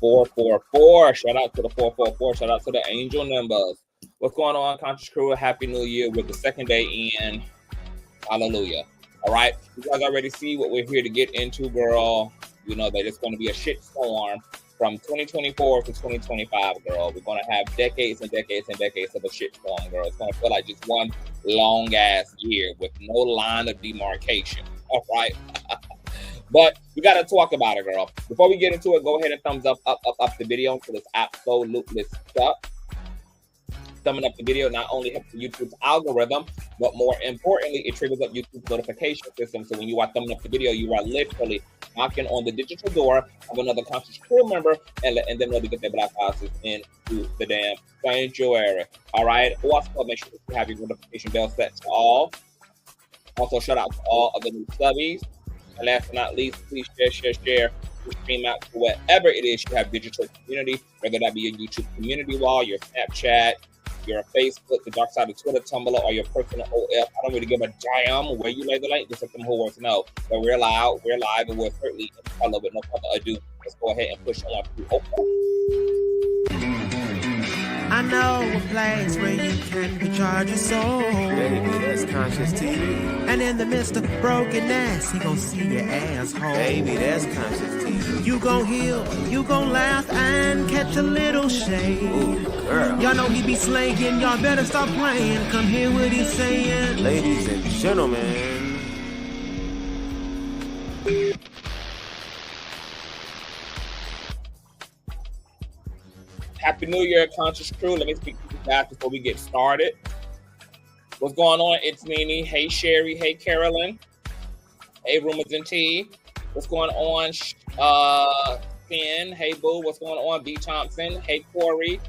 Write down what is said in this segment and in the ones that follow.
444. Shout out to the 444. Shout out to the angel numbers. What's going on, Conscious Crew? Happy New Year with the second day in. Hallelujah. All right. You guys already see what we're here to get into, girl. You know that it's going to be a shit storm from 2024 to 2025, girl. We're going to have decades and decades and decades of a shit storm, girl. It's going to feel like just one long ass year with no line of demarcation. All right. But we got to talk about it, girl. Before we get into it, go ahead and thumbs up the video until it's absolutely stuck. Thumbing up the video not only helps YouTube's algorithm, but more importantly, it triggers up YouTube's notification system. So when you are thumbing up the video, you are literally knocking on the digital door of another Conscious Crew member and letting them know to get their black asses into the damn sanctuary. All right. Also, make sure you have your notification bell set to all. Also, shout out to all of the new subbies. And last but not least, please share. Stream out to whatever it is you have digital community, whether that be your YouTube community wall, your Snapchat, your Facebook, the dark side of Twitter, Tumblr, or your personal OF. I don't really give a damn where you lay the light, just let them whores know that we're live, and we're certainly in color. With no further ado, let's go ahead and push on through. I know a place where you can recharge your soul. Baby, that's Consciouztv. And in the midst of brokenness, he gon' see your asshole. Baby, that's Consciouztv. You gon' heal, you gon' laugh and catch a little shade. Ooh, girl. Y'all know he be slaying, y'all better stop playing. Come hear what he's saying. Ladies and gentlemen. Happy New Year, Conscious Crew. Let me speak to you guys before we get started. What's going on? It's Nene. Hey, Sherry. Hey, Carolyn. Hey, Rumors and Tea. What's going on? Finn. Hey, Boo. What's going on? B. Thompson. Hey, Corey.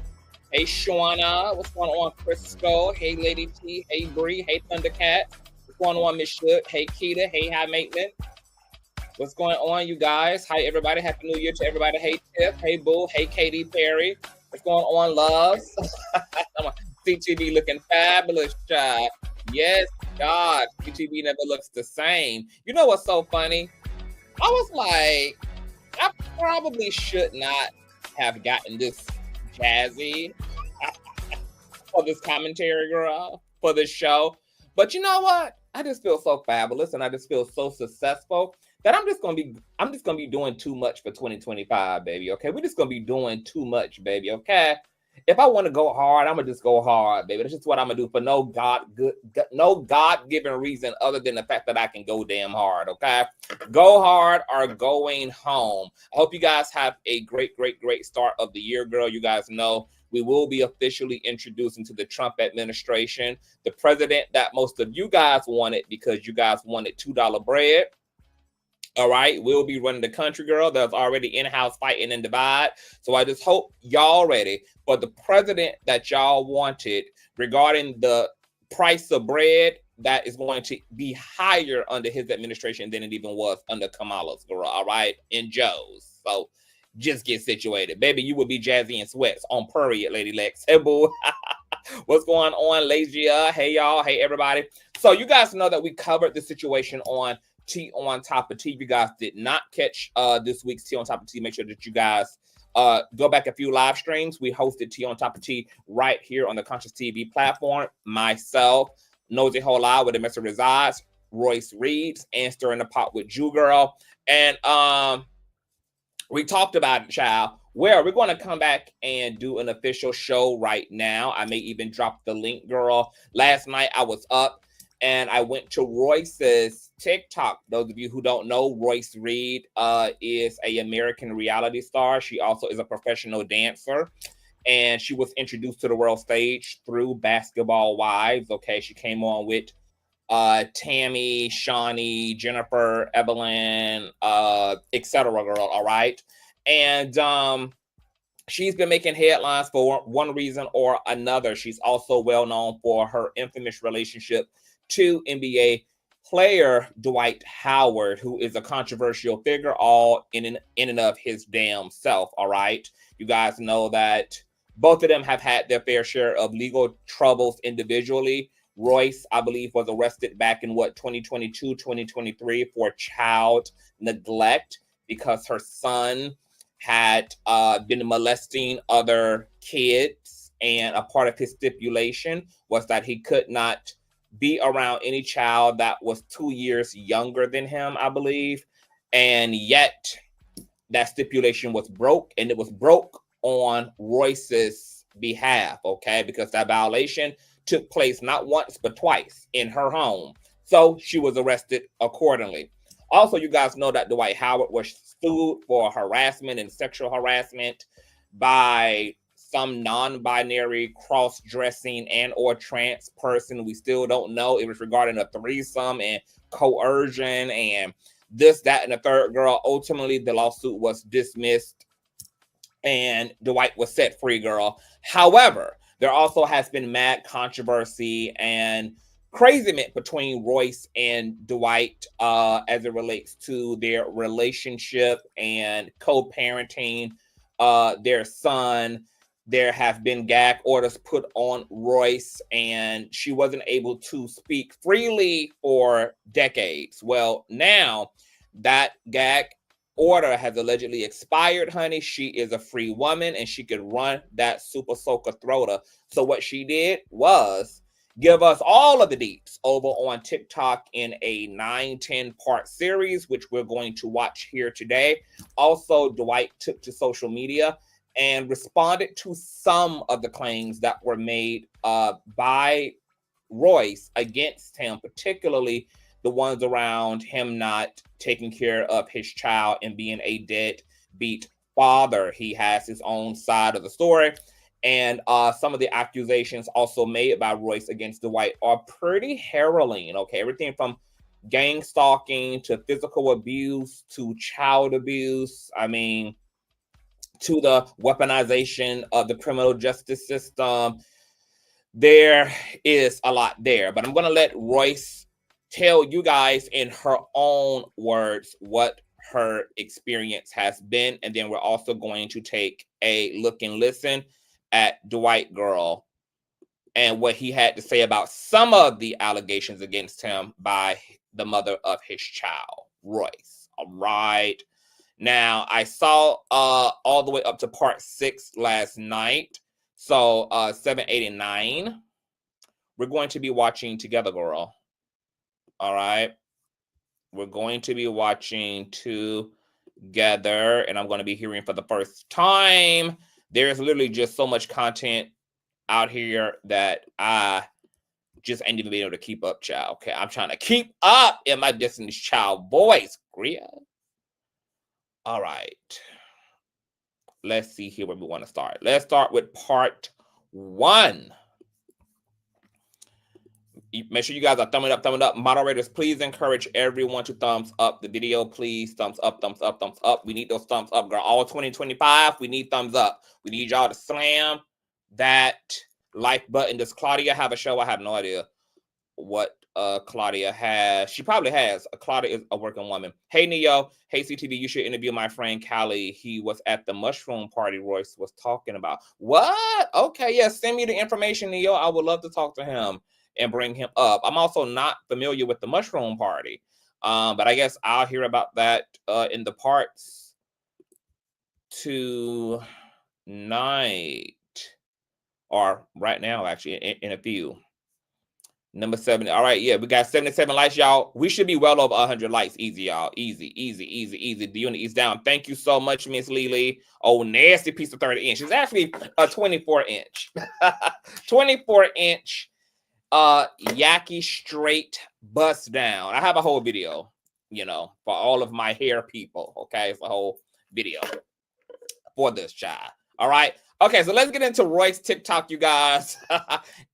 Hey, Shawana. What's going on? Crisco. Hey, Lady T. Hey, Bree. Hey, Thundercat. What's going on, Miss Shook? Hey, Keita. Hey, High Maintenance. What's going on, you guys? Hi, everybody. Happy New Year to everybody. Hey, Tiff. Hey, Boo. Hey, Katy Perry. What's going on, loves? CTV looking fabulous, child. Yes, God. CTV never looks the same. You know what's so funny? I was like, I probably should not have gotten this jazzy for this commentary, girl, for this show. But you know what? I just feel so fabulous and I just feel so successful that I'm just gonna be doing too much for 2025, baby. Okay, we're just gonna be doing too much, baby. Okay, if I want to go hard, I'm gonna just go hard, baby. That's just what I'm gonna do for no God-given reason other than the fact that I can go damn hard. Okay, go hard or going home. I hope you guys have a great start of the year, girl. You guys know we will be officially introduced into the Trump administration, the president that most of you guys wanted because you guys wanted $2 bread. All right, we'll be running the country, girl. There's already in-house fighting and divide. So I just hope y'all ready for the president that y'all wanted regarding the price of bread that is going to be higher under his administration than it even was under Kamala's, girl. All right, and Joe's. So just get situated. Baby, you will be jazzy and sweats on period, Lady Lex. Hey, boo. What's going on, Lasia? Hey, y'all. Hey, everybody. So you guys know that we covered the situation on Tea on Top of Tea. If you guys did not catch this week's Tea on Top of Tea, make sure that you guys go back a few live streams. We hosted Tea on Top of Tea right here on the Consciouztv platform. Myself, Nosy Hola, where the message resides, Royce Reed, and Stirring the Pot with Jew Girl. And we talked about it, child. Well, we're going to come back and do an official show right now. I may even drop the link, girl. Last night I was up and I went to Royce's TikTok. Those of you who don't know, Royce Reed is an American reality star. She also is a professional dancer. And she was introduced to the world stage through Basketball Wives. Okay, she came on with Tammy, Shawnee, Jennifer, Evelyn, etc. girl, all right? And she's been making headlines for one reason or another. She's also well known for her infamous relationship to NBA player Dwight Howard, who is a controversial figure all in and of his damn self, all right? You guys know that both of them have had their fair share of legal troubles individually. Royce, I believe, was arrested back in 2022, 2023 for child neglect because her son had been molesting other kids, and a part of his stipulation was that he could not be around any child that was 2 years younger than him, I believe. And yet that stipulation was broke, and it was broke on Royce's behalf, okay? Because that violation took place not once, but twice in her home. So she was arrested accordingly. Also, you guys know that Dwight Howard was sued for harassment and sexual harassment by some non-binary, cross-dressing, and or trans person. We still don't know. It was regarding a threesome and coercion and this, that, and the third, girl. Ultimately, the lawsuit was dismissed and Dwight was set free, girl. However, there also has been mad controversy and craziness between Royce and Dwight as it relates to their relationship and co-parenting their son. There have been gag orders put on Royce, and she wasn't able to speak freely for decades. Well, now that gag order has allegedly expired, honey. She is a free woman, and she could run that super soaker throater. So what she did was give us all of the deets over on TikTok in a 9-10 part series, which we're going to watch here today. Also, Dwight took to social media and responded to some of the claims that were made by Royce against him, particularly the ones around him not taking care of his child and being a deadbeat father. He has his own side of the story. And some of the accusations also made by Royce against Dwight are pretty harrowing, okay? Everything from gang stalking to physical abuse to child abuse. I mean, to the weaponization of the criminal justice system. There is a lot there, but I'm going to let Royce tell you guys in her own words what her experience has been. And then we're also going to take a look and listen at Dwight, girl, and what he had to say about some of the allegations against him by the mother of his child, Royce. All right. Now, I saw all the way up to part 6 last night. So 7, 8, and 9. We're going to be watching together, girl. All right. We're going to be watching together, and I'm going to be hearing for the first time. There's literally just so much content out here that I just ain't even being able to keep up, child. Okay, I'm trying to keep up in my Destiny's Child voice, Gria. All right. Let's see here where we want to start. Let's start with part 1. Make sure you guys are thumbing up. Moderators, please encourage everyone to thumbs up the video, please. Thumbs up, thumbs up, thumbs up. We need those thumbs up, girl. All 2025, we need thumbs up. We need y'all to slam that like button. Does Claudia have a show? I have no idea what Claudia has. She probably has. Claudia is a working woman. Hey, Neo. Hey, CTV. You should interview my friend Callie. He was at the mushroom party Royce was talking about. What? Okay, yeah. Send me the information, Neo. I would love to talk to him and bring him up. I'm also not familiar with the mushroom party, but I guess I'll hear about that in the parts tonight, or right now, actually, in a few. Number 7. All right, yeah, we got 77 likes, y'all. We should be well over 100 likes. Easy, y'all. Easy. The unit is down. Thank you so much, Miss Lily. Oh, nasty piece of 30-inch. It's actually a 24-inch. 24-inch Yaki straight bust down. I have a whole video, you know, for all of my hair people. Okay, it's a whole video for this child. All right. Okay, so let's get into Royce TikTok, you guys.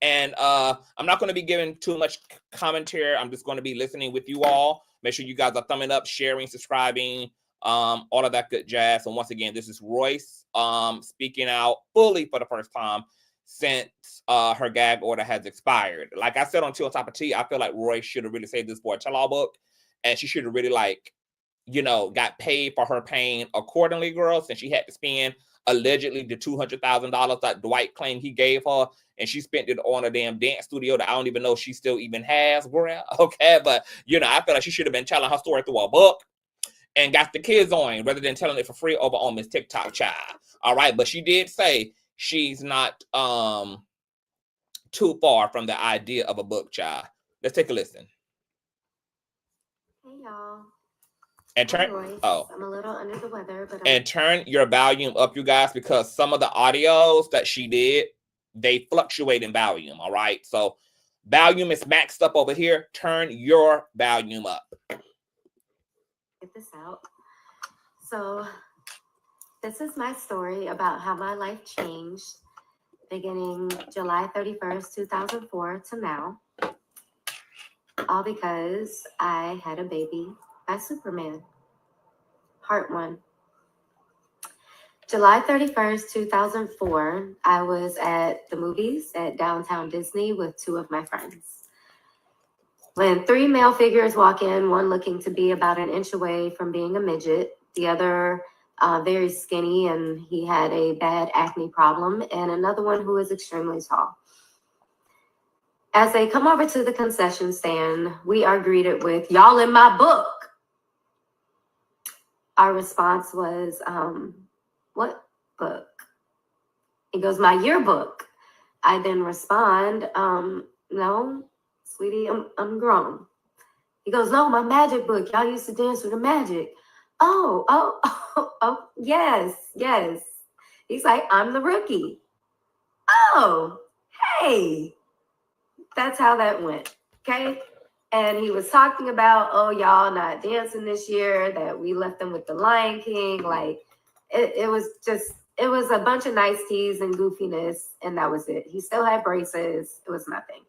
And I'm not going to be giving too much commentary. I'm just going to be listening with you all. Make sure you guys are thumbing up, sharing, subscribing, all of that good jazz. And once again, this is Royce speaking out fully for the first time since her gag order has expired. Like I said on Till Top of Tea, I feel like Royce should have really saved this for a tell-all book, and she should have really, like, you know, got paid for her pain accordingly, girl, since she had to spend allegedly the $200,000 that Dwight claimed he gave her, and she spent it on a damn dance studio that I don't even know she still even has, girl. Okay, but you know, I feel like she should have been telling her story through a book. and got the kids on rather than telling it for free over on Miss TikTok child. All right, but she did say she's not too far from the idea of a book, child. Let's take a listen. Hey y'all. And turn I'm a little under the weather, but and turn your volume up, you guys, because some of the audios that she did, they fluctuate in volume. All right, so volume is maxed up over here. Turn your volume up. Get this out. So this is my story about how my life changed beginning July 31st, 2004 to now. All because I had a baby by Superman. Part 1. July 31st, 2004, I was at the movies at Downtown Disney with 2 of my friends. When 3 male figures walk in, one looking to be about an inch away from being a midget, the other very skinny and he had a bad acne problem, and another one who is extremely tall. As they come over to the concession stand, we are greeted with, "Y'all in my book." Our response was, "What book?" He goes, "My yearbook." I then respond, "No, sweetie, I'm grown." He goes, "No, my magic book. Y'all used to dance with the magic." Oh, yes. He's like, "I'm the rookie." Oh, hey. That's how that went, okay? And he was talking about, oh, y'all not dancing this year, that we left them with the Lion King. Like, it was a bunch of niceties and goofiness, and that was it. He still had braces. It was nothing.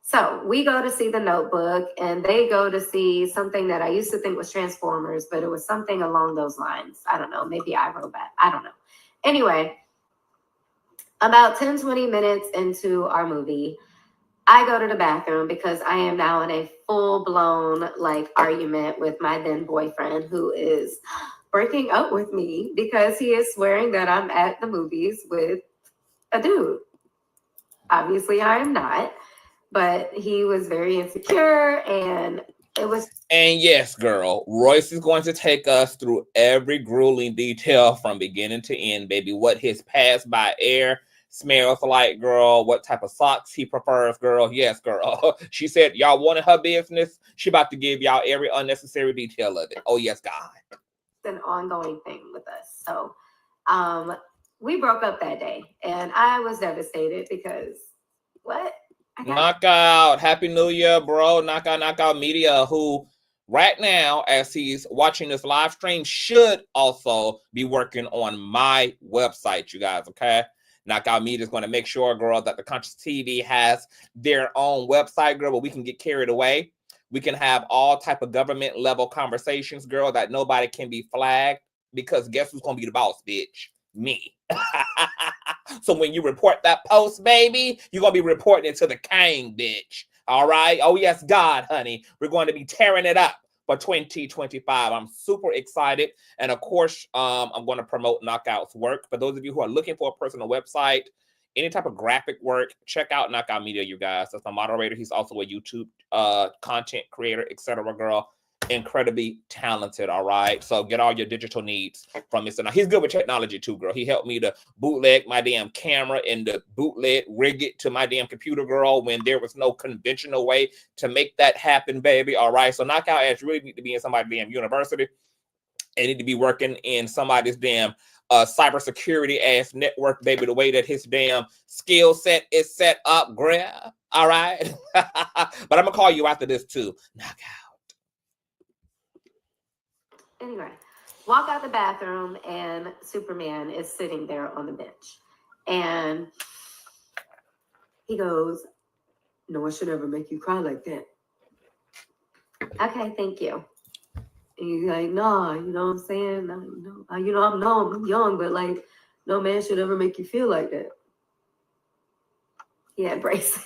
So we go to see The Notebook, and they go to see something that I used to think was Transformers, but it was something along those lines. I don't know, maybe iRobot. I don't know. Anyway, about 10, 20 minutes into our movie, I go to the bathroom because I am now in a full-blown argument with my then boyfriend, who is breaking up with me because he is swearing that I'm at the movies with a dude. Obviously, I am not, but he was very insecure, and it was... And yes, girl, Royce is going to take us through every grueling detail from beginning to end, baby. What his pass by air smells like, girl. What type of socks he prefers, girl. Yes, girl. She said y'all wanted her business. She about to give y'all every unnecessary detail of it. Oh, yes, God. It's an ongoing thing with us. So we broke up that day, and I was devastated because what? Knockout. Happy New Year, bro. Knockout Media, who right now, as he's watching this live stream, should also be working on my website, you guys, okay? Knockout Media is going to make sure, girl, that the Consciouztv has their own website, girl, but we can get carried away. We can have all type of government level conversations, girl, that nobody can be flagged, because guess who's going to be the boss, bitch? Me. So when you report that post, baby, you're going to be reporting it to the king, bitch. All right? Oh, yes, God, honey. We're going to be tearing it up for 2025. I'm super excited. And of course, I'm going to promote Knockout's work. For those of you who are looking for a personal website, any type of graphic work, check out Knockout Media, you guys. That's my moderator. He's also a YouTube content creator, etc., girl. Incredibly talented, all right? So get all your digital needs from Mr. Now, he's good with technology too, girl. He helped me to bootleg my damn camera and to bootleg, rig it to my damn computer, girl, when there was no conventional way to make that happen, baby, all right? So Knockout ass really need to be in somebody's damn university and need to be working in somebody's damn cybersecurity ass network, baby, the way that his damn skill set is set up, girl, all right? But I'm gonna call you after this too. Knockout. Anyway, walk out the bathroom, and Superman is sitting there on the bench. And he goes, "No one should ever make you cry like that." Okay, thank you. And he's like, "Nah, you know what I'm saying? No, I'm young, but no man should ever make you feel like that." He had braces.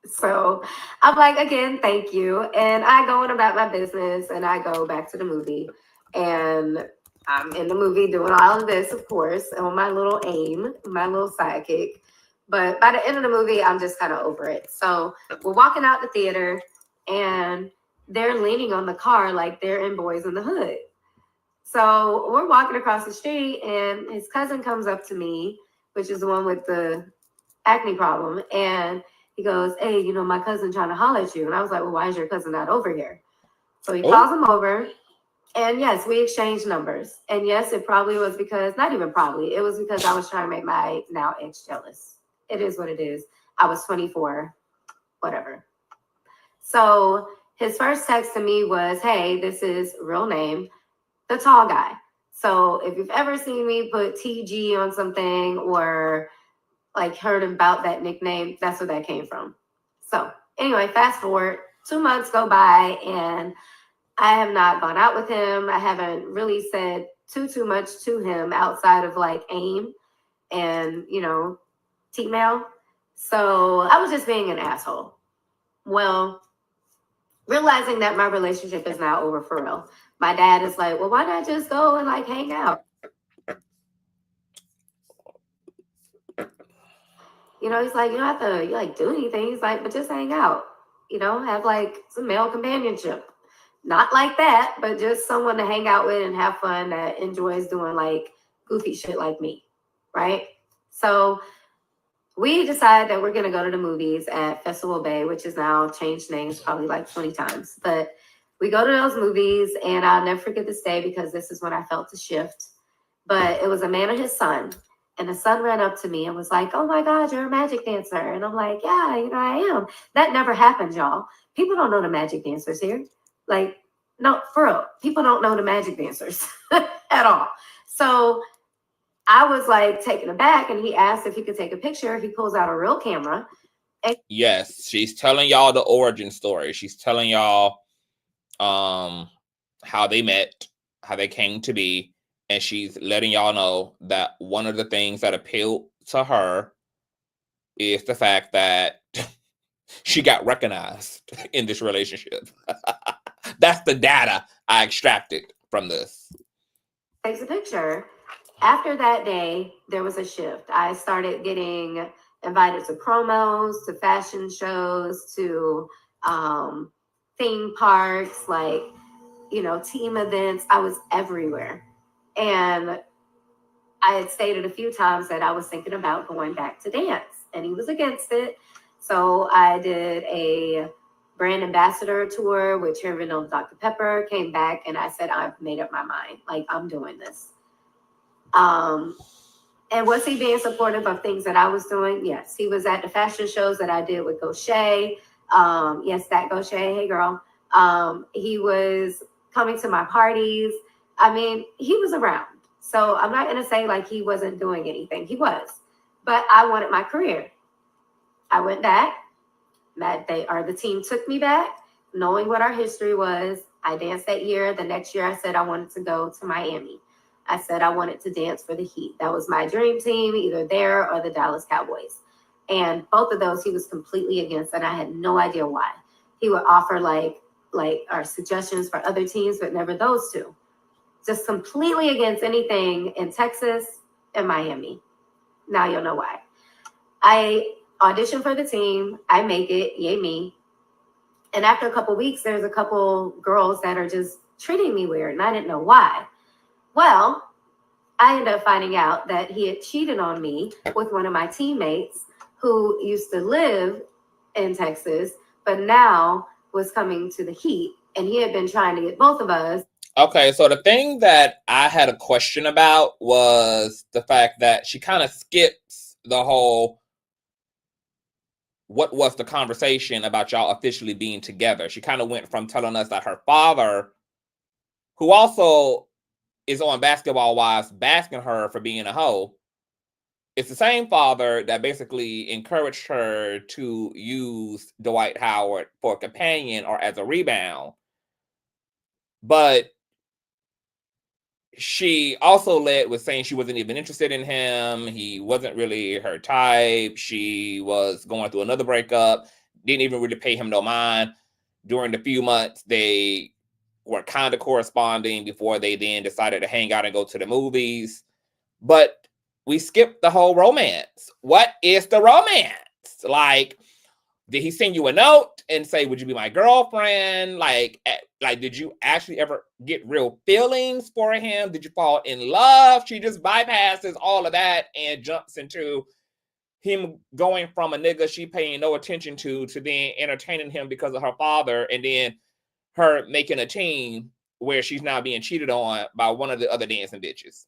So I'm like, again, thank you. And I go on about my business, and I go back to the movie. And I'm in the movie doing all of this, of course, on my little aim, my little sidekick. But by the end of the movie, I'm just kind of over it. So we're walking out the theater, and they're leaning on the car like they're in Boys in the Hood. So we're walking across the street, and his cousin comes up to me, which is the one with the acne problem, and he goes, "Hey, you know, my cousin trying to holler at you." And I was like, "Well, why is your cousin not over here?" So he calls him over, and yes, we exchanged numbers. And yes, it probably was because, not even probably, it was because I was trying to make my now ex jealous. It is what it is. I was 24, whatever. So his first text to me was, "Hey, this is real name, the tall guy." So if you've ever seen me put TG on something or like heard about that nickname, that's where that came from. So anyway, fast forward, 2 months go by, and I have not gone out with him. I haven't really said too much to him outside of like AIM and, you know, T-mail. So I was just being an asshole. Well, realizing that my relationship is now over for real, my dad is like, "Well, why not just go and like hang out?" You know, he's like, "You don't have to like do anything." He's like, "But just hang out, you know, have like some male companionship." Not like that, but just someone to hang out with and have fun that enjoys doing like goofy shit like me, right? So we decided that we're going to go to the movies at Festival Bay, which is now changed names probably like 20 times. But we go to those movies, and I'll never forget this day because this is when I felt the shift. But it was a man and his son. And the son ran up to me and was like, "Oh my God, you're a magic dancer." And I'm like, "Yeah, you know, I am." That never happened, y'all. People don't know the magic dancers here. Like, no, for real. People don't know the magic dancers at all. So I was like taken aback, and he asked if he could take a picture. He pulls out a real camera. Yes, she's telling y'all the origin story. She's telling y'all how they met, how they came to be, and she's letting y'all know that one of the things that appealed to her is the fact that she got recognized in this relationship. That's the data I extracted from this. Takes a picture. After that day, there was a shift. I started getting invited to promos, to fashion shows, to theme parks, like, you know, team events. I was everywhere. And I had stated a few times that I was thinking about going back to dance, and he was against it. So I did a brand ambassador tour with Cherry Vanilla Dr. Pepper, came back, and I said, "I've made up my mind. Like, I'm doing this." And was he being supportive of things that I was doing? Yes. He was at the fashion shows that I did with Gaucher. Yes, that Gaucher. Hey, girl. He was coming to my parties. I mean, he was around. So I'm not going to say like he wasn't doing anything. He was. But I wanted my career. I went back. The team took me back, knowing what our history was. I danced that year. The next year, I said I wanted to go to Miami. I said I wanted to dance for the Heat. That was my dream team, either there or the Dallas Cowboys. And both of those he was completely against, and I had no idea why. He would offer like our suggestions for other teams, but never those two. Just completely against anything in Texas and Miami. Now you'll know why. I audition for the team. I make it. Yay me. And after a couple weeks, there's a couple girls that are just treating me weird, and I didn't know why. Well, I ended up finding out that he had cheated on me with one of my teammates who used to live in Texas, but now was coming to the Heat, and he had been trying to get both of us. Okay, so the thing that I had a question about was the fact that she kind of skips the whole, what was the conversation about y'all officially being together. She kind of went from telling us that her father, who also is on Basketball Wives basking her for being a hoe, it's the same father that basically encouraged her to use Dwight Howard for a companion or as a rebound. But she also led with saying she wasn't even interested in him. He wasn't really her type. She was going through another breakup, didn't even really pay him no mind. During the few months they were kind of corresponding before they then decided to hang out and go to the movies. But we skipped the whole romance. What is the romance? Like, Did he send you a note and say, would you be my girlfriend? Like, did you actually ever get real feelings for him? Did you fall in love? She just bypasses all of that and jumps into him going from a nigga she paying no attention to then entertaining him because of her father, and then her making a team where she's now being cheated on by one of the other dancing bitches.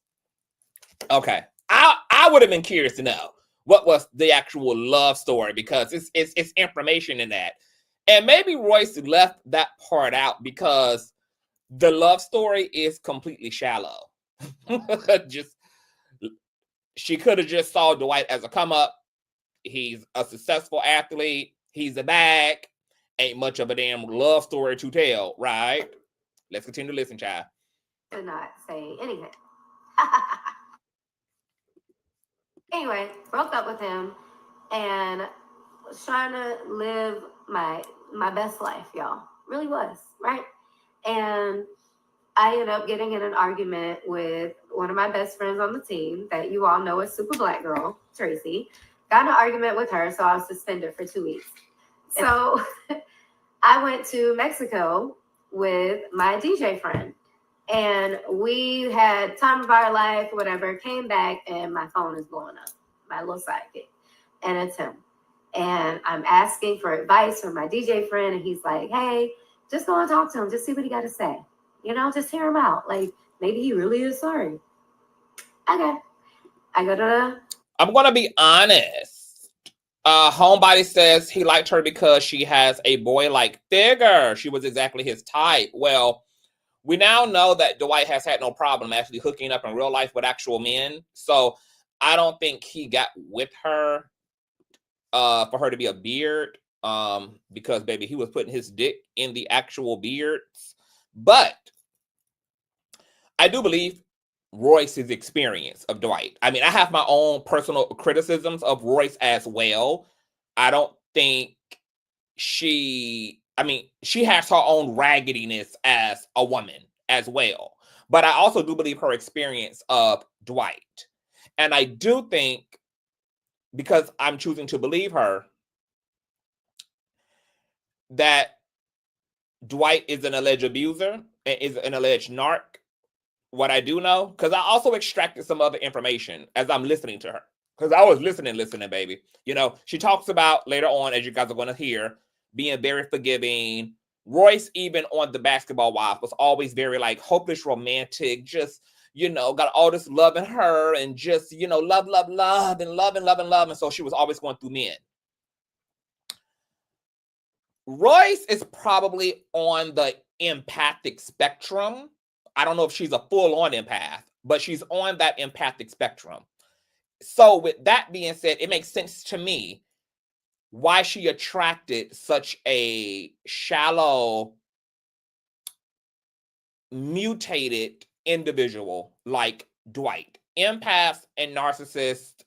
Okay. I would have been curious to know what was the actual love story, because it's information in that. And maybe Royce left that part out because the love story is completely shallow. Just, she could have just saw Dwight as a come up. He's a successful athlete. He's a bag. Ain't much of a damn love story to tell, right? Let's continue to listen, child. To not say anything. Anyway, broke up with him and was trying to live my best life, y'all. Really was, right? And I ended up getting in an argument with one of my best friends on the team that you all know is super black girl, Tracy. Got in an argument with her, so I was suspended for 2 weeks. So I went to Mexico with my DJ friend. And we had time of our life, whatever, came back, and my phone is blowing up, my little sidekick. And it's him. And I'm asking for advice from my DJ friend, and he's like, hey, just go and talk to him. Just see what he got to say. You know, just hear him out. Like, maybe he really is sorry. Okay. I go to I'm going to be honest. Homebody says he liked her because she has a boy-like figure. She was exactly his type. Well, we now know that Dwight has had no problem actually hooking up in real life with actual men. So I don't think he got with her for her to be a beard, because, baby, he was putting his dick in the actual beards. But I do believe Royce's experience of Dwight. I mean, I have my own personal criticisms of Royce as well. I don't think she has her own raggediness as a woman as well. But I also do believe her experience of Dwight. And I do think, because I'm choosing to believe her, that Dwight is an alleged abuser and is an alleged narc. What I do know, because I also extracted some other information as I'm listening to her. Because I was listening, baby. You know, she talks about later on, as you guys are going to hear, being very forgiving. Royce, even on the Basketball Wives, was always very like hopeless romantic, just, you know, got all this love in her and just, you know, love, and so she was always going through men. Royce is probably on the empathic spectrum. I don't know if she's a full-on empath, but she's on that empathic spectrum. So with that being said, it makes sense to me why she attracted such a shallow, mutated individual like Dwight. Empaths and narcissists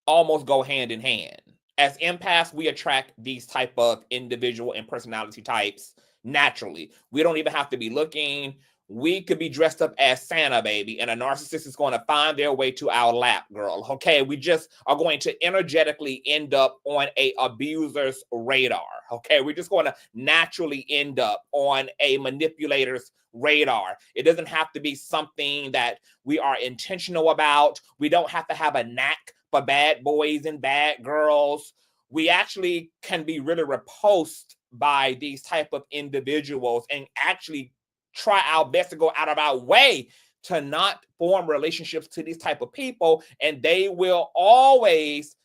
almost go hand in hand. As empaths, we attract these type of individual and personality types naturally. We don't even have to be looking. We could be dressed up as Santa, baby, and a narcissist is going to find their way to our lap, girl. Okay, we just are going to energetically end up on a abuser's radar. Okay, we're just going to naturally end up on a manipulator's radar. It doesn't have to be something that we are intentional about. We don't have to have a knack for bad boys and bad girls. We actually can be really repulsed by these type of individuals and actually try our best to go out of our way to not form relationships to these type of people, and they will always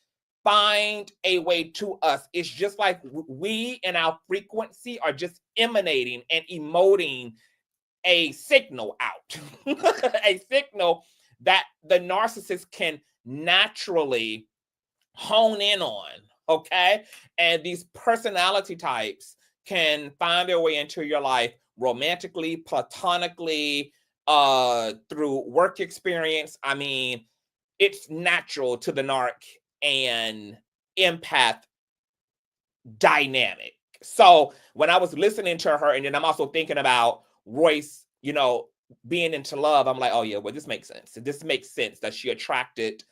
find a way to us. It's just like we and our frequency are just emanating and emoting a signal out, a signal that the narcissist can naturally hone in on, okay? And these personality types can find their way into your life romantically, platonically, through work experience. I mean, it's natural to the narc and empath dynamic. So when I was listening to her, and then I'm also thinking about Royce, you know, being into love, I'm like, oh yeah, well, this makes sense. This makes sense that she attracted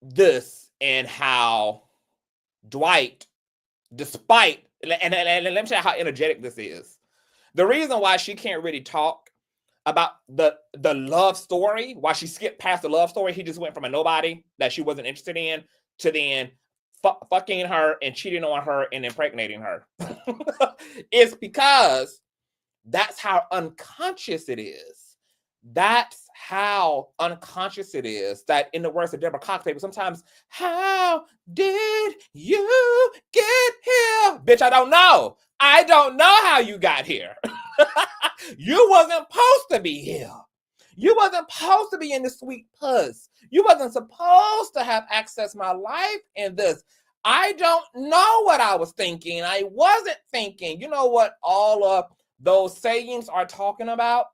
this and how Dwight, despite, and let me tell you how energetic this is. The reason why she can't really talk about the love story, why she skipped past the love story, he just went from a nobody that she wasn't interested in to then fucking her and cheating on her and impregnating her. It's because that's how unconscious it is. That's how unconscious it is that, in the words of Deborah Cox, people sometimes, how did you get here? Bitch, I don't know. I don't know how you got here. You wasn't supposed to be here. You wasn't supposed to be in the sweet puss. You wasn't supposed to have access to my life in this. I don't know what I was thinking. I wasn't thinking. You know what all of those sayings are talking about?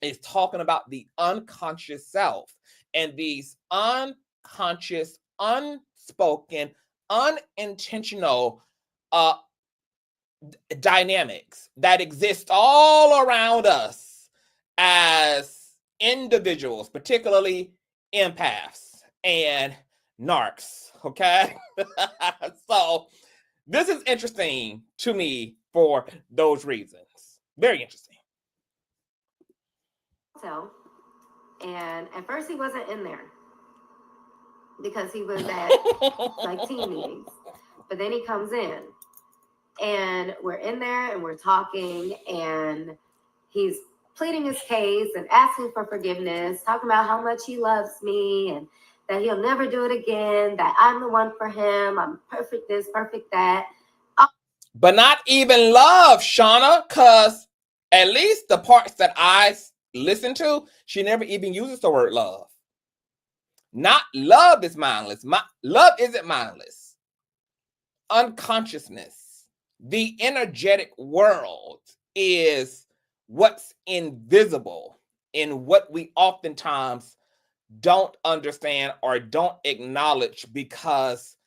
It's talking about the unconscious self and these unconscious, unspoken, unintentional dynamics that exist all around us as individuals, particularly empaths and narcs, okay? So this is interesting to me for those reasons. Very interesting. And at first he wasn't in there because he was at like team meetings. But then he comes in and we're in there and we're talking and he's pleading his case and asking for forgiveness, talking about how much he loves me and that he'll never do it again, that I'm the one for him, I'm perfect this, perfect that. But not even love, Shauna, because at least the parts that I listen to, she never even uses the word love. Not love is mindless. Love isn't mindless. Unconsciousness, the energetic world, is what's invisible in what we oftentimes don't understand or don't acknowledge because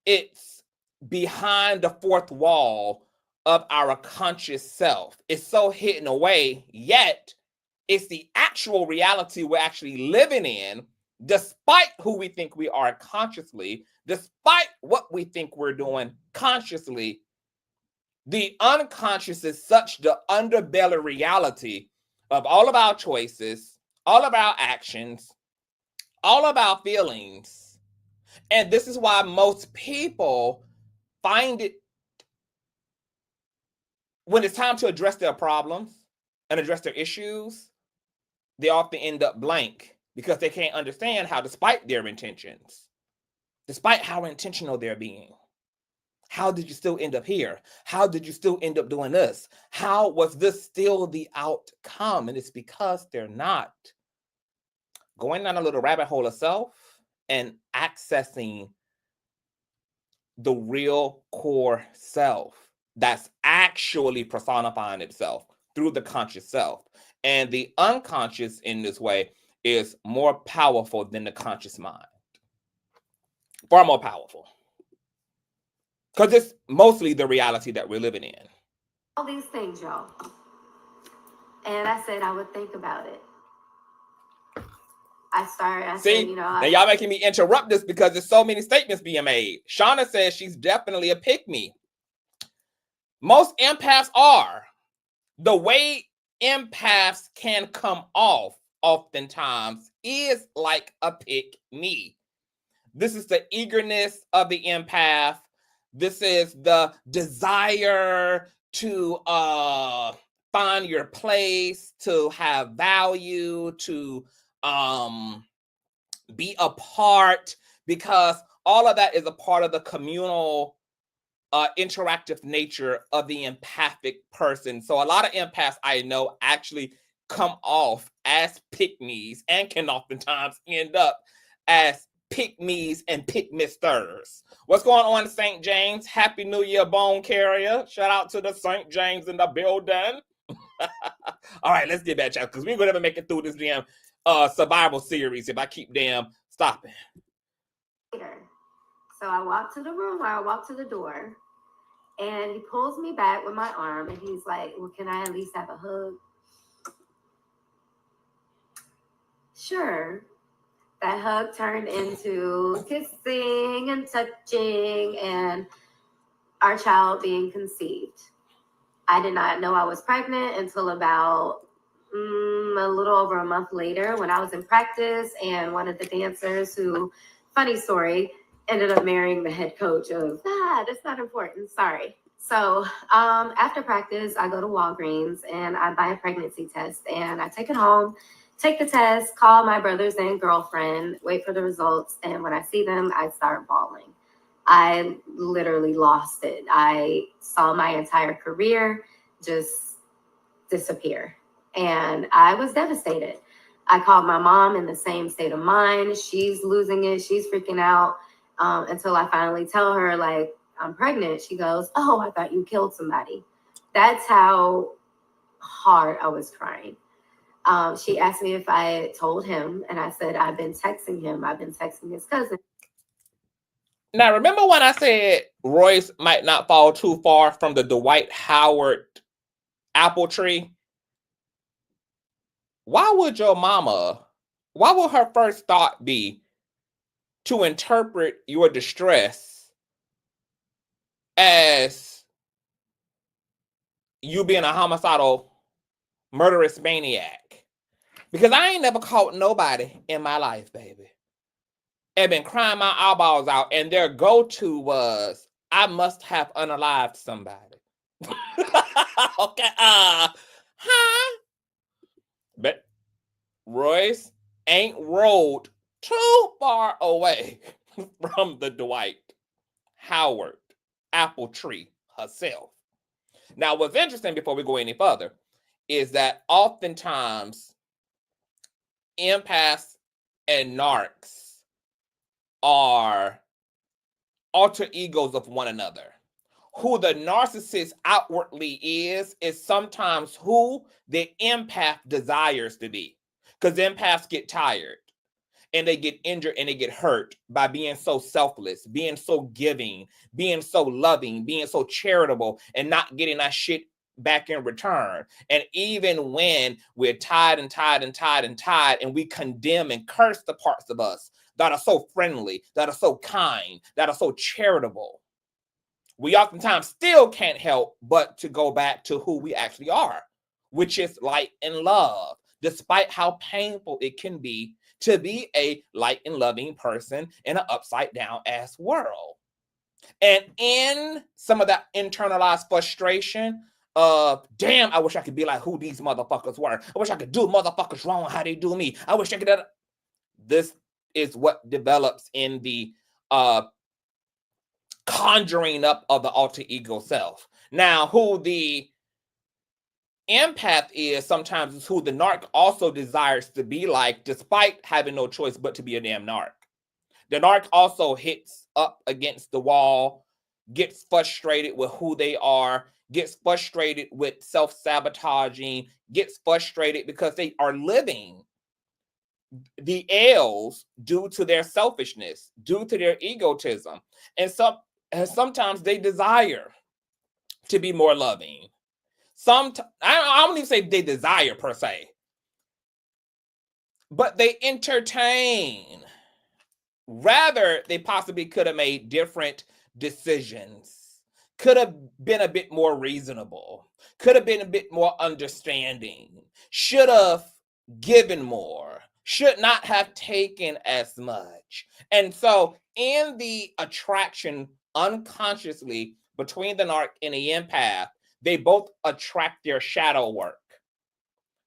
it's behind the fourth wall of our conscious self. It's so hidden away, yet it's the actual reality we're actually living in, despite who we think we are consciously, despite what we think we're doing consciously. The unconscious is such the underbelly reality of all of our choices, all of our actions, all of our feelings. And this is why most people find it, when it's time to address their problems and address their issues, they often end up blank because they can't understand how, despite their intentions, despite how intentional they're being, how did you still end up here? How did you still end up doing this? How was this still the outcome? And it's because they're not going down a little rabbit hole of self and accessing the real core self that's actually personifying itself through the conscious self. And the unconscious in this way is more powerful than the conscious mind. Far more powerful. Because it's mostly the reality that we're living in. All these things, y'all. And I said I would think about it. I said, you know. Now y'all making me interrupt this because there's so many statements being made. Shauna says she's definitely a pick-me. Most empaths are. The way empaths can come off oftentimes is like a pick-me. This is the eagerness of the empath. This is the desire to find your place, to have value, to be a part, because all of that is a part of the communal interactive nature of the empathic person. So a lot of empaths I know actually come off as pick-me's and can oftentimes end up as pick-me's and pick-misters. What's going on, St. James? Happy New Year, Bone Carrier. Shout out to the St. James in the building. All right, let's get back, chat, because we're going to never make it through this damn survival series if I keep damn stopping. So I walk to the room, or I walk to the door, and he pulls me back with my arm, and he's like, well, can I at least have a hug? Sure. That hug turned into kissing and touching and our child being conceived. I did not know I was pregnant until about a little over a month later when I was in practice, and one of the dancers who, funny story, ended up marrying the head coach of, that's not important, sorry. So after practice, I go to Walgreens and I buy a pregnancy test and I take it home, take the test, call my brothers and girlfriend, wait for the results. And when I see them, I start bawling. I literally lost it. I saw my entire career just disappear. And I was devastated. I called my mom in the same state of mind. She's losing it. She's freaking out until I finally tell her, like, I'm pregnant. She goes, oh, I thought you killed somebody. That's how hard I was crying. She asked me if I told him, and I said, I've been texting him. I've been texting his cousin. Now, remember when I said Royce might not fall too far from the Dwight Howard apple tree? Why would her first thought be to interpret your distress as you being a homicidal, murderous maniac? Because I ain't never caught nobody in my life, baby. I've been crying my eyeballs out, and their go-to was, I must have unalived somebody. Okay, But Royce ain't rolled too far away from the Dwight Howard apple tree herself. Now, what's interesting before we go any further is that oftentimes empaths and narcs are alter egos of one another. Who the narcissist outwardly is sometimes who the empath desires to be. Because empaths get tired and they get injured and they get hurt by being so selfless, being so giving, being so loving, being so charitable, and not getting that shit back in return. And even when we're tired and we condemn and curse the parts of us that are so friendly, that are so kind, that are so charitable, we oftentimes still can't help but to go back to who we actually are, which is light and love, despite how painful it can be to be a light and loving person in an upside down ass world. And in some of that internalized frustration of, damn, I wish I could be like who these motherfuckers were. I wish I could do motherfuckers wrong how they do me. I wish I could. This is what develops in the conjuring up of the alter ego self. Now, who the empath is sometimes is who the narc also desires to be like, despite having no choice but to be a damn narc. The narc also hits up against the wall, gets frustrated with who they are, gets frustrated with self-sabotaging, gets frustrated because they are living the L's due to their selfishness, due to their egotism. And sometimes they desire to be more loving. I don't even say they desire per se, but they entertain. Rather, they possibly could have made different decisions, could have been a bit more reasonable, could have been a bit more understanding, should have given more, should not have taken as much. And so in the attraction unconsciously between the narc and the empath, they both attract their shadow work,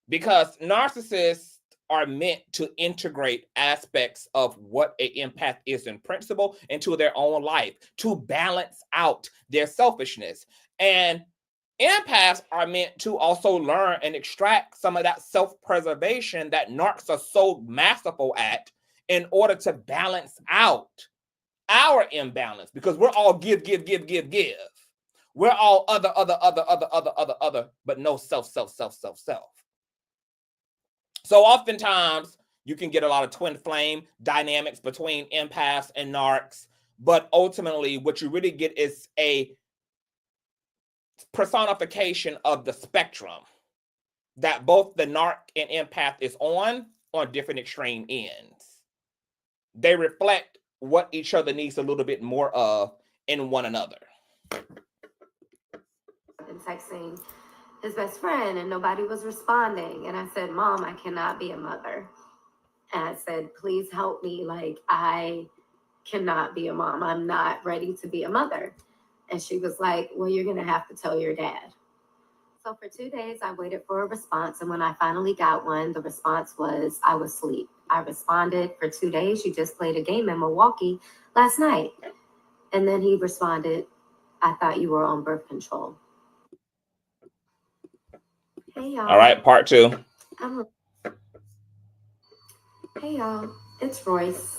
because narcissists are meant to integrate aspects of what an empath is in principle into their own life to balance out their selfishness. And empaths are meant to also learn and extract some of that self-preservation that narcs are so masterful at in order to balance out our imbalance, because we're all give. We're all other, but no self. So oftentimes you can get a lot of twin flame dynamics between empaths and narcs, but ultimately what you really get is a personification of the spectrum that both the narc and empath is on different extreme ends. they reflect what each other needs a little bit more of in one another. And texting his best friend, and nobody was responding. And I said, Mom, I cannot be a mother. And I said, please help me. Like, I cannot be a mom. I'm not ready to be a mother. And she was like, well, you're going to have to tell your dad. So for 2 days, I waited for a response. And when I finally got one, the response was, I was asleep. I responded, for 2 days, you just played a game in Milwaukee last night. And then he responded, I thought you were on birth control. Hey, y'all. All right, part 2. Hey, y'all. It's Royce.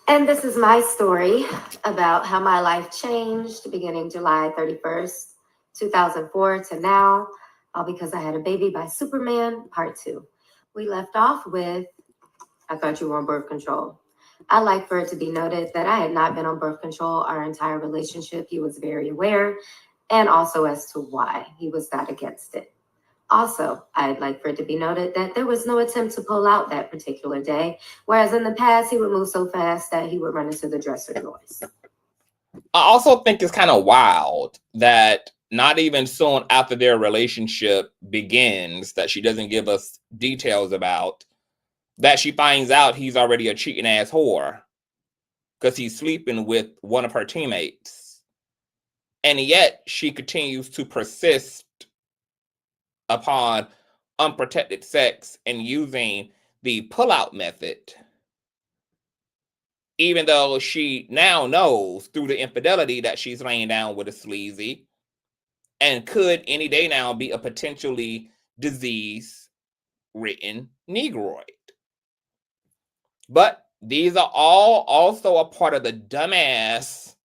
And this is my story about how my life changed beginning July 31st, 2004 to now, all because I had a baby by Superman, part 2. We left off with, I thought you were on birth control. I like for it to be noted that I had not been on birth control our entire relationship. He was very aware, and also as to why he was not against it. Also, I'd like for it to be noted that there was no attempt to pull out that particular day, whereas in the past, he would move so fast that he would run into the dresser doors. I also think it's kind of wild that not even soon after their relationship begins, that she doesn't give us details about, that she finds out he's already a cheating ass whore because he's sleeping with one of her teammates. And yet she continues to persist upon unprotected sex and using the pullout method, even though she now knows through the infidelity that she's laying down with a sleazy and could any day now be a potentially disease-ridden negroid. But these are all also a part of the dumbass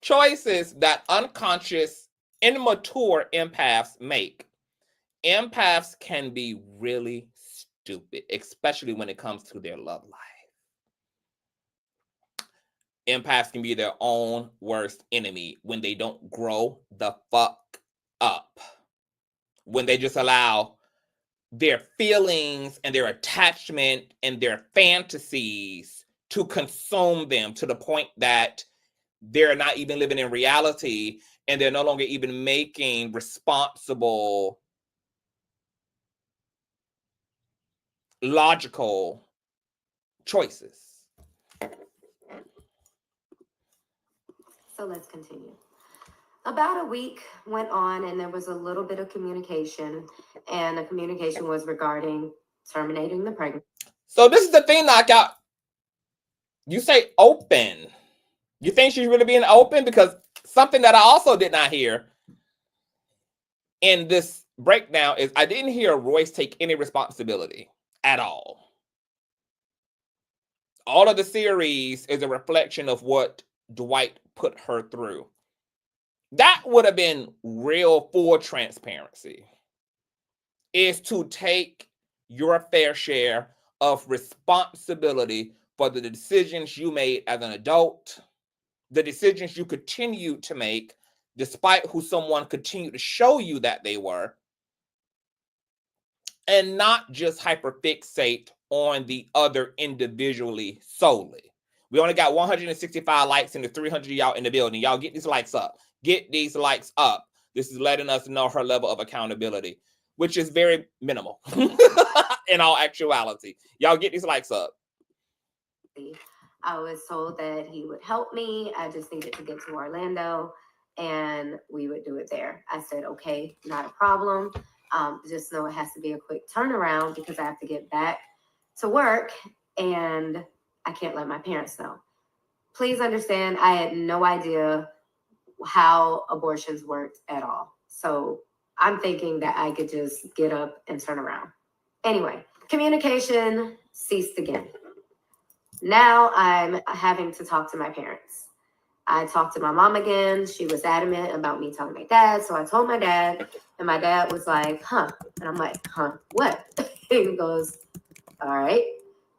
choices that unconscious, immature empaths make. Empaths can be really stupid, especially when it comes to their love life. Empaths can be their own worst enemy when they don't grow the fuck up. When they just allow their feelings and their attachment and their fantasies to consume them to the point that they're not even living in reality and they're no longer even making responsible, logical choices. So let's continue. About a week went on and there was a little bit of communication, and the communication was regarding terminating the pregnancy. So this is the thing, Knockout. You say open. You think she's really being open? Because something that I also did not hear in this breakdown is I didn't hear Royce take any responsibility at all. All of the series is a reflection of what Dwight put her through. That would have been real full transparency, is to take your fair share of responsibility for the decisions you made as an adult, the decisions you continue to make despite who someone continued to show you that they were, and not just hyperfixate on the other individually solely. We only got 165 likes and the 300 of y'all in the building. Y'all get these likes up. Get these likes up. This is letting us know her level of accountability, which is very minimal in all actuality. Y'all get these likes up. I was told that he would help me. I just needed to get to Orlando and we would do it there. I said, okay, not a problem. Just know it has to be a quick turnaround because I have to get back to work and I can't let my parents know. Please understand, I had no idea how abortions worked at all. So I'm thinking that I could just get up and turn around. Anyway, communication ceased again. Now I'm having to talk to my parents. I talked to my mom again. She was adamant about me telling my dad. So I told my dad, and my dad was like, huh? And I'm like, huh, what? He goes, all right.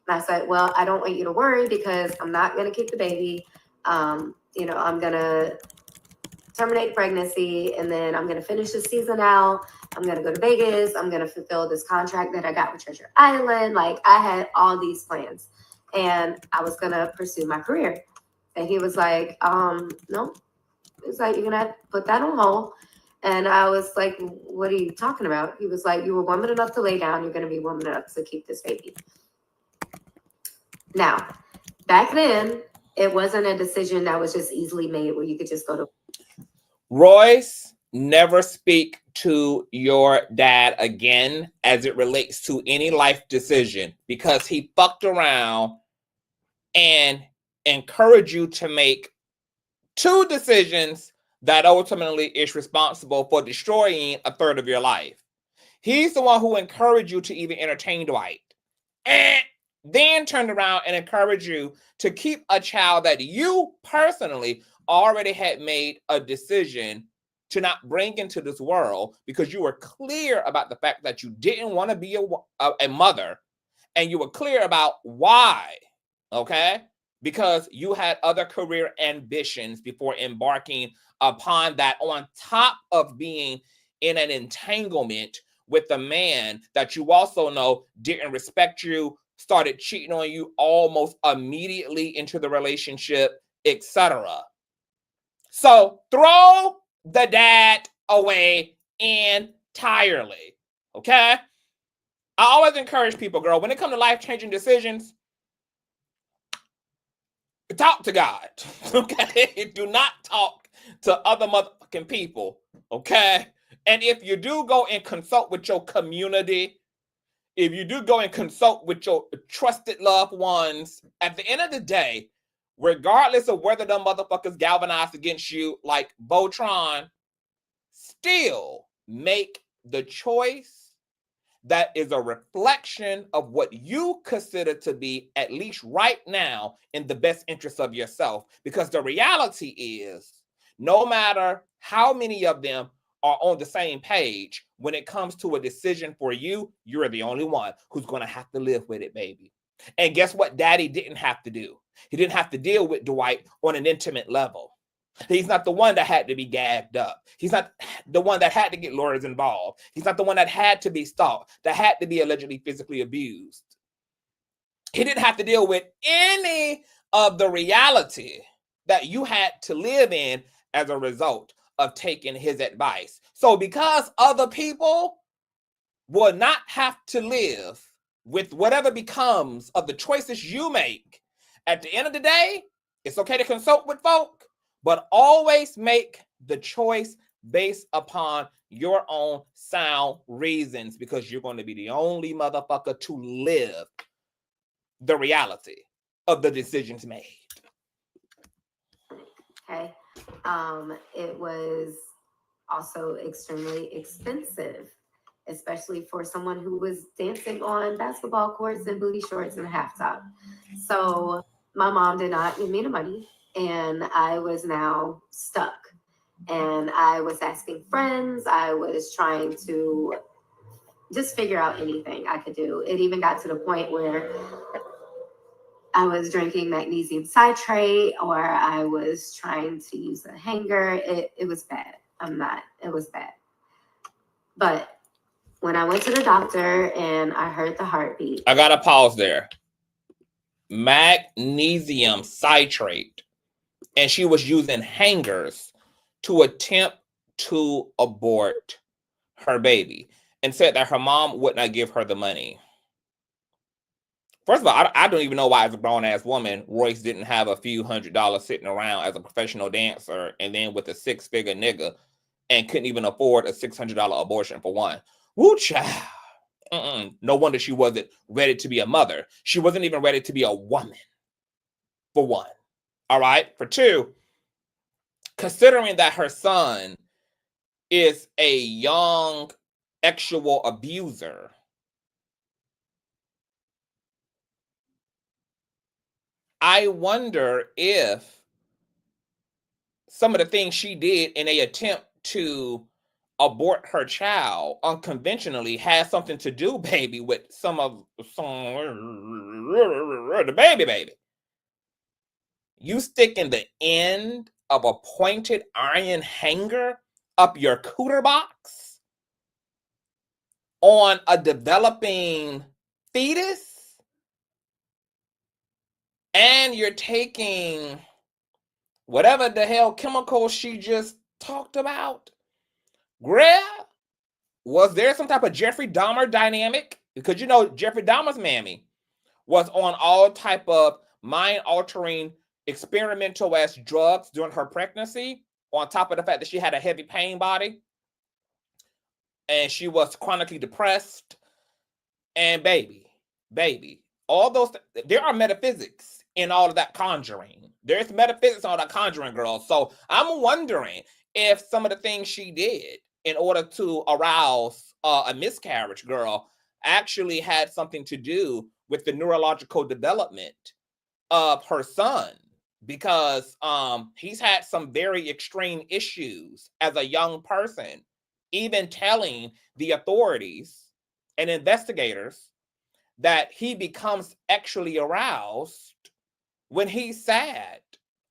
And I said, well, I don't want you to worry because I'm not going to keep the baby. I'm going to terminate pregnancy, and then I'm going to finish the season out. I'm going to go to Vegas. I'm going to fulfill this contract that I got with Treasure Island. Like, I had all these plans, and I was going to pursue my career. And he was like, no. He's like, you're going to put that on hold. And I was like, what are you talking about? He was like, you were woman enough to lay down. You're going to be woman enough to keep this baby. Now, back then, it wasn't a decision that was just easily made where you could just go to. Royce, never speak to your dad again as it relates to any life decision, because he fucked around and encouraged you to make 2 decisions that ultimately is responsible for destroying a third of your life. He's the one who encouraged you to even entertain Dwight, and then turned around and encouraged you to keep a child that you personally already had made a decision to not bring into this world, because you were clear about the fact that you didn't want to be a mother, and you were clear about why, okay? Because you had other career ambitions before embarking upon that, on top of being in an entanglement with a man that you also know didn't respect you, started cheating on you almost immediately into the relationship, etc. So throw the dad away entirely, okay? I always encourage people, girl, when it comes to life-changing decisions, talk to God, okay? Do not talk to other motherfucking people, okay? And if you do go and consult with your community, if you do go and consult with your trusted loved ones, at the end of the day, regardless of whether them motherfuckers galvanized against you like Voltron, still make the choice that is a reflection of what you consider to be, at least right now, in the best interest of yourself. Because the reality is, no matter how many of them are on the same page, when it comes to a decision for you, you're the only one who's going to have to live with it, baby. And guess what Daddy didn't have to do? He didn't have to deal with Dwight on an intimate level. He's not the one that had to be gagged up. He's not the one that had to get lawyers involved. He's not the one that had to be stalked, that had to be allegedly physically abused. He didn't have to deal with any of the reality that you had to live in as a result of taking his advice. So because other people will not have to live with whatever becomes of the choices you make, at the end of the day, it's okay to consult with folk, but always make the choice based upon your own sound reasons, because you're going to be the only motherfucker to live the reality of the decisions made. Okay. It was also extremely expensive, especially for someone who was dancing on basketball courts and booty shorts and a half top. So my mom did not give me the money, and I was now stuck. And I was asking friends. I was trying to just figure out anything I could do. It even got to the point where I was drinking magnesium citrate, or I was trying to use a hanger. It was bad. It was bad. But when I went to the doctor and I heard the heartbeat. I got to pause there. Magnesium citrate. And she was using hangers to attempt to abort her baby, and said that her mom would not give her the money. First of all, I don't even know why, as a grown-ass woman, Royce didn't have a few $100s sitting around as a professional dancer, and then with a 6-figure nigga, and couldn't even afford a $600 abortion for one. Woo, child. No wonder she wasn't ready to be a mother. She wasn't even ready to be a woman, for one. All right? For two, considering that her son is a young sexual abuser, I wonder if some of the things she did in an attempt to abort her child unconventionally has something to do, baby, with some the baby. You sticking the end of a pointed iron hanger up your cooter box on a developing fetus, and you're taking whatever the hell chemicals she just talked about, Greg, was there some type of Jeffrey Dahmer dynamic? Because you know Jeffrey Dahmer's mammy was on all type of mind-altering experimental ass drugs during her pregnancy, on top of the fact that she had a heavy pain body and she was chronically depressed. And baby, all those, there are metaphysics in all of that conjuring. There's metaphysics on that conjuring, girl. So I'm wondering if some of the things she did in order to arouse a miscarriage, girl, actually had something to do with the neurological development of her son, because he's had some very extreme issues as a young person, even telling the authorities and investigators that he becomes actually aroused when he's sad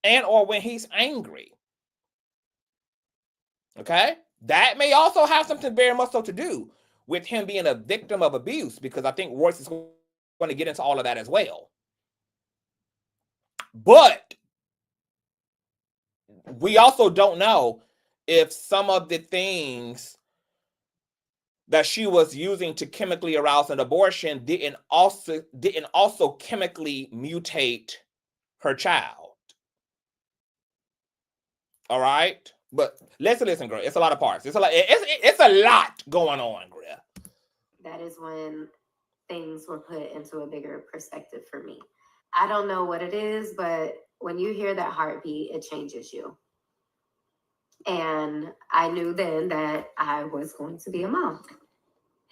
and or when he's angry. Okay, that may also have something very much so to do with him being a victim of abuse, because I think Royce is going to get into all of that as well. But we also don't know if some of the things that she was using to chemically arouse an abortion didn't also chemically mutate her child. All right, but listen, girl. It's a lot of parts. It's a lot going on, girl. That is when things were put into a bigger perspective for me. I don't know what it is, but when you hear that heartbeat, it changes you. And I knew then that I was going to be a mom.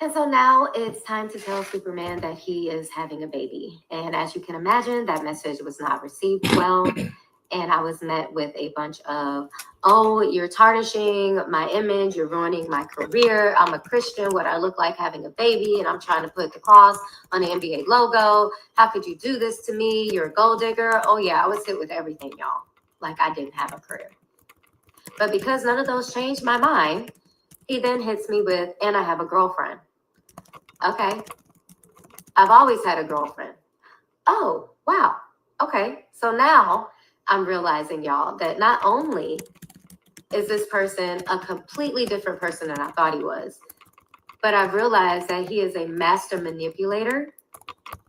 And so now it's time to tell Superman that he is having a baby. And as you can imagine, that message was not received well. And I was met with a bunch of, oh, you're tarnishing my image, you're ruining my career. I'm a Christian, what I look like having a baby, and I'm trying to put the cross on the NBA logo. How could you do this to me? You're a gold digger. Oh yeah, I was hit with everything, y'all. Like I didn't have a career. But because none of those changed my mind, he then hits me with, and I have a girlfriend. Okay. I've always had a girlfriend. Oh, wow. Okay. So now I'm realizing, y'all, that not only is this person a completely different person than I thought he was, but I've realized that he is a master manipulator,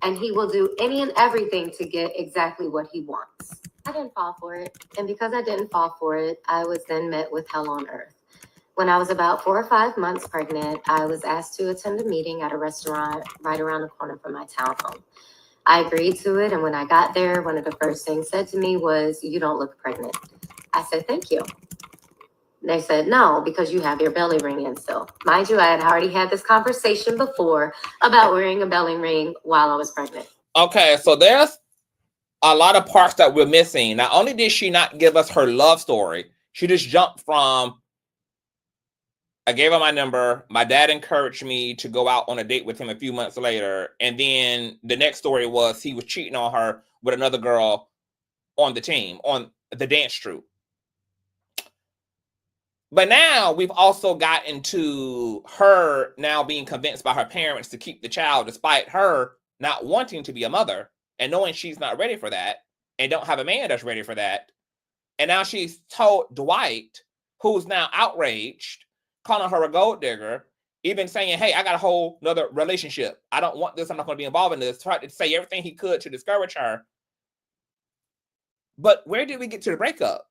and he will do any and everything to get exactly what he wants. I didn't fall for it. And because I didn't fall for it, I was then met with hell on earth. When I was about 4 or 5 months pregnant, I was asked to attend a meeting at a restaurant right around the corner from my townhome. I agreed to it, and when I got there, one of the first things said to me was, "You don't look pregnant." I said, "Thank you." They said, "No, because you have your belly ring in still." Mind you, I had already had this conversation before about wearing a belly ring while I was pregnant. Okay, so there's a lot of parts that we're missing. Not only did she not give us her love story, she just jumped from, I gave her my number, my dad encouraged me to go out on a date with him a few months later, and then the next story was he was cheating on her with another girl on the team, on the dance troupe. But now we've also gotten to her now being convinced by her parents to keep the child, despite her not wanting to be a mother and knowing she's not ready for that and don't have a man that's ready for that. And now she's told Dwight, who's now outraged, calling her a gold digger, even saying, "Hey, I got a whole nother relationship. I don't want this. I'm not going to be involved in this." Tried to say everything he could to discourage her. But where did we get to the breakup?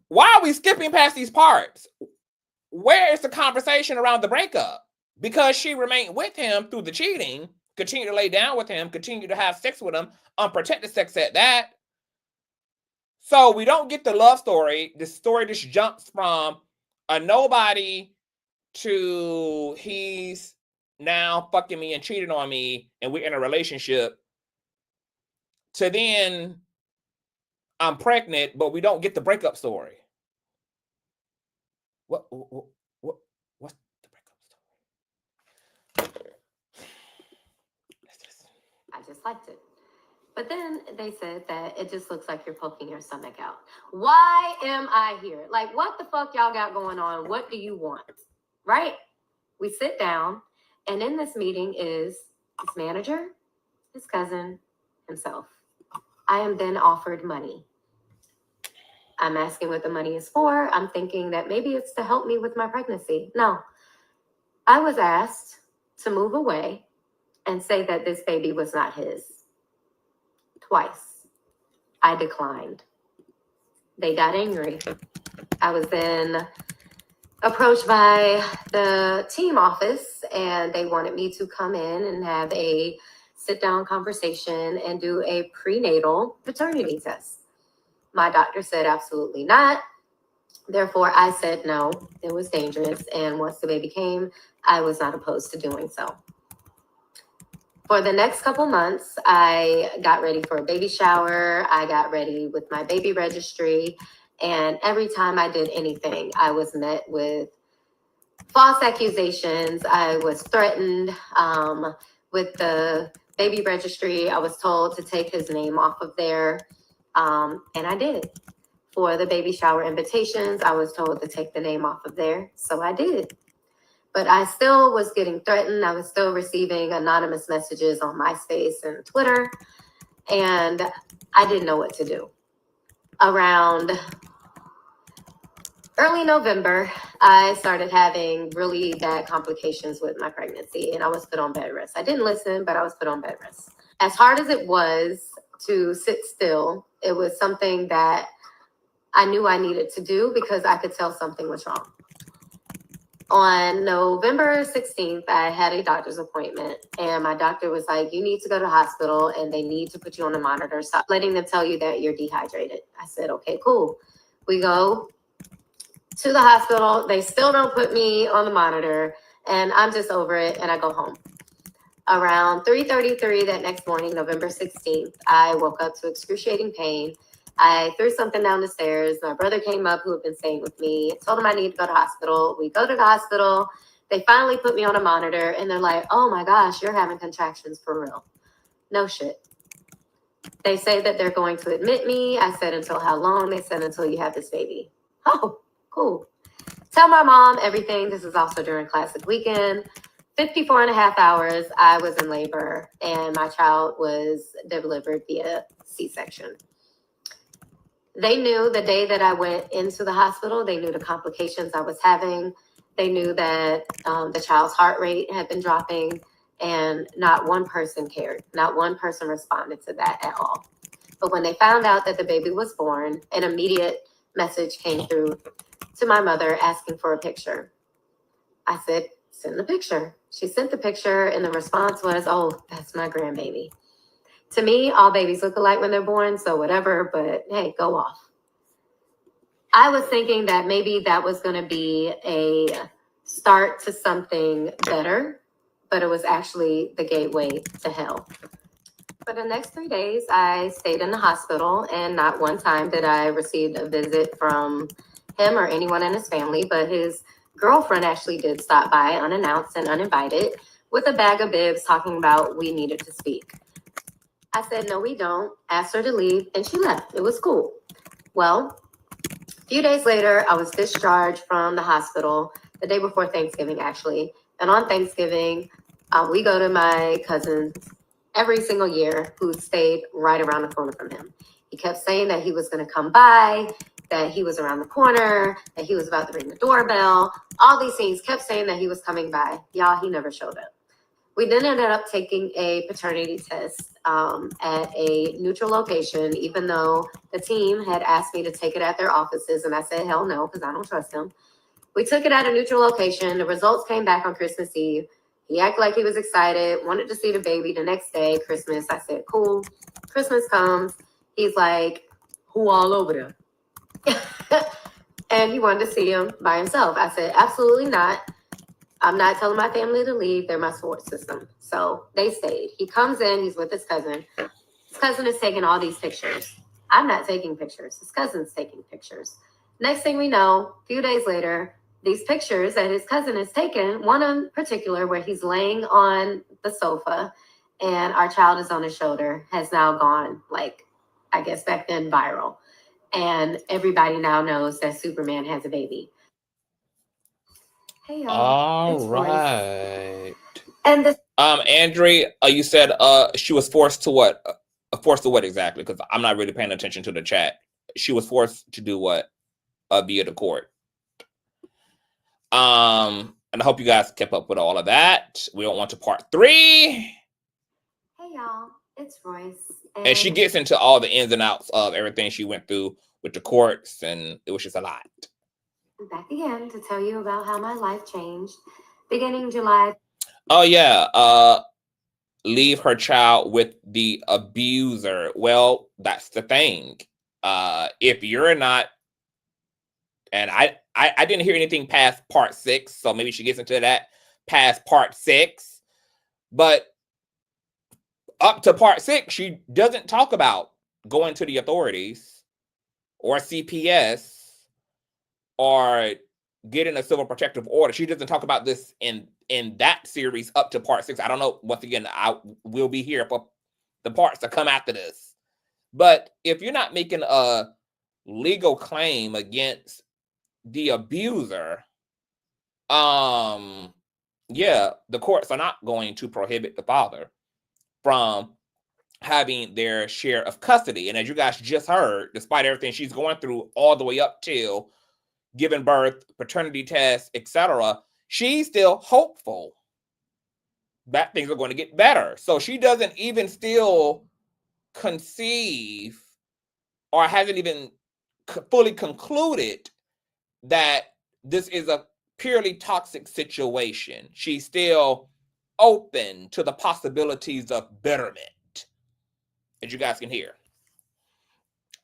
Why are we skipping past these parts? Where is the conversation around the breakup? Because she remained with him through the cheating, continued to lay down with him, continued to have sex with him, unprotected sex at that. So we don't get the love story. The story just jumps from a nobody to he's now fucking me and cheating on me and we're in a relationship, to then I'm pregnant, but we don't get the breakup story. What's the breakup story? I just liked it. But then they said that it just looks like you're poking your stomach out. Why am I here? Like, what the fuck y'all got going on? What do you want? Right? We sit down, and in this meeting is his manager, his cousin, himself. I am then offered money. I'm asking what the money is for. I'm thinking that maybe it's to help me with my pregnancy. No. I was asked to move away and say that this baby was not his. Twice. I declined. They got angry. I was then approached by the team office, and they wanted me to come in and have a sit-down conversation and do a prenatal paternity test. My doctor said absolutely not. Therefore, I said no, it was dangerous. And once the baby came, I was not opposed to doing so. For the next couple months, I got ready for a baby shower. I got ready with my baby registry. And every time I did anything, I was met with false accusations. I was threatened. With the baby registry, I was told to take his name off of there. And I did. For the baby shower invitations, I was told to take the name off of there. So I did. But I still was getting threatened. I was still receiving anonymous messages on MySpace and Twitter. And I didn't know what to do. Around early November, I started having really bad complications with my pregnancy, and I was put on bed rest. I didn't listen, but I was put on bed rest. As hard as it was to sit still, it was something that I knew I needed to do because I could tell something was wrong. On November 16th, I had a doctor's appointment, and my doctor was like, you need to go to the hospital, and they need to put you on a monitor. Stop letting them tell you that you're dehydrated. I said, okay, cool. We go to the hospital. They still don't put me on the monitor, and I'm just over it, and I go home. Around 3:33 that next morning, November 16th, I woke up to excruciating pain. I threw something down the stairs. My brother came up, who had been staying with me. I told him I needed to go to the hospital. We go to the hospital. They finally put me on a monitor, and they're like, oh my gosh, you're having contractions for real. No shit. They say that they're going to admit me. I said, until how long? They said, until you have this baby. Oh, cool. Tell my mom everything. This is also during Classic Weekend. 54 and a half hours, I was in labor, and my child was delivered via C-section. They knew the day that I went into the hospital, they knew the complications I was having. They knew that the child's heart rate had been dropping, and not one person cared. Not one person responded to that at all. But when they found out that the baby was born, an immediate message came through to my mother asking for a picture. I said, send the picture. She sent the picture, and the response was, oh, that's my grandbaby. To me, all babies look alike when they're born, so whatever, but hey, go off. I was thinking that maybe that was going to be a start to something better, but it was actually the gateway to hell. For the next 3 days, I stayed in the hospital, and not one time did I receive a visit from him or anyone in his family, but his girlfriend actually did stop by unannounced and uninvited with a bag of bibs talking about we needed to speak. I said, no, we don't. Asked her to leave, and she left. It was cool. Well, a few days later, I was discharged from the hospital the day before Thanksgiving, actually. And on Thanksgiving, we go to my cousin's every single year, who stayed right around the corner from him. He kept saying that he was going to come by, that he was around the corner, that he was about to ring the doorbell. All these things, kept saying that he was coming by. Y'all, he never showed up. We then ended up taking a paternity test at a neutral location, even though the team had asked me to take it at their offices. And I said, hell no, because I don't trust them. We took it at a neutral location. The results came back on Christmas Eve. He acted like he was excited, wanted to see the baby the next day, Christmas. I said, cool. Christmas comes. He's like, who all over there? And he wanted to see him by himself. I said, absolutely not. I'm not telling my family to leave. They're my support system. So they stayed. He comes in. He's with his cousin. His cousin is taking all these pictures. I'm not taking pictures. His cousin's taking pictures. Next thing we know, a few days later, these pictures that his cousin has taken, one in particular where he's laying on the sofa, and our child is on his shoulder, has now gone, like, I guess back then, viral. And everybody now knows that Superman has a baby. Hey, y'all. All It's Royce. right. And the Andrea, you said she was forced to what? Forced to what exactly? Because I'm not really paying attention to the chat. She was forced to do what? Via the court. And I hope you guys kept up with all of that. We don't want to part 3. Hey, y'all. It's Royce. And she gets into all the ins and outs of everything she went through with the courts, and it was just a lot. I'm back again to tell you about how my life changed beginning July. Oh yeah, leave her child with the abuser. Well, that's the thing. If you're not, and I didn't hear anything past part 6, so maybe she gets into that past part 6, but up to part 6, she doesn't talk about going to the authorities or CPS or getting a civil protective order. She doesn't talk about this in that series up to part 6. I don't know. Once again, I will be here for the parts that come after this. But if you're not making a legal claim against the abuser, yeah, the courts are not going to prohibit the father from having their share of custody. And as you guys just heard, despite everything she's going through all the way up till giving birth, paternity tests, etc., she's still hopeful that things are going to get better. So she doesn't even still conceive or hasn't even fully concluded that this is a purely toxic situation. She's still open to the possibilities of betterment, as you guys can hear.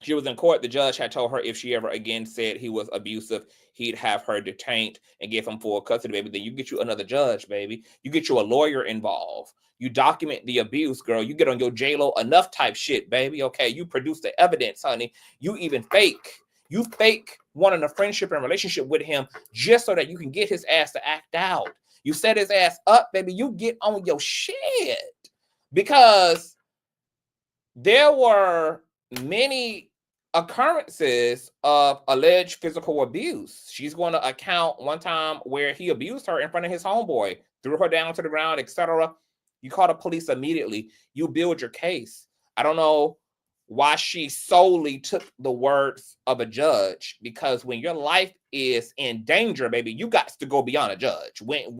She was in court. The judge had told her if she ever again said he was abusive, he'd have her detained and give him full custody, baby. Then you get you another judge, baby. You get you a lawyer involved. You document the abuse, girl. You get on your J-Lo enough type shit, baby. Okay, you produce the evidence, honey. You even fake. You fake wanting a friendship and relationship with him just so that you can get his ass to act out. You set his ass up, baby. You get on your shit. Because there were many occurrences of alleged physical abuse. She's going to account one time where he abused her in front of his homeboy, threw her down to the ground, etc. You call the police immediately. You build your case. I don't know why she solely took the words of a judge, because when your life is in danger, baby, you got to go beyond a judge. When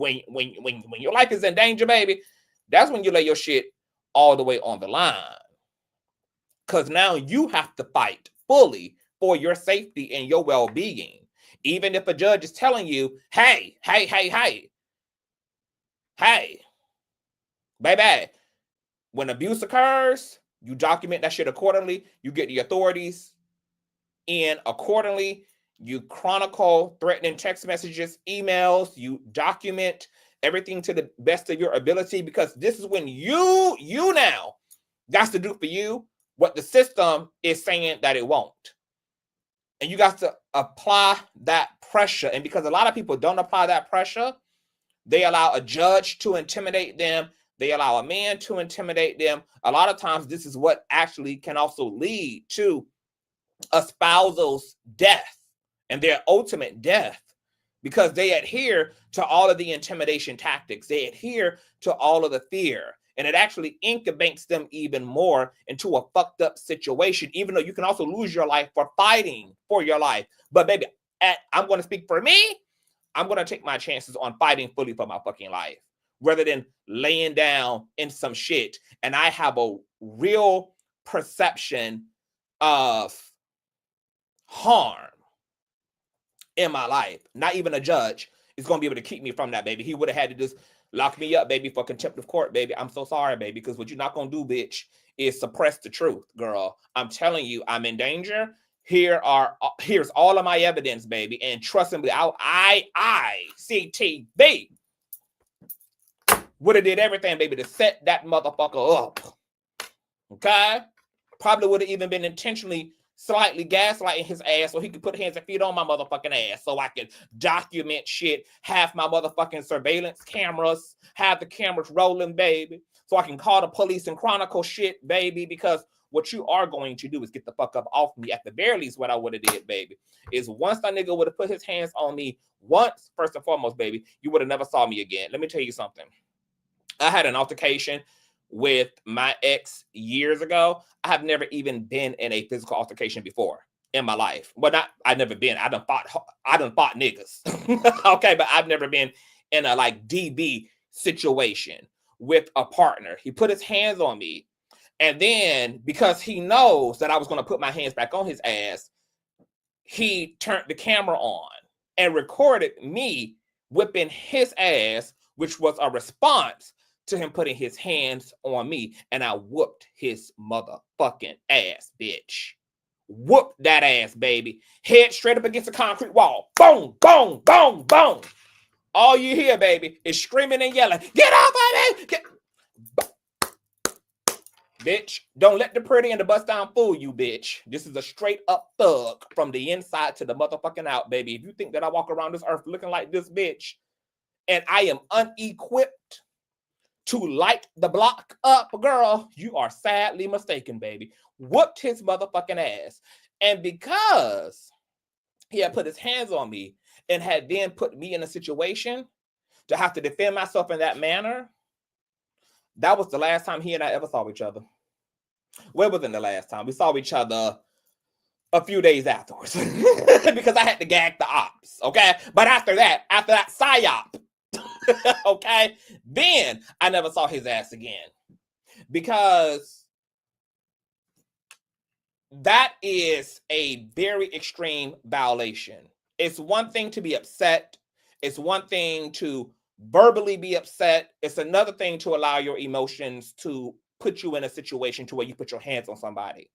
your life is in danger, baby, that's when you lay your shit all the way on the line. Because now you have to fight fully for your safety and your well-being. Even if a judge is telling you, hey, baby, when abuse occurs, you document that shit accordingly. You get the authorities in accordingly. You chronicle threatening text messages, emails. You document everything to the best of your ability, because this is when you now got to do for you what the system is saying that it won't. And you got to apply that pressure. And because a lot of people don't apply that pressure, they allow a judge to intimidate them. They allow a man to intimidate them. A lot of times this is what actually can also lead to a spousal's death and their ultimate death, because they adhere to all of the intimidation tactics. They adhere to all of the fear. And it actually incubates them even more into a fucked up situation, even though you can also lose your life for fighting for your life. But baby, I'm going to speak for me. I'm going to take my chances on fighting fully for my fucking life rather than laying down in some shit. And I have a real perception of harm in my life. Not even a judge is going to be able to keep me from that, baby. He would have had to just lock me up, baby, for contempt of court, baby. I'm so sorry, baby, because what you're not going to do, bitch, is suppress the truth, girl. I'm telling you, I'm in danger. Here's all of my evidence, baby. And trust me, CTV would have did everything, baby, to set that motherfucker up. Okay? Probably would have even been intentionally slightly gaslighting his ass so he could put hands and feet on my motherfucking ass so I could document shit, have my motherfucking surveillance cameras, have the cameras rolling, baby, so I can call the police and chronicle shit, baby, because what you are going to do is get the fuck up off me. At the very least, what I would have did, baby, is once that nigga would have put his hands on me once, first and foremost, baby, you would have never saw me again. Let me tell you something. I had an altercation with my ex years ago. I have never even been in a physical altercation before in my life. Well, I've never been. I done fought niggas. Okay, but I've never been in a like DB situation with a partner. He put his hands on me. And then because he knows that I was going to put my hands back on his ass, he turned the camera on and recorded me whipping his ass, which was a response to him putting his hands on me. And I whooped his motherfucking ass, bitch. Whooped that ass, baby. Head straight up against the concrete wall. Boom, boom, boom, boom. All you hear, baby, is screaming and yelling, get off of me! Bitch, don't let the pretty and the bust down fool you, bitch. This is a straight up thug from the inside to the motherfucking out, baby. If you think that I walk around this earth looking like this, bitch, and I am unequipped to light the block up, girl, you are sadly mistaken, baby. Whooped his motherfucking ass. And because he had put his hands on me and had then put me in a situation to have to defend myself in that manner, that was the last time he and I ever saw each other. Well, wasn't the last time. We saw each other a few days afterwards because I had to gag the ops, okay? But after that psyop, okay, then I never saw his ass again because that is a very extreme violation. It's one thing to be upset. It's one thing to verbally be upset. It's another thing to allow your emotions to put you in a situation to where you put your hands on somebody.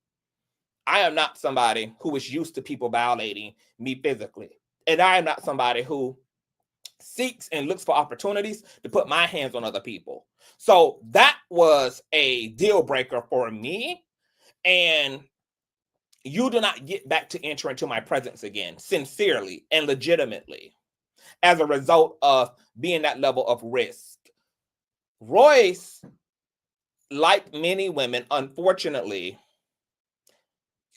I am not somebody who is used to people violating me physically. And I am not somebody who seeks and looks for opportunities to put my hands on other people. So that was a deal breaker for me. And you do not get back to enter into my presence again, sincerely and legitimately, as a result of being that level of risk. Royce, like many women, unfortunately,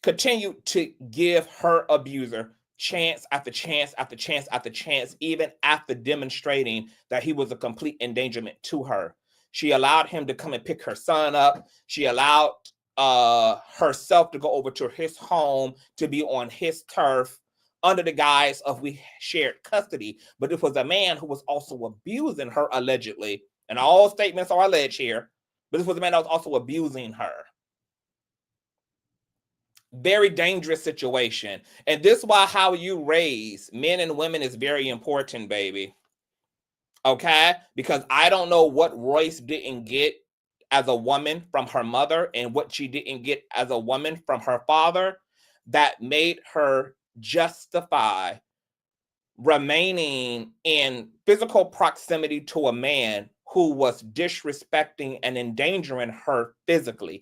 continued to give her abuser chance after chance after chance after chance, even after demonstrating that he was a complete endangerment to her. She allowed him to come and pick her son up. She allowed herself to go over to his home to be on his turf under the guise of we shared custody. But it was a man who was also abusing her, allegedly. And all statements are alleged here. But this was a man that was also abusing her. Very dangerous situation. And this is why how you raise men and women is very important, baby. Okay? Because I don't know what Royce didn't get as a woman from her mother and what she didn't get as a woman from her father that made her justify remaining in physical proximity to a man who was disrespecting and endangering her physically.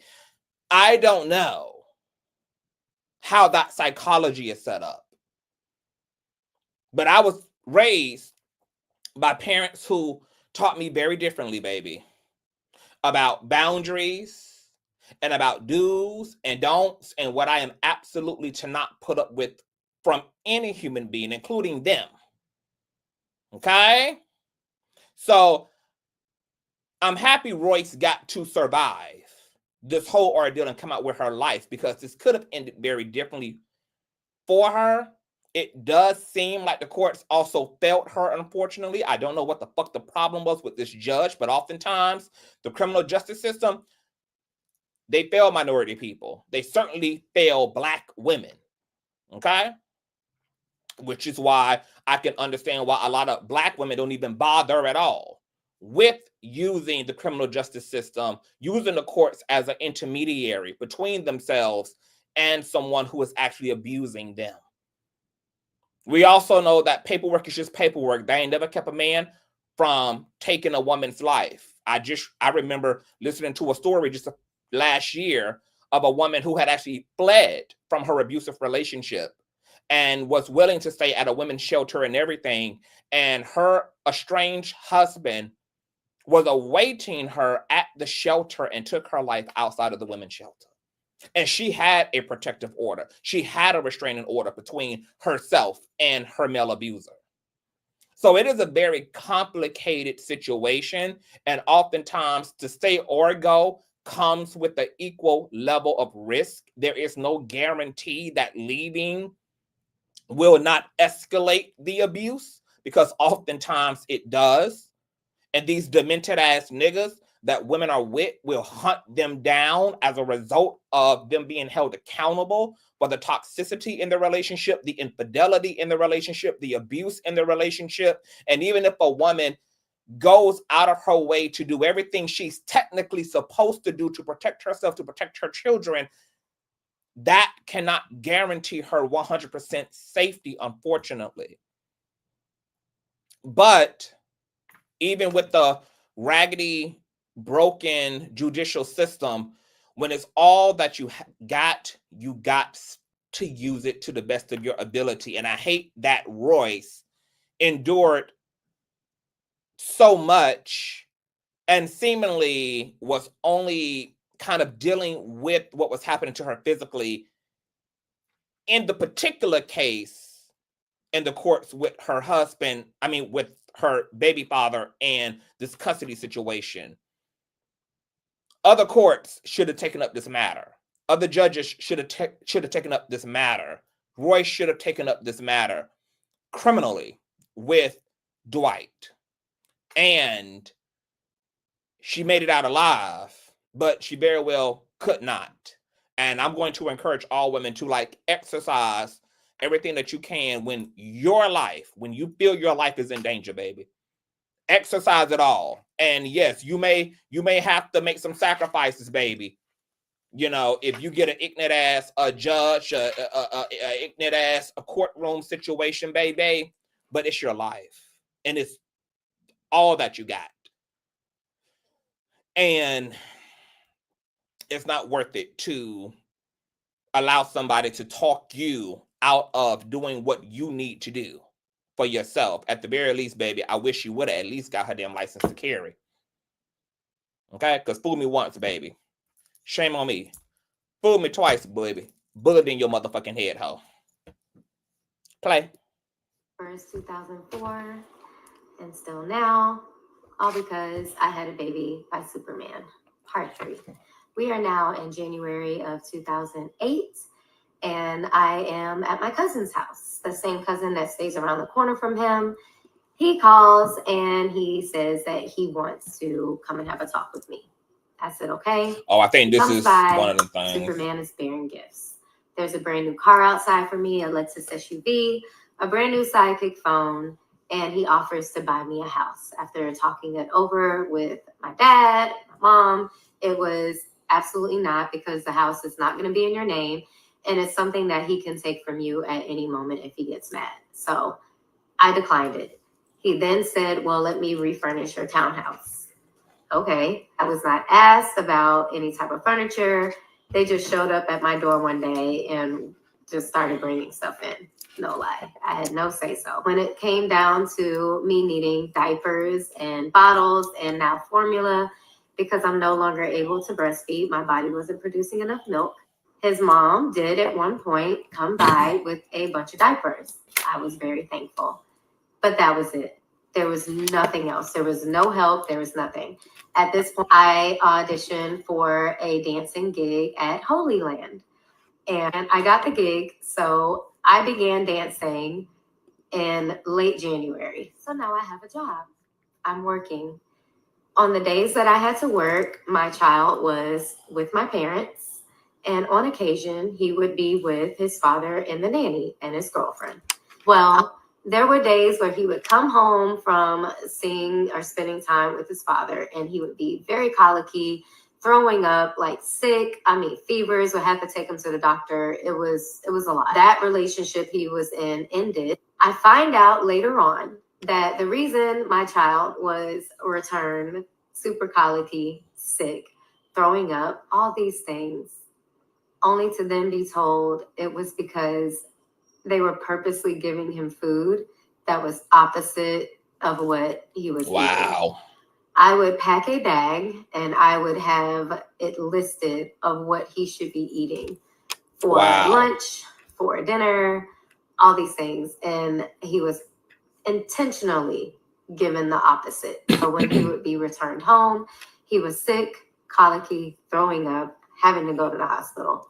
I don't know how that psychology is set up. But I was raised by parents who taught me very differently, baby, about boundaries and about do's and don'ts and what I am absolutely to not put up with from any human being, including them. Okay? So I'm happy Royce got to survive this whole ordeal and come out with her life, because this could have ended very differently for her. It does seem like the courts also failed her, unfortunately. I don't know what the fuck the problem was with this judge, but oftentimes the criminal justice system, they fail minority people. They certainly fail Black women, okay? Which is why I can understand why a lot of Black women don't even bother at all with using the criminal justice system, using the courts as an intermediary between themselves and someone who is actually abusing them. We also know that paperwork is just paperwork. They ain't never kept a man from taking a woman's life. I remember listening to a story just last year of a woman who had actually fled from her abusive relationship and was willing to stay at a women's shelter and everything. And her estranged husband was awaiting her at the shelter and took her life outside of the women's shelter. And she had a protective order. She had a restraining order between herself and her male abuser. So it is a very complicated situation. And oftentimes to stay or go comes with an equal level of risk. There is no guarantee that leaving will not escalate the abuse, because oftentimes it does. And these demented ass niggas that women are with will hunt them down as a result of them being held accountable for the toxicity in the relationship, the infidelity in the relationship, the abuse in the relationship. And even if a woman goes out of her way to do everything she's technically supposed to do to protect herself, to protect her children, that cannot guarantee her 100% safety, unfortunately. But even with the raggedy, broken judicial system, when it's all that you got to use it to the best of your ability. And I hate that Royce endured so much and seemingly was only kind of dealing with what was happening to her physically in the particular case in the courts with her husband, with her baby father and this custody situation. Other courts should have taken up this matter. Other judges should have taken up this matter. Royce should have taken up this matter criminally with Dwight. And she made it out alive, but she very well could not. And I'm going to encourage all women to exercise everything that you can when you feel your life is in danger, baby. Exercise it all. And yes, you may have to make some sacrifices, baby. If you get an ignorant ass judge, ignorant ass courtroom situation, baby, but it's your life and it's all that you got. And it's not worth it to allow somebody to talk you out of doing what you need to do for yourself. At the very least, baby, I wish you would have at least got her damn license to carry. Okay? Because fool me once, baby. Shame on me. Fool me twice, baby. Bullet in your motherfucking head, ho. Play. First 2004 and still now, all because I had a baby by Superman, part 3. We are now in January of 2008, and I am at my cousin's house, the same cousin that stays around the corner from him. He calls and he says that he wants to come and have a talk with me. I said, okay. Oh, I think this is one of the things. Superman is bearing gifts. There's a brand new car outside for me, a Lexus SUV, a brand new Sidekick phone, and he offers to buy me a house. After talking it over with my dad, my mom, it was absolutely not, because the house is not going to be in your name, and it's something that he can take from you at any moment if he gets mad. So I declined it. He then said, well, let me refurnish your townhouse. Okay. I was not asked about any type of furniture. They just showed up at my door one day and just started bringing stuff in. No lie. I had no say so. When it came down to me needing diapers and bottles and now formula, because I'm no longer able to breastfeed, my body wasn't producing enough milk. His mom did at one point come by with a bunch of diapers. I was very thankful. But that was it. There was nothing else. There was no help. There was nothing. At this point, I auditioned for a dancing gig at Holy Land. And I got the gig. So I began dancing in late January. So now I have a job. I'm working. On the days that I had to work, my child was with my parents. And on occasion, he would be with his father and the nanny and his girlfriend. Well, there were days where he would come home from seeing or spending time with his father, and he would be very colicky, throwing up, sick. Fevers, would have to take him to the doctor. It was a lot. That relationship he was in ended. I find out later on that the reason my child was returned super colicky, sick, throwing up, all these things, only to then be told it was because they were purposely giving him food that was opposite of what he was eating. I would pack a bag and I would have it listed of what he should be eating for lunch, for dinner, all these things. And he was intentionally given the opposite. So when he would be returned home, he was sick, colicky, throwing up, having to go to the hospital.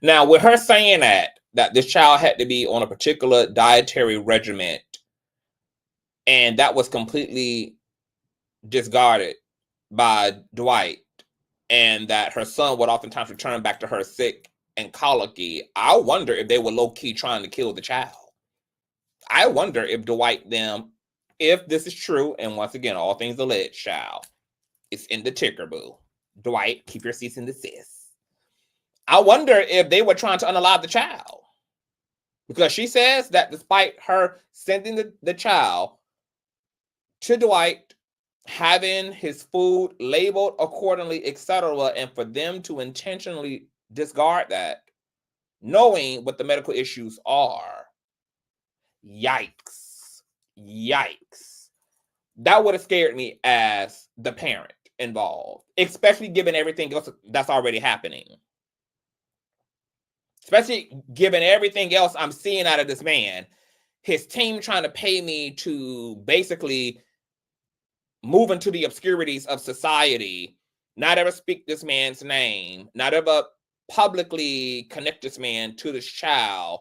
Now, with her saying that this child had to be on a particular dietary regimen, and that was completely discarded by Dwight, and that her son would oftentimes return back to her sick and colicky, I wonder if they were low-key trying to kill the child. I wonder if Dwight them, if this is true, and once again, all things alleged, child, it's in the ticker, boo. Dwight, keep your cease and desist. I wonder if they were trying to unalive the child. Because she says that despite her sending the child to Dwight, having his food labeled accordingly, etc., and for them to intentionally discard that, knowing what the medical issues are, yikes. That would have scared me as the parent involved, especially given everything else that's already happening. Especially given everything else I'm seeing out of this man, his team trying to pay me to basically move into the obscurities of society, not ever speak this man's name, not ever publicly connect this man to this child.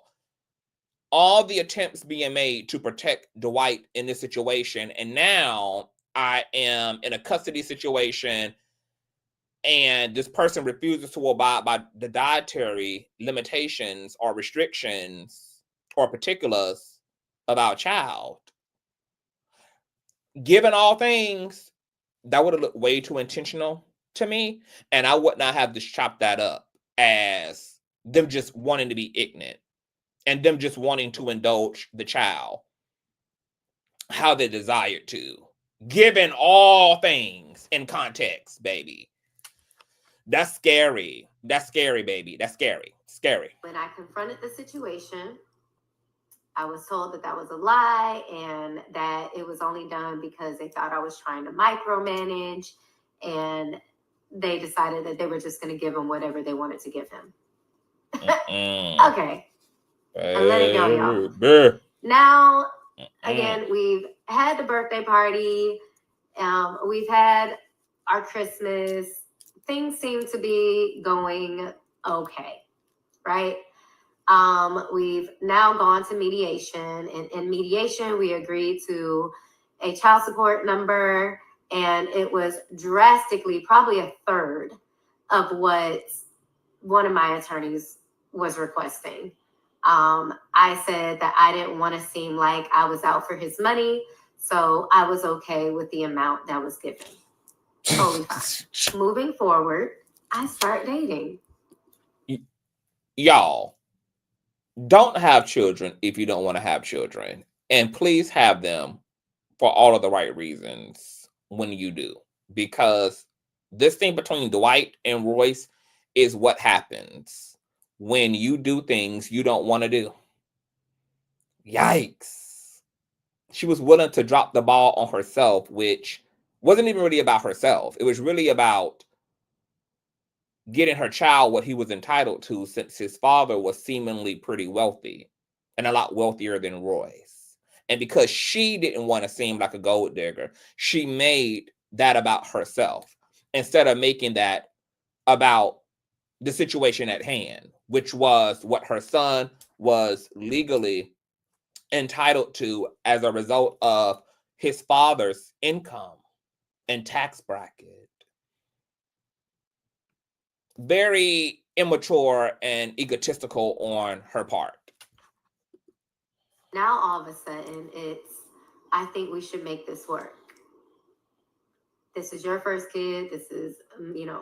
All the attempts being made to protect Dwight in this situation. And now I am in a custody situation, and this person refuses to abide by the dietary limitations or restrictions or particulars of our child. Given all things, that would have looked way too intentional to me, and I would not have just chopped that up as them just wanting to be ignorant and them just wanting to indulge the child how they desired to, given all things in context, baby. That's scary. That's scary, baby. That's scary. Scary. When I confronted the situation, I was told that that was a lie and that it was only done because they thought I was trying to micromanage, and they decided that they were just going to give him whatever they wanted to give him. Okay. I let it go, y'all. Now, again, we've had the birthday party. We've had our Christmas. Things seem to be going okay, right? We've now gone to mediation, and in mediation, we agreed to a child support number, and it was drastically, probably a third of what one of my attorneys was requesting. I said that I didn't want to seem like I was out for his money, so I was okay with the amount that was given. Totally fine. Moving forward, I start dating. Y'all, don't have children if you don't want to have children. And please have them for all of the right reasons when you do. Because this thing between Dwight and Royce is what happens when you do things you don't want to do. Yikes. She was willing to drop the ball on herself, which wasn't even really about herself. It was really about getting her child what he was entitled to, since his father was seemingly pretty wealthy and a lot wealthier than Royce. And because she didn't want to seem like a gold digger, she made that about herself instead of making that about the situation at hand, which was what her son was legally entitled to as a result of his father's income and tax bracket. Very immature and egotistical on her part. Now all of a sudden it's, I think we should make this work. This is your first kid. This is,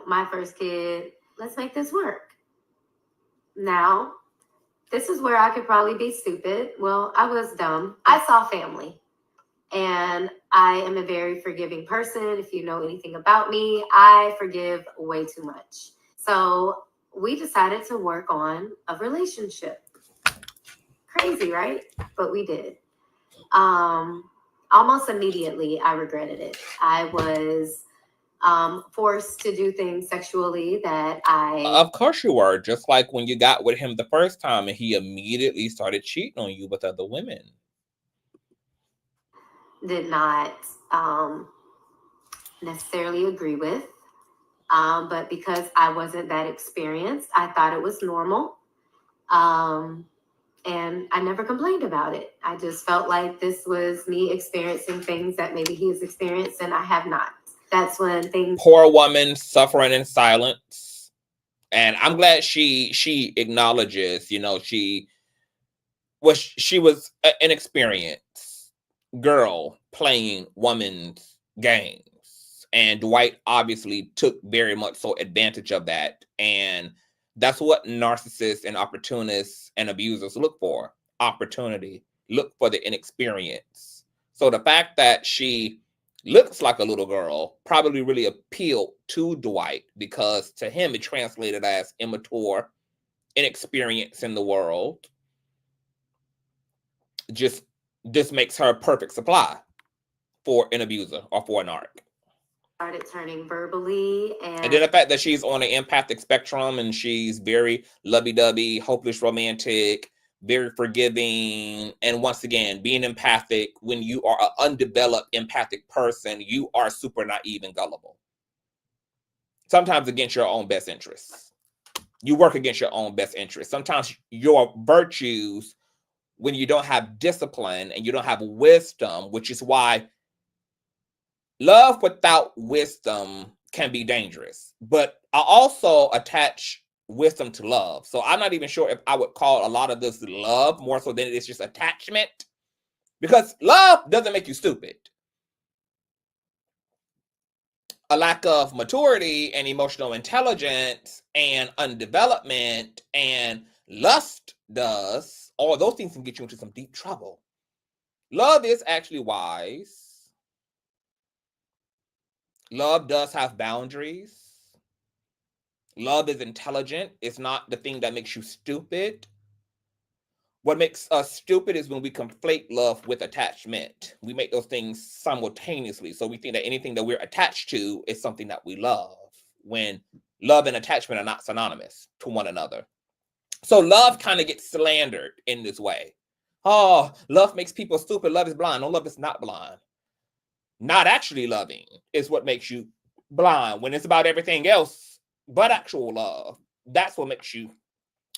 my first kid. Let's make this work. Now, this is where I could probably be stupid. Well, I was dumb. I saw family. And I am a very forgiving person. If you know anything about me, I forgive way too much. So we decided to work on a relationship. Crazy, right? But we did. almost immediately, I regretted it. I was forced to do things sexually that Of course you were. Just like when you got with him the first time and he immediately started cheating on you with other women. did not necessarily agree with. But because I wasn't that experienced, I thought it was normal. And I never complained about it. I just felt like this was me experiencing things that maybe he has experienced and I have not. That's when things... Poor woman suffering in silence. And I'm glad she acknowledges, you know, she was an inexperienced girl playing woman's games. And Dwight obviously took very much so advantage of that. And that's what narcissists and opportunists and abusers look for. Opportunity. Look for the inexperience. So the fact that she looks like a little girl probably really appealed to Dwight, because to him it translated as immature, inexperience in the world. Just this makes her a perfect supply for an abuser or for a narc. Started turning verbally, And then the fact that she's on the empathic spectrum and she's very lovey-dovey, hopeless romantic, very forgiving. And once again, being empathic, when you are an undeveloped empathic person, you are super naive and gullible. Sometimes against your own best interests. You work against your own best interests. Sometimes your virtues, when you don't have discipline and you don't have wisdom, which is why love without wisdom can be dangerous. But I also attach wisdom to love. So I'm not even sure if I would call a lot of this love more so than it's just attachment. Because love doesn't make you stupid. A lack of maturity and emotional intelligence and undevelopment and lust does, all those things can get you into some deep trouble. Love is actually wise. Love does have boundaries. Love is intelligent. It's not the thing that makes you stupid. What makes us stupid is when we conflate love with attachment. We make those things simultaneously. So we think that anything that we're attached to is something that we love, when love and attachment are not synonymous to one another. So love kind of gets slandered in this way. Oh, love makes people stupid. Love is blind. No, love is not blind. Not actually loving is what makes you blind, when it's about everything else but actual love. That's what makes you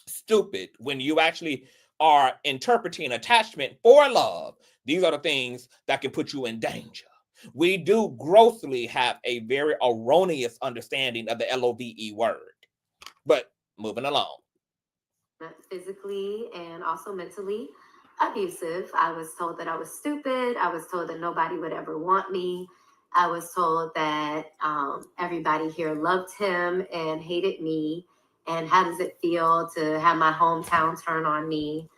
stupid, when you actually are interpreting attachment for love. These are the things that can put you in danger. We do grossly have a very erroneous understanding of the LOVE word. But moving along. Physically and also mentally abusive. I was told that I was stupid. I was told that nobody would ever want me. I was told that everybody here loved him and hated me. And how does it feel to have my hometown turn on me?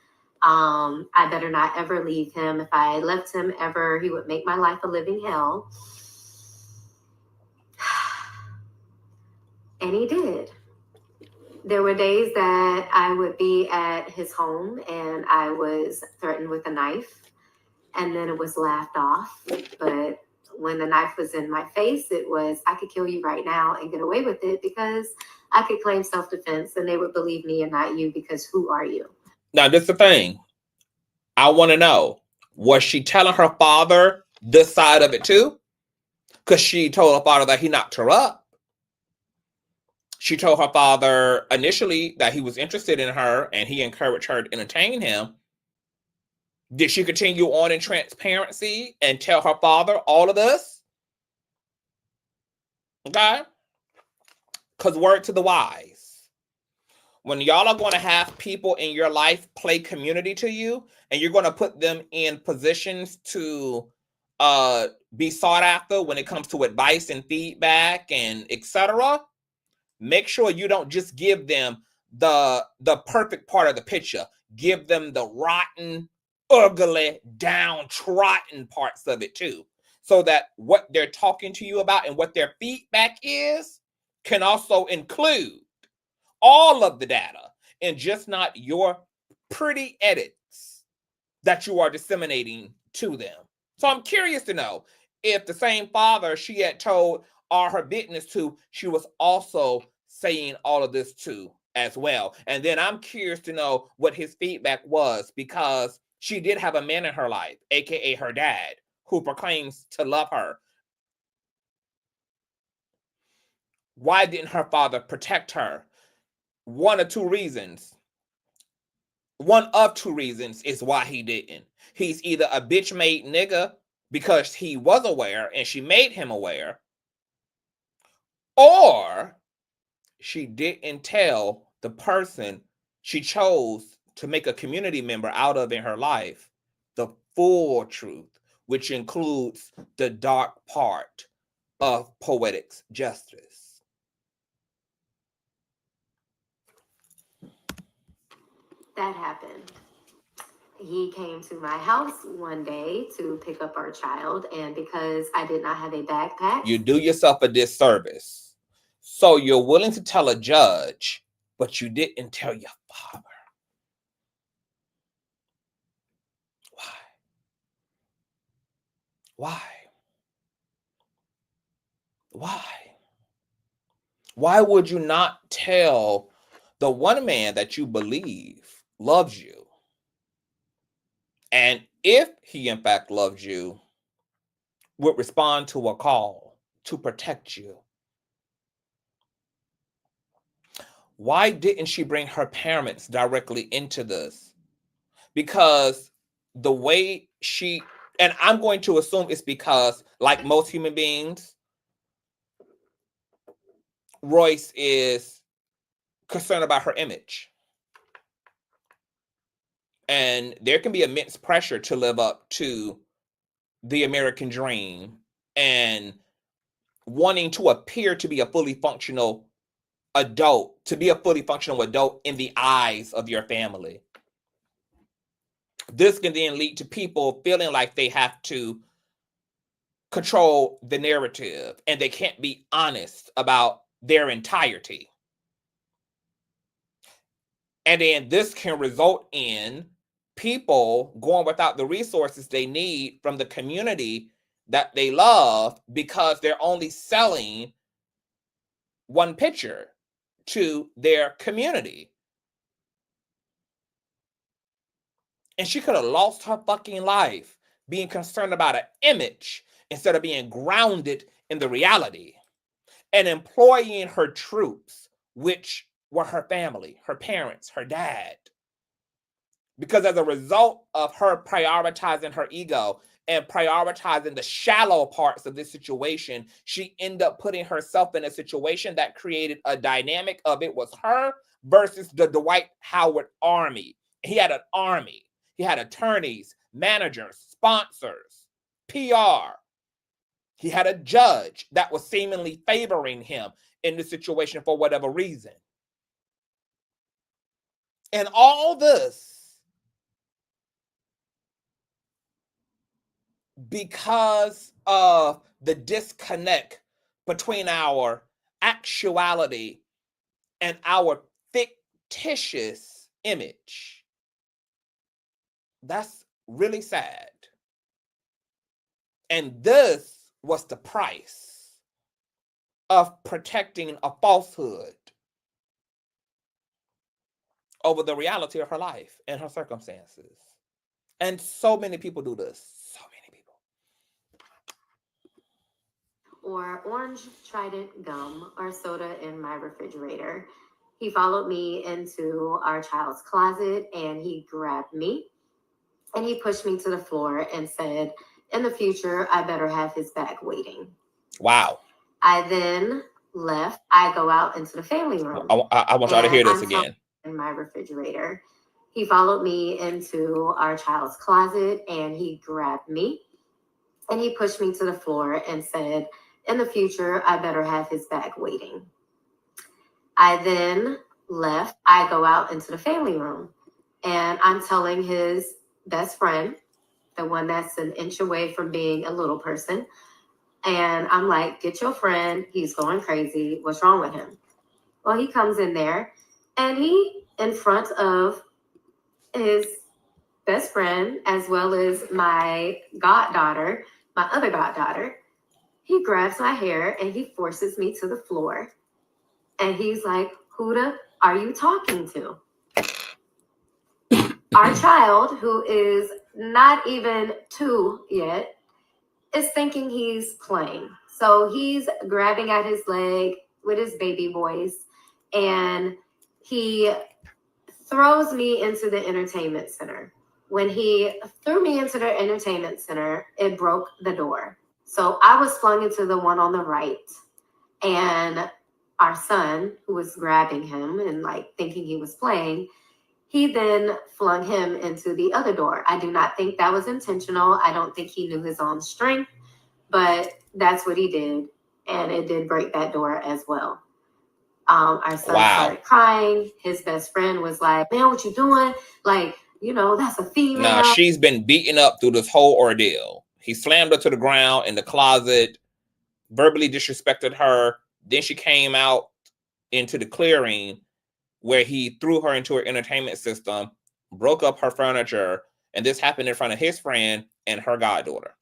I better not ever leave him. If I left him ever, he would make my life a living hell. And he did. There were days that I would be at his home and I was threatened with a knife, and then it was laughed off. But when the knife was in my face, it was, I could kill you right now and get away with it because I could claim self-defense and they would believe me and not you, because who are you? Now, this is the thing. I want to know, was she telling her father this side of it too? Because she told her father that he knocked her up. She told her father initially that he was interested in her and he encouraged her to entertain him. Did she continue on in transparency and tell her father all of this? Okay? Because word to the wise. When y'all are going to have people in your life play community to you, and you're going to put them in positions to be sought after when it comes to advice and feedback and etc., make sure you don't just give them the perfect part of the picture. Give them the rotten, ugly, downtrodden parts of it too, so that what they're talking to you about and what their feedback is can also include all of the data and just not your pretty edits that you are disseminating to them. So I'm curious to know if the same father she had told all her business to, she was also saying all of this to as well. And then I'm curious to know what his feedback was, because she did have a man in her life, aka her dad, who proclaims to love her. Why didn't her father protect her? One of two reasons is why he didn't. He's either a bitch made nigga because he was aware and she made him aware, or she didn't tell the person she chose to make a community member out of in her life the full truth, which includes the dark part of poetic justice. That happened. He came to my house one day to pick up our child, and because I did not have a backpack, You do yourself a disservice. So you're willing to tell a judge, but you didn't tell your father. Why? Why would you not tell the one man that you believe loves you? And if he in fact loves you, would respond to a call to protect you. Why didn't she bring her parents directly into this? Because the way she, and I'm going to assume it's because, like most human beings, Royce is concerned about her image. And there can be immense pressure to live up to the American dream and wanting to appear to be a fully functional adult, in the eyes of your family. This can then lead to people feeling like they have to control the narrative and they can't be honest about their entirety. And then this can result in people going without the resources they need from the community that they love, because they're only selling one picture to their community. And she could have lost her fucking life being concerned about an image instead of being grounded in the reality and employing her troops, which were her family, her parents, her dad. Because as a result of her prioritizing her ego and prioritizing the shallow parts of this situation, she ended up putting herself in a situation that created a dynamic of it was her versus the Dwight Howard army. He had an army. He had attorneys, managers, sponsors, PR. He had a judge that was seemingly favoring him in the situation for whatever reason. And all this because of the disconnect between our actuality and our fictitious image. That's really sad. And this was the price of protecting a falsehood over the reality of her life and her circumstances. And so many people do this. So many people. or orange Trident gum or soda in my refrigerator. He followed me into our child's closet and he grabbed me and he pushed me to the floor and said, in the future, I better have his bag waiting. Wow. I then left. I go out into the family room. I want y'all to hear this again. In my refrigerator. He followed me into our child's closet and he grabbed me and he pushed me to the floor and said, in the future, I better have his bag waiting. I then left. I go out into the family room and I'm telling his best friend, the one that's an inch away from being a little person. And I'm like, get your friend. He's going crazy. What's wrong with him? Well, he comes in there and he, in front of his best friend, as well as my goddaughter, my other goddaughter. He grabs my hair and he forces me to the floor. And he's like, who the are you talking to? Our child, who is not even 2 yet, is thinking he's playing. So he's grabbing at his leg with his baby voice, and he throws me into the entertainment center. When he threw me into the entertainment center, it broke the door. So I was flung into the one on the right, and our son, who was grabbing him and like thinking he was playing, he then flung him into the other door. I do not think that was intentional. I don't think he knew his own strength, but that's what he did. And it did break that door as well. Our son started crying. His best friend was like, man, what you doing? Like, you know, that's a female. Now, she's been beaten up through this whole ordeal. He slammed her to the ground in the closet, verbally disrespected her. Then she came out into the clearing where he threw her into her entertainment system, broke up her furniture, and this happened in front of his friend and her goddaughter.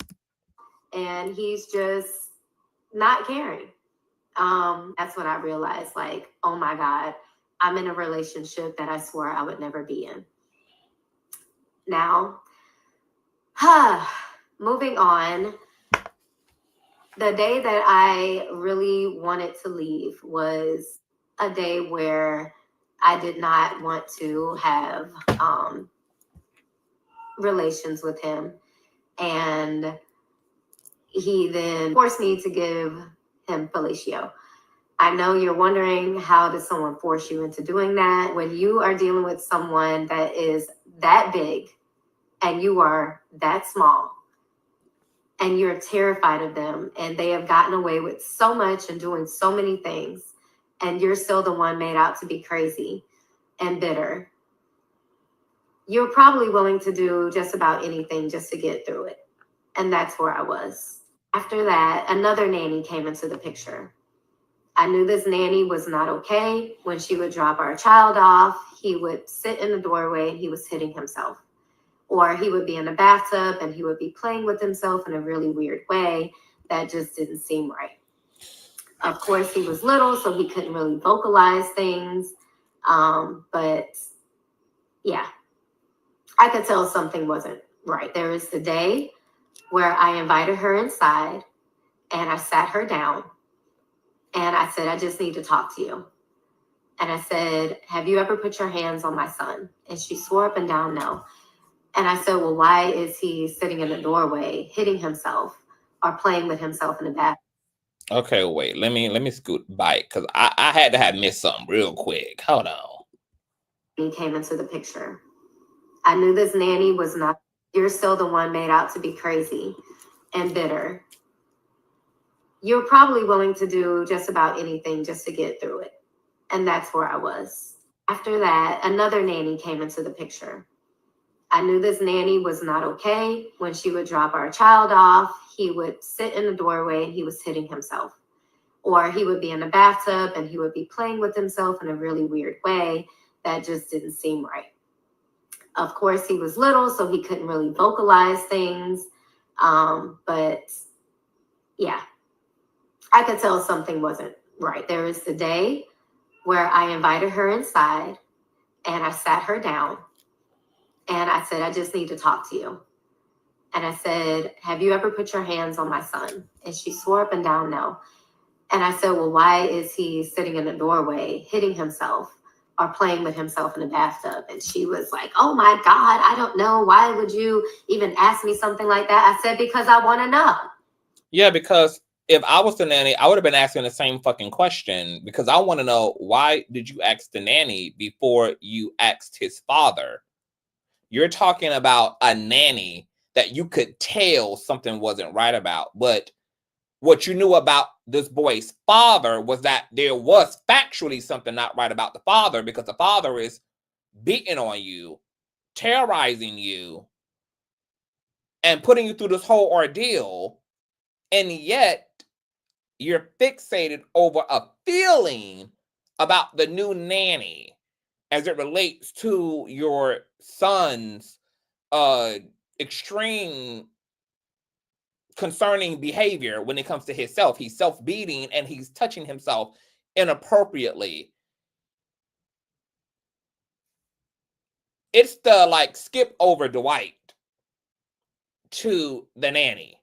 And he's just not caring. That's when I realized, like, oh my God, I'm in a relationship that I swore I would never be in. Now, moving on, the day that I really wanted to leave was a day where I did not want to have relations with him. And he then forced me to give him fellatio. I know you're wondering, how does someone force you into doing that? When you are dealing with someone that is that big and you are that small and you're terrified of them and they have gotten away with so much and doing so many things, and you're still the one made out to be crazy and bitter, you're probably willing to do just about anything just to get through it. And that's where I was. After that, another nanny came into the picture. I knew this nanny was not okay. When she would drop our child off, he would sit in the doorway and he was hitting himself. Or he would be in the bathtub and he would be playing with himself in a really weird way that just didn't seem right. Of course, he was little, so he couldn't really vocalize things. But yeah, I could tell something wasn't right. There was the day where I invited her inside and I sat her down and I said, I just need to talk to you. And I said, have you ever put your hands on my son? And she swore up and down no. And I said, well, why is he sitting in the doorway hitting himself or playing with himself in the bathroom? Okay, wait. Let me scoot by because I had to have missed something real quick. Hold on. He came into the picture. I knew this nanny was not. You're still the one made out to be crazy and bitter. You're probably willing to do just about anything just to get through it. And that's where I was. After that, another nanny came into the picture. I knew this nanny was not okay. When she would drop our child off, he would sit in the doorway and he was hitting himself. Or he would be in the bathtub and he would be playing with himself in a really weird way that just didn't seem right. Of course, he was little, so he couldn't really vocalize things. But yeah, I could tell something wasn't right. There was the day where I invited her inside and I sat her down and I said, I just need to talk to you. And I said, have you ever put your hands on my son? And she swore up and down no. And I said, well, why is he sitting in the doorway hitting himself or playing with himself in the bathtub? And she was like, oh my God, I don't know. Why would you even ask me something like that? I said, because I want to know. Yeah, because if I was the nanny, I would have been asking the same fucking question, because I want to know, why did you ask the nanny before you asked his father? You're talking about a nanny that you could tell something wasn't right about. But what you knew about this boy's father was that there was factually something not right about the father, because the father is beating on you, terrorizing you, and putting you through this whole ordeal. And yet you're fixated over a feeling about the new nanny as it relates to your son's extreme concerning behavior when it comes to himself. He's self-beating and he's touching himself inappropriately. It's the like skip over Dwight to the nanny.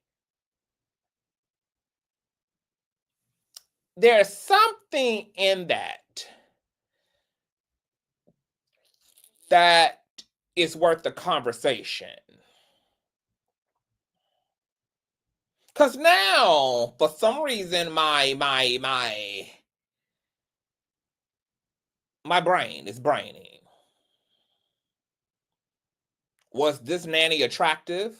There's something in that is worth the conversation. Because now, for some reason, my brain is braining. Was this nanny attractive?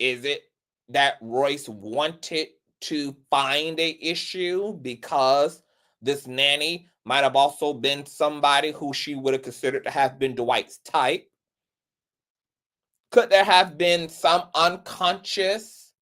Is it that Royce wanted to find an issue because this nanny might have also been somebody who she would have considered to have been Dwight's type? Could there have been some unconscious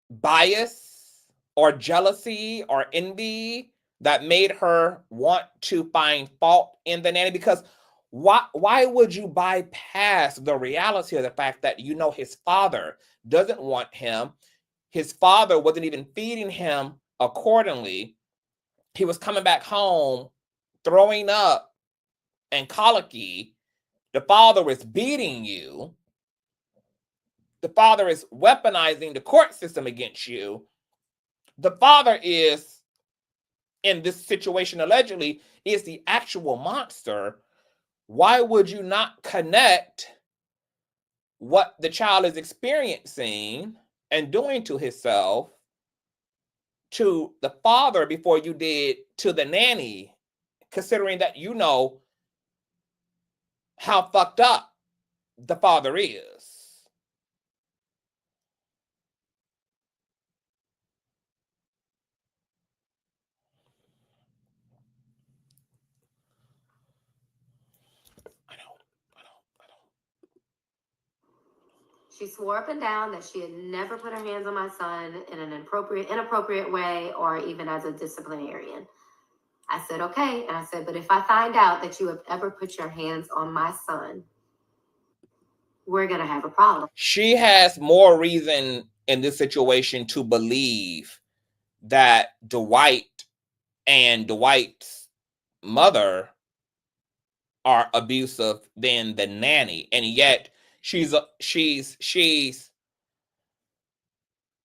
bias or jealousy or envy that made her want to find fault in the nanny? Because why would you bypass the reality of the fact that you know his father doesn't want him? His father wasn't even feeding him accordingly. He was coming back home throwing up and colicky. The father is beating you. The father is weaponizing the court system against you. The father is, in this situation allegedly, is the actual monster. Why would you not connect what the child is experiencing and doing to himself to the father before you did to the nanny, considering that you know how fucked up the father is? I don't. She swore up and down that she had never put her hands on my son in an inappropriate way or even as a disciplinarian. I said, okay. And I said, but if I find out that you have ever put your hands on my son, we're going to have a problem. She has more reason in this situation to believe that Dwight and Dwight's mother are abusive than the nanny. And yet she's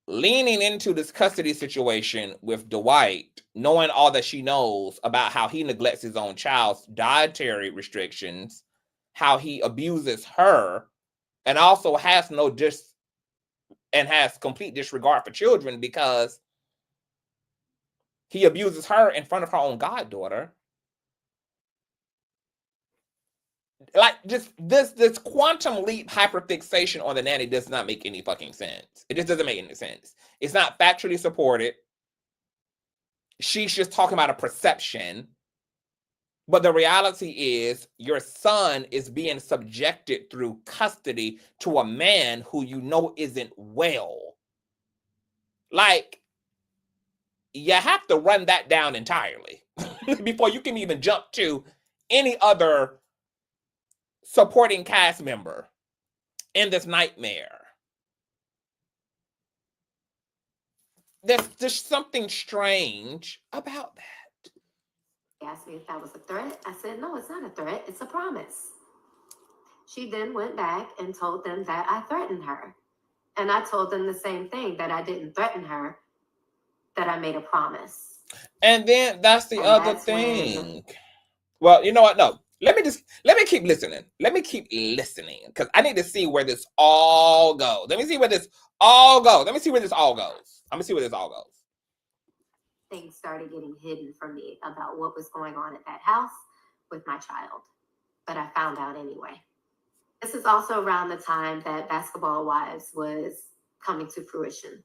leaning into this custody situation with Dwight, knowing all that she knows about how he neglects his own child's dietary restrictions, how he abuses her, and also has has complete disregard for children because he abuses her in front of her own goddaughter. Like, just this quantum leap hyperfixation on the nanny does not make any fucking sense. It just doesn't make any sense. It's not factually supported. She's just talking about a perception. But the reality is your son is being subjected through custody to a man who you know isn't well. Like, you have to run that down entirely before you can even jump to any other supporting cast member in this nightmare. There's just something strange about that. He asked me if that was a threat. I said, no, it's not a threat. It's a promise. She then went back and told them that I threatened her. And I told them the same thing, that I didn't threaten her, that I made a promise. And then that's the other thing. Well, you know what? No, let me keep listening. Let me keep listening because I need to see where this all goes. Let me see where this all goes. Let me see where this all goes. I'm gonna see where this all goes. Things started getting hidden from me about what was going on at that house with my child. But I found out anyway. This is also around the time that Baskeball Wives was coming to fruition.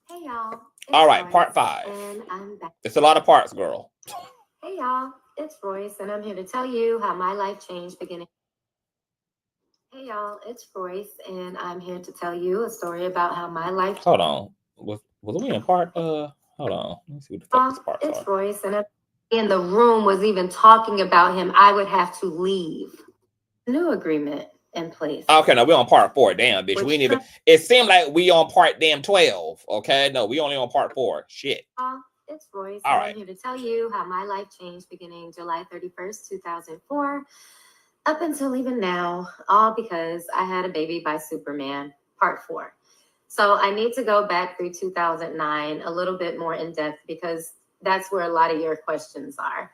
Hey, y'all. All right, part 5. And I'm back. It's a lot of parts, girl. Hey, y'all. It's Royce, and I'm here to tell you how my life changed beginning. Hey, y'all. It's Royce, and I'm here to tell you a story about how my life. Hold on. Was we in part? Hold on. Let me see what the fuck this part is. It's Royce, and in the room was even talking about him, I would have to leave. New agreement in place. Okay, no, we on part 4. Damn, bitch. Which We ain't even. It seemed like we on part damn 12. Okay, no, we only on part 4. Shit. It's Royce. All and right. I'm here to tell you how my life changed beginning July 31st, 2004, up until even now, all because I had a baby by Superman, part 4. So I need to go back through 2009 a little bit more in depth because that's where a lot of your questions are.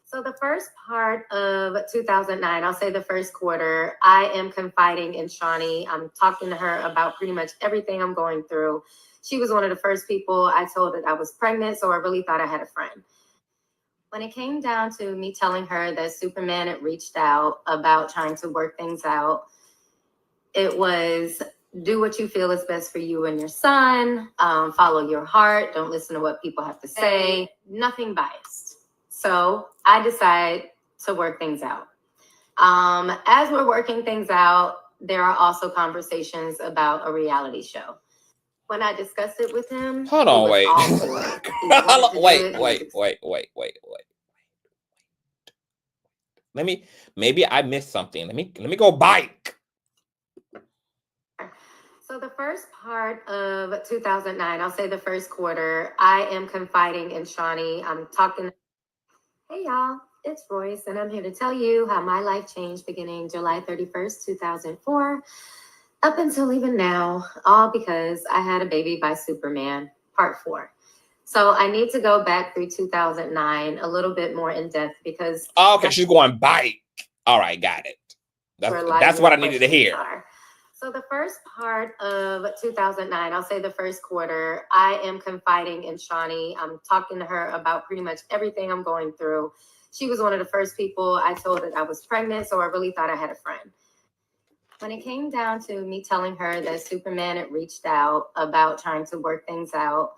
So the first part of 2009, I'll say the first quarter, I am confiding in Shawnee. I'm talking to her about pretty much everything I'm going through. She was one of the first people I told that I was pregnant, so I really thought I had a friend. When it came down to me telling her that Superman had reached out about trying to work things out, it was do what you feel is best for you and your son, follow your heart, don't listen to what people have to say, nothing biased. So I decide to work things out. As we're working things out, there are also conversations about a reality show. When I discussed it with him, Hold on, wait. Wait. Maybe I missed something. Let me go bike. So the first part of 2009, I'll say the first quarter, I am confiding in Shawnee. I'm talking. Hey y'all, it's Royce, and I'm here to tell you how my life changed beginning July 31st, 2004, up until even now, all because I had a baby by Superman, part 4. So I need to go back through 2009 a little bit more in depth because. Okay, she's going bike. All right, got it. That's what I needed to hear. So the first part of 2009, I'll say the first quarter, I am confiding in Shawnee. I'm talking to her about pretty much everything I'm going through. She was one of the first people I told that I was pregnant, so I really thought I had a friend. When it came down to me telling her that Superman had reached out about trying to work things out,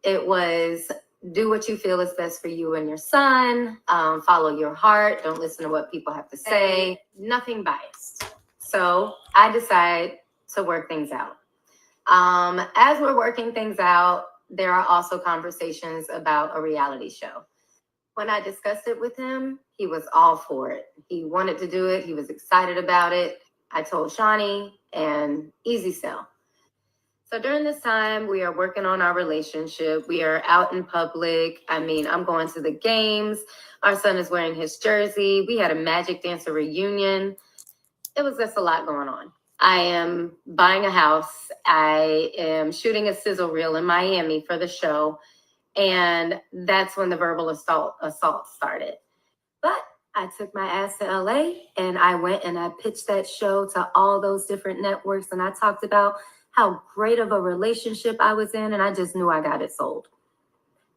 it was do what you feel is best for you and your son, follow your heart, don't listen to what people have to say, nothing biased. So I decide to work things out. As we're working things out, there are also conversations about a reality show. When I discussed it with him, he was all for it. He wanted to do it. He was excited about it. I told Shawnee, and easy sell. So during this time, we are working on our relationship. We are out in public. I mean, I'm going to the games. Our son is wearing his jersey. We had a Magic Dancer reunion. It was just a lot going on. I am buying a house. I am shooting a sizzle reel in Miami for the show. And that's when the verbal assault started. But I took my ass to LA and I went and I pitched that show to all those different networks. And I talked about how great of a relationship I was in. And I just knew I got it sold.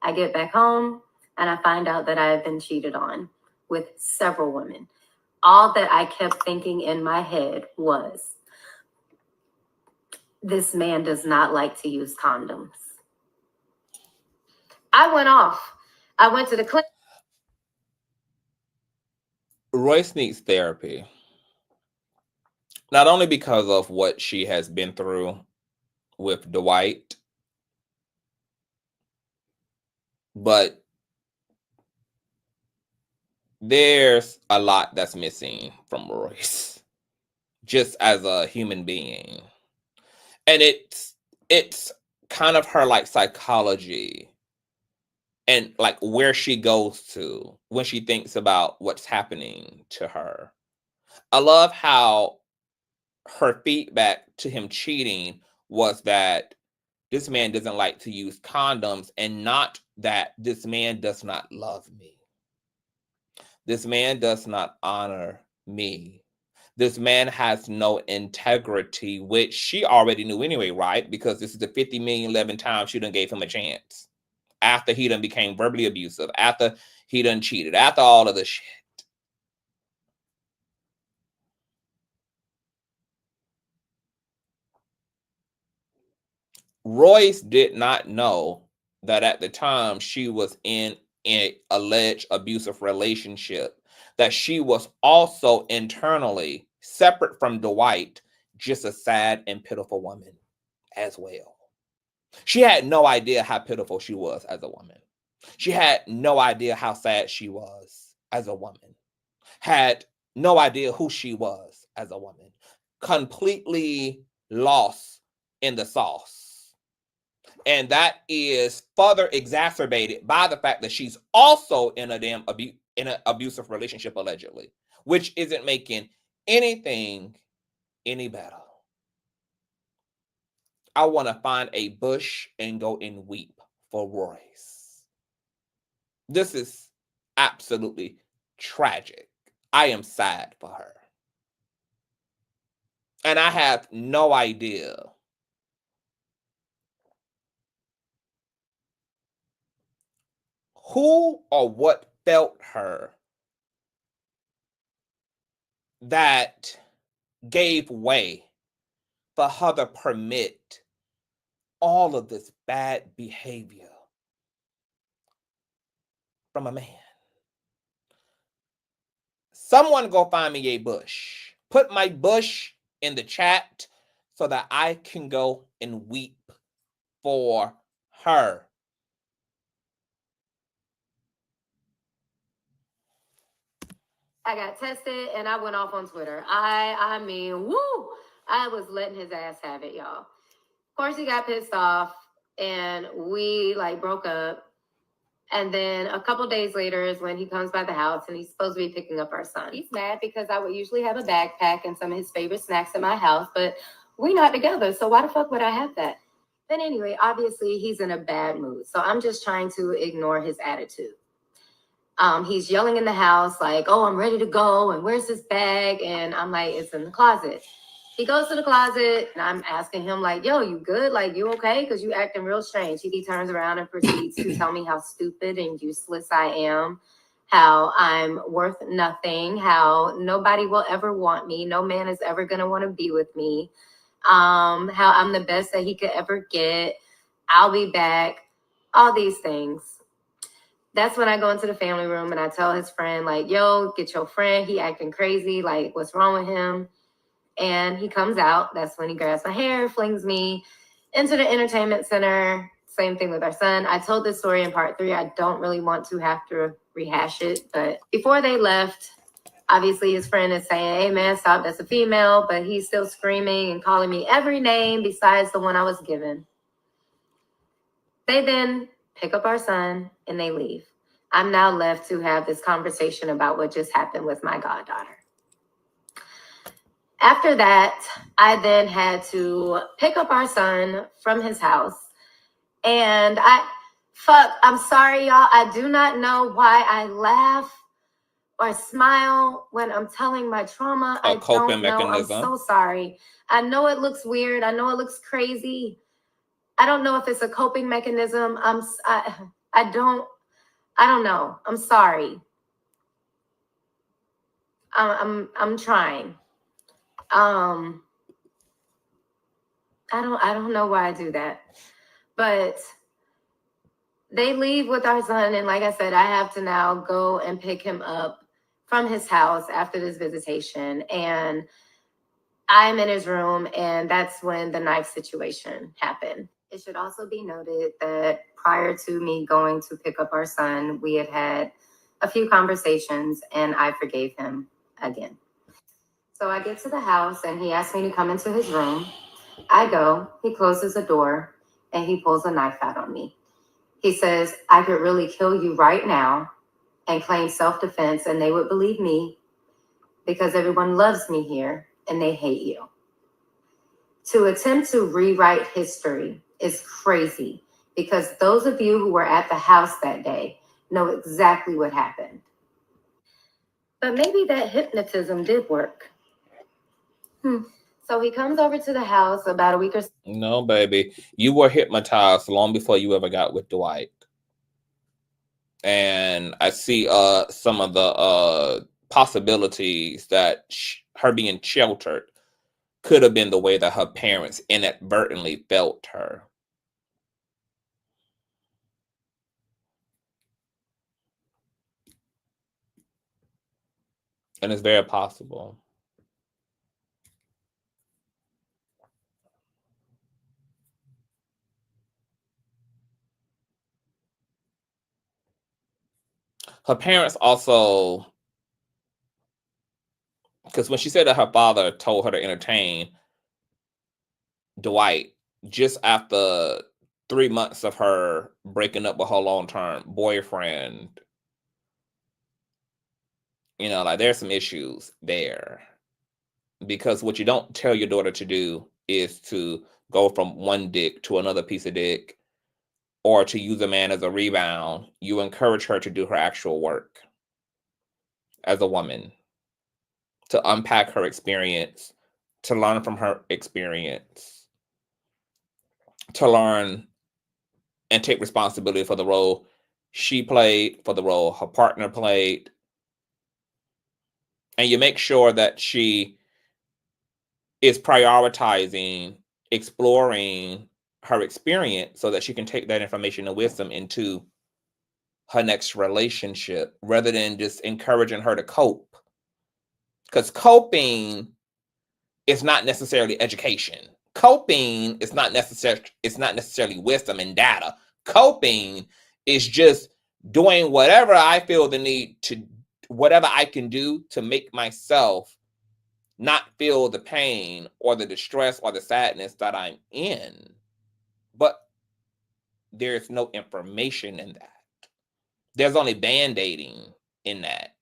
I get back home and I find out that I have been cheated on with several women. All that I kept thinking in my head was, this man does not like to use condoms. I went off. I went to the clinic. Royce needs therapy. Not only because of what she has been through with Dwight, but there's a lot that's missing from Royce, just as a human being. And it's kind of her like psychology and like where she goes to when she thinks about what's happening to her. I love how her feedback to him cheating was that this man doesn't like to use condoms, and not that this man does not love me. This man does not honor me. This man has no integrity, which she already knew anyway, right? Because this is the 50 million 11 times she done gave him a chance. After he done became verbally abusive, after he done cheated, after all of the shit. Royce did not know that at the time she was in an alleged abusive relationship, that she was also internally separate from Dwight, just a sad and pitiful woman as well. She had no idea how pitiful she was as a woman. She had no idea how sad she was as a woman, had no idea who she was as a woman, completely lost in the sauce. And that is further exacerbated by the fact that she's also in in an abusive relationship, allegedly, which isn't making anything any better. I want to find a bush and go and weep for Royce. This is absolutely tragic. I am sad for her. And I have no idea who or what felt her that gave way for her to permit all of this bad behavior from a man. Someone go find me a bush. Put my bush in the chat so that I can go and weep for her. I got tested and I went off on Twitter. I mean, woo! I was letting his ass have it, y'all. Of course, he got pissed off and we like broke up. And then a couple days later is when he comes by the house and he's supposed to be picking up our son. He's mad because I would usually have a backpack and some of his favorite snacks at my house, but we're not together. So why the fuck would I have that? But anyway, obviously he's in a bad mood. So I'm just trying to ignore his attitude. He's yelling in the house like, oh, I'm ready to go. And where's this bag? And I'm like, it's in the closet. He goes to the closet and I'm asking him like, yo, you good? Like, you okay? Because you acting real strange. He turns around and proceeds to tell me how stupid and useless I am, how I'm worth nothing, how nobody will ever want me. No man is ever going to want to be with me. How I'm the best that he could ever get. I'll be back. All these things. That's when I go into the family room and I tell his friend like, yo, get your friend. He acting crazy. Like, what's wrong with him? And he comes out. That's when he grabs my hair, flings me into the entertainment center. Same thing with our son. I told this story in part 3. I don't really want to have to rehash it. But before they left, obviously his friend is saying, hey, man, stop. That's a female. But he's still screaming and calling me every name besides the one I was given. They then pick up our son and they leave. I'm now left to have this conversation about what just happened with my goddaughter. After that, I then had to pick up our son from his house. And I'm sorry, y'all. I do not know why I laugh or smile when I'm telling my trauma. I don't know. I'm so sorry. I know it looks weird. I know it looks crazy. I don't know if it's a coping mechanism. I don't know. I'm sorry. I'm trying. I don't know why I do that. But they leave with our son, and like I said, I have to now go and pick him up from his house after this visitation. And I'm in his room, and that's when the knife situation happened. It should also be noted that prior to me going to pick up our son, we had a few conversations, and I forgave him again. So I get to the house, and he asked me to come into his room. I go, he closes the door, and he pulls a knife out on me. He says, I could really kill you right now and claim self-defense, and they would believe me because everyone loves me here, and they hate you. To attempt to rewrite history is crazy because those of you who were at the house that day know exactly what happened. But maybe that hypnotism did work. So he comes over to the house about a week or so. No, baby. You were hypnotized long before you ever got with Dwight. And I see some of the possibilities that her being sheltered could have been the way that her parents inadvertently felt her. And it's very possible. her parents also, because when she said that her father told her to entertain Dwight just after 3 months of her breaking up with her long-term boyfriend, you know, like there's some issues there. Because what you don't tell your daughter to do is to go from one dick to another piece of dick or to use a man as a rebound. You encourage her to do her actual work as a woman, to unpack her experience, to learn from her experience, to learn and take responsibility for the role she played, for the role her partner played. And you make sure that she is prioritizing exploring her experience so that she can take that information and wisdom into her next relationship rather than just encouraging her to cope. Because coping is not necessarily education. Coping is not necessarily wisdom and data. Coping is just doing whatever I feel the need to, whatever I can do to make myself not feel the pain or the distress or the sadness that I'm in. But there's no information in that. There's only band-aiding in that.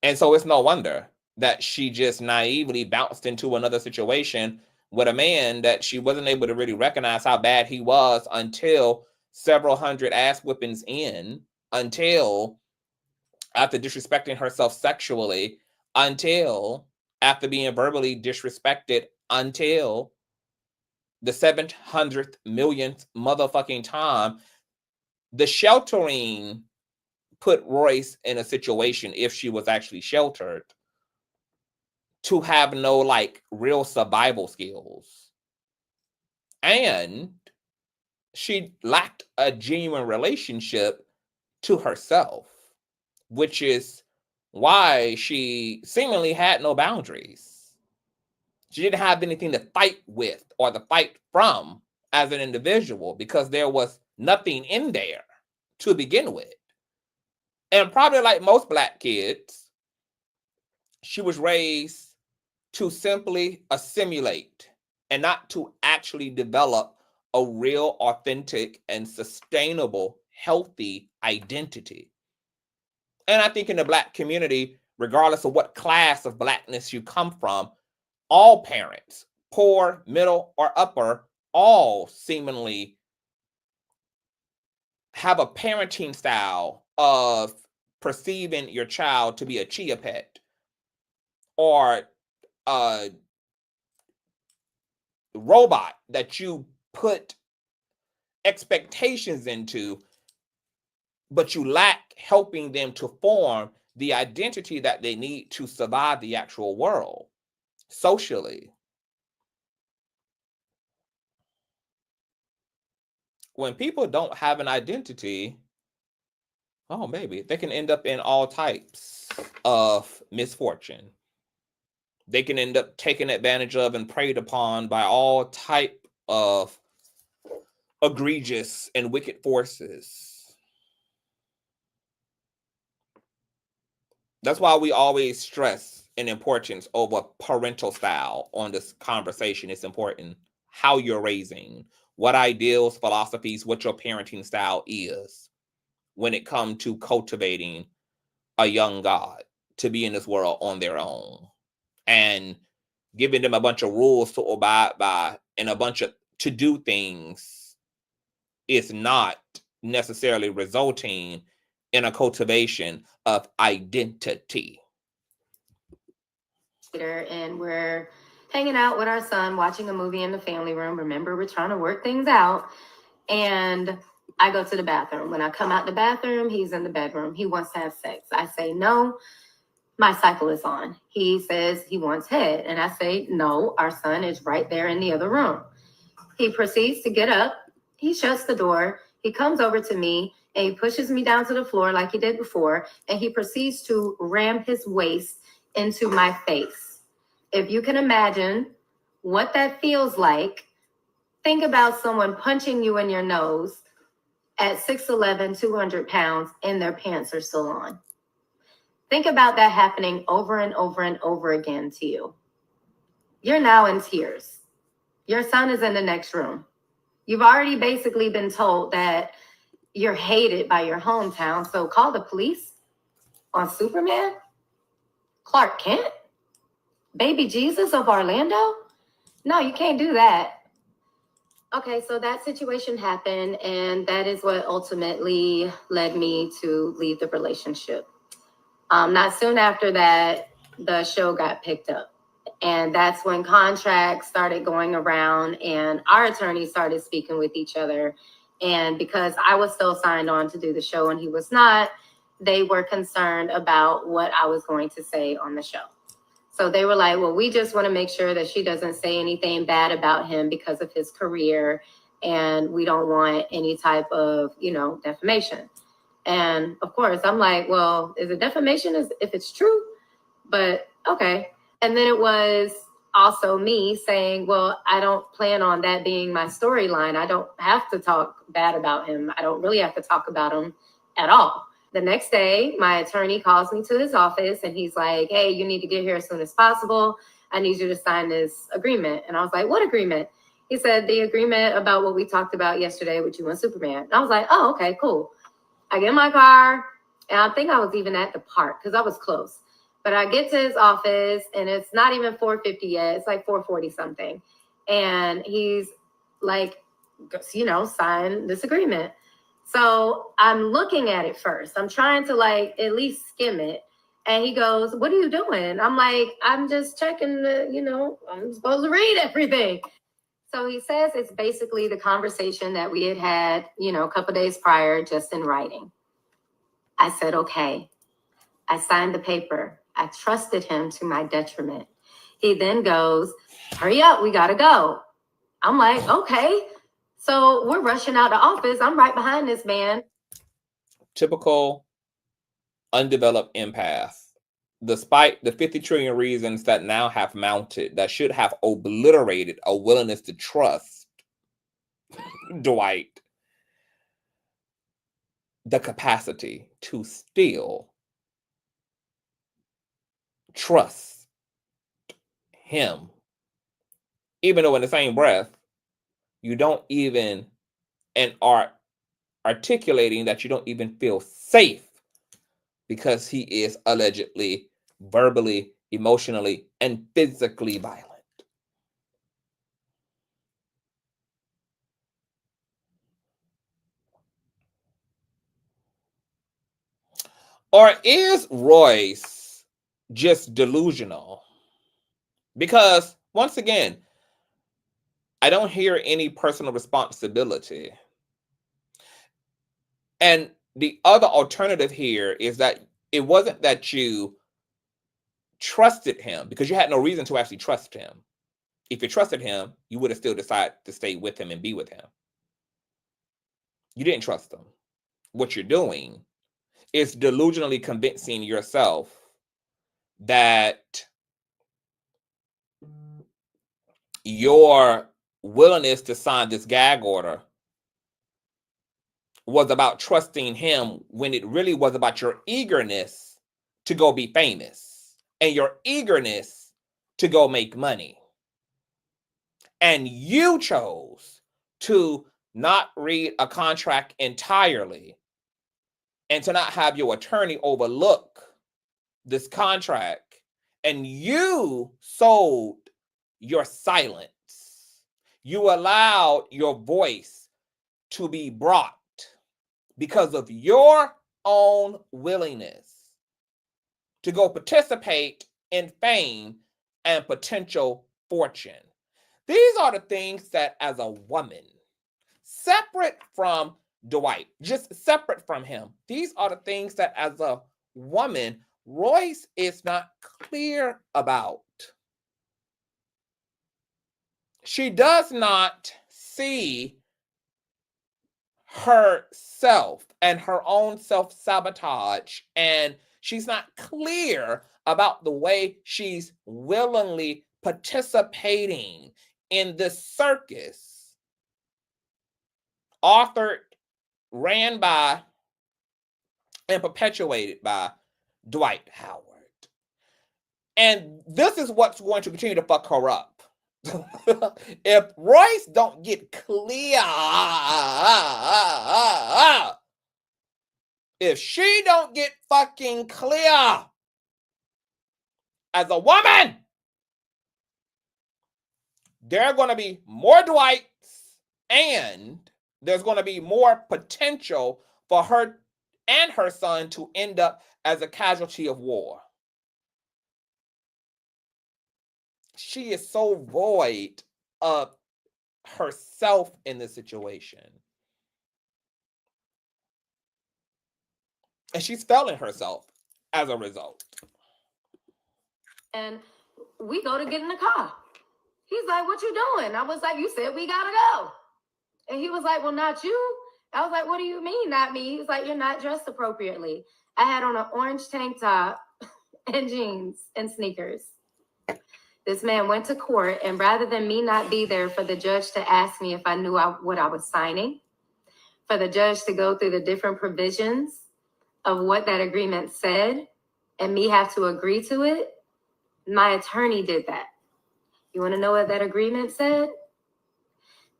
And so it's no wonder that she just naively bounced into another situation with a man that she wasn't able to really recognize how bad he was until several hundred ass whippings in, until after disrespecting herself sexually, until after being verbally disrespected, until the 700th millionth motherfucking time. The sheltering put Royce in a situation, if she was actually sheltered, to have no like real survival skills. And she lacked a genuine relationship to herself, which is why she seemingly had no boundaries. She didn't have anything to fight with or to fight from as an individual because there was nothing in there to begin with. And probably like most Black kids, she was raised to simply assimilate and not to actually develop a real, authentic, and sustainable, healthy identity. And I think in the Black community, regardless of what class of Blackness you come from, all parents, poor, middle, or upper, all seemingly have a parenting style of perceiving your child to be a chia pet or a robot that you put expectations into, but you lack helping them to form the identity that they need to survive the actual world socially. When people don't have an identity, oh baby, they can end up in all types of misfortune. They can end up taken advantage of and preyed upon by all type of egregious and wicked forces. That's why we always stress an importance over parental style on this conversation. It's important how you're raising, what ideals, philosophies, what your parenting style is when it comes to cultivating a young God to be in this world on their own and giving them a bunch of rules to abide by and a bunch of to do things is not necessarily resulting in a cultivation of identity. And we're hanging out with our son, watching a movie in the family room. Remember, we're trying to work things out. And I go to the bathroom. When I come out the bathroom, he's in the bedroom. He wants to have sex. I say, no, my cycle is on. He says he wants head. And I say, no, our son is right there in the other room. He proceeds to get up. He shuts the door. He comes over to me and he pushes me down to the floor like he did before. And he proceeds to ram his waist into my face. If you can imagine what that feels like, think about someone punching you in your nose at 6'11", 200 pounds, and their pants are still on. Think about that happening over and over and over again to you. You're now in tears. Your son is in the next room. You've already basically been told that you're hated by your hometown, so call the police on Superman? Clark Kent? Baby Jesus of Orlando? No, you can't do that. Okay, so that situation happened, and that is what ultimately led me to leave the relationship. Not soon after that, the show got picked up. And that's when contracts started going around and our attorneys started speaking with each other. And because I was still signed on to do the show and he was not, they were concerned about what I was going to say on the show. So they were like, well, we just want to make sure that she doesn't say anything bad about him because of his career. And we don't want any type of, defamation. And of course, I'm like, well, is it defamation if it's true? But okay. And then it was also me saying, well, I don't plan on that being my storyline. I don't have to talk bad about him. I don't really have to talk about him at all. The next day, my attorney calls me to his office and he's like, hey, you need to get here as soon as possible. I need you to sign this agreement. And I was like, what agreement? He said, the agreement about what we talked about yesterday with you and Superman. And I was like, oh, okay, cool. I get in my car, and I think I was even at the park because I was close. But I get to his office, and it's not even 4:50 yet. It's like 4:40 something. And he's like, sign this agreement. So I'm looking at it first. I'm trying to at least skim it. And he goes, what are you doing? I'm like, I'm just checking I'm supposed to read everything. So he says it's basically the conversation that we had, a couple of days prior, just in writing. I said, okay. I signed the paper. I trusted him to my detriment. He then goes, hurry up, we got to go. I'm like, okay. So we're rushing out the office. I'm right behind this man. Typical undeveloped empath. Despite the 50 trillion reasons that now have mounted, that should have obliterated a willingness to trust Dwight, the capacity to still trust him, even though in the same breath, you don't even, and are articulating that you don't even feel safe because he is allegedly verbally, emotionally, and physically violent. Or is Royce just delusional? Because once again, I don't hear any personal responsibility. And the other alternative here is that it wasn't that you trusted him, because you had no reason to actually trust him. If you trusted him, you would have still decided to stay with him and be with him. You didn't trust him. What you're doing is delusionally convincing yourself that your willingness to sign this gag order was about trusting him, when it really was about your eagerness to go be famous and your eagerness to go make money. And you chose to not read a contract entirely and to not have your attorney overlook this contract. And you sold your silence. You allowed your voice to be brought because of your own willingness to go participate in fame and potential fortune. These are the things that, as a woman, separate from Dwight, just separate from him, these are the things that, as a woman, Royce is not clear about. She does not see herself and her own self-sabotage, and she's not clear about the way she's willingly participating in this circus authored, ran by and perpetuated by Dwight Howard. And this is what's going to continue to fuck her up. If Royce don't get clear, if she don't get fucking clear as a woman, there are going to be more Dwights, and there's going to be more potential for her and her son to end up as a casualty of war. She is so void of herself in this situation. And she's failing herself as a result. And we go to get in the car. He's like, what you doing? I was like, you said we gotta go. And he was like, well, not you. I was like, what do you mean, not me? He was like, you're not dressed appropriately. I had on an orange tank top and jeans and sneakers. This man went to court, and rather than me not be there for the judge to ask me if I knew what I was signing, for the judge to go through the different provisions of what that agreement said, and me have to agree to it, my attorney did that. You want to know what that agreement said?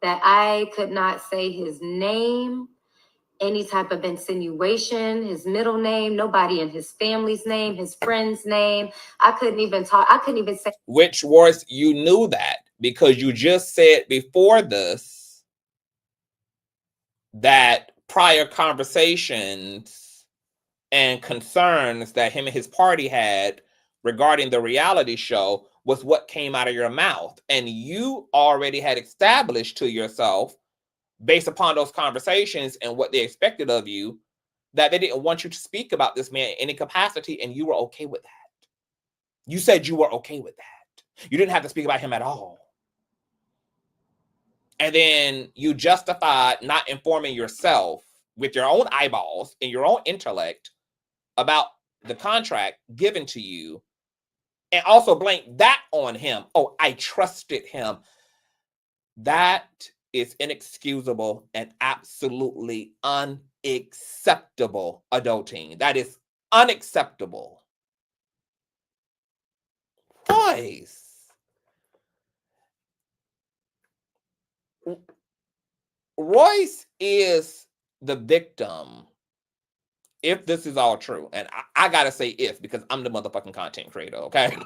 That I could not say his name, any type of insinuation, his middle name, nobody in his family's name, his friend's name. I couldn't even talk. I couldn't even say. Which, Royce, you knew that because you just said before this that prior conversations and concerns that him and his party had regarding the reality show was what came out of your mouth. And you already had established to yourself, based upon those conversations and what they expected of you, that they didn't want you to speak about this man in any capacity, and you were okay with that. You said you were okay with that. You didn't have to speak about him at all. And then you justified not informing yourself with your own eyeballs and your own intellect about the contract given to you, and also blame that on him. Oh, I trusted him. That is inexcusable and absolutely unacceptable adulting. That is unacceptable. Royce. Royce is the victim, if this is all true. And I gotta say if, because I'm the motherfucking content creator, okay?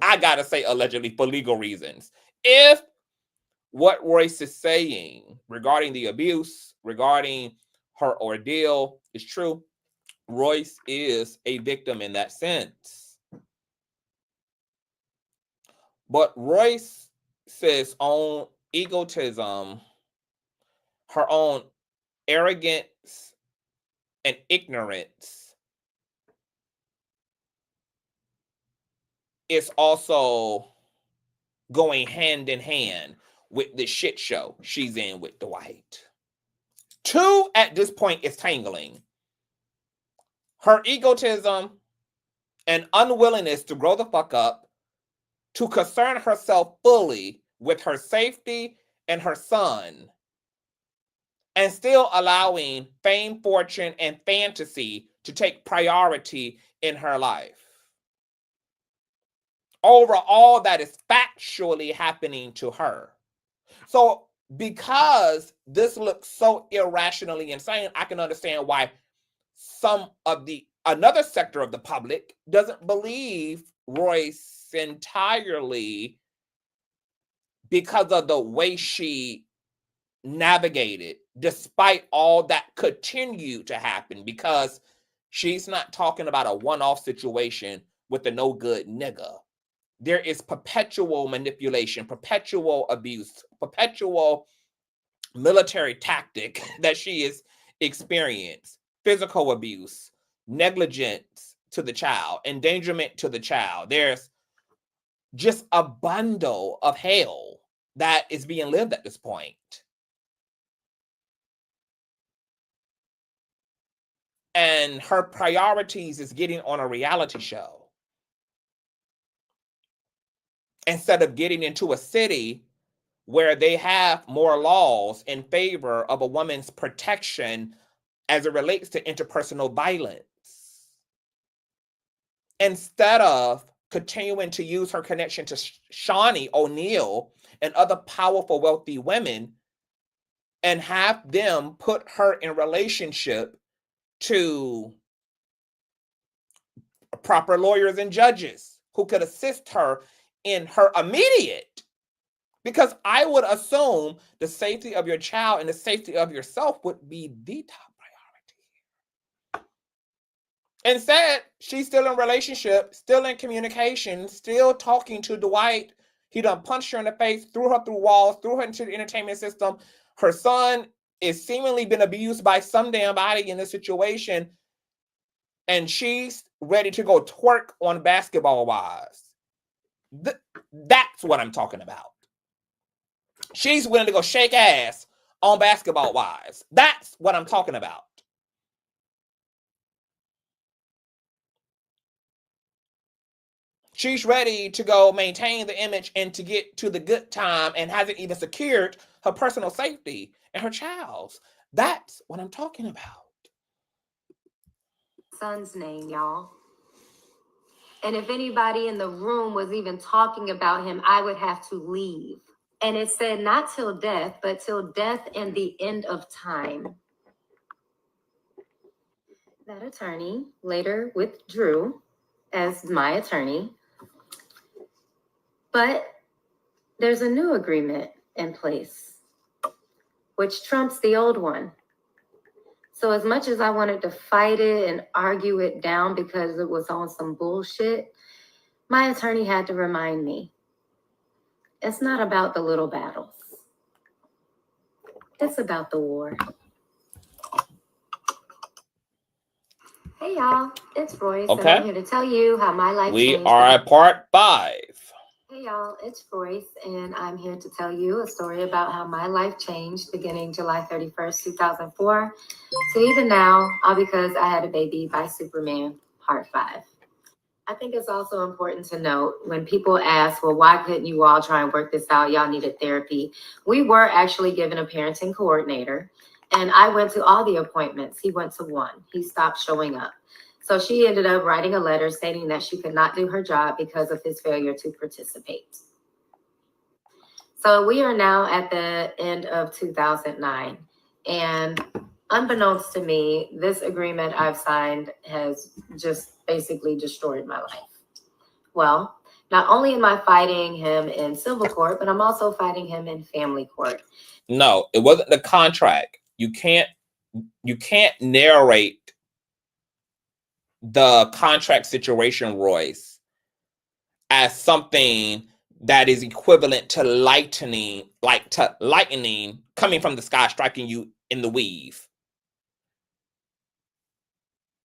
I gotta say allegedly for legal reasons. If what Royce is saying regarding the abuse, regarding her ordeal is true, Royce is a victim in that sense. But Royce's own egotism, her own arrogance and ignorance is also going hand in hand with the shit show she's in with Dwight. Two at this point is tangling. Her egotism and unwillingness to grow the fuck up, to concern herself fully with her safety and her son, and still allowing fame, fortune, and fantasy to take priority in her life over all that is factually happening to her. So because this looks so irrationally insane, I can understand why another sector of the public doesn't believe Royce entirely because of the way she navigated, despite all that continued to happen, because she's not talking about a one-off situation with a no good nigga. There is perpetual manipulation, perpetual abuse, perpetual military tactic that she is experienced, physical abuse, negligence to the child, endangerment to the child. There's just a bundle of hell that is being lived at this point. And her priorities is getting on a reality show instead of getting into a city where they have more laws in favor of a woman's protection as it relates to interpersonal violence. Instead of continuing to use her connection to Shawnee O'Neal and other powerful, wealthy women and have them put her in relationship to proper lawyers and judges who could assist her in her immediate. Because I would assume the safety of your child and the safety of yourself would be the top priority. Instead, she's still in relationship, still in communication, still talking to Dwight. He done punched her in the face, threw her through walls, threw her into the entertainment system. Her son is seemingly been abused by some damn body in this situation. And she's ready to go twerk on Basketball Wives. That's what I'm talking about. She's willing to go shake ass on Basketball Wives. That's what I'm talking about. She's ready to go maintain the image and to get to the good time and hasn't even secured her personal safety and her child's. That's what I'm talking about. Son's name, y'all. And if anybody in the room was even talking about him, I would have to leave. And it said not till death, but till death and the end of time. That attorney later withdrew as my attorney. But there's a new agreement in place, which trumps the old one. So as much as I wanted to fight it and argue it down because it was on some bullshit, my attorney had to remind me, it's not about the little battles. It's about the war. Hey y'all, it's Royce, and I'm here to tell you how my life changed. We are at part 5. Hey y'all, it's Royce, and I'm here to tell you a story about how my life changed beginning July 31st, 2004 to even now, all because I had a baby by Superman, part 5. I think it's also important to note when people ask, well, why couldn't you all try and work this out? Y'all needed therapy. We were actually given a parenting coordinator, and I went to all the appointments. He went to one. He stopped showing up. So she ended up writing a letter stating that she could not do her job because of his failure to participate. So we are now at the end of 2009. And unbeknownst to me, this agreement I've signed has just basically destroyed my life. Well, not only am I fighting him in civil court, but I'm also fighting him in family court. No, it wasn't the contract. You can't narrate the contract situation, Royce, as something that is equivalent to lightning coming from the sky, striking you in the weave.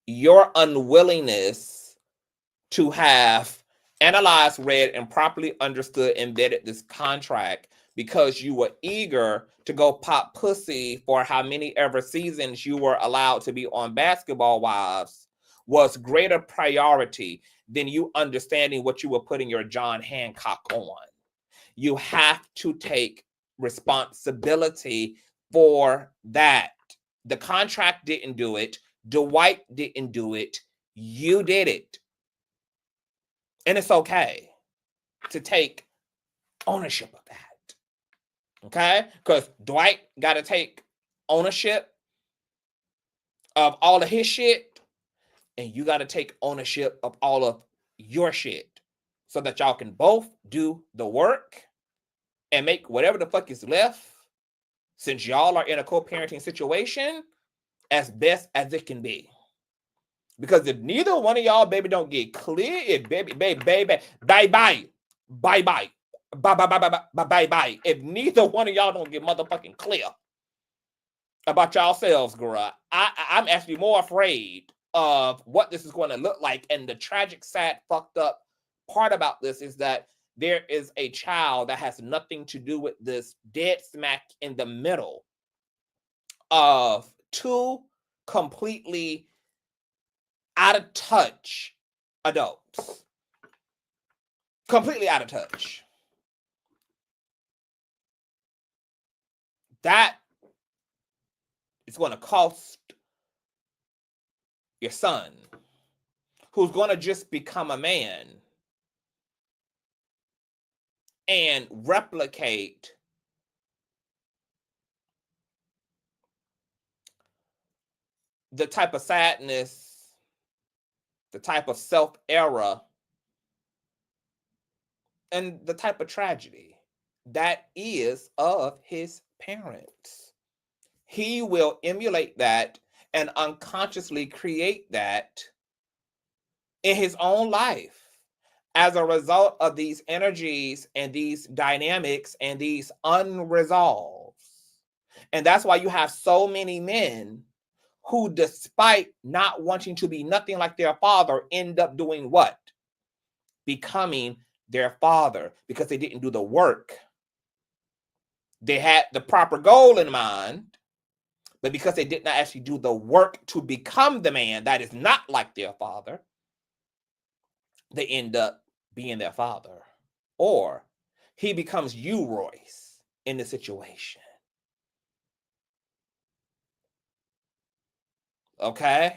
Your unwillingness to have analyzed, read, and properly understood and vetted this contract because you were eager to go pop pussy for how many ever seasons you were allowed to be on Basketball Wives was greater priority than you understanding what you were putting your John Hancock on. You have to take responsibility for that. The contract didn't do it. Dwight didn't do it. You did it. And it's okay to take ownership of that. Okay? Because Dwight got to take ownership of all of his shit. And you got to take ownership of all of your shit so that y'all can both do the work and make whatever the fuck is left, since y'all are in a co-parenting situation, as best as it can be. Because if neither one of y'all, baby, don't get clear, if bye-bye. If neither one of y'all don't get motherfucking clear about yourselves, girl, I'm actually more afraid of what this is going to look like. And the tragic, sad, fucked up part about this is that there is a child that has nothing to do with this, dead smack in the middle of two completely out of touch adults. Completely out of touch. That is going to cost your son, who's going to just become a man and replicate the type of sadness, the type of self-error, and the type of tragedy that is of his parents. He will emulate that and unconsciously create that in his own life as a result of these energies and these dynamics and these unresolved. And that's why you have so many men who, despite not wanting to be nothing like their father, end up doing what? Becoming their father, because they didn't do the work. They had the proper goal in mind, but because they did not actually do the work to become the man that is not like their father, they end up being their father. Or he becomes you, Royce, in the situation. Okay?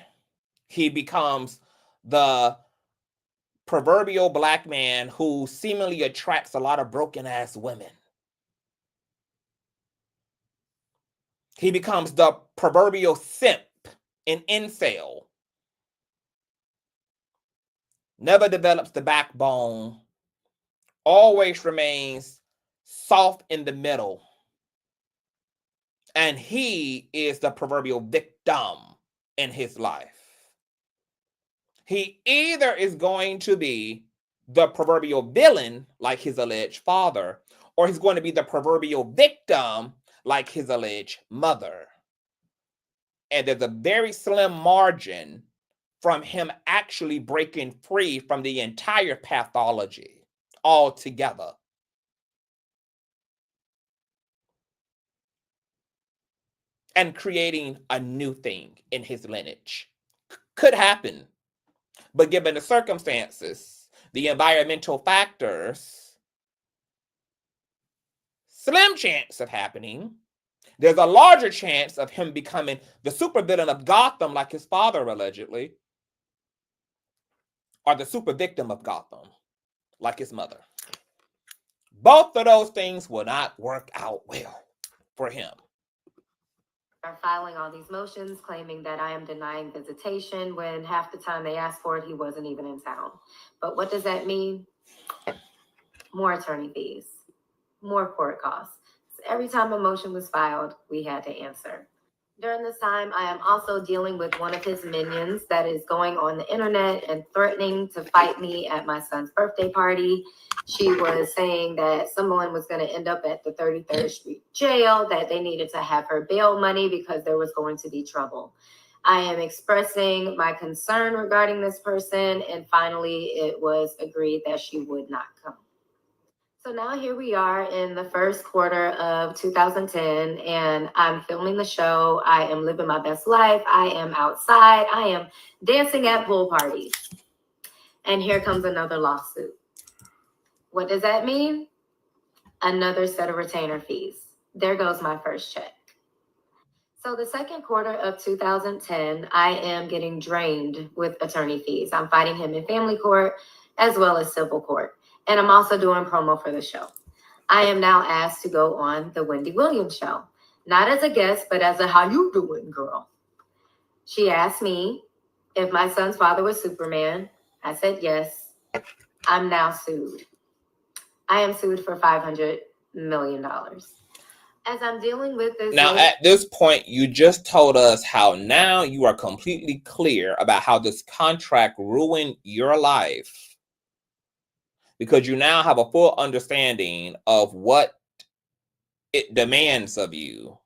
He becomes the proverbial black man who seemingly attracts a lot of broken-ass women. He becomes the proverbial simp, an incel. Never develops the backbone, always remains soft in the middle. And he is the proverbial victim in his life. He either is going to be the proverbial villain, like his alleged father, or he's going to be the proverbial victim, like his alleged mother. And there's a very slim margin from him actually breaking free from the entire pathology altogether. And creating a new thing in his lineage. Could happen. But given the circumstances, the environmental factors, slim chance of happening. There's a larger chance of him becoming the supervillain of Gotham, like his father allegedly, or the super victim of Gotham, like his mother. Both of those things will not work out well for him. Are filing all these motions claiming that I am denying visitation when half the time they asked for it, he wasn't even in town. But what does that mean? More attorney fees, more court costs. So every time a motion was filed, we had to answer. During this time, I am also dealing with one of his minions that is going on the internet and threatening to fight me at my son's birthday party. She was saying that someone was going to end up at the 33rd Street jail, that they needed to have her bail money because there was going to be trouble. I am expressing my concern regarding this person, and finally it was agreed that she would not come. So now here we are in the first quarter of 2010, and I'm filming the show. I am living my best life. I am outside. I am dancing at pool parties. And here comes another lawsuit. What does that mean? Another set of retainer fees. There goes my first check. So the second quarter of 2010, I am getting drained with attorney fees. I'm fighting him in family court as well as civil court. And I'm also doing promo for the show. I am now asked to go on the Wendy Williams show. Not as a guest, but as a how you doing, girl. She asked me if my son's father was Superman. I said yes. I'm now sued. I am sued for $500 million. As I'm dealing with this. Now, at this point, you just told us how now you are completely clear about how this contract ruined your life, because you now have a full understanding of what it demands of you.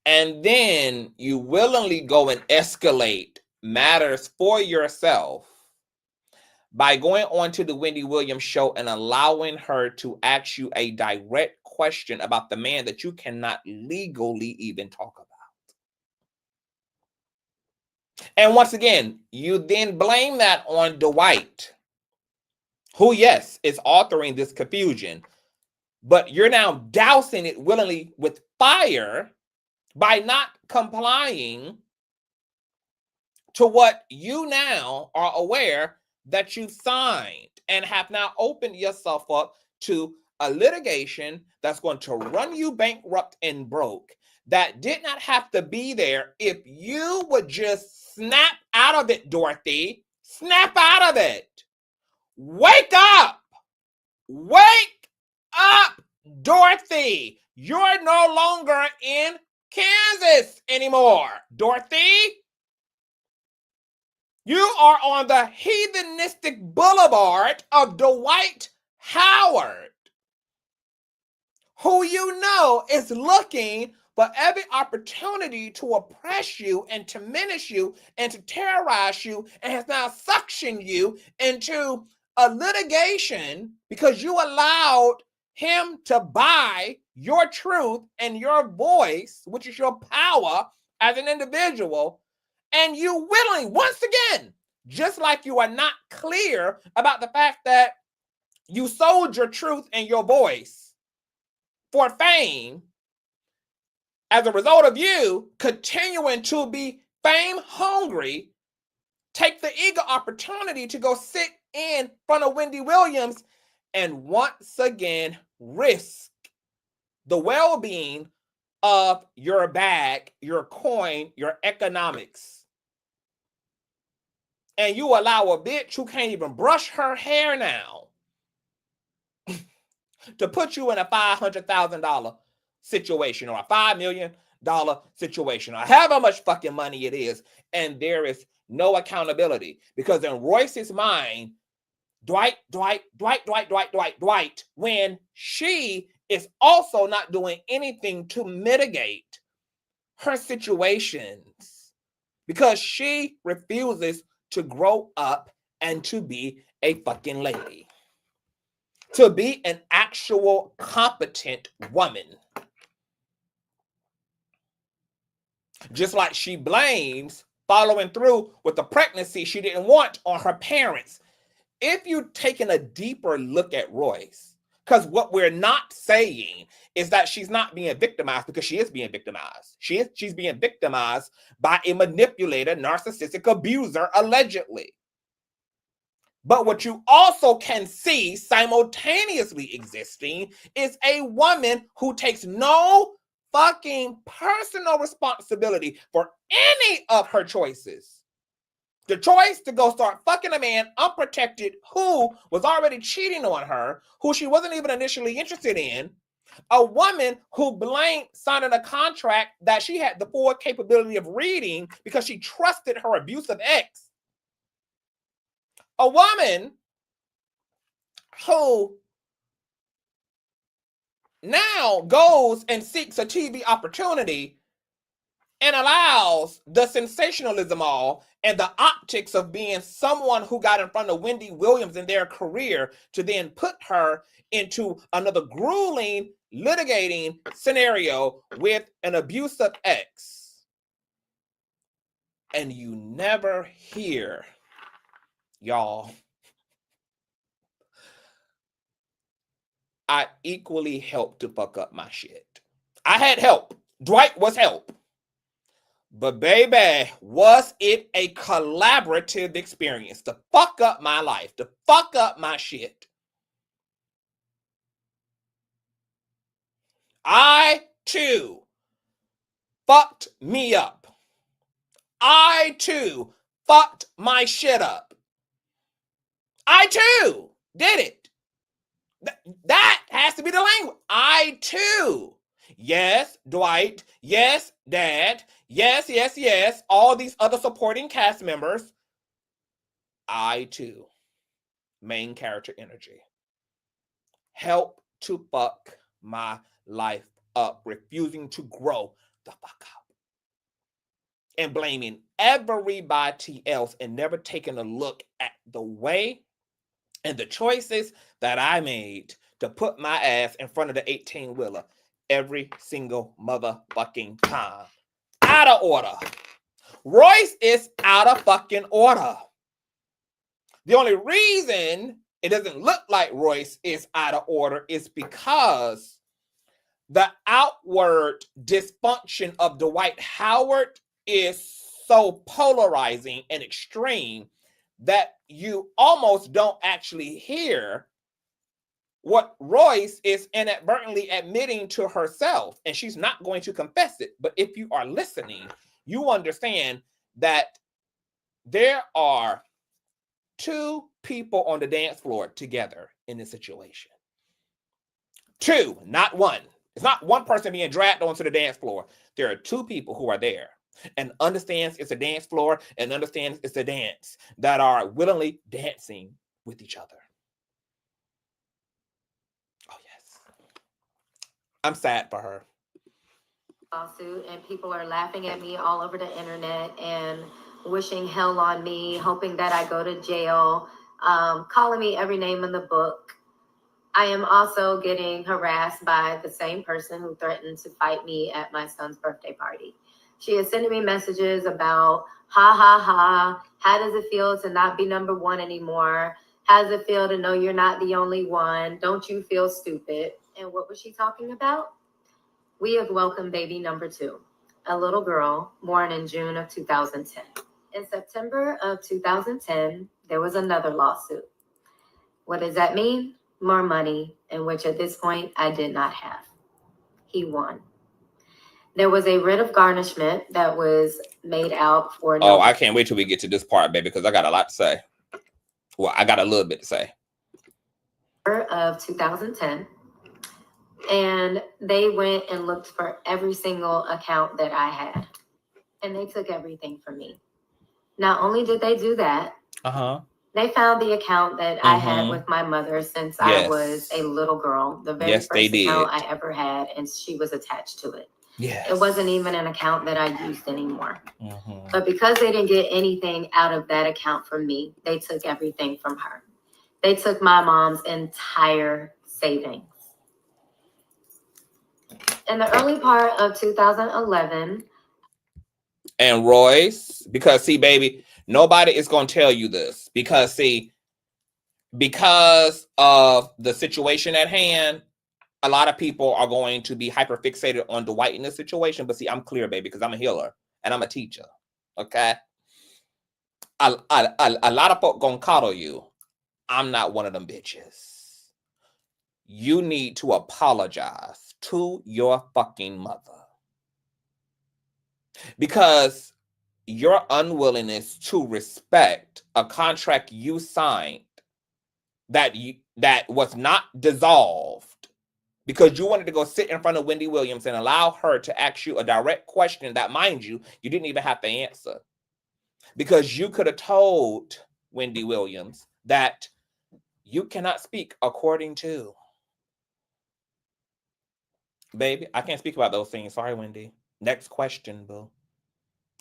And then you willingly go and escalate matters for yourself by going on to the Wendy Williams show and allowing her to ask you a direct question about the man that you cannot legally even talk about. And once again, you then blame that on Dwight, who, yes, is authoring this confusion, but you're now dousing it willingly with fire by not complying to what you now are aware that you signed and have now opened yourself up to a litigation that's going to run you bankrupt and broke, that did not have to be there if you would just snap out of it, Dorothy. Snap out of it. Wake up. Wake up, Dorothy. You're no longer in Kansas anymore, Dorothy. You are on the heathenistic boulevard of Dwight Howard, who you know is looking for every opportunity to oppress you and to diminish you and to terrorize you, and has now suctioned you into a litigation because you allowed him to buy your truth and your voice, which is your power as an individual. And you willingly, once again, just like you are not clear about the fact that you sold your truth and your voice for fame, as a result of you continuing to be fame hungry, take the eager opportunity to go sit in front of Wendy Williams and once again risk the well-being of your bag, your coin, your economics. And you allow a bitch who can't even brush her hair now to put you in a $500,000 situation or a $5 million situation or however much fucking money it is. And there is no accountability, because in Royce's mind, Dwight, when she is also not doing anything to mitigate her situations because she refuses to grow up and to be a fucking lady, to be an actual competent woman. Just like she blames following through with the pregnancy she didn't want on her parents. If you've taken a deeper look at Royce, because what we're not saying is that she's not being victimized, because she is being victimized. She's being victimized by a manipulator, narcissistic abuser, allegedly. But what you also can see simultaneously existing is a woman who takes no fucking personal responsibility for any of her choices. The choice to go start fucking a man unprotected who was already cheating on her, who she wasn't even initially interested in. A woman who blamed signing a contract that she had the full capability of reading because she trusted her abusive ex. A woman who now goes and seeks a TV opportunity and allows the sensationalism all and the optics of being someone who got in front of Wendy Williams in their career to then put her into another grueling litigating scenario with an abusive ex. And you never hear, y'all, I equally helped to fuck up my shit. I had help. Dwight was help. But baby, was it a collaborative experience to fuck up my life, to fuck up my shit. I, too, fucked me up. I, too, fucked my shit up. I, too, did it. That has to be the language. I, too. Yes, Dwight. Yes, Dad. Yes, yes, yes. All these other supporting cast members. I, too. Main character energy. Help to fuck my life up. Refusing to grow the fuck up. And blaming everybody else and never taking a look at the way and the choices that I made to put my ass in front of the 18-wheeler every single motherfucking time. Out of order. Royce is out of fucking order. The only reason it doesn't look like Royce is out of order is because the outward dysfunction of Dwight Howard is so polarizing and extreme that you almost don't actually hear what Royce is inadvertently admitting to herself, and she's not going to confess it. But if you are listening, you understand that there are two people on the dance floor together in this situation. Two, not one. It's not one person being dragged onto the dance floor. There are two people who are there and understands it's a dance floor and understands it's a dance that are willingly dancing with each other. Oh, yes. I'm sad for her. Lawsuit, and people are laughing at me all over the internet and wishing hell on me, hoping that I go to jail, calling me every name in the book. I am also getting harassed by the same person who threatened to fight me at my son's birthday party. She is sending me messages about, ha, ha, ha, how does it feel to not be number one anymore? How does it feel to know you're not the only one? Don't you feel stupid? And what was she talking about? We have welcomed baby number 2, a little girl born in June of 2010. In September of 2010, there was another lawsuit. What does that mean? More money, in which at this point I did not have. He won. There was a writ of garnishment that was made out for... Oh, I can't wait till we get to this part, baby, because I got a lot to say. Well, I got a little bit to say. Of 2010. And they went and looked for every single account that I had. And they took everything from me. Not only did they do that, they found the account that I had with my mother since I was a little girl. The very first account I ever had, and she was attached to it. Yes. It wasn't even an account that I used anymore. But because they didn't get anything out of that account from me, they took everything from her. They took my mom's entire savings. In the early part of 2011. And Royce, because see, baby, nobody is going to tell you this. Because see, because of the situation at hand, a lot of people are going to be hyper fixated on Dwight in this situation. But see, I'm clear, baby, because I'm a healer and I'm a teacher. Okay. A lot of folk gonna coddle you. I'm not one of them bitches. You need to apologize to your fucking mother. Because your unwillingness to respect a contract you signed that was not dissolved because you wanted to go sit in front of Wendy Williams and allow her to ask you a direct question that, mind you, you didn't even have to answer. Because you could have told Wendy Williams that you cannot speak according to. Baby, I can't speak about those things. Sorry, Wendy. Next question, boo.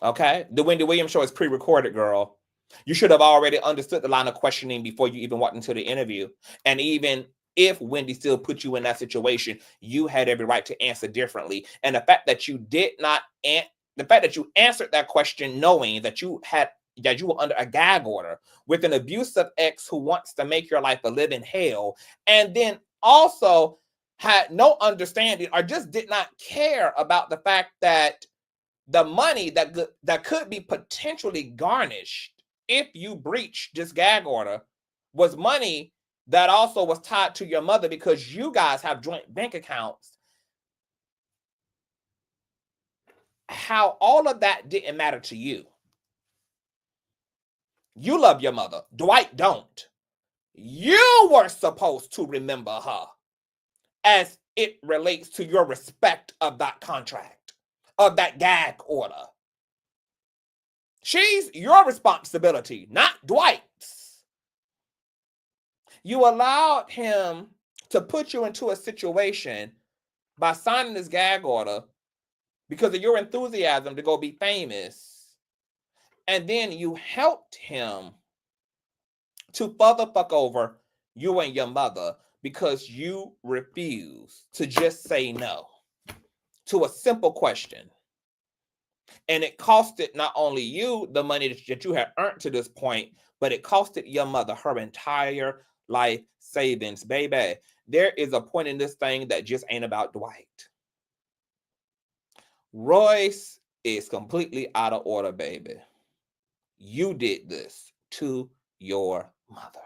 Okay? The Wendy Williams show is pre-recorded, girl. You should have already understood the line of questioning before you even walked into the interview. And even if Wendy still put you in that situation, you had every right to answer differently. And the fact that you did not, the fact that you answered that question knowing that you were under a gag order with an abusive ex who wants to make your life a living hell, and then also had no understanding or just did not care about the fact that the money that could be potentially garnished if you breach this gag order was money that also was tied to your mother because you guys have joint bank accounts. How all of that didn't matter to you. You love your mother. Dwight don't. You were supposed to remember her as it relates to your respect of that contract, of that gag order. She's your responsibility, not Dwight's. You allowed him to put you into a situation by signing this gag order because of your enthusiasm to go be famous. And then you helped him to further fuck over you and your mother because you refused to just say no to a simple question. And it costed not only you the money that you had earned to this point, but it costed your mother her entire life savings. Baby, there is a point in this thing that just ain't about Dwight. Royce is completely out of order, baby. You did this to your mother.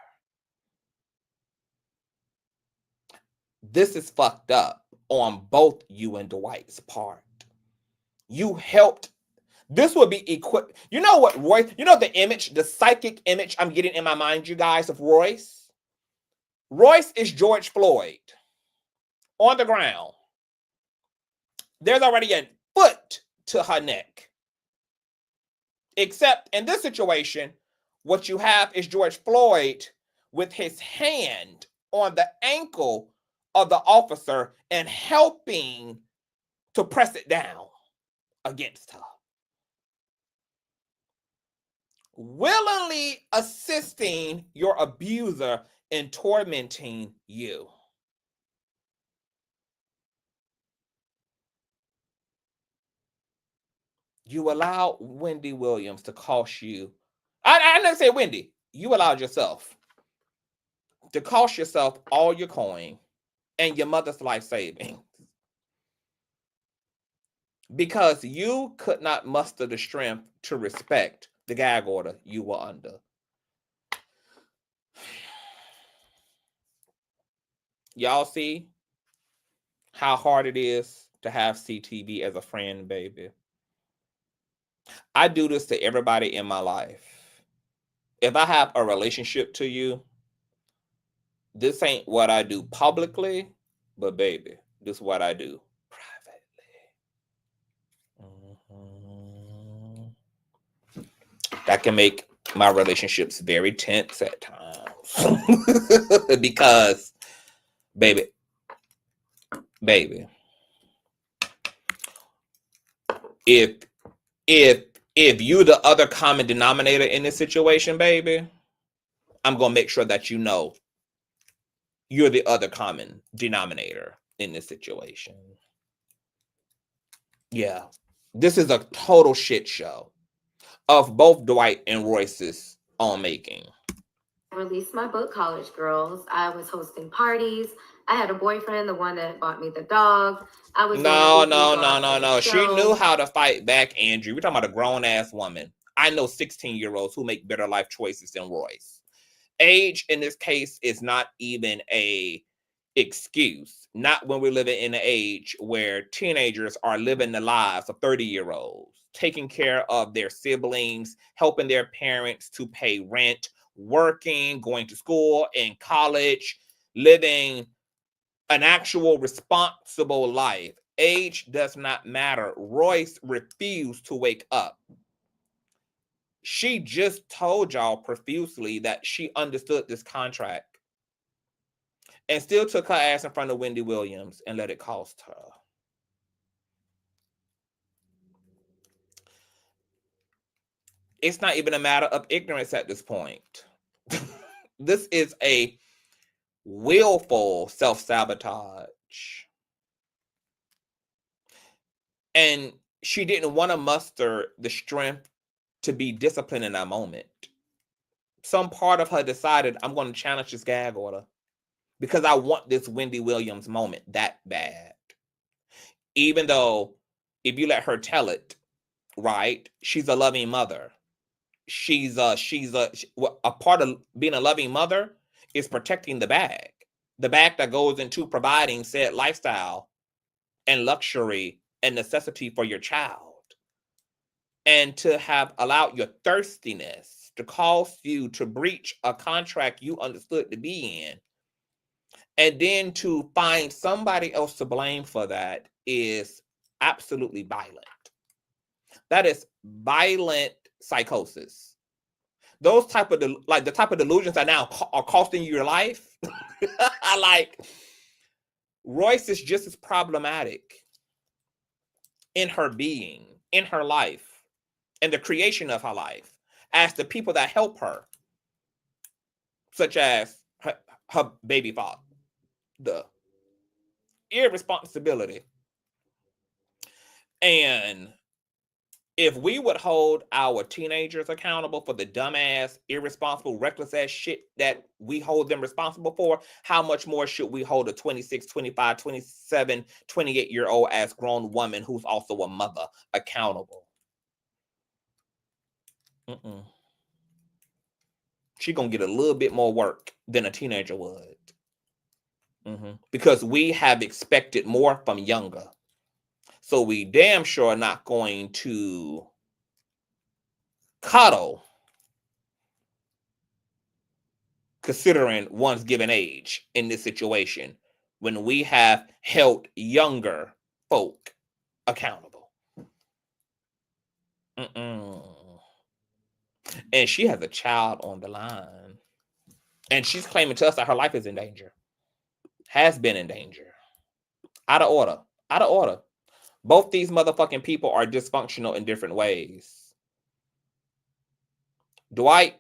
This is fucked up on both you and Dwight's part. You helped. This would be equipped. You know what, Royce? You know the image, the psychic image I'm getting in my mind, you guys, of Royce? Royce is George Floyd on the ground. There's already a foot to her neck. Except in this situation, what you have is George Floyd with his hand on the ankle of the officer and helping to press it down against her. Willingly assisting your abuser in tormenting you. You allowed Wendy Williams to cost you. I never say Wendy. You allowed yourself to cost yourself all your coin and your mother's life savings. Because you could not muster the strength to respect the gag order you were under. Y'all see how hard it is to have CTV as a friend, baby? I do this to everybody in my life. If I have a relationship to you, this ain't what I do publicly, but baby, this is what I do privately. That can make my relationships very tense at times. Because, baby, if you're the other common denominator in this situation, baby, I'm gonna make sure that you know you're the other common denominator in this situation. Yeah, this is a total shit show of both Dwight and Royce's own making. I released my book, College Girls. I was hosting parties. I had a boyfriend, the one that bought me the dog. I was no. She knew how to fight back, Andrew. We're talking about a grown-ass woman. I know 16-year-olds who make better life choices than Royce. Age in this case is not even a excuse. Not when we're living in an age where teenagers are living the lives of 30-year-olds, taking care of their siblings, helping their parents to pay rent, working, going to school and college, living an actual responsible life. Age does not matter. Royce refused to wake up. She just told y'all profusely that she understood this contract and still took her ass in front of Wendy Williams and let it cost her. It's not even a matter of ignorance at this point. This is a willful self-sabotage. And she didn't want to muster the strength to be disciplined in that moment. Some part of her decided, I'm going to challenge this gag order because I want this Wendy Williams moment that bad. Even though if you let her tell it, right, she's a loving mother. She's a part of being a loving mother is protecting the bag that goes into providing said lifestyle and luxury and necessity for your child. And to have allowed your thirstiness to cause you to breach a contract you understood to be in, and then to find somebody else to blame for that is absolutely violent. That is violent psychosis. Those type of the type of delusions that now are costing you your life. Like Royce is just as problematic in her being, in her life, and the creation of her life as the people that help her, such as her baby father. The irresponsibility. And if we would hold our teenagers accountable for the dumbass, irresponsible, reckless ass shit that we hold them responsible for, how much more should we hold a 26, 25, 27, 28-year-old ass grown woman who's also a mother accountable? She gonna get a little bit more work than a teenager would. Because we have expected more from younger. So we damn sure are not going to coddle considering one's given age in this situation when we have held younger folk accountable. And she has a child on the line. And she's claiming to us that her life is in danger. Has been in danger. Out of order. Out of order. Both these motherfucking people are dysfunctional in different ways. Dwight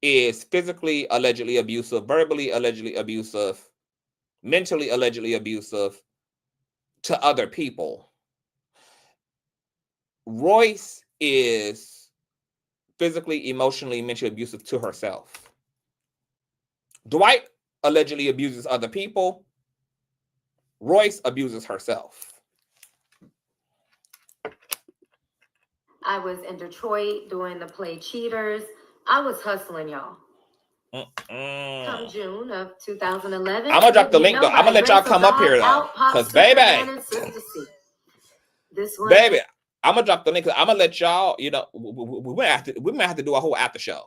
is physically allegedly abusive, verbally allegedly abusive, mentally allegedly abusive to other people. Royce is physically, emotionally, mentally abusive to herself. Dwight allegedly abuses other people. Royce abuses herself. I was in Detroit doing the play Cheaters. I was hustling, y'all. Come June of 2011. I'm gonna drop the link though. I'm gonna let y'all come up here though, cause baby, this one, baby, I'm gonna drop the link. I'm gonna let y'all. You know, we might have to do a whole after show.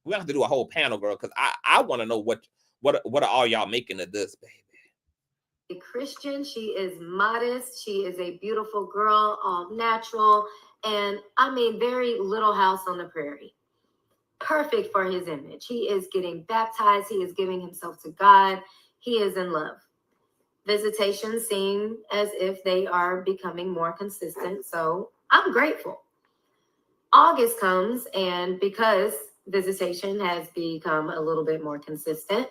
We have to do a whole panel, girl, because I want to know what are all y'all making of this, baby. A Christian, she is modest. She is a beautiful girl, all natural, and I mean, very Little House on the Prairie. Perfect for his image. He is getting baptized. He is giving himself to God. He is in love. Visitations seem as if they are becoming more consistent. So I'm grateful. August comes, and because visitation has become a little bit more consistent,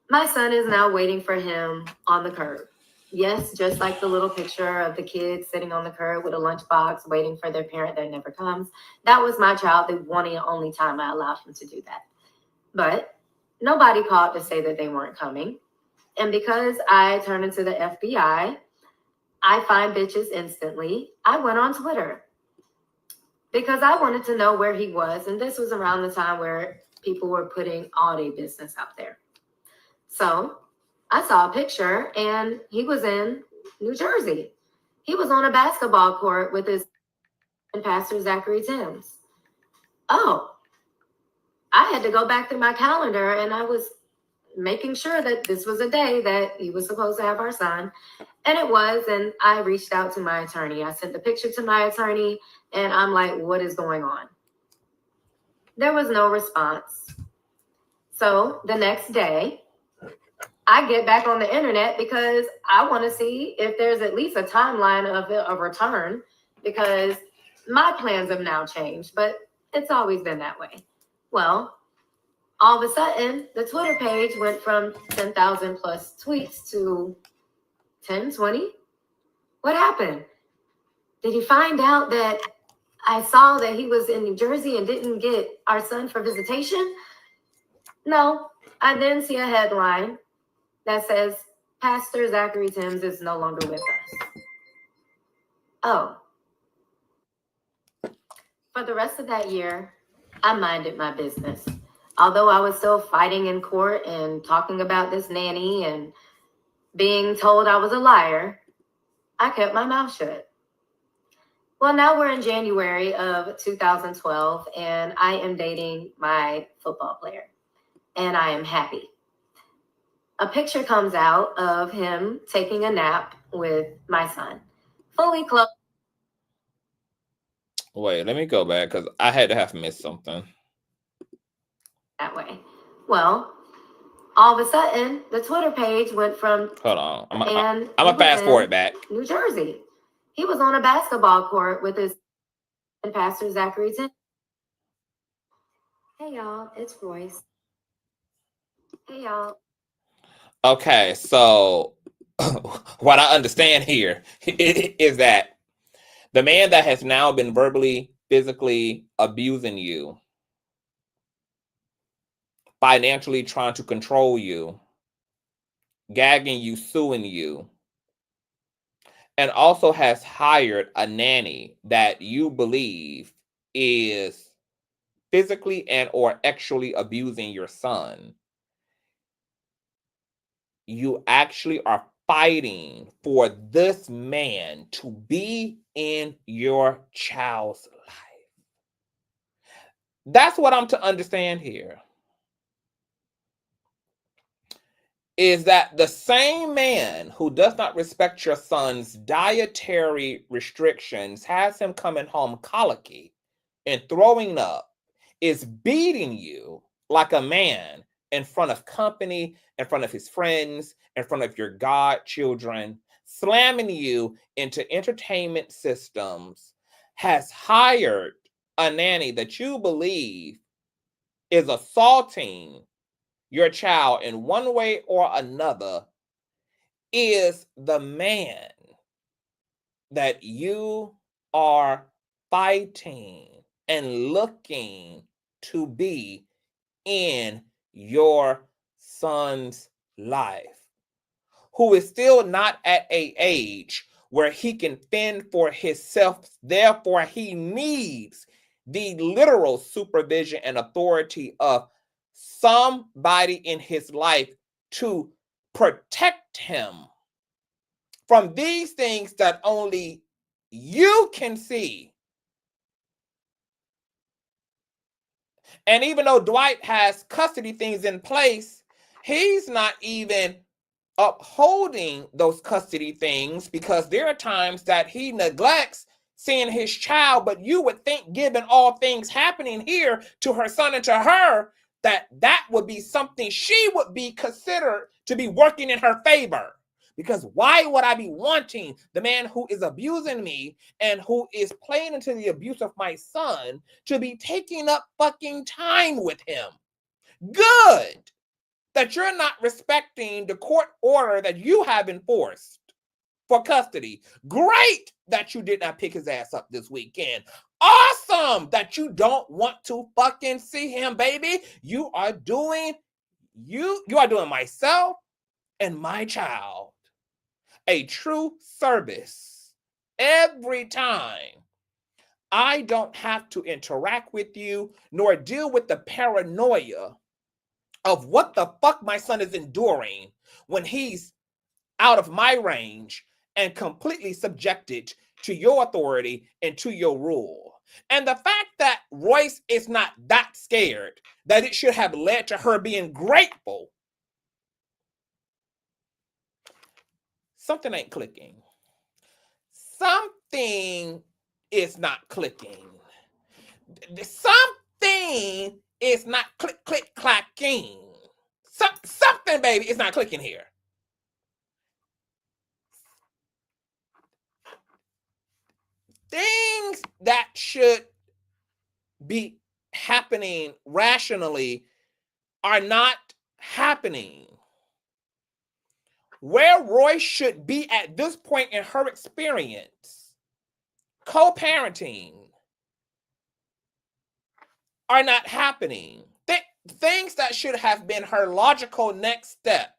my son is now waiting for him on the curb. Yes, just like the little picture of the kids sitting on the curb with a lunchbox waiting for their parent that never comes. That was my child, the one and only time I allowed him to do that. But nobody called to say that they weren't coming. And because I turned into the FBI, I find bitches instantly. I went on Twitter because I wanted to know where he was. And this was around the time where people were putting all their business out there. So I saw a picture and he was in New Jersey. He was on a basketball court with his pastor, Zachary Timms. Oh, I had to go back through my calendar and I was making sure that this was a day that he was supposed to have our son. And it was, and I reached out to my attorney. I sent the picture to my attorney and I'm like, what is going on? There was no response. So the next day, I get back on the internet because I want to see if there's at least a timeline of a return because my plans have now changed, but it's always been that way. Well, all of a sudden, the Twitter page went from 10,000 plus tweets to 10, 20. What happened? Did he find out that I saw that he was in New Jersey and didn't get our son for visitation? No, I then see a headline that says, Pastor Zachary Timms is no longer with us. Oh. For the rest of that year, I minded my business. Although I was still fighting in court and talking about this nanny and being told I was a liar, I kept my mouth shut. Well, now we're in January of 2012, and I am dating my football player, and I am happy. A picture comes out of him taking a nap with my son, fully clothed. Wait, let me go back because I had to have missed something. That way. Well, all of a sudden, the Twitter page went from. Hold on. I'm going to fast forward back. New Jersey. He was on a basketball court with his pastor, Zachary Timms. Hey, y'all. It's Royce. Hey, y'all. Okay, so what I understand here is that the man that has now been verbally, physically abusing you, financially trying to control you, gagging you, suing you, and also has hired a nanny that you believe is physically and or sexually abusing your son, you actually are fighting for this man to be in your child's life. That's what I'm to understand here. Is that the same man who does not respect your son's dietary restrictions, has him coming home colicky and throwing up, is beating you like a man in front of company, in front of his friends, in front of your godchildren, slamming you into entertainment systems, has hired a nanny that you believe is assaulting your child in one way or another, is the man that you are fighting and looking to be in your son's life, who is still not at an age where he can fend for himself. Therefore, he needs the literal supervision and authority of somebody in his life to protect him from these things that only you can see. And even though Dwight has custody things in place, he's not even upholding those custody things, because there are times that he neglects seeing his child. But you would think, given all things happening here to her son and to her, that that would be something she would be considered to be working in her favor. Because why would I be wanting the man who is abusing me and who is playing into the abuse of my son to be taking up fucking time with him? Good that you're not respecting the court order that you have enforced for custody. Great that you did not pick his ass up this weekend. Awesome that you don't want to fucking see him, baby. You are doing myself and my child a true service every time I don't have to interact with you nor deal with the paranoia of what the fuck my son is enduring when he's out of my range and completely subjected to your authority and to your rule. And the fact that Royce is not that scared, that it should have led to her being grateful. Something ain't clicking. Something is not clicking. Something is not clacking. Something, baby, is not clicking here. Things that should be happening rationally are not happening. Where Royce should be at this point in her experience, co-parenting, are not happening. Things that should have been her logical next step,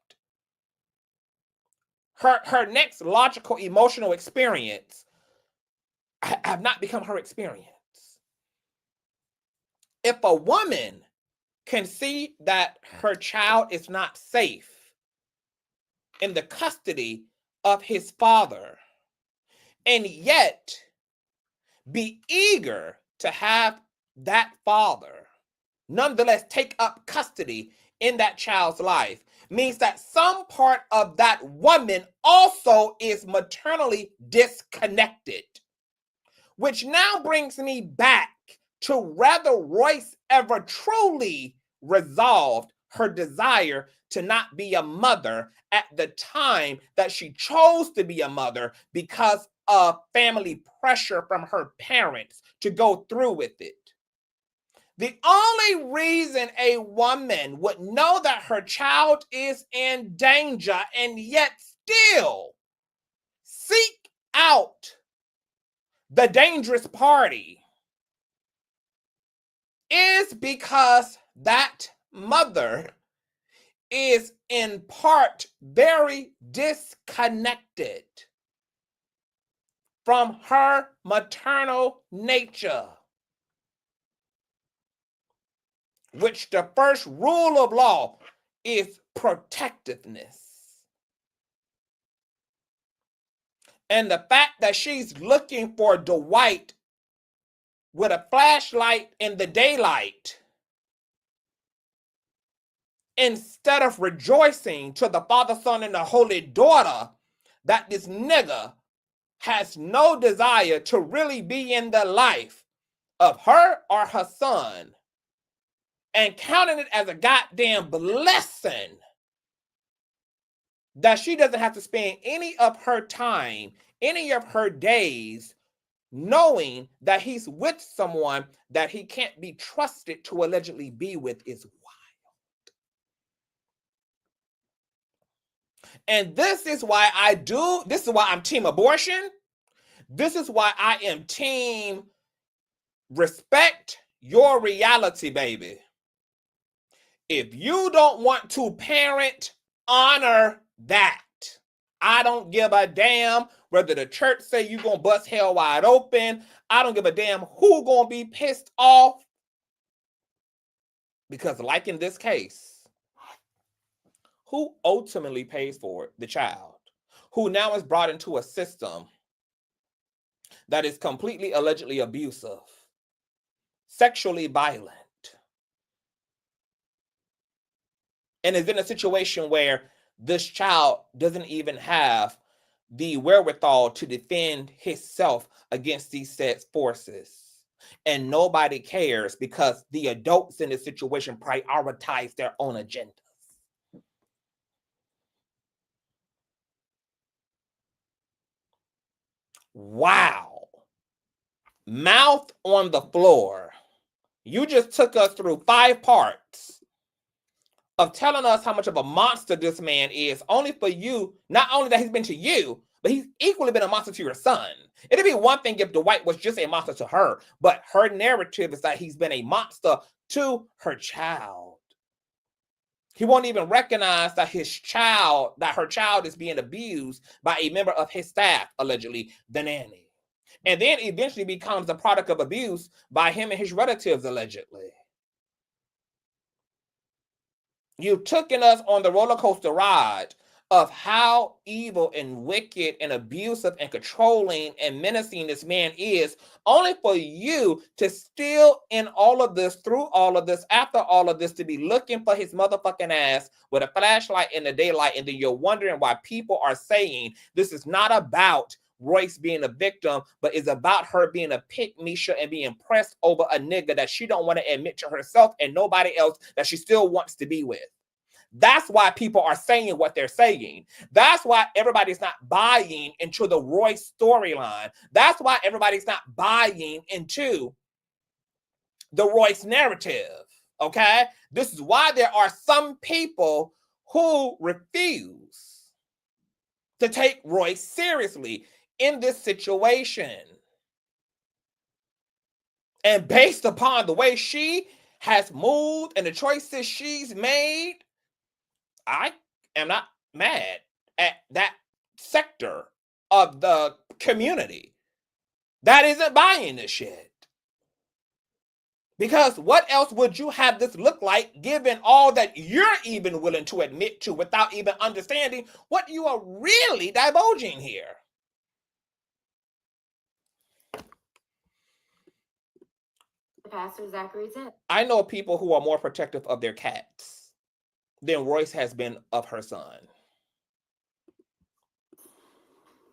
her next logical emotional experience, have not become her experience. If a woman can see that her child is not safe in the custody of his father, and yet be eager to have that father nonetheless take up custody in that child's life, means that some part of that woman also is maternally disconnected. Which now brings me back to whether Royce ever truly resolved her desire to not be a mother at the time that she chose to be a mother because of family pressure from her parents to go through with it. The only reason a woman would know that her child is in danger and yet still seek out the dangerous party is because that mother is in part very disconnected from her maternal nature. which the first rule of law is protectiveness. And the fact that she's looking for Dwight with a flashlight in the daylight, instead of rejoicing to the Father, Son, and the Holy Daughter that this nigga has no desire to really be in the life of her or her son, and counting it as a goddamn blessing that she doesn't have to spend any of her time, any of her days, knowing that he's with someone that he can't be trusted to allegedly be with, is wild. And this is why I'm team abortion. This is why I am team respect your reality, baby. If you don't want to parent, honor that. I don't give a damn whether the church say you gonna bust hell wide open. I don't give a damn who gonna be pissed off. Because like in this case, who ultimately pays for it? The child, who now is brought into a system that is completely allegedly abusive, sexually violent, and is in a situation where this child doesn't even have the wherewithal to defend himself against these said forces. And nobody cares because the adults in this situation prioritize their own agendas. Wow. Mouth on the floor. You just took us through 5 parts of telling us how much of a monster this man is, only for you, not only that he's been to you, but he's equally been a monster to your son. It'd be one thing if Dwight was just a monster to her, but her narrative is that he's been a monster to her child. He won't even recognize that her child is being abused by a member of his staff, allegedly, the nanny. And then eventually becomes a product of abuse by him and his relatives, allegedly. You've taken us on the roller coaster ride of how evil and wicked and abusive and controlling and menacing this man is, only for you to still in all of this, through all of this, after all of this, to be looking for his motherfucking ass with a flashlight in the daylight. And then you're wondering why people are saying this is not about Royce being a victim, but is about her being a pick-me-sha and being pressed over a nigga that she don't want to admit to herself and nobody else that she still wants to be with. That's why people are saying what they're saying. That's why everybody's not buying into the Royce storyline. That's why everybody's not buying into the Royce narrative, okay? This is why there are some people who refuse to take Royce seriously in this situation. And based upon the way she has moved and the choices she's made, I am not mad at that sector of the community that isn't buying this shit. Because what else would you have this look like given all that you're even willing to admit to without even understanding what you are really divulging here? Pastor Zachary said, I know people who are more protective of their cats than Royce has been of her son.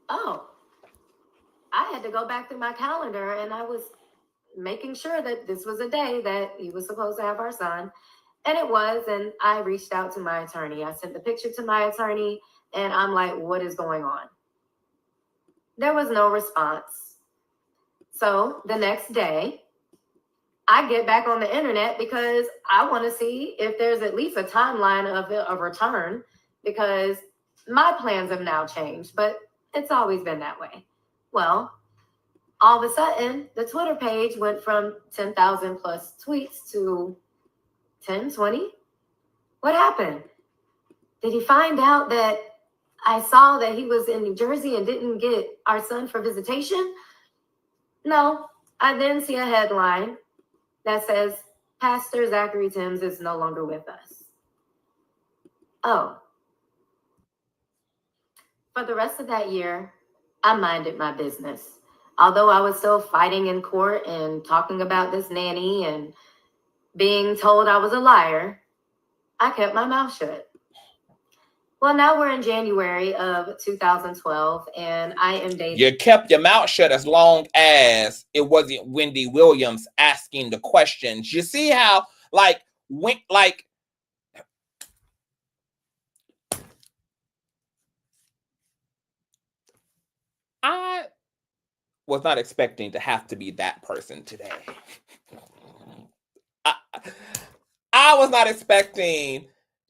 oh, I had to go back through my calendar and I was making sure that this was a day that he was supposed to have our son. And it was, and I reached out to my attorney. I sent the picture to my attorney and I'm like, what is going on? There was no response. So the next day, I get back on the internet because I want to see if there's at least a timeline of a return, because my plans have now changed, but it's always been that way. Well, all of a sudden, the Twitter page went from 10,000 plus tweets to 10, 20. What happened? Did he find out that I saw that he was in New Jersey and didn't get our son for visitation? No. I then see a headline that says, Pastor Zachary Timms is no longer with us. Oh. For the rest of that year, I minded my business. Although I was still fighting in court and talking about this nanny and being told I was a liar, I kept my mouth shut. Well, now we're in January of 2012, and I am dating. You kept your mouth shut as long as it wasn't Wendy Williams asking the questions. You see how, I was not expecting to have to be that person today. I was not expecting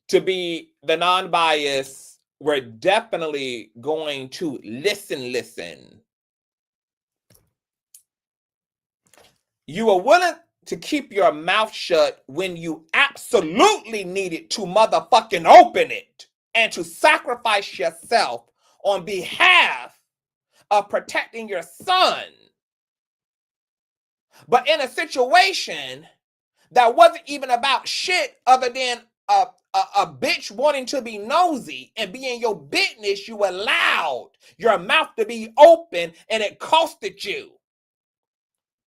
to be the non-biased. We're definitely going to listen. You were willing to keep your mouth shut when you absolutely needed to motherfucking open it and to sacrifice yourself on behalf of protecting your son. But in a situation that wasn't even about shit other than a bitch wanting to be nosy and be in your business, you allowed your mouth to be open and it costed you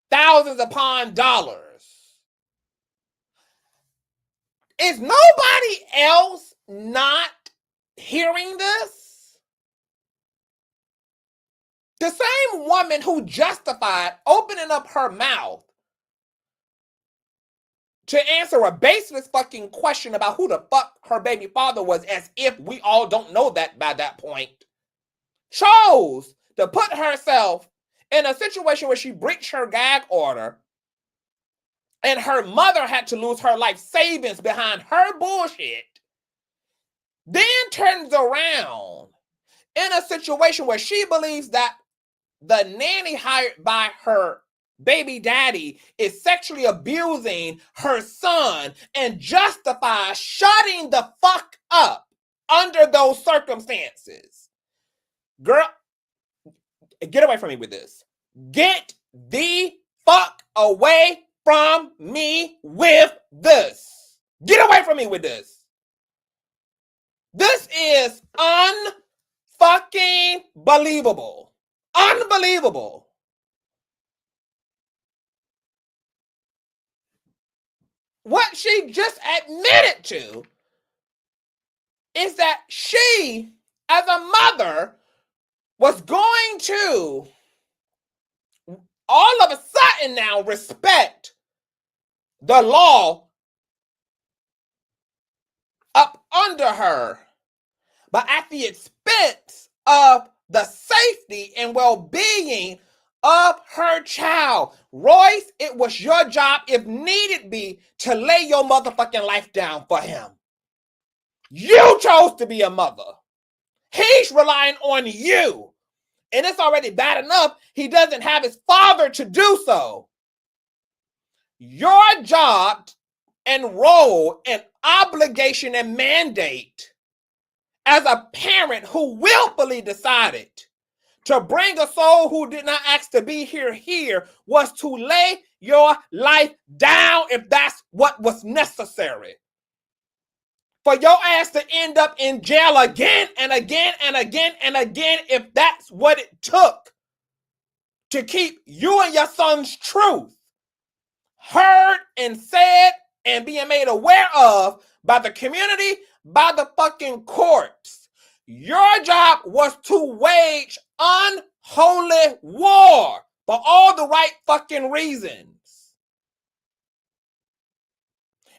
thousands upon dollars. Is nobody else not hearing this? The same woman who justified opening up her mouth to answer a baseless fucking question about who the fuck her baby father was, as if we all don't know that by that point, chose to put herself in a situation where she breached her gag order and her mother had to lose her life savings behind her bullshit, then turns around in a situation where she believes that the nanny hired by her baby daddy is sexually abusing her son and justifies shutting the fuck up under those circumstances. Girl, get away from me with this. Get the fuck away from me with this. Get away from me with this. This is unfucking believable. Unbelievable. What she just admitted to is that she, as a mother, was going to all of a sudden now respect the law up under her, but at the expense of the safety and well-being of her child. Royce, it was your job, if needed be, to lay your motherfucking life down for him. You chose to be a mother. He's relying on you. And it's already bad enough he doesn't have his father to do so. Your job and role and obligation and mandate as a parent who willfully decided to bring a soul who did not ask to be here was to lay your life down if that's what was necessary. For your ass to end up in jail again and again and again and again if that's what it took to keep you and your son's truth heard and said and being made aware of by the community, by the fucking courts. Your job was to wage unholy war for all the right fucking reasons.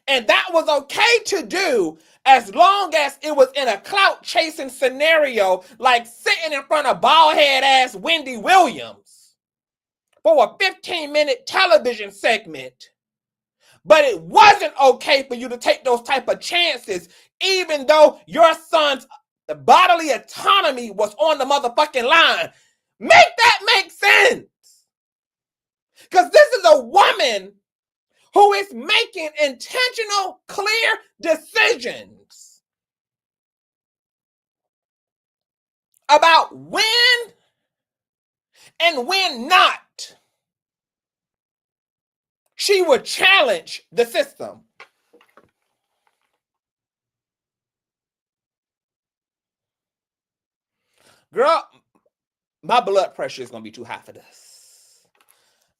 And that was okay to do as long as it was in a clout chasing scenario, like sitting in front of bald head ass Wendy Williams for a 15-minute television segment. But it wasn't okay for you to take those type of chances, even though your son's bodily autonomy was on the motherfucking line. Make that make sense. Because this is a woman who is making intentional, clear decisions about when and when not She would challenge the system. Girl, my blood pressure is going to be too high for this.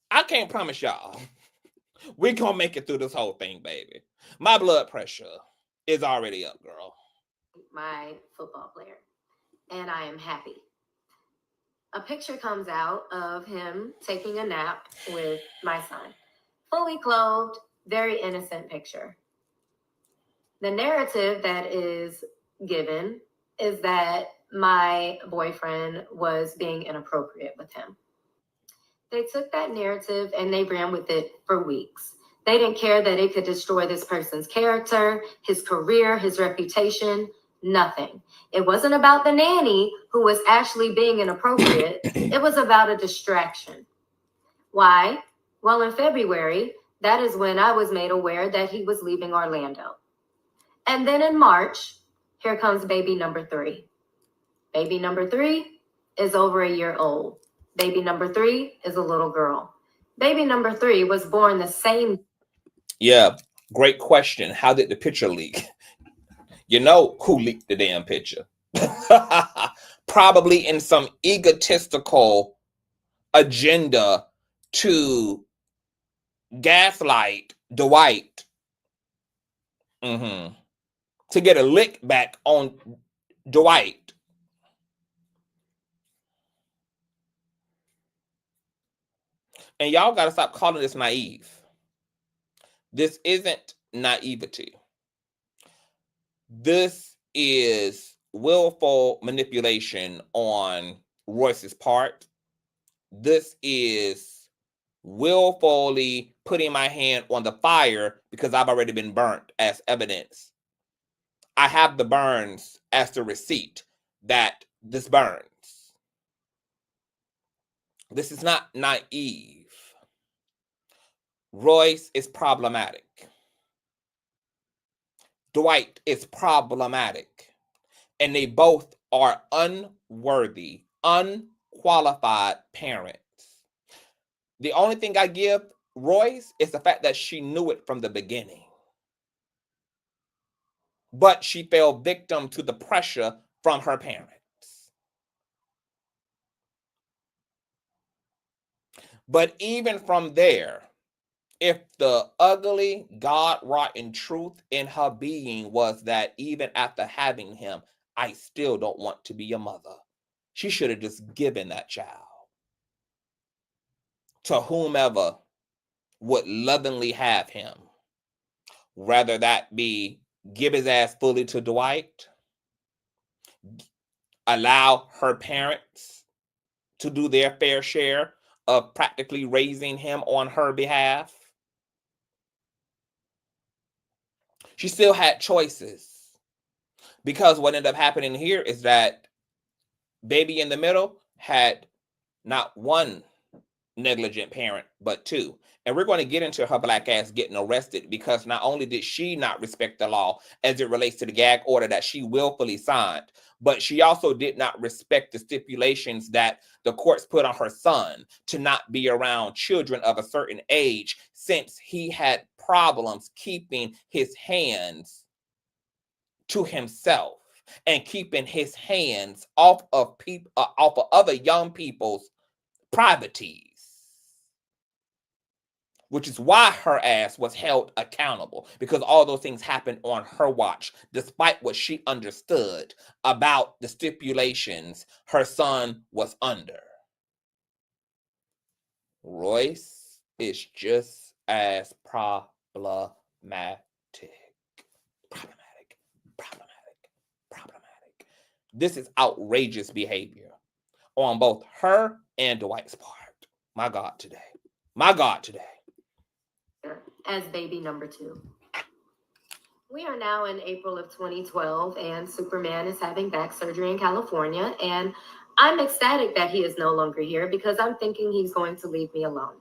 I can't promise y'all we're going to make it through this whole thing, baby. My blood pressure is already up, girl. My football player, and I am happy. A picture comes out of him taking a nap with my son. Fully clothed, very innocent picture. The narrative that is given is that my boyfriend was being inappropriate with him. They took that narrative and they ran with it for weeks. They didn't care that it could destroy this person's character, his career, his reputation, nothing. It wasn't about the nanny who was actually being inappropriate. It was about a distraction. Why? Well, in February, that is when I was made aware that he was leaving Orlando. And then in March, here comes baby number 3. Baby number 3 is over a year old. Baby number 3 is a little girl. Baby number 3 was born the same. Yeah, great question. How did the picture leak? You know who leaked the damn picture. Probably in some egotistical agenda to gaslight Dwight. To get a lick back on Dwight. And y'all got to stop calling this naive. This isn't naivety. This is willful manipulation on Royce's part. This is willfully putting my hand on the fire because I've already been burnt as evidence. I have the burns as the receipt that this burns. This is not naive. Royce is problematic. Dwight is problematic. And they both are unworthy, unqualified parents. The only thing I give Royce is the fact that she knew it from the beginning. But she fell victim to the pressure from her parents. But even from there, if the ugly, God-rotten truth in her being was that even after having him, I still don't want to be a mother, she should have just given that child to whomever would lovingly have him. Rather that be give his ass fully to Dwight, allow her parents to do their fair share of practically raising him on her behalf. She still had choices. Because what ended up happening here is that baby in the middle had not one negligent parent, but 2. And we're going to get into her black ass getting arrested because not only did she not respect the law as it relates to the gag order that she willfully signed, but she also did not respect the stipulations that the courts put on her son to not be around children of a certain age, since he had problems keeping his hands to himself and keeping his hands off of people, off of other young people's privacies, which is why her ass was held accountable, because all those things happened on her watch, despite what she understood about the stipulations her son was under. Royce is just as problematic. This is outrageous behavior on both her and Dwight's part. My God, today. My God, today. As baby number 2. We are now in April of 2012, and Superman is having back surgery in California, and I'm ecstatic that he is no longer here because I'm thinking he's going to leave me alone.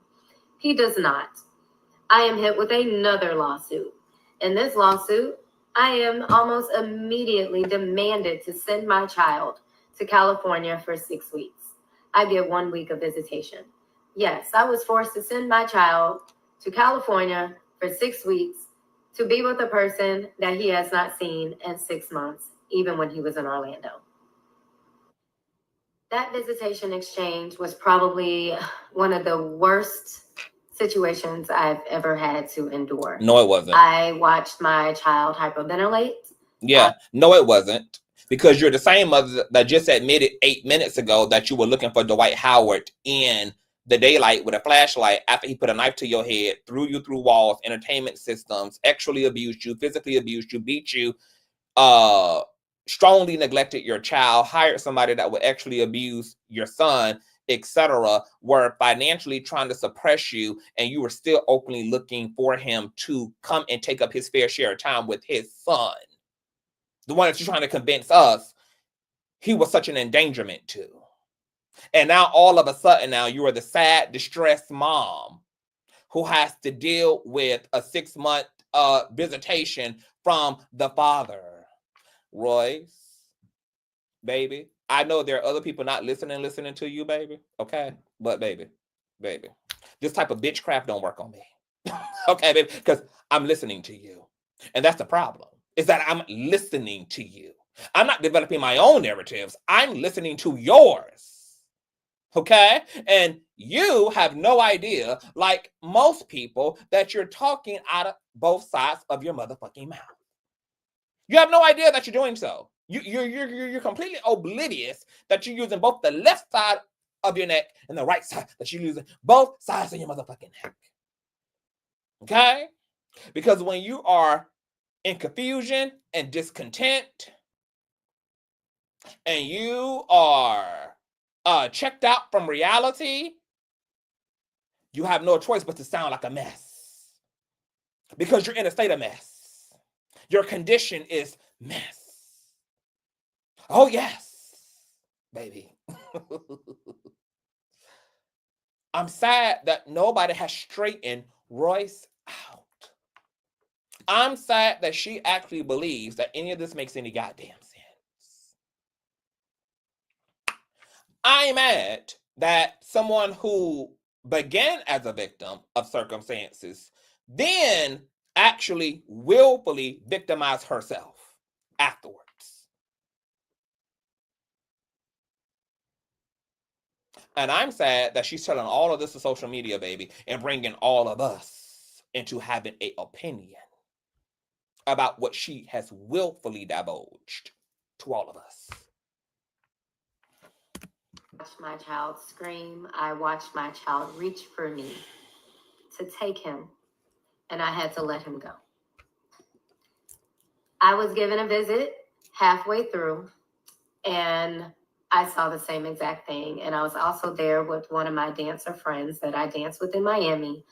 He does not. I am hit with another lawsuit. In this lawsuit, I am almost immediately demanded to send my child to California for 6 weeks. I get 1 week of visitation. Yes, I was forced to send my child to California for 6 weeks to be with a person that he has not seen in 6 months, even when he was in Orlando. That visitation exchange was probably one of the worst situations I've ever had to endure. No, it wasn't. I watched my child hyperventilate. Yeah, no, it wasn't. Because you're the same mother that just admitted 8 minutes ago that you were looking for Dwight Howard in the daylight with a flashlight after he put a knife to your head, threw you through walls, entertainment systems, sexually abused you, physically abused you, beat you, strongly neglected your child, hired somebody that would actually abuse your son, etc., were financially trying to suppress you, and you were still openly looking for him to come and take up his fair share of time with his son. The one that you're trying to convince us he was such an endangerment to. And now all of a sudden now you are the sad, distressed mom who has to deal with a 6-month visitation from the father. Royce, baby, I know there are other people not listening to you, baby. Okay? But baby, this type of bitchcraft don't work on me. Okay, baby? Because I'm listening to you. And that's the problem, is that I'm listening to you. I'm not developing my own narratives. I'm listening to yours. Okay? And you have no idea, like most people, that you're talking out of both sides of your motherfucking mouth. You have no idea that you're doing so. You're completely oblivious that you're using both the left side of your neck and the right side, that you're using both sides of your motherfucking neck. Okay? Because when you are in confusion and discontent, and you are checked out from reality, you have no choice but to sound like a mess. Because you're in a state of mess. Your condition is mess. Oh, yes, baby. I'm sad that nobody has straightened Royce out. I'm sad that she actually believes that any of this makes any goddamn sense. I'm mad that someone who began as a victim of circumstances then actually willfully victimized herself afterwards. And I'm sad that she's telling all of this to social media, baby, and bringing all of us into having an opinion about what she has willfully divulged to all of us. I watched my child scream. I watched my child reach for me to take him, and I had to let him go. I was given a visit halfway through, and I saw the same exact thing. And I was also there with one of my dancer friends that I dance with in Miami,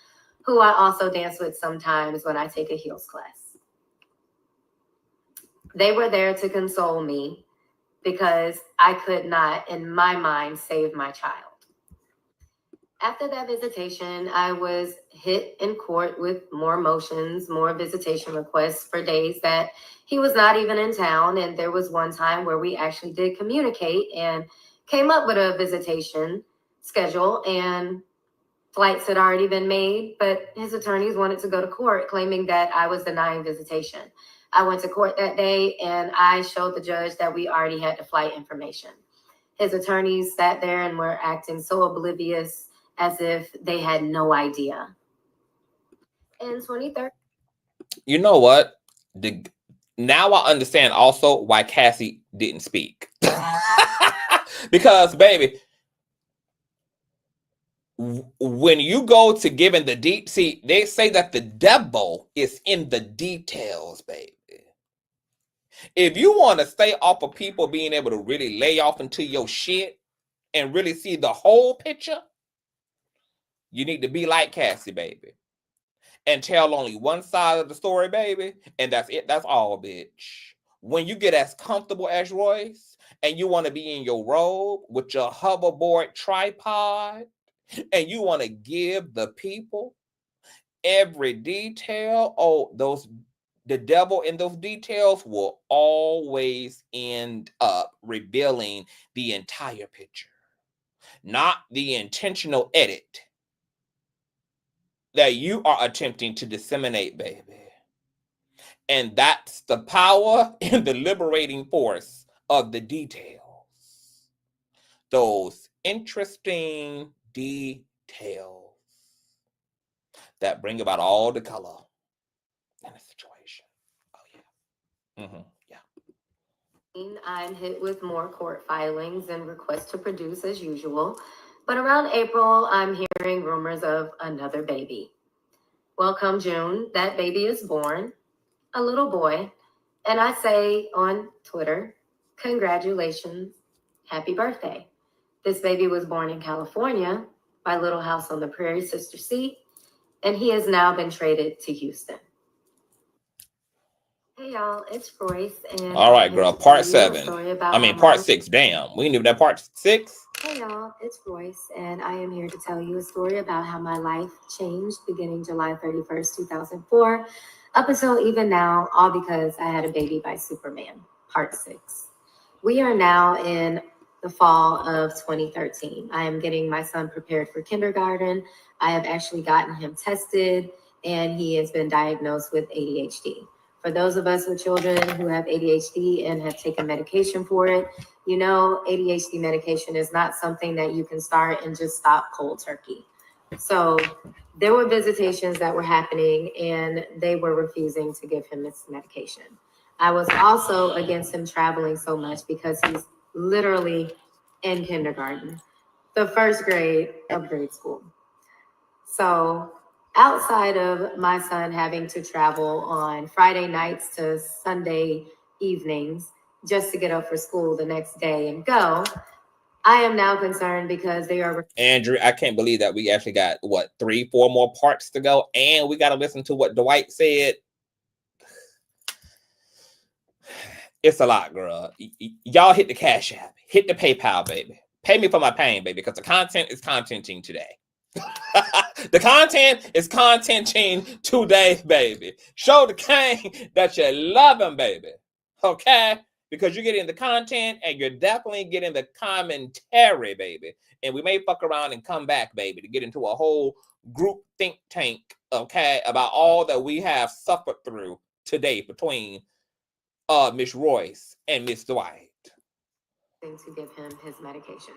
who I also dance with sometimes when I take a heels class. They were there to console me because I could not, in my mind, save my child. After that visitation, I was hit in court with more motions, more visitation requests for days that he was not even in town. And there was one time where we actually did communicate and came up with a visitation schedule, and flights had already been made, but his attorneys wanted to go to court claiming that I was denying visitation. I went to court that day and I showed the judge that we already had the flight information. His attorneys sat there and were acting so oblivious, as if they had no idea. In 2013. You know what? Now I understand also why Cassie didn't speak. Because, baby, when you go to giving the deep, see, they say that the devil is in the details, baby. If you want to stay off of people being able to really lay off into your shit and really see the whole picture, you need to be like Cassie, baby, and tell only one side of the story, baby, and that's it. That's all, bitch. When you get as comfortable as Royce and you want to be in your robe with your hoverboard tripod and you want to give the people every detail, the devil in those details will always end up revealing the entire picture, not the intentional edit that you are attempting to disseminate, baby. And that's the power and the liberating force of the details. Those interesting details that bring about all the color in a situation. Oh, yeah. Yeah. I'm hit with more court filings and requests to produce as usual. But around April, I'm hearing rumors of another baby. Well, come June, that baby is born, a little boy. And I say on Twitter, congratulations, happy birthday. This baby was born in California, my little house on the prairie, Sister C, and he has now been traded to Houston. Hey y'all, it's Royce, and all right, girl. Part 7. Part 6. Damn, we knew that part 6. Hey y'all, it's Royce, and I am here to tell you a story about how my life changed beginning July 31st, 2004, up until even now, all because I had a baby by Superman, part 6. We are now in the fall of 2013. I am getting my son prepared for kindergarten. I have actually gotten him tested, and he has been diagnosed with ADHD. For those of us with children who have ADHD and have taken medication for it, you know, ADHD medication is not something that you can start and just stop cold turkey. So there were visitations that were happening and they were refusing to give him this medication. I was also against him traveling so much because he's literally in kindergarten, the first grade of grade school. So outside of my son having to travel on Friday nights to Sunday evenings just to get up for school the next day and go, I am now concerned because they are... Andrew, I can't believe that we actually got, 3-4 more parts to go, and we got to listen to what Dwight said. It's a lot, girl. Y'all hit the Cash App. Hit the PayPal, baby. Pay me for my pain, baby, because the content is contenting today. The content is contenting today, baby. Show the king that you love him, baby. Okay? Because you're getting the content and you're definitely getting the commentary, baby. And we may fuck around and come back, baby, to get into a whole group think tank, okay, about all that we have suffered through today between Miss Royce and Miss Dwight. To give him his medication.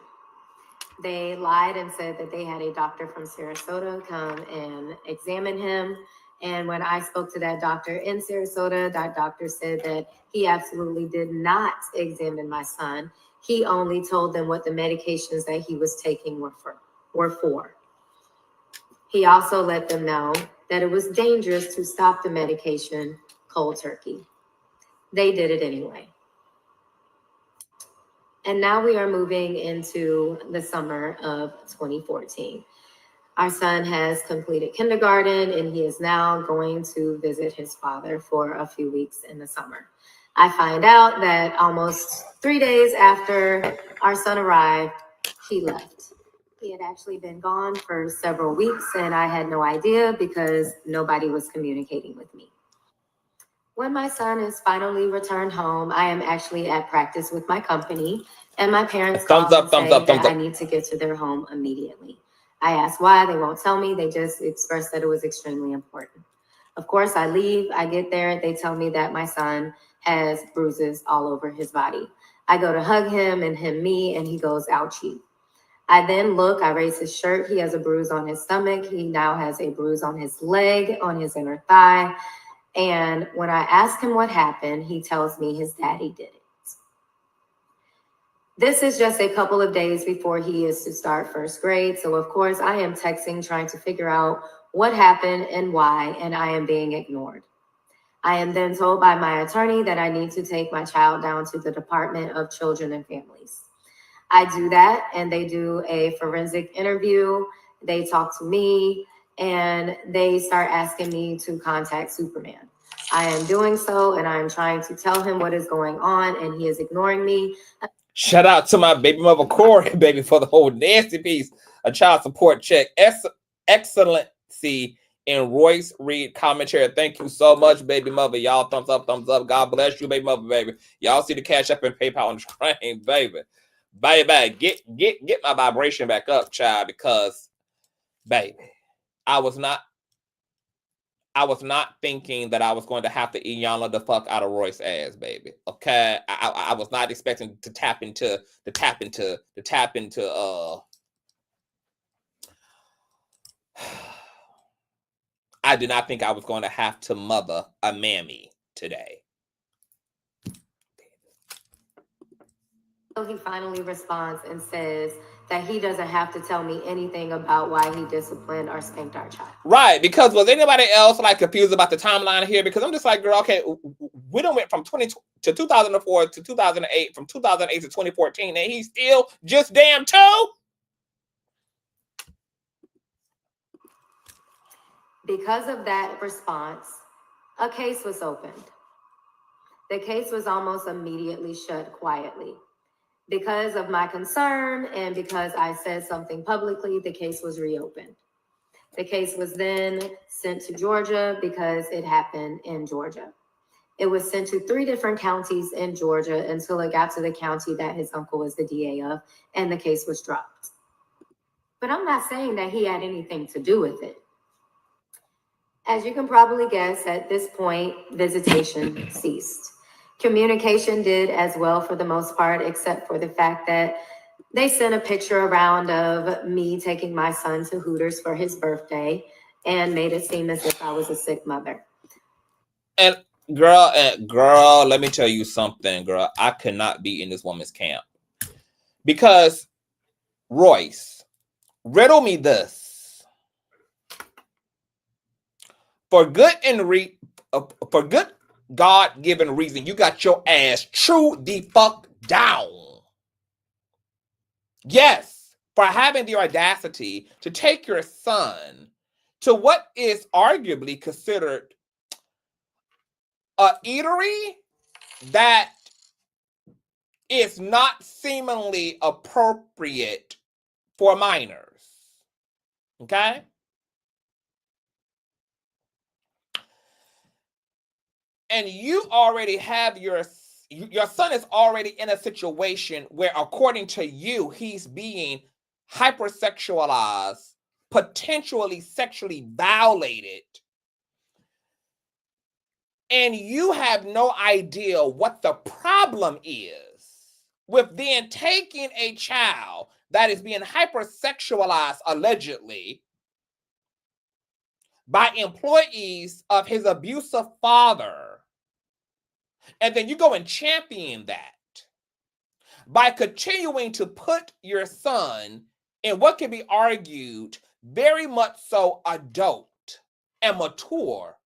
They lied and said that they had a doctor from Sarasota come and examine him. And when I spoke to that doctor in Sarasota, that doctor said that he absolutely did not examine my son. He only told them what the medications that he was taking were for. He also let them know that it was dangerous to stop the medication cold turkey. They did it anyway. And now we are moving into the summer of 2014. Our son has completed kindergarten and he is now going to visit his father for a few weeks in the summer. I find out that almost 3 days after our son arrived, he left. He had actually been gone for several weeks and I had no idea because nobody was communicating with me. When my son is finally returned home, I am actually at practice with my company, and my parents call and say that I need to get to their home immediately. I ask why, they won't tell me. They just expressed that it was extremely important. Of course, I leave. I get there. They tell me that my son has bruises all over his body. I go to hug him and me, and he goes, ouchie. I then look, I raise his shirt. He has a bruise on his stomach. He now has a bruise on his leg, on his inner thigh. And when I ask him what happened, he tells me his daddy did it. This is just a couple of days before he is to start first grade. So of course I am texting, trying to figure out what happened and why, and I am being ignored. I am then told by my attorney that I need to take my child down to the Department of Children and Families. I do that and they do a forensic interview. They talk to me and they start asking me to contact Superman. I am doing so and I am trying to tell him what is going on and he is ignoring me. Shout out to my baby mother Corey, baby, for the whole nasty piece of child support check. Excellency in Royce Reed commentary. Thank you so much, baby mother. Y'all thumbs up, thumbs up. God bless you, baby mother, baby. Y'all see the Cash App and PayPal on the train, baby. Baby, get my vibration back up, child, because, baby, I was not I was not thinking that I was going to have to Iyanla the fuck out of Royce's ass, baby. Okay, I was not expecting to tap into. I did not think I was going to have to mother a mammy today. So he finally responds and says that he doesn't have to tell me anything about why he disciplined or spanked our child. Right, because was anybody else like confused about the timeline here? Because I'm just like, girl, okay, we done went from 2004 to 2008, from 2008 to 2014, and he's still just damn 2? Because of that response, a case was opened. The case was almost immediately shut quietly. Because of my concern and because I said something publicly, the case was reopened. The case was then sent to Georgia because it happened in Georgia. It was sent to 3 different counties in Georgia until it got to the county that his uncle was the DA of, and the case was dropped. But I'm not saying that he had anything to do with it. As you can probably guess, at this point, visitation ceased. Communication did as well for the most part, except for the fact that they sent a picture around of me taking my son to Hooters for his birthday and made it seem as if I was a sick mother. And girl, let me tell you something, girl. I could not be in this woman's camp. Because, Royce, riddle me this. For good God-given reason, you got your ass true the fuck down. Yes, for having the audacity to take your son to what is arguably considered a eatery that is not seemingly appropriate for minors. Okay? And you already have your son is already in a situation where, according to you, he's being hypersexualized, potentially sexually violated. And you have no idea what the problem is with then taking a child that is being hypersexualized, allegedly, by employees of his abusive father. And then you go and champion that by continuing to put your son in what can be argued very much so adult and mature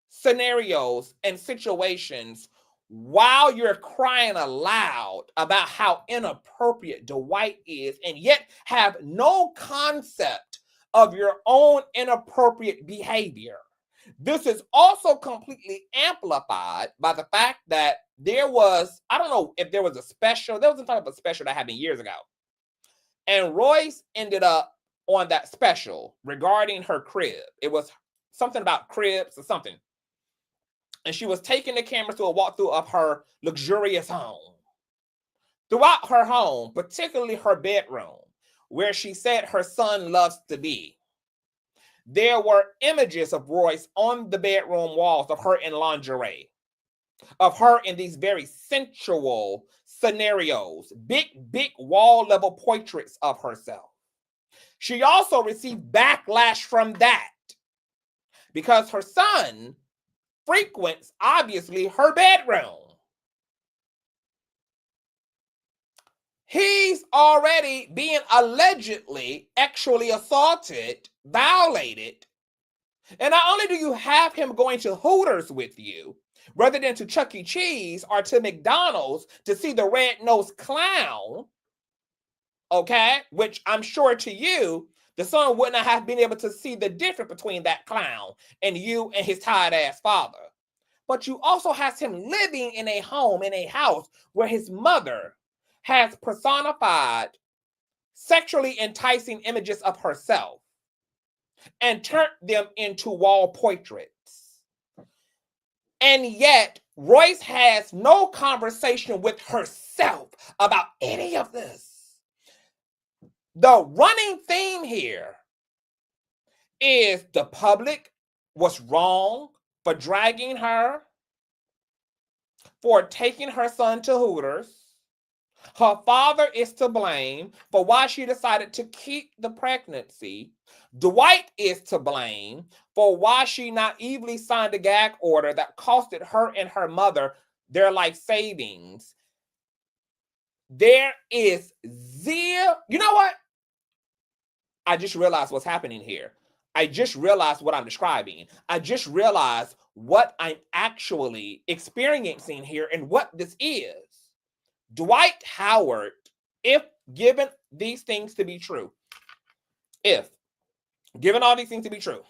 scenarios and situations while you're crying aloud about how inappropriate Dwight is, and yet have no concept of your own inappropriate behavior. This is also completely amplified by the fact that there was, I don't know if there was a special, there was a type of special that happened years ago. And Royce ended up on that special regarding her crib. It was something about cribs or something. And she was taking the camera to a walkthrough of her luxurious home. Throughout her home, particularly her bedroom, where she said her son loves to be, there were images of Royce on the bedroom walls of her in lingerie, of her in these very sensual scenarios, big wall level portraits of herself. She also received backlash from that because her son frequents, obviously, her bedroom. He's already being allegedly sexually assaulted, violated. And not only do you have him going to Hooters with you, rather than to Chuck E. Cheese or to McDonald's to see the red-nosed clown, okay, which I'm sure to you, the son would not have been able to see the difference between that clown and you and his tired-ass father. But you also have him living in a home, in a house, where his mother has personified sexually enticing images of herself and turned them into wall portraits. And yet, Royce has no conversation with herself about any of this. The running theme here is the public was wrong for dragging her, for taking her son to Hooters. Her father is to blame for why she decided to keep the pregnancy. Dwight is to blame for why she naively signed a gag order that costed her and her mother their life savings. There is zero. You know what? I just realized what's happening here. I just realized what I'm describing. I just realized what I'm actually experiencing here and what this is. Dwight Howard, if given these things to be true, if given all these things to be true,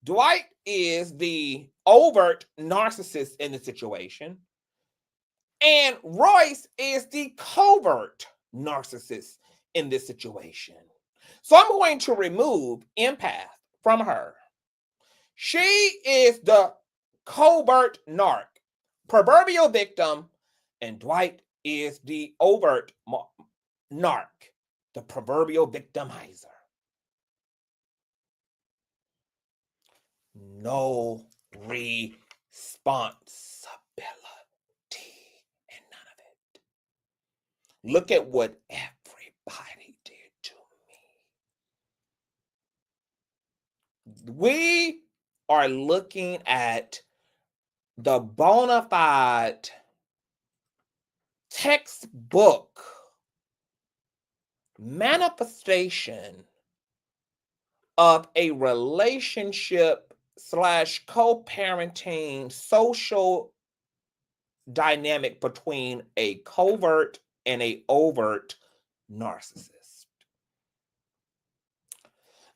Dwight is the overt narcissist in the situation, and Royce is the covert narcissist in this situation. So I'm going to remove empath from her. She is the covert narc, proverbial victim, and Dwight is the overt narc, the proverbial victimizer. No responsibility and none of it. Look at what everybody did to me. We are looking at the bona fide textbook manifestation of a relationship / co-parenting social dynamic between a covert and a overt narcissist.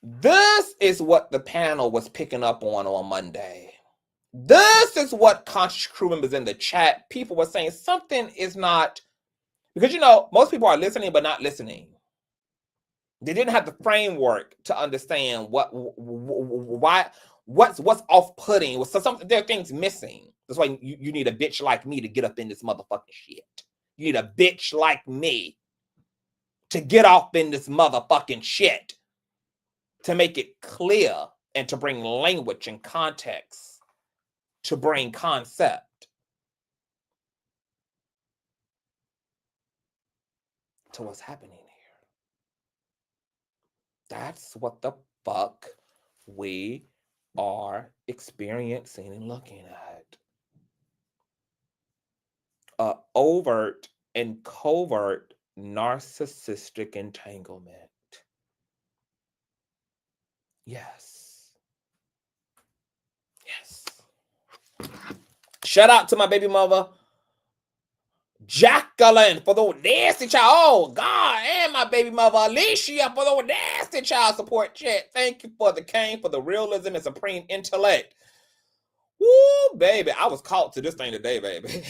This is what the panel was picking up on Monday. This is what conscious crew members in the chat, people were saying something is not, because most people are listening but not listening. They didn't have the framework to understand what's off-putting. So there are things missing. That's why you need a bitch like me to get up in this motherfucking shit. You need a bitch like me to get off in this motherfucking shit, to make it clear and to bring language and context, to bring concept to what's happening here. That's what the fuck we are experiencing and looking at. Overt and covert narcissistic entanglement. Yes. Yes. Shout out to my baby mother, Jacqueline, for the nasty child. Oh, God. And my baby mother, Alicia, for the nasty child support chat. Thank you for the cane, for the realism and supreme intellect. Woo, baby. I was caught to this thing today, baby.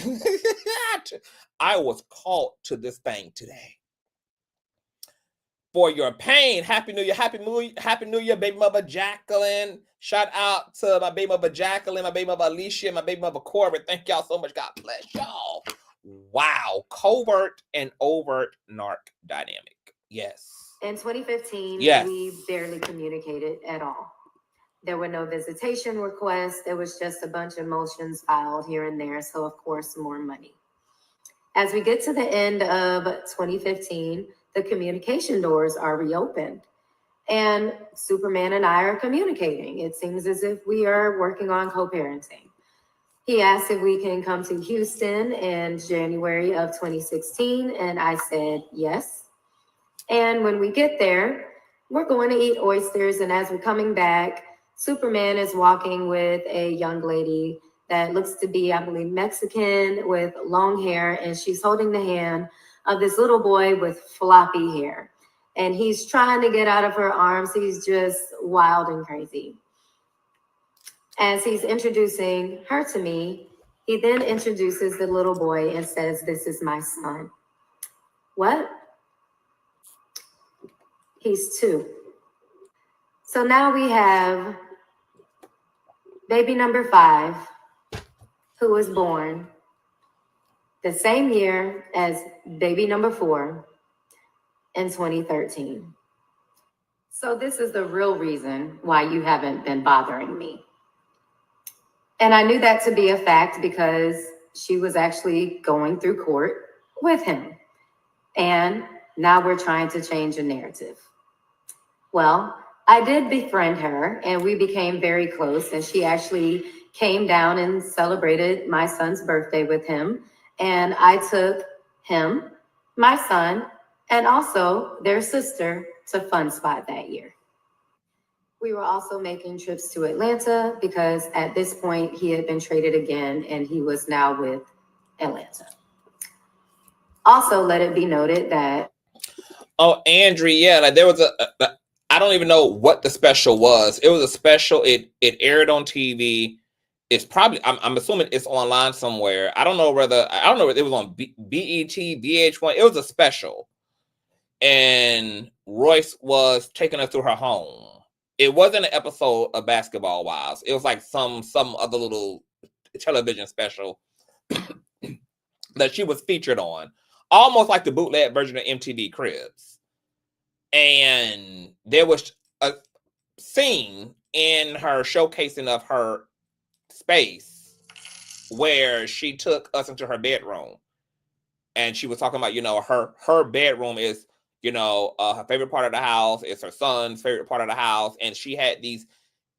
I was caught to this thing today. For your pain. Happy New Year. Happy New Year, baby mother Jacqueline. Shout out to my baby mother Jacqueline, my baby mother Alicia, my baby mother Corbett. Thank y'all so much. God bless y'all. Wow. Covert and overt narc dynamic. Yes. In 2015, yes, we barely communicated at all. There were no visitation requests. There was just a bunch of motions filed here and there. So, of course, more money. As we get to the end of 2015, the communication doors are reopened. And Superman and I are communicating. It seems as if we are working on co-parenting. He asked if we can come to Houston in January of 2016, and I said yes. And when we get there, we're going to eat oysters, and as we're coming back, Superman is walking with a young lady that looks to be, I believe, Mexican with long hair, and she's holding the hand of this little boy with floppy hair. And he's trying to get out of her arms. He's just wild and crazy. As he's introducing her to me, he then introduces the little boy and says, "This is my son." What? He's 2. So now we have baby number 5, who was born the same year as baby number 4 in 2013. So this is the real reason why you haven't been bothering me. And I knew that to be a fact because she was actually going through court with him. And now we're trying to change a narrative. Well, I did befriend her and we became very close. And she actually came down and celebrated my son's birthday with him. And I took him, my son, and also their sister to Fun Spot that year. We were also making trips to Atlanta because at this point he had been traded again and he was now with Atlanta. Also, let it be noted that. Oh, Andrew, yeah, like there was I don't even know what the special was. It was a special. It aired on TV. It's probably, I'm assuming it's online somewhere. I don't know whether it was on BET, VH1. It was a special. And Royce was taking her through her home. It wasn't an episode of Basketball Wives. It was like some other little television special that she was featured on. Almost like the bootleg version of MTV Cribs. And there was a scene in her showcasing of her space where she took us into her bedroom. And she was talking about, you know, her bedroom is, you know, her favorite part of the house. It's her son's favorite part of the house. And she had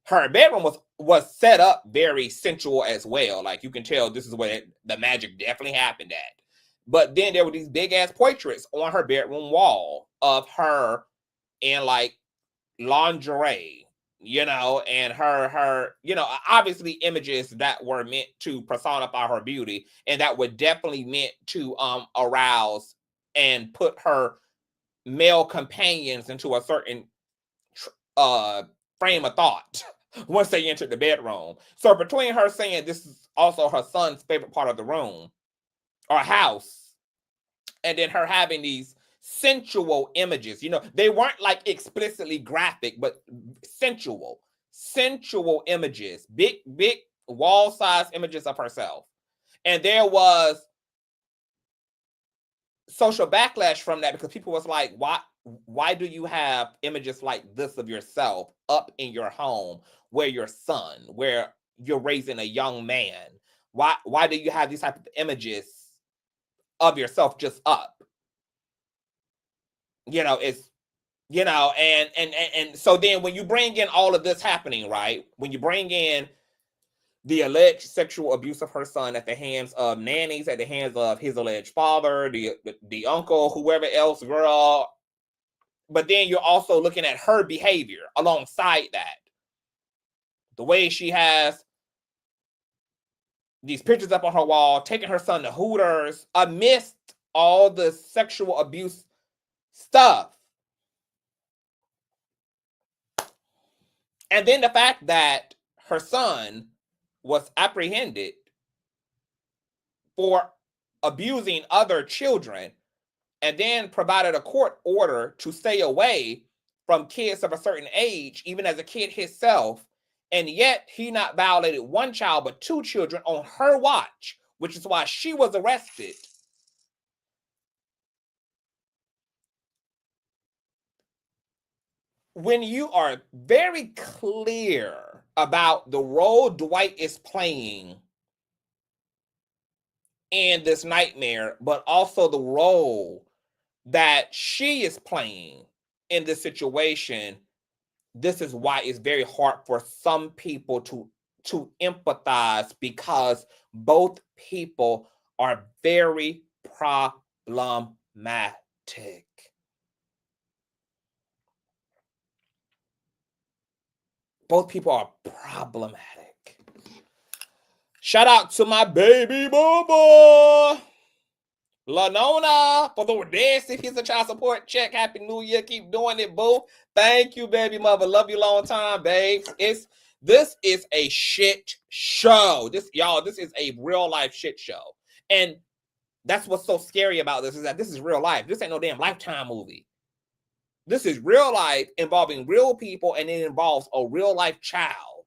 her bedroom was set up very sensual as well. Like you can tell this is where the magic definitely happened at. But then there were these big ass portraits on her bedroom wall of her in like lingerie, you know, and her, you know, obviously images that were meant to personify her beauty and that were definitely meant to arouse and put her male companions into a certain frame of thought once they entered the bedroom. So between her saying this is also her son's favorite part of the room or house, and then her having these sensual images, you know, they weren't like explicitly graphic, but sensual images, big wall-size images of herself. And there was social backlash from that because people was like, why do you have images like this of yourself up in your home where your son, where you're raising a young man? Why do you have these type of images of yourself just up? You know, it's, you know, and so then when you bring in all of this happening, right? When you bring in the alleged sexual abuse of her son at the hands of nannies, at the hands of his alleged father, the uncle, whoever else, girl. But then you're also looking at her behavior alongside that. The way she has these pictures up on her wall, taking her son to Hooters amidst all the sexual abuse stuff. And then the fact that her son was apprehended for abusing other children and then provided a court order to stay away from kids of a certain age, even as a kid himself. And yet he not violated one child, but two children on her watch, which is why she was arrested. When you are very clear about the role Dwight is playing in this nightmare, but also the role that she is playing in this situation, this is why it's very hard for some people to empathize, because both people are very problematic. Both people are problematic. Shout out to my baby boo-boo, Lanona, for the dance. If he's a child support check, Happy New Year. Keep doing it, boo. Thank you, baby mother. Love you long time, babes. This is a shit show. This is a real life shit show. And that's what's so scary about this, is that this is real life. This ain't no damn Lifetime movie. This is real life involving real people, and it involves a real life child.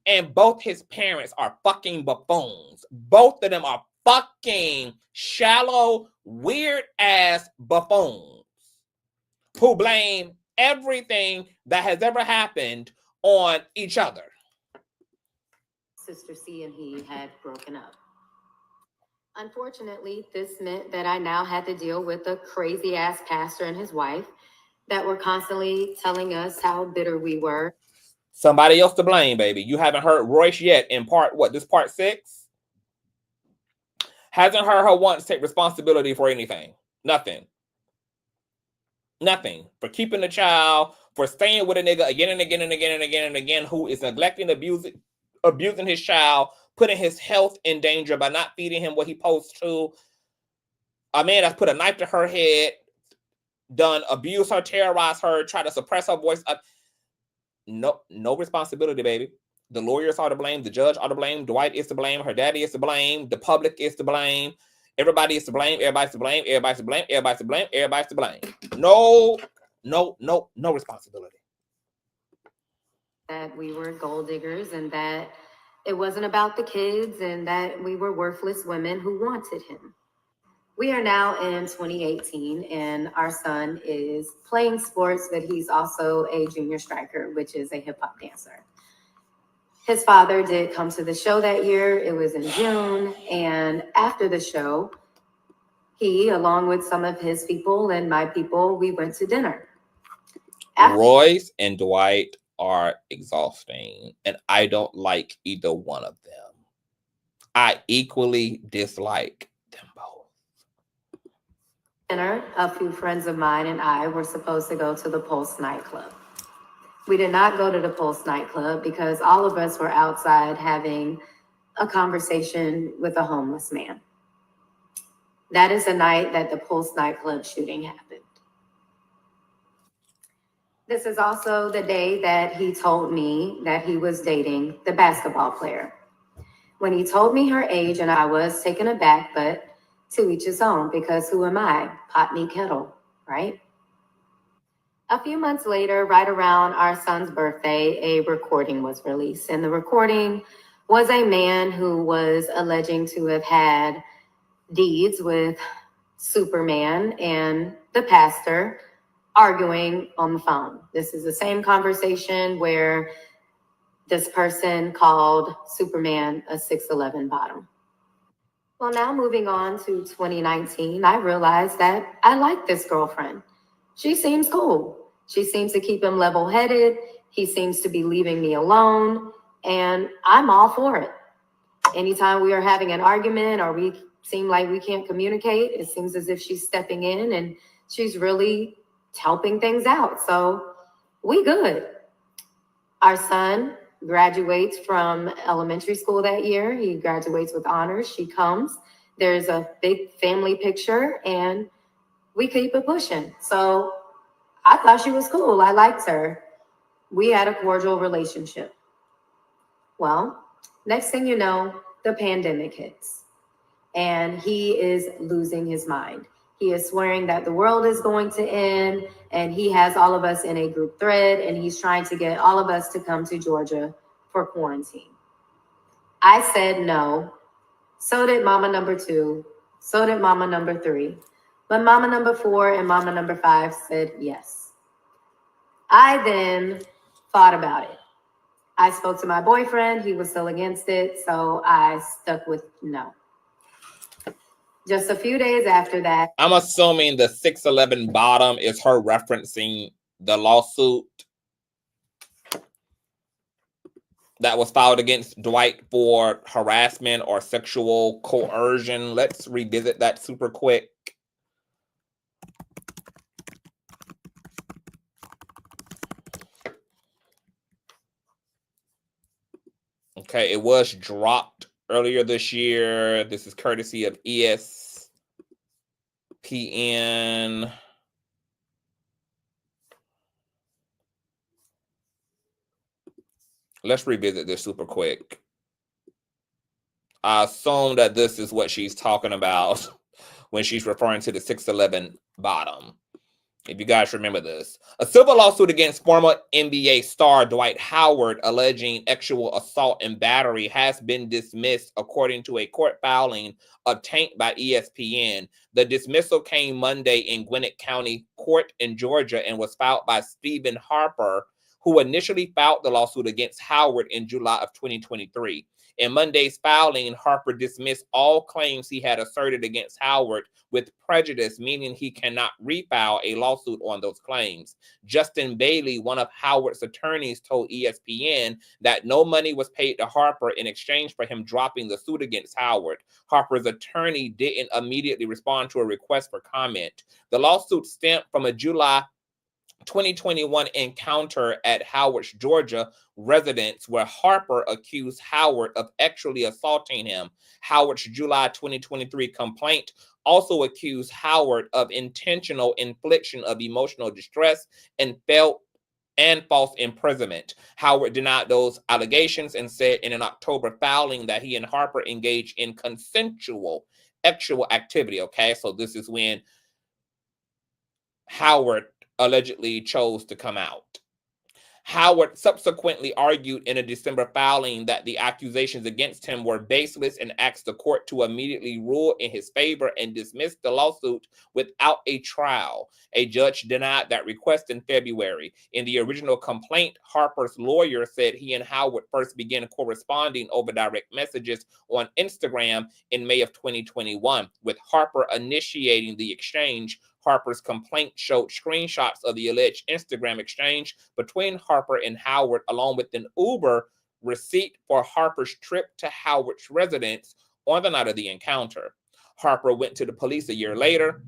And both his parents are fucking buffoons. Both of them are fucking shallow, weird ass buffoons who blame everything that has ever happened on each other. Sister C and he had broken up. Unfortunately, this meant that I now had to deal with a crazy ass pastor and his wife that were constantly telling us how bitter we were. Somebody else to blame, baby. You haven't heard Royce yet in part 6? Hasn't heard her once take responsibility for anything. Nothing. Nothing. For keeping the child, for staying with a nigga again and again and again and again and again, who is neglecting, abusing his child, putting his health in danger by not feeding him what he supposed to. A man that's put a knife to her head, done abuse her, terrorize her, try to suppress her voice. No responsibility, baby. The lawyers are to blame. The judge are to blame. Dwight is to blame. Her daddy is to blame. The public is to blame. Everybody is to blame. Everybody's to blame. Everybody's to blame. Everybody's to blame. Everybody's to blame. No responsibility. That we were gold diggers and that it wasn't about the kids and that we were worthless women who wanted him. We are now in 2018 and our son is playing sports, but he's also a junior striker, which is a hip hop dancer. His father did come to the show that year. It was in June. And after the show, he, along with some of his people and my people, we went to dinner. Royce and Dwight are exhausting, and I don't like either one of them. I equally dislike them both. Dinner, a few friends of mine and I were supposed to go to the Pulse nightclub. We did not go to the Pulse nightclub because all of us were outside having a conversation with a homeless man. That is the night that the Pulse nightclub shooting happened. This is also the day that he told me that he was dating the basketball player. When he told me her age, and I was taken aback, but to each his own, because who am I? Pot me kettle, right? A few months later, right around our son's birthday, a recording was released. And the recording was a man who was alleging to have had deeds with Superman and the pastor arguing on the phone. This is the same conversation where this person called Superman a 6'11" bottom. Well, now moving on to 2019, I realized that I like this girlfriend. She seems cool. She seems to keep him level-headed. He seems to be leaving me alone, and I'm all for it. Anytime we are having an argument or we seem like we can't communicate, it seems as if she's stepping in and she's really helping things out. So we good. Our son graduates from elementary school that year. He graduates with honors. She comes. There's a big family picture, and we keep it pushing. So I thought she was cool. I liked her. We had a cordial relationship. Well, next thing you know, the pandemic hits, and he is losing his mind. He is swearing that the world is going to end, and he has all of us in a group thread, and he's trying to get all of us to come to Georgia for quarantine. I said no. So did mama number 2. So did mama number 3. But mama number 4 and mama number 5 said yes. I then thought about it. I spoke to my boyfriend. He was still against it, so I stuck with no. Just a few days after that, I'm assuming the 6'11" bottom is her referencing the lawsuit that was filed against Dwight for harassment or sexual coercion. Let's revisit that super quick. Okay, it was dropped earlier this year. This is courtesy of ESPN. Let's revisit this super quick. I assume that this is what she's talking about when she's referring to the 6'11" bottom. If you guys remember this. A civil lawsuit against former NBA star Dwight Howard alleging sexual assault and battery has been dismissed according to a court filing obtained by ESPN. The dismissal came Monday in Gwinnett County Court in Georgia and was filed by Stephen Harper, who initially filed the lawsuit against Howard in July of 2023. In Monday's filing, Harper dismissed all claims he had asserted against Howard with prejudice, meaning he cannot refile a lawsuit on those claims. Justin Bailey, one of Howard's attorneys, told ESPN that no money was paid to Harper in exchange for him dropping the suit against Howard. Harper's attorney didn't immediately respond to a request for comment. The lawsuit stemmed from a July 2021 encounter at Howard's Georgia residence where Harper accused Howard of actually assaulting him. Howard's July 2023 complaint also accused Howard of intentional infliction of emotional distress and false imprisonment. Howard denied those allegations and said in an October filing that he and Harper engaged in consensual sexual activity. Okay, so this is when Howard allegedly chose to come out. Howard subsequently argued in a December filing that the accusations against him were baseless and asked the court to immediately rule in his favor and dismiss the lawsuit without a trial. A judge denied that request in February. In the original complaint, Harper's lawyer said he and Howard first began corresponding over direct messages on Instagram in May of 2021, with Harper initiating the exchange. Harper's complaint showed screenshots of the alleged Instagram exchange between Harper and Howard, along with an Uber receipt for Harper's trip to Howard's residence on the night of the encounter. Harper went to the police a year later.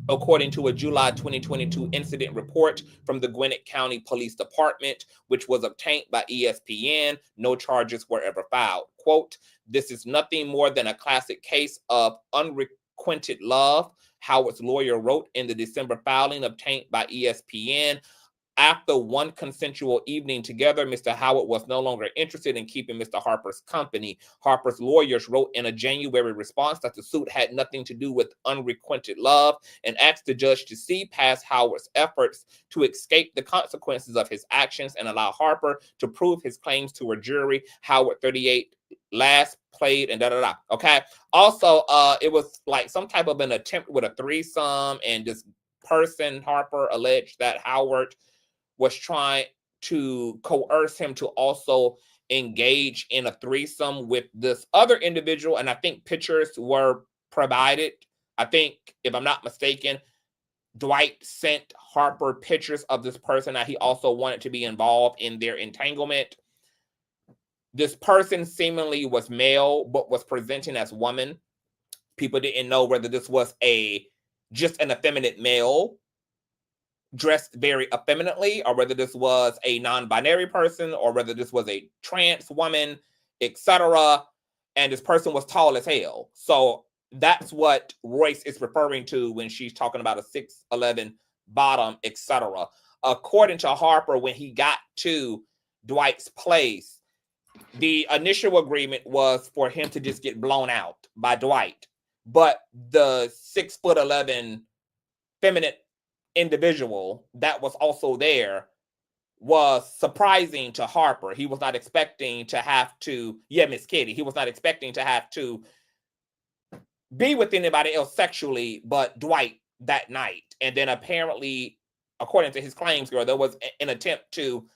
According to a July 2022 incident report from the Gwinnett County Police Department, which was obtained by ESPN, no charges were ever filed. Quote, "This is nothing more than a classic case of unrequited love," Howard's lawyer wrote in the December filing obtained by ESPN. After one consensual evening together, Mr. Howard was no longer interested in keeping Mr. Harper's company. Harper's lawyers wrote in a January response that the suit had nothing to do with unrequited love and asked the judge to see past Howard's efforts to escape the consequences of his actions and allow Harper to prove his claims to a jury. Howard, 38, last played and da-da-da. Okay. Also, it was like some type of an attempt with a threesome, and this person, Harper, alleged that Howard was trying to coerce him to also engage in a threesome with this other individual. And I think pictures were provided. I think, if I'm not mistaken, Dwight sent Harper pictures of this person that he also wanted to be involved in their entanglement. This person seemingly was male, but was presenting as woman. People didn't know whether this was just an effeminate male dressed very effeminately, or whether this was a non-binary person, or whether this was a trans woman, etc. And this person was tall as hell. So that's what Royce is referring to when she's talking about a 6'11" bottom, etc. According to Harper, when he got to Dwight's place, the initial agreement was for him to just get blown out by Dwight. But the 6'11" feminine individual that was also there was surprising to Harper. He was not expecting to have to, Miss Kitty, he was not expecting to have to be with anybody else sexually but Dwight that night. And then apparently, according to his claims, girl, there was an attempt to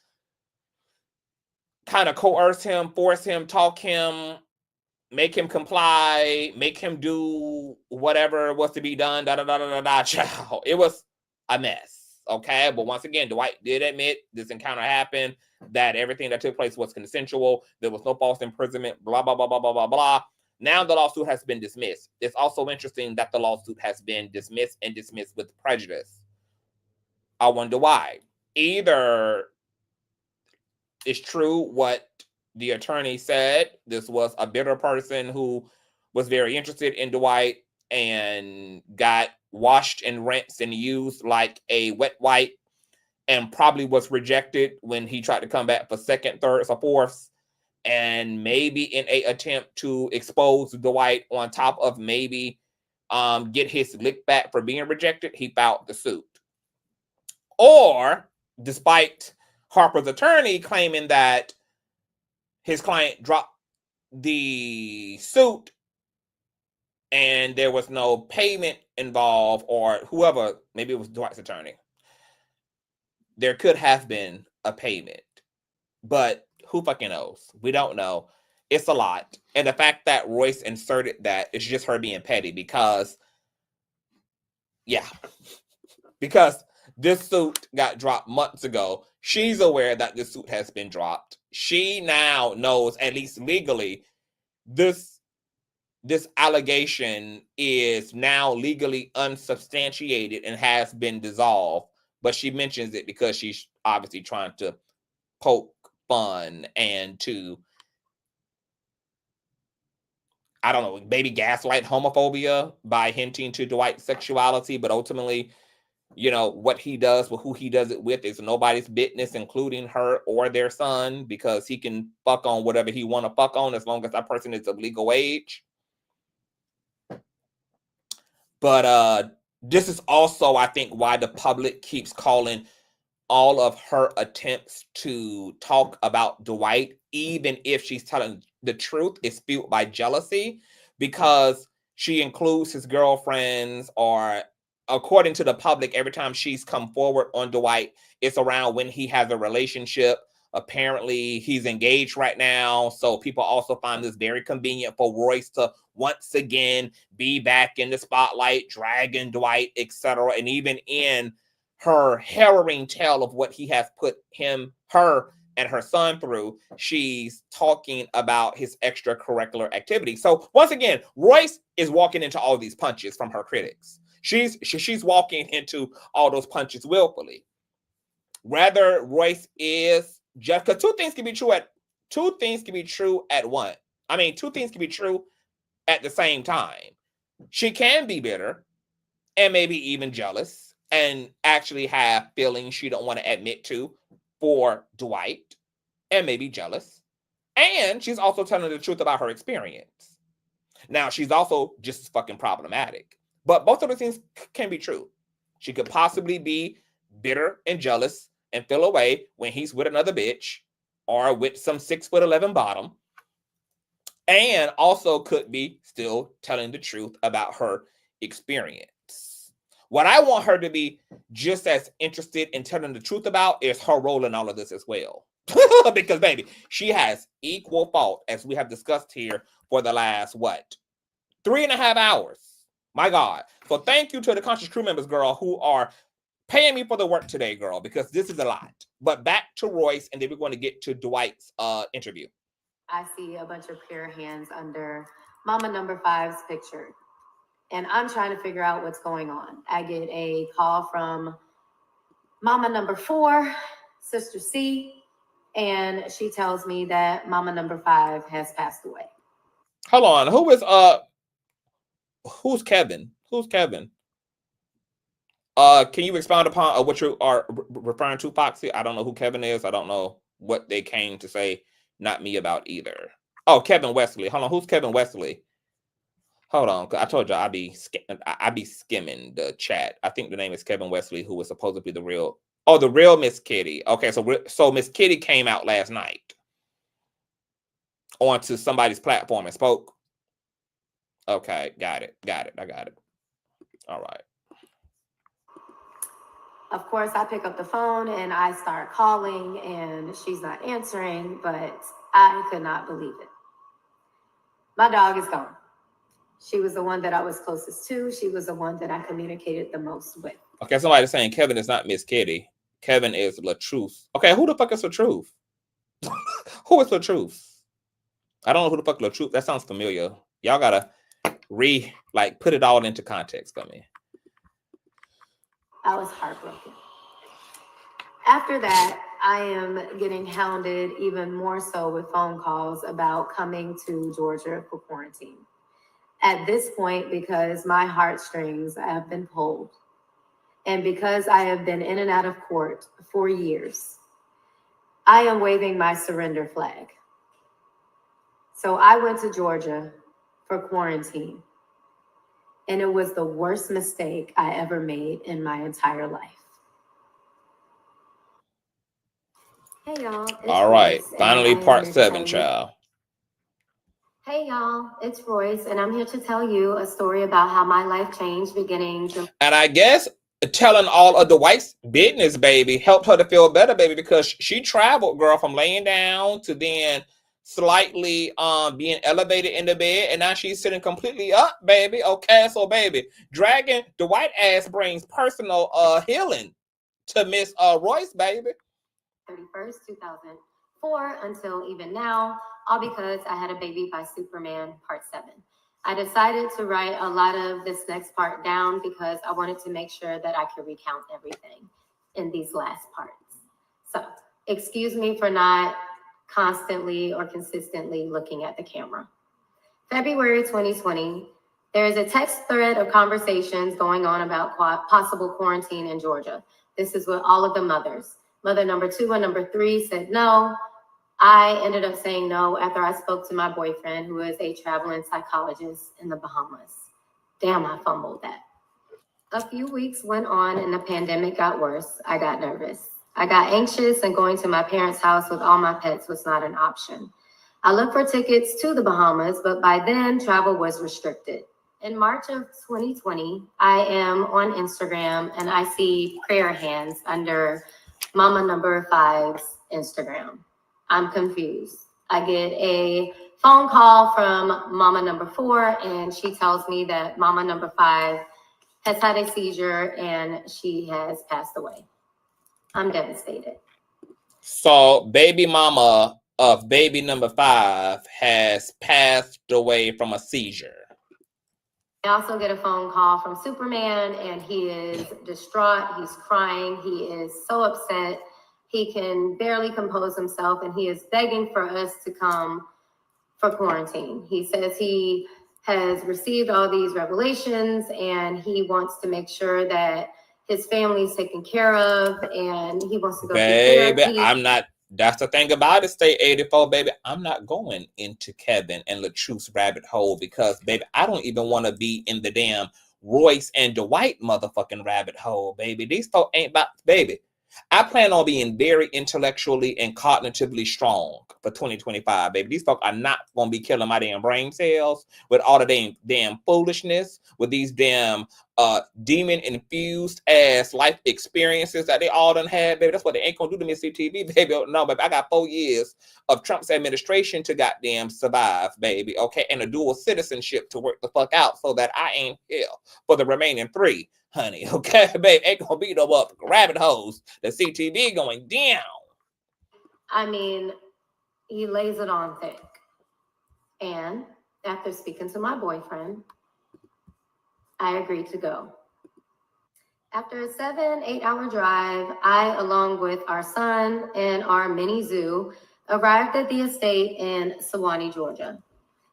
kind of coerce him, force him, talk him, make him comply, make him do whatever was to be done, child. It was a mess, okay? But once again, Dwight did admit this encounter happened, that everything that took place was consensual, there was no false imprisonment, blah, blah, blah, blah, blah, blah, blah. Now the lawsuit has been dismissed. It's also interesting that the lawsuit has been dismissed and dismissed with prejudice. I wonder why. Either it's true what the attorney said, this was a bitter person who was very interested in Dwight and got washed and rinsed and used like a wet wipe, and probably was rejected when he tried to come back for second, thirds, or fourths, and maybe in a attempt to expose Dwight, on top of maybe get his lick back for being rejected, he filed the suit. Or, despite Harper's attorney claiming that his client dropped the suit and there was no payment involved, or whoever, maybe it was Dwight's attorney, there could have been a payment, but who fucking knows? We don't know. It's a lot. And the fact that Royce inserted that is just her being petty because, because this suit got dropped months ago. She's aware that this suit has been dropped. She now knows, at least legally, this allegation is now legally unsubstantiated and has been dissolved. But she mentions it because she's obviously trying to poke fun and to, I don't know, maybe gaslight homophobia by hinting to Dwight's sexuality. But ultimately, you know, what he does with who he does it with is nobody's business, including her or their son, because he can fuck on whatever he want to fuck on as long as that person is of legal age. But this is also, I think, why the public keeps calling all of her attempts to talk about Dwight, even if she's telling the truth, is fueled by jealousy, because she includes his girlfriends, or according to the public, every time she's come forward on Dwight, it's around when he has a relationship. Apparently, he's engaged right now, so people also find this very convenient for Royce to once again be back in the spotlight, dragging Dwight, etc. And even in her harrowing tale of what he has put her, and her son through, she's talking about his extracurricular activity. So once again, Royce is walking into all these punches from her critics. She's walking into all those punches willfully. Whether Royce is just, because two things can be true at once. I mean, two things can be true at the same time. She can be bitter and maybe even jealous and actually have feelings she don't want to admit to for Dwight, and maybe jealous. And she's also telling the truth about her experience. Now, she's also just as fucking problematic. But both of the things can be true. She could possibly be bitter and jealous and feel away when he's with another bitch or with some 6'11" bottom. And also could be still telling the truth about her experience. What I want her to be just as interested in telling the truth about is her role in all of this as well. Because, baby, she has equal fault, as we have discussed here for the last, 3.5 hours. My God. So thank you to the Conscious crew members, girl, who are paying me for the work today, girl, because this is a lot. But back to Royce, and then we're going to get to Dwight's interview. I see a bunch of prayer hands under Mama number 5's picture. And I'm trying to figure out what's going on. I get a call from Mama number 4, Sister C, and she tells me that Mama number 5 has passed away. Hold on. Who's Kevin? Who's Kevin? Can you expound upon what you are referring to, Foxy? I don't know who Kevin is. I don't know what they came to say, not me, about either. Oh, Kevin Wesley. Hold on. Who's Kevin Wesley? Hold on. I told you I be skimming the chat. I think the name is Kevin Wesley, who was supposed to be the real Miss Kitty. Okay, so Miss Kitty came out last night onto somebody's platform and spoke. Okay, got it. I got it. All right. Of course, I pick up the phone and I start calling, and she's not answering, but I could not believe it. My dog is gone. She was the one that I was closest to. She was the one that I communicated the most with. Okay, somebody's saying Kevin is not Miss Kitty. Kevin is LaTruth. Okay, who the fuck is LaTruth? Who is LaTruth? I don't know who the fuck LaTruth. That sounds familiar. Y'all gotta put it all into context for me. I was heartbroken. After that, I am getting hounded even more so with phone calls about coming to Georgia for quarantine. At this point, because my heartstrings have been pulled, and because I have been in and out of court for years, I am waving my surrender flag. So I went to Georgia for quarantine, and it was the worst mistake I ever made in my entire life. Hey, y'all. All right. Finally, part 7, child. Hey, y'all. It's Royce, and I'm here to tell you a story about how my life changed beginning to... And I guess telling all of Dwight's business, baby, helped her to feel better, baby, because she traveled, girl, from laying down to then slightly being elevated in the bed, and now she's sitting completely up, baby. Okay, so baby, dragging the white ass brings personal healing to Miss Royce, baby. 31st, 2004 until even now, all because I had a baby by Superman Part 7. I decided to write a lot of this next part down because I wanted to make sure that I could recount everything in these last parts. So, excuse me for not constantly or consistently looking at the camera. February 2020, there is a text thread of conversations going on about possible quarantine in Georgia. This is with all of the mothers. Mother number 2 and number 3 said no. I ended up saying no after I spoke to my boyfriend, who is a traveling psychologist in the Bahamas. Damn, I fumbled that. A few weeks went on and the pandemic got worse. I got nervous. I got anxious, and going to my parents' house with all my pets was not an option. I looked for tickets to the Bahamas, but by then travel was restricted. In March of 2020, I am on Instagram and I see prayer hands under Mama number 5's Instagram. I'm confused. I get a phone call from Mama number 4, and she tells me that Mama number 5 has had a seizure and she has passed away. I'm devastated. So baby mama of baby number 5 has passed away from a seizure. I also get a phone call from Superman, and he is distraught. He's crying. He is so upset. He can barely compose himself, and he is begging for us to come for quarantine. He says he has received all these revelations, and he wants to make sure that his family's taken care of, and he wants to go baby, through therapy. I'm not. That's the thing about it, State 84, baby. I'm not going into Kevin and LaTruth's rabbit hole because, baby, I don't even want to be in the damn Royce and Dwight motherfucking rabbit hole, baby. These folk ain't about, baby. I plan on being very intellectually and cognitively strong for 2025, baby. These folk are not going to be killing my damn brain cells with all the damn foolishness, with these damn demon-infused ass life experiences that they all done had, baby. That's what they ain't going to do to me, CTV, baby. No, baby, I got 4 years of Trump's administration to goddamn survive, baby, okay? And a dual citizenship to work the fuck out so that I ain't here for the remaining 3. Honey, okay, babe, ain't gonna be no up rabbit holes. The CTV going down. I mean, he lays it on thick. And after speaking to my boyfriend, I agreed to go. After a 7-8 hour drive, I, along with our son and our mini zoo, arrived at the estate in Sewanee, Georgia.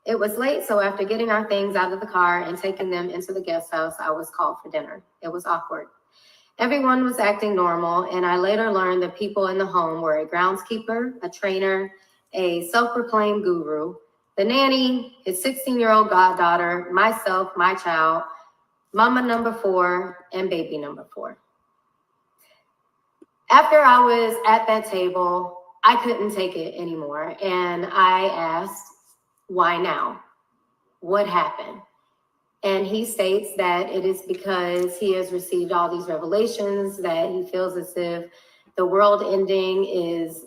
It was late, so after getting our things out of the car and taking them into the guest house, I was called for dinner. It was awkward. Everyone was acting normal, and I later learned that people in the home were a groundskeeper, a trainer, a self-proclaimed guru, the nanny, his 16-year-old goddaughter, myself, my child, Mama number 4, and baby number 4. After I was at that table, I couldn't take it anymore, and I asked, why now? What happened? And he states that it is because he has received all these revelations, that he feels as if the world ending is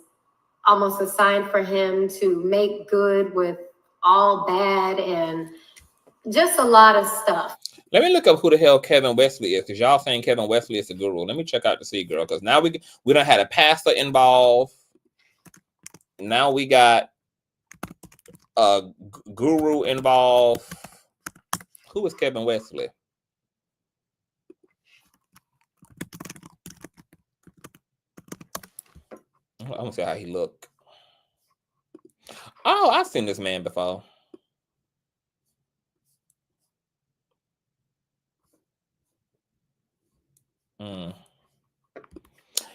almost a sign for him to make good with all bad and just a lot of stuff. Let me look up who the hell Kevin Wesley is, because y'all saying Kevin Wesley is a guru. Let me check out the sea girl, because now we done had a pastor involved. Now we got a guru involved. Who is Kevin Wesley? I'm gonna see how he look. Oh, I've seen this man before.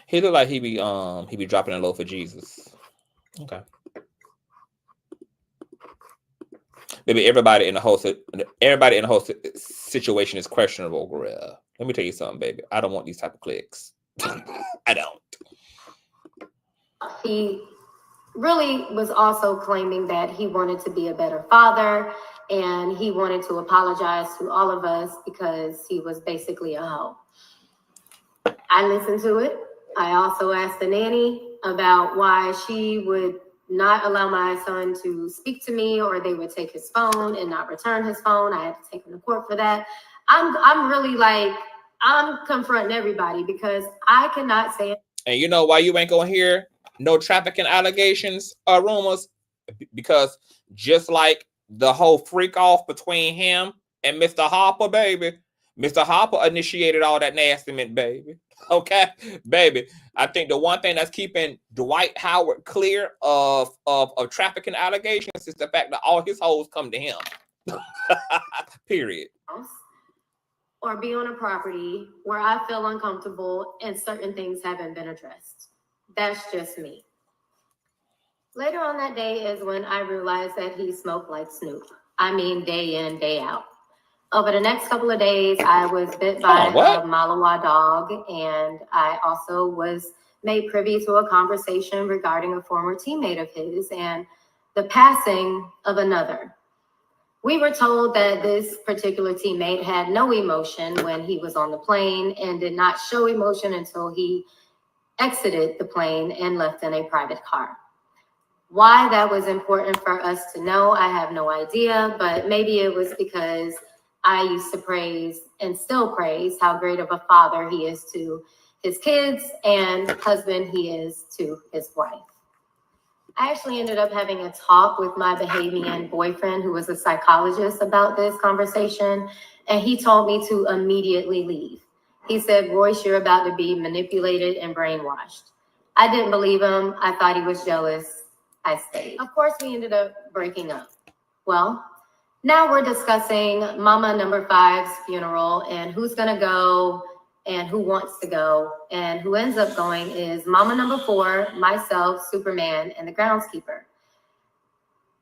He look like he be dropping a low for Jesus. Okay. Maybe everybody in the whole situation is questionable, girl. Let me tell you something, baby. I don't want these type of clicks. I don't. He really was also claiming that he wanted to be a better father, and he wanted to apologize to all of us because he was basically a hoe. I listened to it. I also asked the nanny about why she would not allow my son to speak to me, or they would take his phone and not return his phone. I had to take him to court for that. I'm really like, I'm confronting everybody because I cannot say it. And you know why you ain't gonna hear no trafficking allegations or rumors? Because just like the whole freak off between him and Mr. Harper, baby, Mr. Harper initiated all that nastiness, baby. Okay, baby. I think the one thing that's keeping Dwight Howard clear of trafficking allegations is the fact that all his hoes come to him. Period. Or be on a property where I feel uncomfortable and certain things haven't been addressed. That's just me. Later on that day is when I realized that he smoked like Snoop. I mean, day in, day out. Over the next couple of days, I was bit by a Malinois dog, and I also was made privy to a conversation regarding a former teammate of his and the passing of another. We were told that this particular teammate had no emotion when he was on the plane and did not show emotion until he exited the plane and left in a private car. Why that was important for us to know, I have no idea, but maybe it was because I used to praise and still praise how great of a father he is to his kids and husband he is to his wife. I actually ended up having a talk with my Bahamian boyfriend, who was a psychologist, about this conversation, and he told me to immediately leave. He said, Royce, you're about to be manipulated and brainwashed. I didn't believe him. I thought he was jealous. I stayed. Of course, we ended up breaking up. Well, now we're discussing Mama number 5's funeral and who's going to go and who wants to go. And who ends up going is Mama number 4, myself, Superman, and the groundskeeper.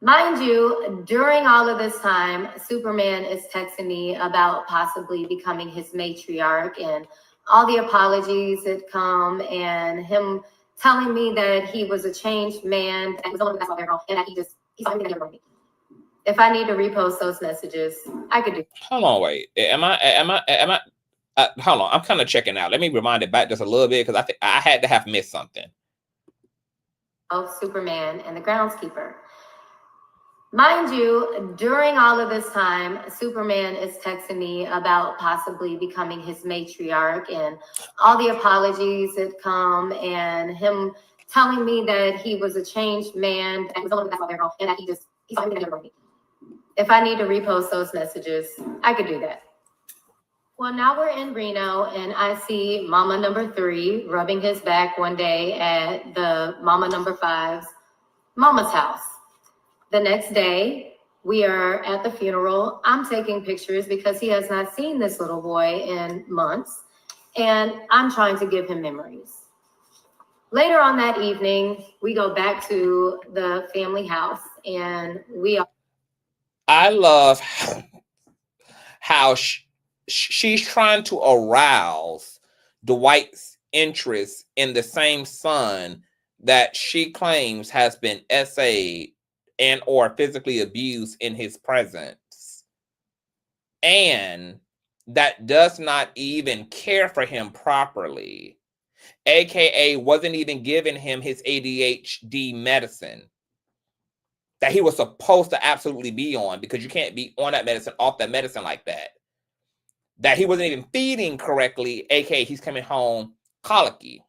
Mind you, during all of this time, Superman is texting me about possibly becoming his matriarch and all the apologies that come, and him telling me that he was a changed man, that he was only that's girl, and that he's something that me. If I need to repost those messages, I could do. Hold on, wait. Am I? Hold on. I'm kind of checking out. Let me rewind it back just a little bit because I think I had to have missed something. Of Superman and the groundskeeper. Mind you, during all of this time, Superman is texting me about possibly becoming his matriarch and all the apologies that come, and him telling me that he was a changed man, that he was only that's girl, and that he's something that me. If I need to repost those messages, I could do that. Well, now we're in Reno, and I see Mama number 3 rubbing his back one day at the Mama number 5's Mama's house. The next day, we are at the funeral. I'm taking pictures because he has not seen this little boy in months, and I'm trying to give him memories. Later on that evening, we go back to the family house, and we are. I love how she's trying to arouse Dwight's interest in the same son that she claims has been essayed and or physically abused in his presence, and that does not even care for him properly, aka wasn't even giving him his ADHD medicine that he was supposed to absolutely be on, because you can't be on that medicine, off that medicine like that. That he wasn't even feeding correctly, aka he's coming home colicky.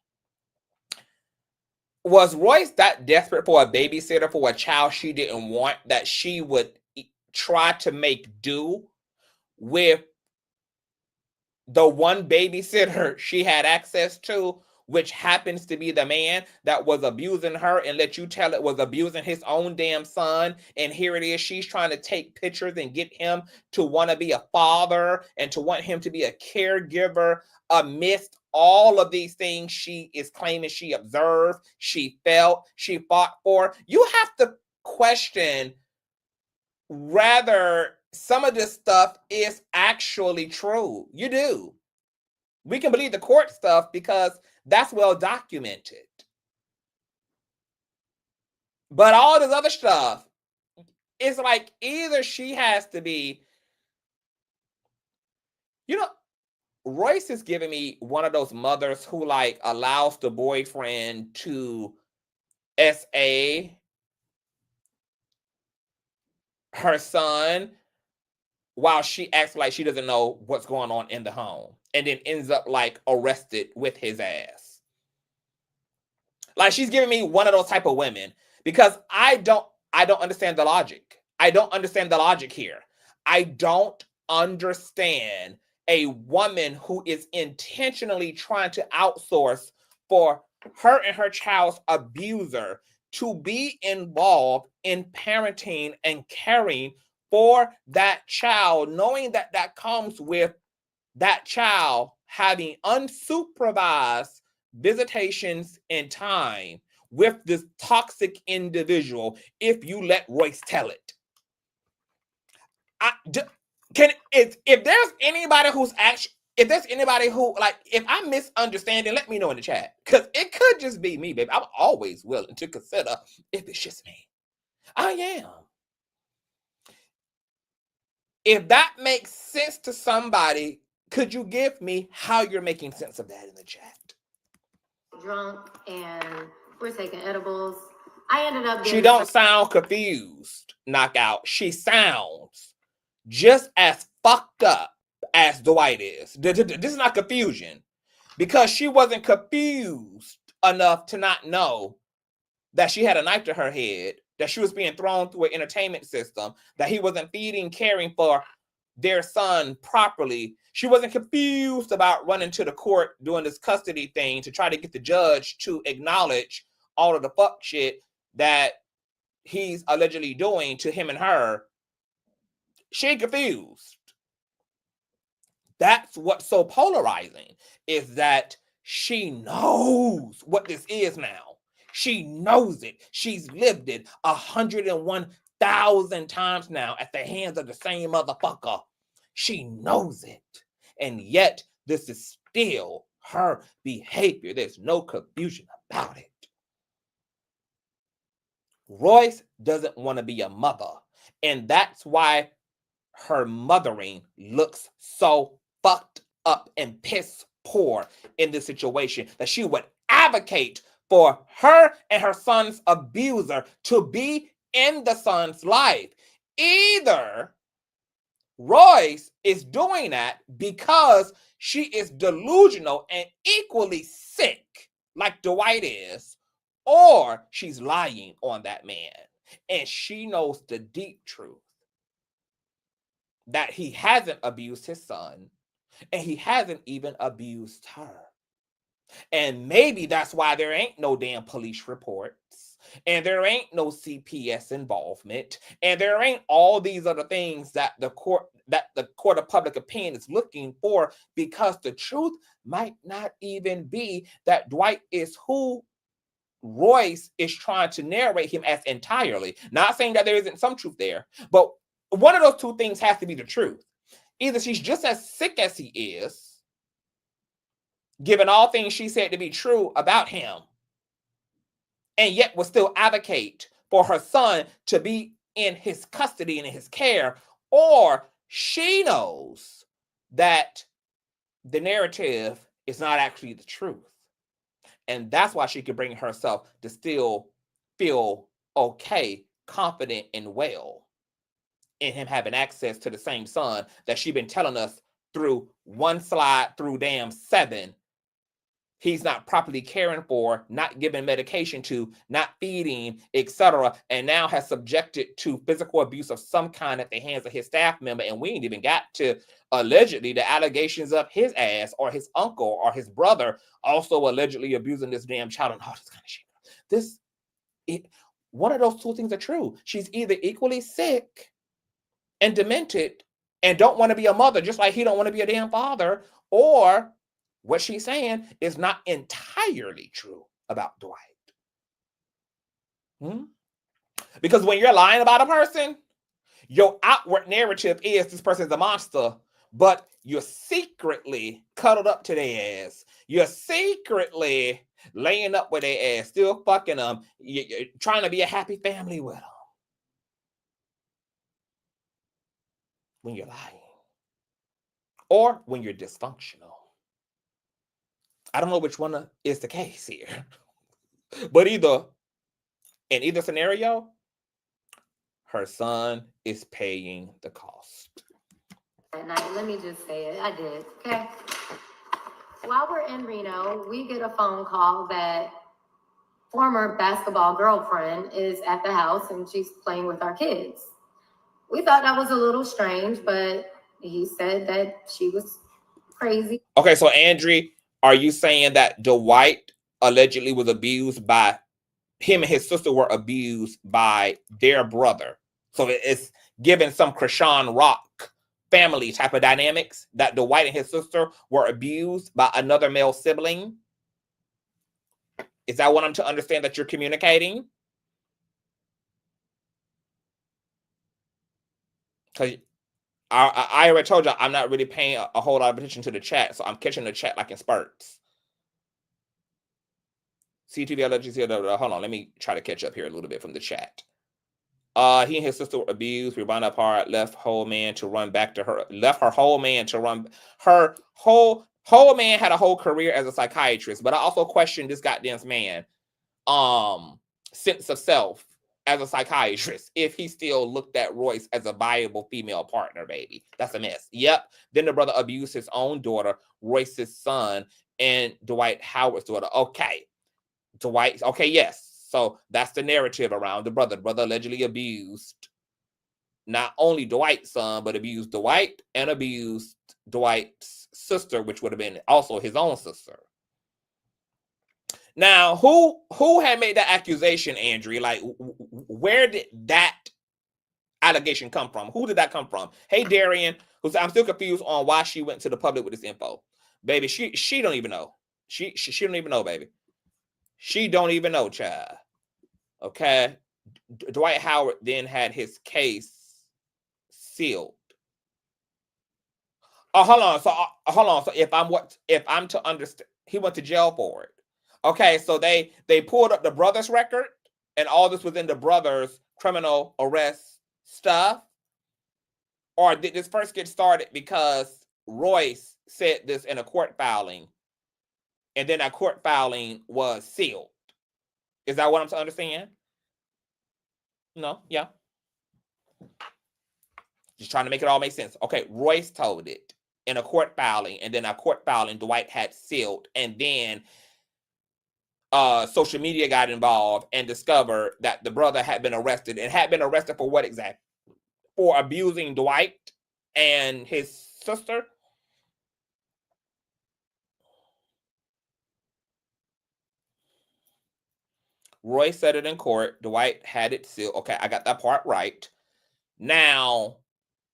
Was Royce that desperate for a babysitter for a child she didn't want that she would try to make do with the one babysitter she had access to, which happens to be the man that was abusing her, and let you tell it was abusing his own damn son? And here it is, she's trying to take pictures and get him to want to be a father and to want him to be a caregiver amidst all of these things she is claiming she observed, she felt, she fought for. You have to question whether some of this stuff is actually true. You do. We can believe the court stuff because that's well documented. But all this other stuff, it's like either she has to be, you know, Royce is giving me one of those mothers who like allows the boyfriend to SA her son while she acts like she doesn't know what's going on in the home, and then ends up like arrested with his ass. Like, she's giving me one of those type of women, because I don't understand the logic. I don't understand the logic here. I don't understand a woman who is intentionally trying to outsource for her and her child's abuser to be involved in parenting and caring for that child, knowing that that comes with that child having unsupervised visitations in time with this toxic individual, if you let Royce tell it. If there's anybody who's actually, if there's anybody who, like, if I'm misunderstanding, let me know in the chat, because it could just be me, baby. I'm always willing to consider if it's just me. I am. If that makes sense to somebody, could you give me how you're making sense of that in the chat? Drunk and we're taking edibles. I ended up She don't sound confused, Knockout. She sounds just as fucked up as Dwight is. This is not confusion, because she wasn't confused enough to not know that she had a knife to her head, that she was being thrown through an entertainment system, that he wasn't feeding, caring for their son properly. She wasn't confused about running to the court doing this custody thing to try to get the judge to acknowledge all of the fuck shit that he's allegedly doing to him and her. She ain't confused. That's what's so polarizing, is that she knows what this is now. She knows it. She's lived it 101,000 times now at the hands of the same motherfucker. She knows it. And yet, this is still her behavior. There's no confusion about it. Royce doesn't want to be a mother. And that's why her mothering looks so fucked up and piss poor in this situation, that she would advocate for her and her son's abuser to be in the son's life. Either Royce is doing that because she is delusional and equally sick like Dwight is, or she's lying on that man and she knows the deep truth, that he hasn't abused his son and he hasn't even abused her. And maybe that's why there ain't no damn police reports, and there ain't no CPS involvement, and there ain't all these other things that the court of public opinion is looking for, because the truth might not even be that Dwight is who Royce is trying to narrate him as entirely. Not saying that there isn't some truth there, but one of those two things has to be the truth. Either she's just as sick as he is, given all things she said to be true about him, and yet will still advocate for her son to be in his custody and in his care, or she knows that the narrative is not actually the truth. And that's why she could bring herself to still feel okay, confident, and well in him having access to the same son that she's been telling us through one slide through damn 7. He's not properly caring for, not giving medication to, not feeding, etc., and now has subjected to physical abuse of some kind at the hands of his staff member. And we ain't even got to allegedly the allegations of his ass or his uncle or his brother also allegedly abusing this damn child and all this kind of shit. One of those two things are true. She's either equally sick and demented and don't want to be a mother, just like he don't want to be a damn father, or what she's saying is not entirely true about Dwight. Because when you're lying about a person, your outward narrative is this person's a monster, but you're secretly cuddled up to their ass. You're secretly laying up with their ass, still fucking them. You're trying to be a happy family with them. When you're lying. Or when you're dysfunctional. I don't know which one is the case here. But in either scenario, her son is paying the cost. That night, let me just say it. I did. Okay. While we're in Reno, we get a phone call that former basketball girlfriend is at the house and she's playing with our kids. We thought that was a little strange, but he said that she was crazy. Okay, so Andrea, are you saying that Dwight allegedly was abused by him and his sister were abused by their brother? So it's given some Krishan Rock family type of dynamics that Dwight and his sister were abused by another male sibling? Is that what I'm to understand that you're communicating? Because I already told you I'm not really paying a whole lot of attention to the chat, so I'm catching the chat like in spurts. CTV, hold on, let me try to catch up here a little bit from the chat. He and his sister were abused. We wound up hard. Left whole man to run back to her. Left her whole man to run. Her whole man had a whole career as a psychiatrist. But I also question this goddamn man sense of self as a psychiatrist if he still looked at Royce as a viable female partner, baby. That's a mess. Yep. Then the brother abused his own daughter, Royce's son, and Dwight Howard's daughter. Okay. Dwight. Okay, yes. So that's the narrative around the brother. The brother allegedly abused not only Dwight's son, but abused Dwight and abused Dwight's sister, which would have been also his own sister. Now, who had made that accusation, Andrea? Like, where did that allegation come from? Who did that come from? Hey, Darian, who's I'm still confused on why she went to the public with this info. Baby, she don't even know. She don't even know, baby. She don't even know, child. Okay. Dwight Howard then had his case sealed. Oh, hold on. So hold on. So if I'm to understand, he went to jail for it. Okay, so they pulled up the brother's record, and all this was in the brother's criminal arrest stuff. Or did this first get started because Royce said this in a court filing, and then that court filing was sealed? Is that what I'm to understand? No, yeah. Just trying to make it all make sense. Okay, Royce told it in a court filing, and then a court filing Dwight had sealed, and then social media got involved and discovered that the brother had been arrested, and had been arrested for what exactly? For abusing Dwight and his sister. Royce said it in court. Dwight had it sealed. Okay, I got that part right. Now,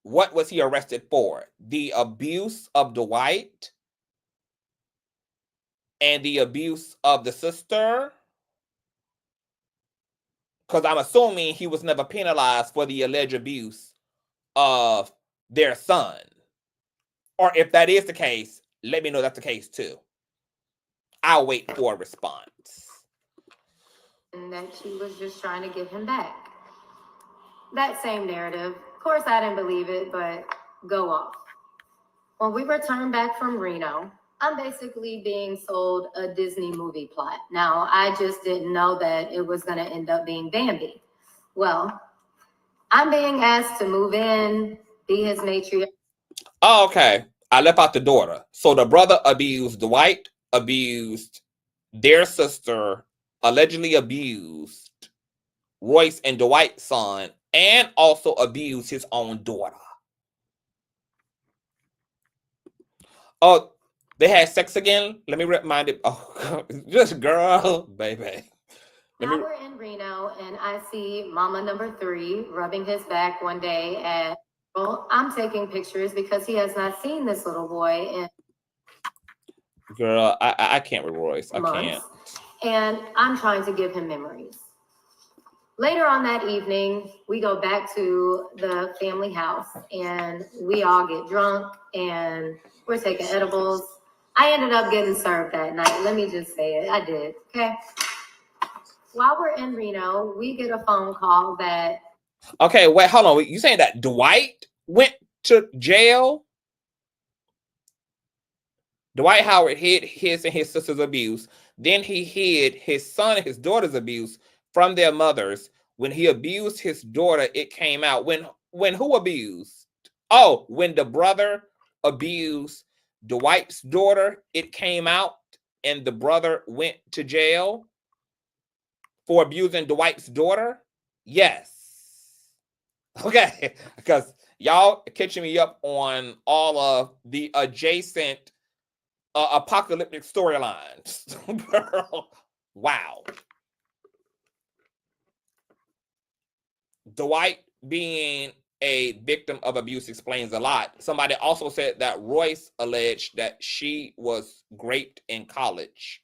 what was he arrested for? The abuse of Dwight and the abuse of the sister? Because I'm assuming he was never penalized for the alleged abuse of their son. Or if that is the case, let me know that's the case too. I'll wait for a response. And that she was just trying to get him back. That same narrative. Of course, I didn't believe it, but go off. When we returned back from Reno, I'm basically being sold a Disney movie plot. Now, I just didn't know that it was going to end up being Bambi. Well, I'm being asked to move in, be his matriarch. Oh, okay. I left out the daughter. So the brother abused Dwight, abused their sister, allegedly abused Royce and Dwight's son, and also abused his own daughter. Oh, they had sex again? Let me remind it. Oh, just girl, baby. Now we're in Reno, and I see mama number 3 rubbing his back one day at, well, I'm taking pictures because he has not seen this little boy in girl, I can't with Royce. I can't. And I'm trying to give him memories. Later on that evening, we go back to the family house, and we all get drunk, and we're taking edibles. I ended up getting served that night. Let me just say it. I did. Okay. While we're in Reno, we get a phone call that. Okay, wait, hold on. You saying that Dwight went to jail? Dwight Howard hid his and his sister's abuse. Then he hid his son and his daughter's abuse from their mothers. When when he abused his daughter, it came out. When who abused? Oh, when the brother abused Dwight's daughter, it came out, and the brother went to jail for abusing Dwight's daughter? Yes. Okay, because y'all catching me up on all of the adjacent apocalyptic storylines. Girl, wow. Dwight being a victim of abuse explains a lot. Somebody also said that Royce alleged that she was raped in college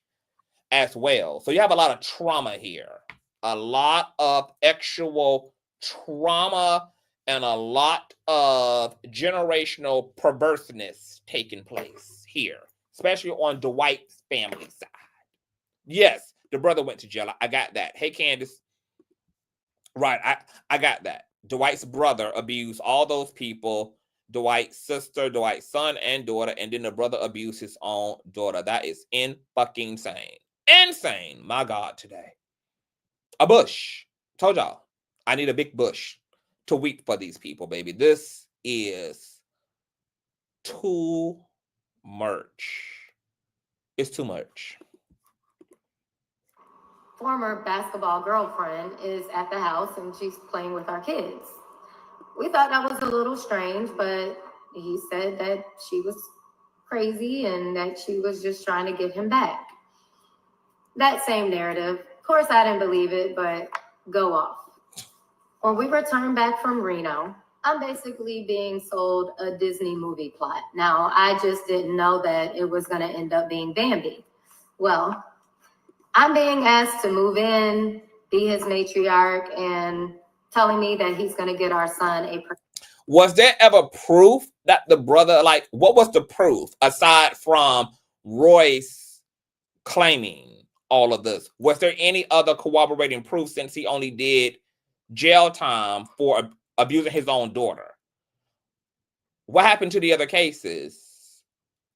as well. So you have a lot of trauma here, a lot of actual trauma, and a lot of generational perverseness taking place here, especially on Dwight's family side. Yes, the brother went to jail. I got that. Hey, Candace. Right, I got that. Dwight's brother abused all those people, Dwight's sister, Dwight's son and daughter, and then the brother abused his own daughter. That is fucking insane. Insane, my God, today. A bush. Told y'all, I need a big bush to weep for these people, baby. This is too much. It's too much. Former basketball girlfriend is at the house and she's playing with our kids. We thought that was a little strange, but he said that she was crazy and that she was just trying to get him back. That same narrative. Of course, I didn't believe it, but go off. When we returned back from Reno, I'm basically being sold a Disney movie plot. Now, I just didn't know that it was going to end up being Bambi. Well, I'm being asked to move in, be his matriarch, and telling me that he's going to get our son a... Was there ever proof that the brother, like, what was the proof aside from Royce claiming all of this? Was there any other corroborating proof since he only did jail time for abusing his own daughter? What happened to the other cases?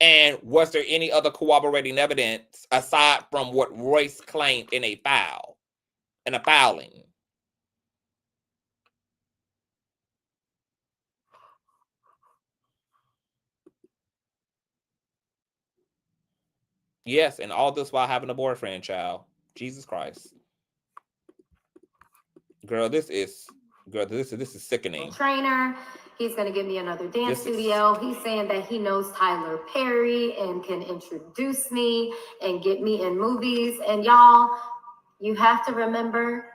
And was there any other corroborating evidence aside from what Royce claimed in a filing? Yes, and all this while having a boyfriend, child. Jesus Christ. Girl, this is sickening. Trainer. He's going to give me another dance studio. He's saying that he knows Tyler Perry and can introduce me and get me in movies. And y'all, you have to remember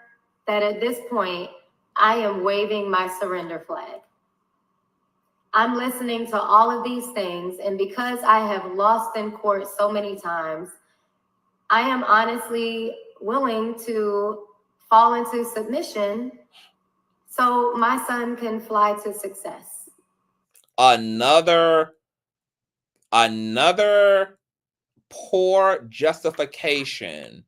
that at this point, I am waving my surrender flag. I'm listening to all of these things. And because I have lost in court so many times, I am honestly willing to fall into submission so my son can fly to success. Another poor justification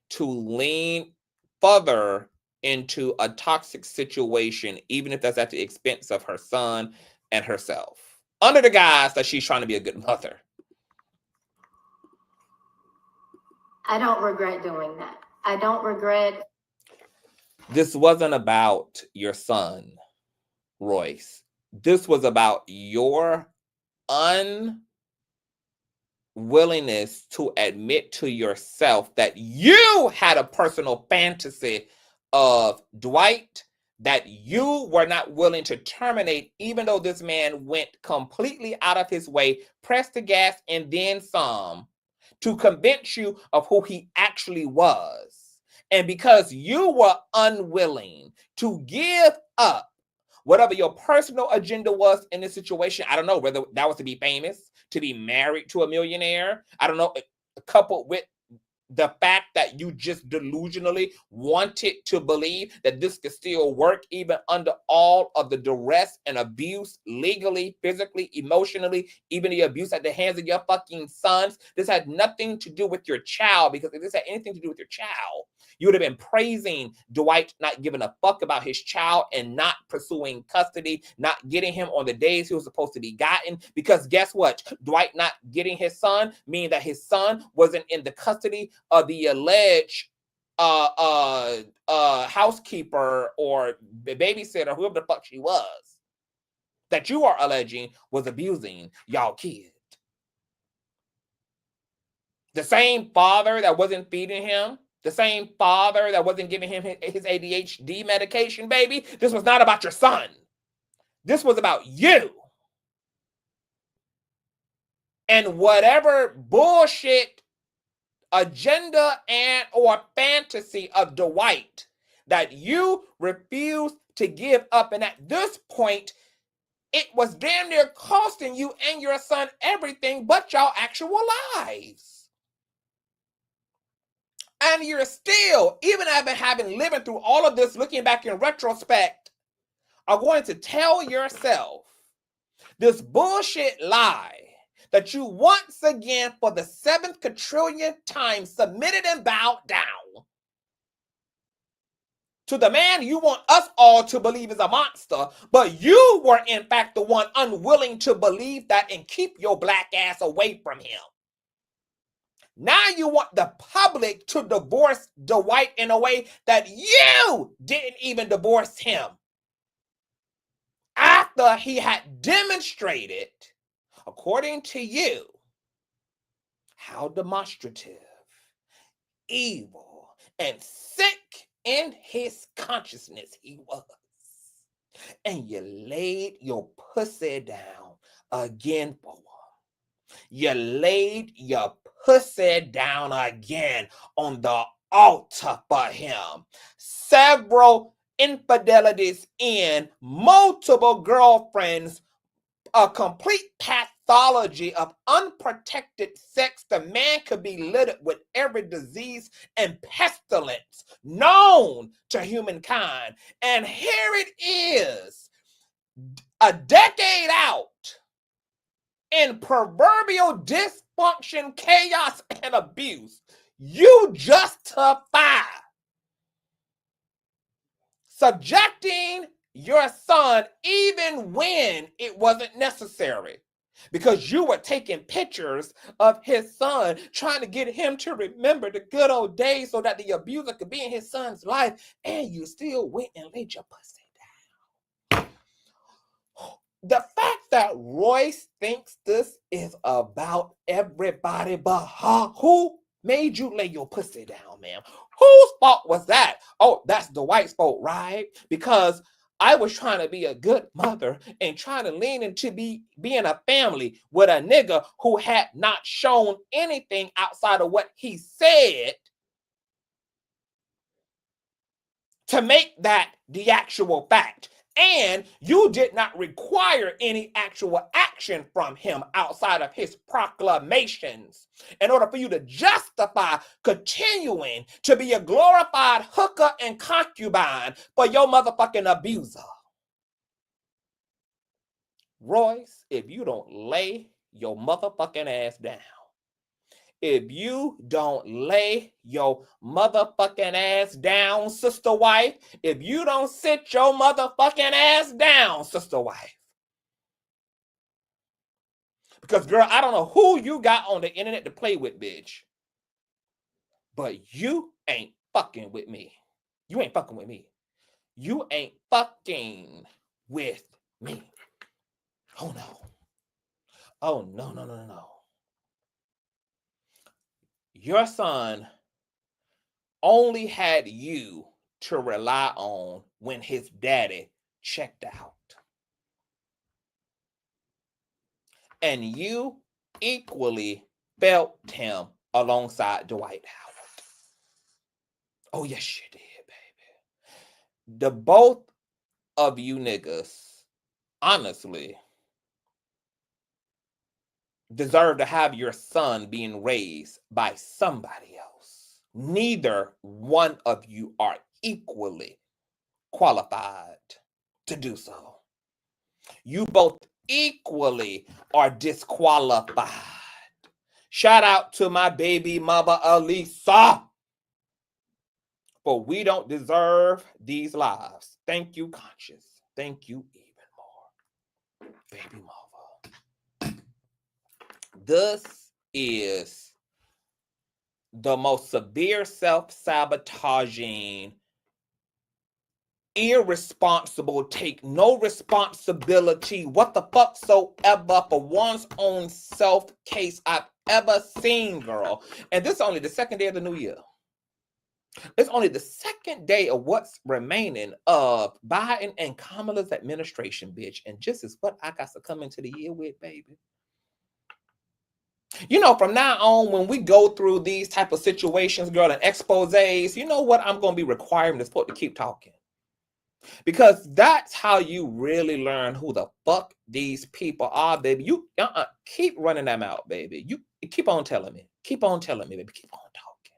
to lean further into a toxic situation, even if that's at the expense of her son and herself, under the guise that she's trying to be a good mother. I don't regret doing that. I don't regret. This wasn't about your son, Royce. This was about your unwillingness to admit to yourself that you had a personal fantasy of Dwight, that you were not willing to terminate, even though this man went completely out of his way, pressed the gas and then some, to convince you of who he actually was. And because you were unwilling to give up whatever your personal agenda was in this situation, I don't know whether that was to be famous, to be married to a millionaire, I don't know, coupled with the fact that you just delusionally wanted to believe that this could still work even under all of the duress and abuse, legally, physically, emotionally, even the abuse at the hands of your fucking sons. This had nothing to do with your child, because if this had anything to do with your child, you would have been praising Dwight not giving a fuck about his child and not pursuing custody, not getting him on the days he was supposed to be gotten. Because guess what? Dwight not getting his son meaning that his son wasn't in the custody of the alleged housekeeper or babysitter, whoever the fuck she was, that you are alleging was abusing y'all kid. The same father that wasn't feeding him, the same father that wasn't giving him his ADHD medication, baby. This was not about your son. This was about you. And whatever bullshit agenda and or fantasy of Dwight that you refuse to give up. And at this point, it was damn near costing you and your son everything but y'all actual lives. And you're still, even after living through all of this, looking back in retrospect, are going to tell yourself this bullshit lie that you once again, for the 7th quadrillionth time, submitted and bowed down to the man you want us all to believe is a monster, but you were in fact the one unwilling to believe that and keep your black ass away from him. Now you want the public to divorce Dwight in a way that you didn't even divorce him, after he had demonstrated, according to you, how demonstrative, evil, and sick in his consciousness he was. And you laid your pussy down again for him. You laid your pussy down again on the altar for him. Several infidelities in, multiple girlfriends, a complete pathology of unprotected sex. The man could be littered with every disease and pestilence known to humankind. And here it is, a decade out, in proverbial dysfunction, chaos, and abuse. You justify subjecting your son even when it wasn't necessary, because you were taking pictures of his son, trying to get him to remember the good old days so that the abuser could be in his son's life, and you still went and laid your pussy down. The fact that Royce thinks this is about everybody but her, who made you lay your pussy down, ma'am? Whose fault was that? Oh, that's Dwight's fault, right? Because I was trying to be a good mother and trying to lean into being a family with a nigga who had not shown anything outside of what he said to make that the actual fact. And you did not require any actual action from him outside of his proclamations in order for you to justify continuing to be a glorified hooker and concubine for your motherfucking abuser. Royce, if you don't lay your motherfucking ass down, if you don't lay your motherfucking ass down, sister wife, if you don't sit your motherfucking ass down, sister wife. Because, girl, I don't know who you got on the internet to play with, bitch, but you ain't fucking with me. You ain't fucking with me. You ain't fucking with me. Oh, no. Oh, no, no, no, no, no. Your son only had you to rely on when his daddy checked out. And you equally felt him alongside Dwight Howard. Oh, yes, you did, baby. The both of you niggas, honestly, deserve to have your son being raised by somebody else. Neither one of you are equally qualified to do so. You both equally are disqualified. Shout out to my baby mother, Elisa. For we don't deserve these lives. Thank you, Conscious. Thank you even more, baby mother. This is the most severe self-sabotaging, irresponsible, take no responsibility, what the fuck soever for one's own self case I've ever seen, girl. And this is only the second day of the new year. It's only the second day of what's remaining of Biden and Kamala's administration, bitch. And just as what I got to come into the year with, baby. You know, from now on, when we go through these type of situations, girl, and exposés, you know what? I'm going to be requiring this folk to keep talking. Because that's how you really learn who the fuck these people are, baby. You keep running them out, baby. You keep on telling me. Keep on telling me, baby. Keep on talking.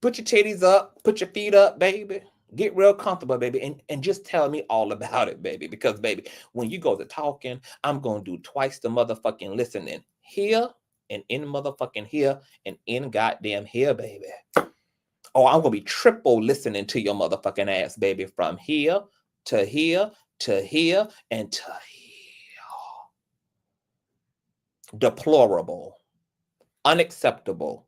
Put your titties up. Put your feet up, baby. Get real comfortable, baby. And just tell me all about it, baby. Because, baby, when you go to talking, I'm going to do twice the motherfucking listening. Here and in motherfucking here and in goddamn here, baby. Oh, I'm going to be triple listening to your motherfucking ass, baby. From here to here to here and to here. Deplorable. Unacceptable.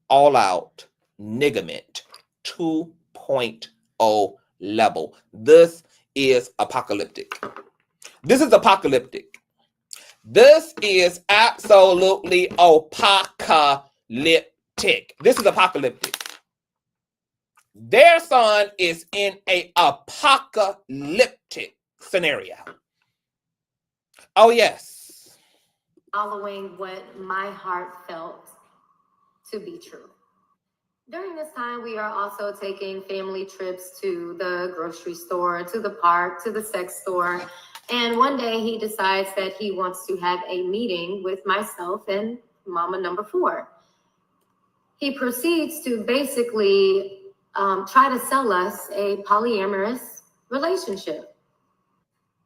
All out. Niggerment. 2.0 level. This is apocalyptic. This is apocalyptic. This is absolutely apocalyptic. This is apocalyptic. Their son is in a apocalyptic scenario. Oh, yes. Following what my heart felt to be true. During this time, we are also taking family trips to the grocery store, to the park, to the sex store. And one day he decides that he wants to have a meeting with myself and mama number 4. He proceeds to basically try to sell us a polyamorous relationship.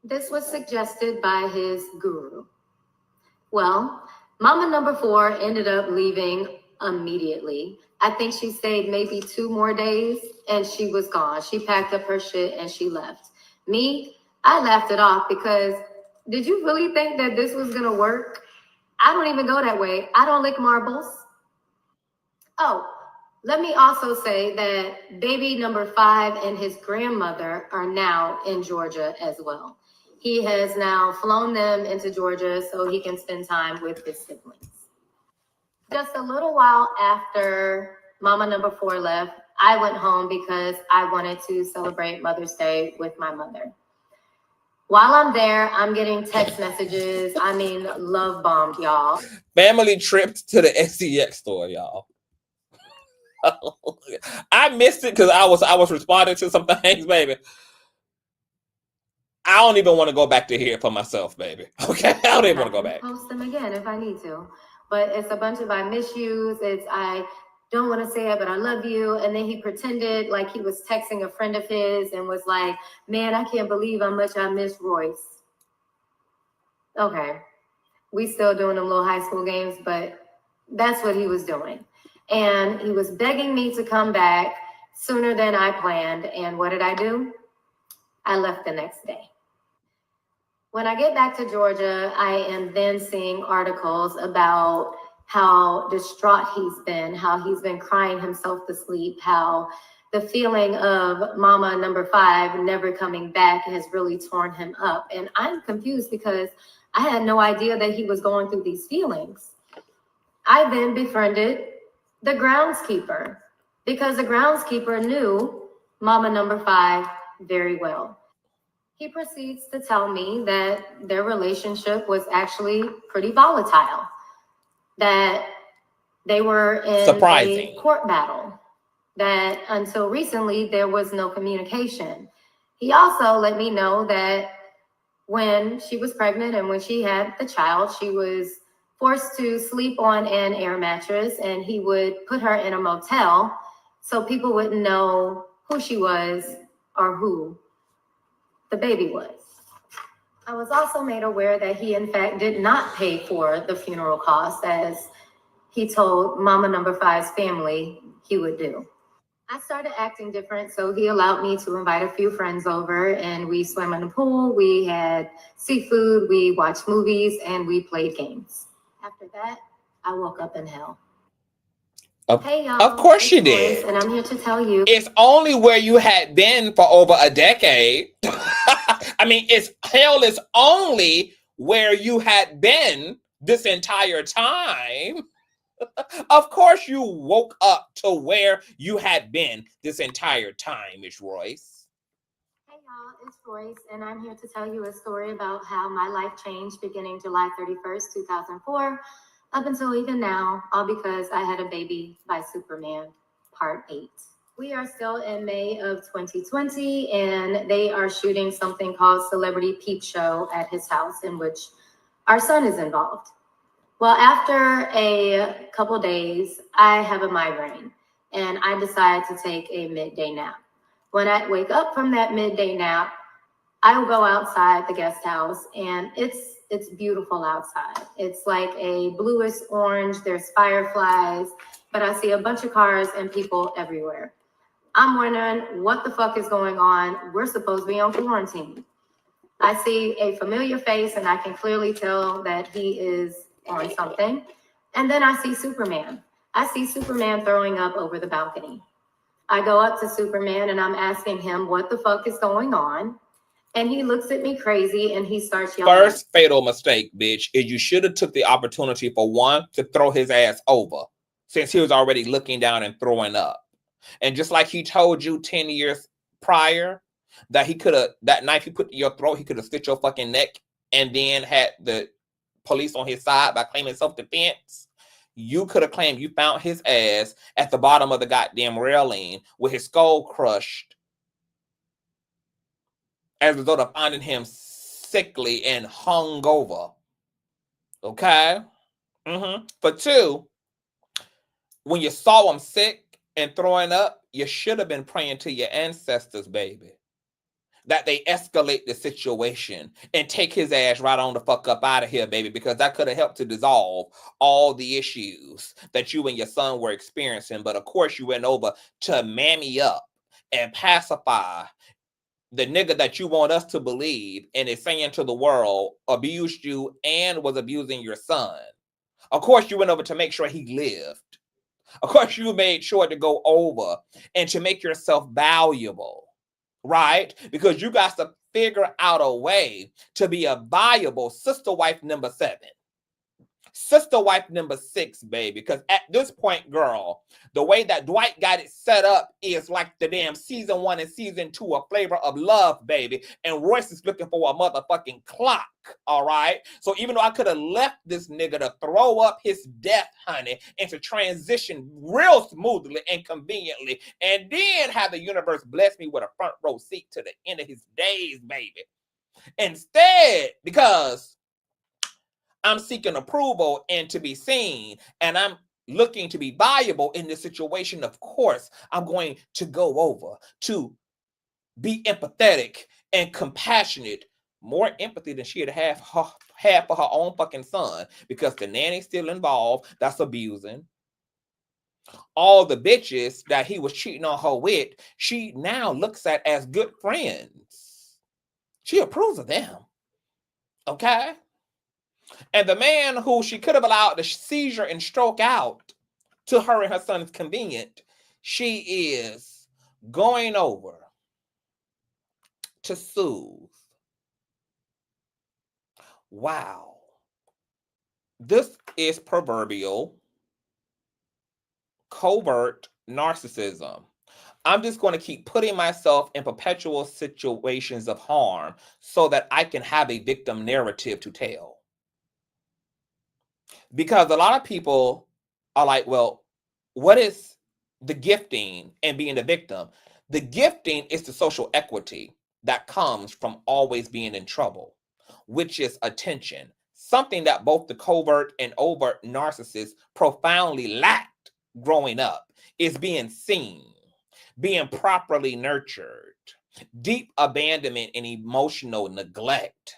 This was suggested by his guru. Well, mama number 4 ended up leaving immediately. I think she stayed maybe 2 more days and she was gone. She packed up her shit and she left. Me, I laughed it off because did you really think that this was gonna work? I don't even go that way. I don't lick marbles. Oh, let me also say that baby number 5 and his grandmother are now in Georgia as well. He has now flown them into Georgia so he can spend time with his siblings. Just a little while after mama number 4 left, I went home because I wanted to celebrate Mother's Day with my mother. While I'm there, I'm getting text messages. I mean, love bombed, y'all. Family trips to the SEX store, y'all. I missed it because I was responding to some things, baby. I don't even want to go back to hear it for myself, baby. Okay, I don't even want to go back. Post them again if I need to. But it's a bunch of I miss yous. It's I don't want to say it, but I love you. And then he pretended like he was texting a friend of his and was like, man, I can't believe how much I miss Royce. Okay. We still doing them little high school games, but that's what he was doing. And he was begging me to come back sooner than I planned. And what did I do? I left the next day. When I get back to Georgia, I am then seeing articles about how distraught he's been, how he's been crying himself to sleep, how the feeling of mama number 5 never coming back has really torn him up. And I'm confused because I had no idea that he was going through these feelings. I then befriended the groundskeeper because the groundskeeper knew mama number 5 very well. He proceeds to tell me that their relationship was actually pretty volatile, that they were in a court battle, that until recently there was no communication. He also let me know that when she was pregnant and when she had the child, she was forced to sleep on an air mattress and he would put her in a motel so people wouldn't know who she was or who the baby was. I was also made aware that he in fact did not pay for the funeral costs as he told mama number 5's family he would do. I started acting different, so he allowed me to invite a few friends over and we swam in the pool, we had seafood, we watched movies, and we played games. After that, I woke up in hell. Hey y'all, Of course she it's Royce, did. and I'm here to tell you It's only where you had been for over a decade. I mean, it's only where you had been this entire time. Of course you woke up to where you had been this entire time, Miss Royce. Hey y'all, it's Royce, and I'm here to tell you a story about how my life changed beginning July 31st, 2004, up until even now, all because I had a baby by Superman, part 8. We are still in May of 2020, and they are shooting something called Celebrity Peep Show at his house, in which our son is involved. Well, after a couple days, I have a migraine, and I decide to take a midday nap. When I wake up from that midday nap, I will go outside the guest house, and it's beautiful outside. It's like a bluish orange. There's fireflies, but I see a bunch of cars and people everywhere. I'm wondering what the fuck is going on. We're supposed to be on quarantine. I see a familiar face, and I can clearly tell that he is on something. And then I see Superman. I see Superman throwing up over the balcony. I go up to Superman and I'm asking him what the fuck is going on. And he looks at me crazy and he starts yelling. First fatal mistake, bitch, is you should have took the opportunity for one to throw his ass over, since he was already looking down and throwing up. And just like he told you 10 years prior that he could have, that knife he put in your throat, he could have slit your fucking neck and then had the police on his side by claiming self-defense. You could have claimed you found his ass at the bottom of the goddamn railing with his skull crushed as a result of finding him sickly and hungover. Okay? For two, when you saw him sick and throwing up, you should have been praying to your ancestors, baby, that they escalate the situation and take his ass right on the fuck up out of here, baby, because that could have helped to dissolve all the issues that you and your son were experiencing. But of course, you went over to mammy up and pacify the nigga that you want us to believe and is saying to the world abused you and was abusing your son. Of course, you went over to make sure he lived. Of course, you made sure to go over and to make yourself valuable. Right? Because you got to figure out a way to be a viable sister wife number 7. Sister wife number 6, baby. Because at this point, girl, the way that Dwight got it set up is like the damn season 1 and season 2 of Flavor of Love, baby. And Royce is looking for a motherfucking clock, all right? So even though I could have left this nigga to throw up his death, honey, and to transition real smoothly and conveniently, and then have the universe bless me with a front row seat to the end of his days, baby. Instead, because I'm seeking approval and to be seen, and I'm looking to be viable in this situation, of course, I'm going to go over to be empathetic and compassionate, more empathy than she had for her own fucking son, because the nanny's still involved, that's abusing. All the bitches that he was cheating on her with, she now looks at as good friends. She approves of them. Okay? And the man who she could have allowed the seizure and stroke out to her and her son is convenient, she is going over to soothe. Wow. This is proverbial covert narcissism. I'm just going to keep putting myself in perpetual situations of harm so that I can have a victim narrative to tell. Because a lot of people are like, well, what is the gifting and being the victim? The gifting is the social equity that comes from always being in trouble, which is attention, something that both the covert and overt narcissists profoundly lacked growing up, is being seen, being properly nurtured, deep abandonment and emotional neglect.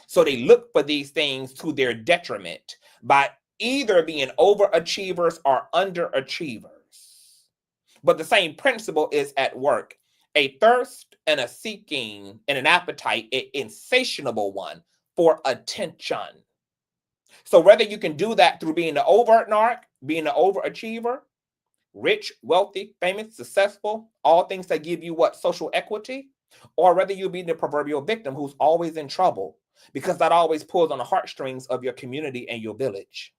So they look for these things to their detriment by either being overachievers or underachievers. But the same principle is at work. A thirst and a seeking and an appetite, an insatiable one for attention. So whether you can do that through being the overt narc, being an overachiever, rich, wealthy, famous, successful, all things that give you what? Social equity, or whether you be the proverbial victim who's always in trouble, because that always pulls on the heartstrings of your community and your village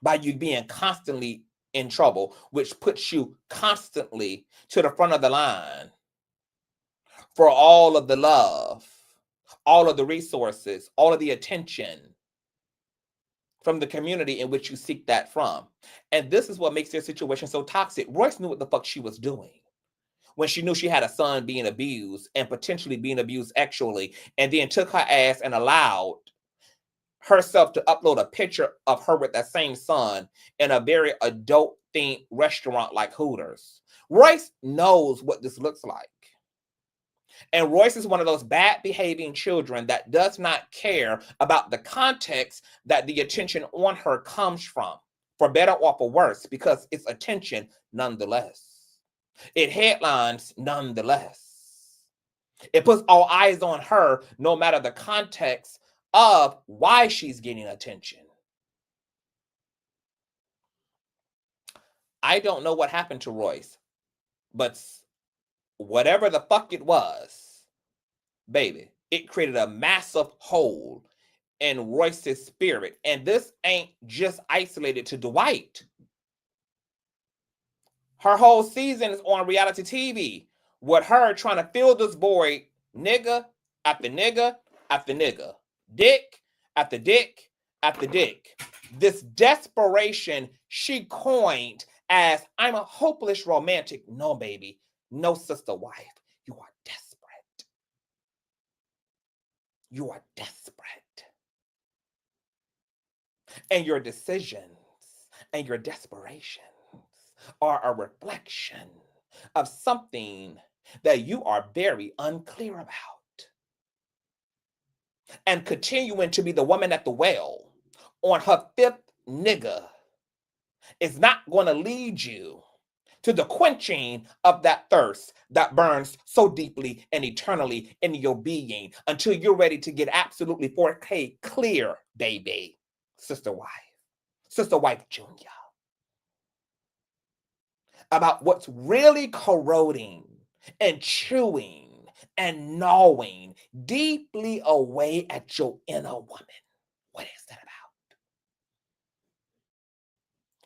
by you being constantly in trouble, which puts you constantly to the front of the line for all of the love, all of the resources, all of the attention from the community in which you seek that from. And this is what makes their situation so toxic. Royce knew what the fuck she was doing when she knew she had a son being abused and potentially being abused sexually, and then took her ass and allowed herself to upload a picture of her with that same son in a very adult themed restaurant like Hooters. Royce knows what this looks like. And Royce is one of those bad behaving children that does not care about the context that the attention on her comes from, for better or for worse, because it's attention nonetheless. It headlines nonetheless. It puts all eyes on her no matter the context of why she's getting attention. I don't know what happened to Royce, but whatever the fuck it was, baby, it created a massive hole in Royce's spirit. And this ain't just isolated to Dwight. Her whole season is on reality TV with her trying to fill this void, nigga after nigga after nigga, dick after dick after dick. This desperation she coined as, I'm a hopeless romantic. No, baby. No, sister wife. You are desperate. You are desperate. And your decisions and your desperation are a reflection of something that you are very unclear about. And continuing to be the woman at the well on her fifth nigga is not going to lead you to the quenching of that thirst that burns so deeply and eternally in your being until you're ready to get absolutely 4K clear, baby. Sister wife Junior, about what's really corroding and chewing and gnawing deeply away at your inner woman. What is that about?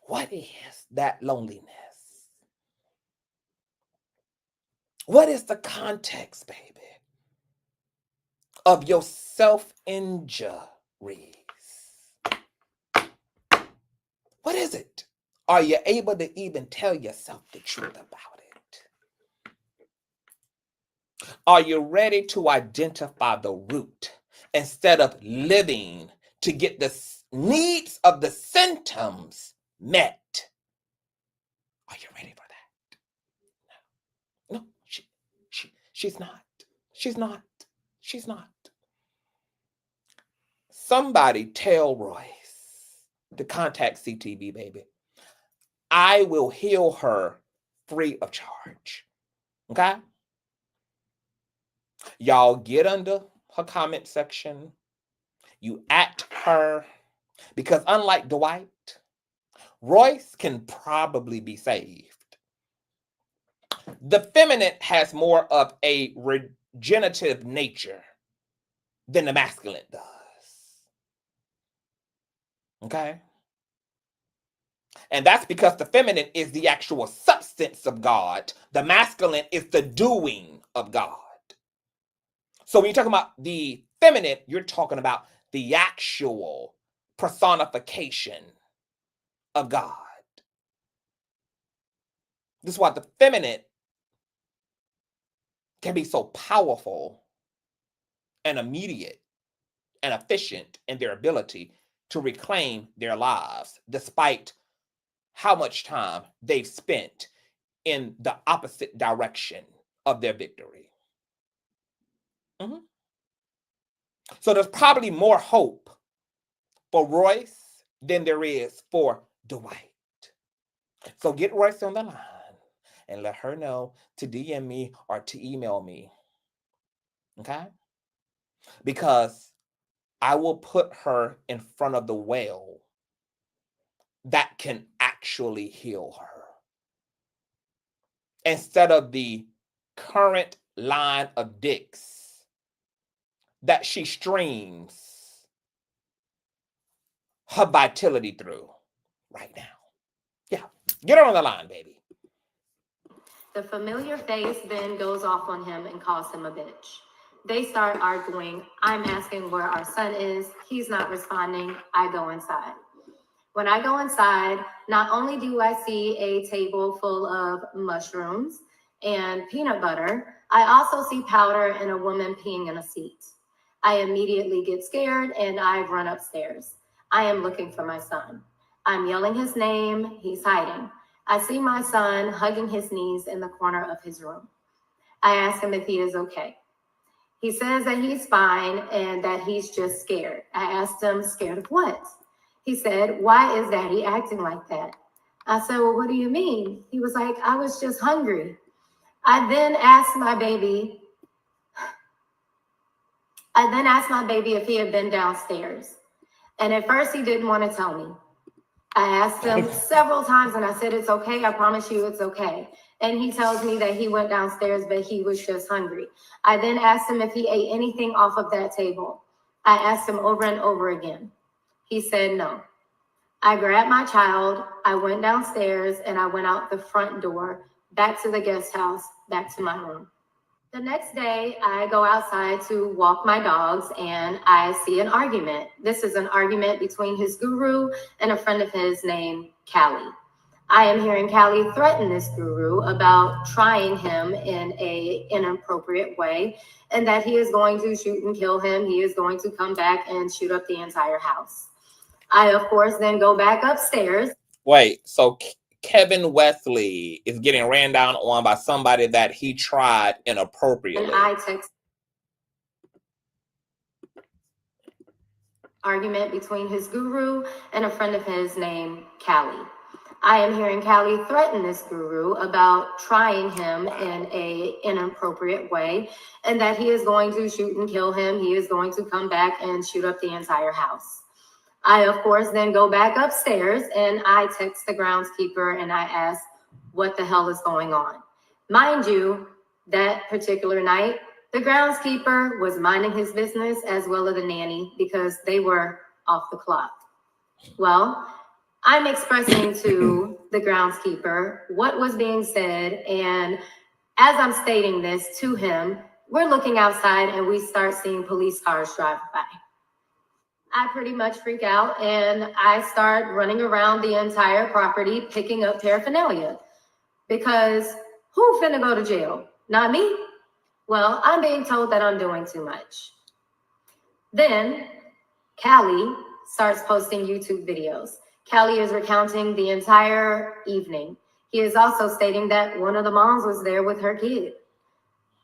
What is that loneliness? What is the context, baby, of your self-injuries? What is it? Are you able to even tell yourself the truth about it? Are you ready to identify the root instead of living to get the needs of the symptoms met? Are you ready for that? No, she's not. She's not. She's not. Somebody tell Royce to contact CTV, baby. I will heal her free of charge. Okay? Y'all get under her comment section. You at her. Because unlike Dwight, Royce can probably be saved. The feminine has more of a regenerative nature than the masculine does. Okay? And that's because the feminine is the actual substance of God. The masculine is the doing of God. So when you're talking about the feminine, you're talking about the actual personification of God. This is why the feminine can be so powerful and immediate and efficient in their ability to reclaim their lives, despite how much time they've spent in the opposite direction of their victory. Mm-hmm. So there's probably more hope for Royce than there is for Dwight. So get Royce on the line and let her know to DM me or to email me. Okay? Because I will put her in front of the well that can actually heal her. instead of the current line of dicks that she streams her vitality through right now. Yeah, get her on the line, baby. The familiar face then goes off on him and calls him a bitch. They start arguing. I'm asking where our son is. He's not responding. I go inside. When I go inside, not only do I see a table full of mushrooms and peanut butter, I also see powder and a woman peeing in a seat. I immediately get scared and I run upstairs. I am looking for my son. I'm yelling his name. He's hiding. I see my son hugging his knees in the corner of his room. I ask him if he is okay. He says that he's fine and that he's just scared. I asked him, scared of what? He said, why is Daddy acting like that? I said, well, what do you mean? He was like, I was just hungry. I then asked my baby if he had been downstairs. And at first he didn't want to tell me. I asked him several times and I said, it's okay. I promise you it's okay. And he tells me that he went downstairs, but he was just hungry. I then asked him if he ate anything off of that table. I asked him over and over again. He said no. I grabbed my child. I went downstairs and I went out the front door, back to the guest house, back to my room. The next day, I go outside to walk my dogs and I see an argument. This is an argument between his guru and a friend of his named Callie. I am hearing Callie threaten this guru about trying him in an inappropriate way and that he is going to shoot and kill him. He is going to come back and shoot up the entire house. I, of course, then go back upstairs. Wait, so Kevin Wesley is getting ran down on by somebody that he tried inappropriately. And I text argument between his guru and a friend of his named Callie. I am hearing Callie threaten this guru about trying him in an inappropriate way and that he is going to shoot and kill him. He is going to come back and shoot up the entire house. I, of course, then go back upstairs and I text the groundskeeper and I ask, what the hell is going on? Mind you, that particular night, the groundskeeper was minding his business as well as the nanny because they were off the clock. Well, I'm expressing to the groundskeeper what was being said, and as I'm stating this to him, we're looking outside and we start seeing police cars drive by. I pretty much freak out and I start running around the entire property picking up paraphernalia because who finna go to jail? Not me. Well, I'm being told that I'm doing too much. Then Callie starts posting YouTube videos. Callie is recounting the entire evening. He is also stating that one of the moms was there with her kid.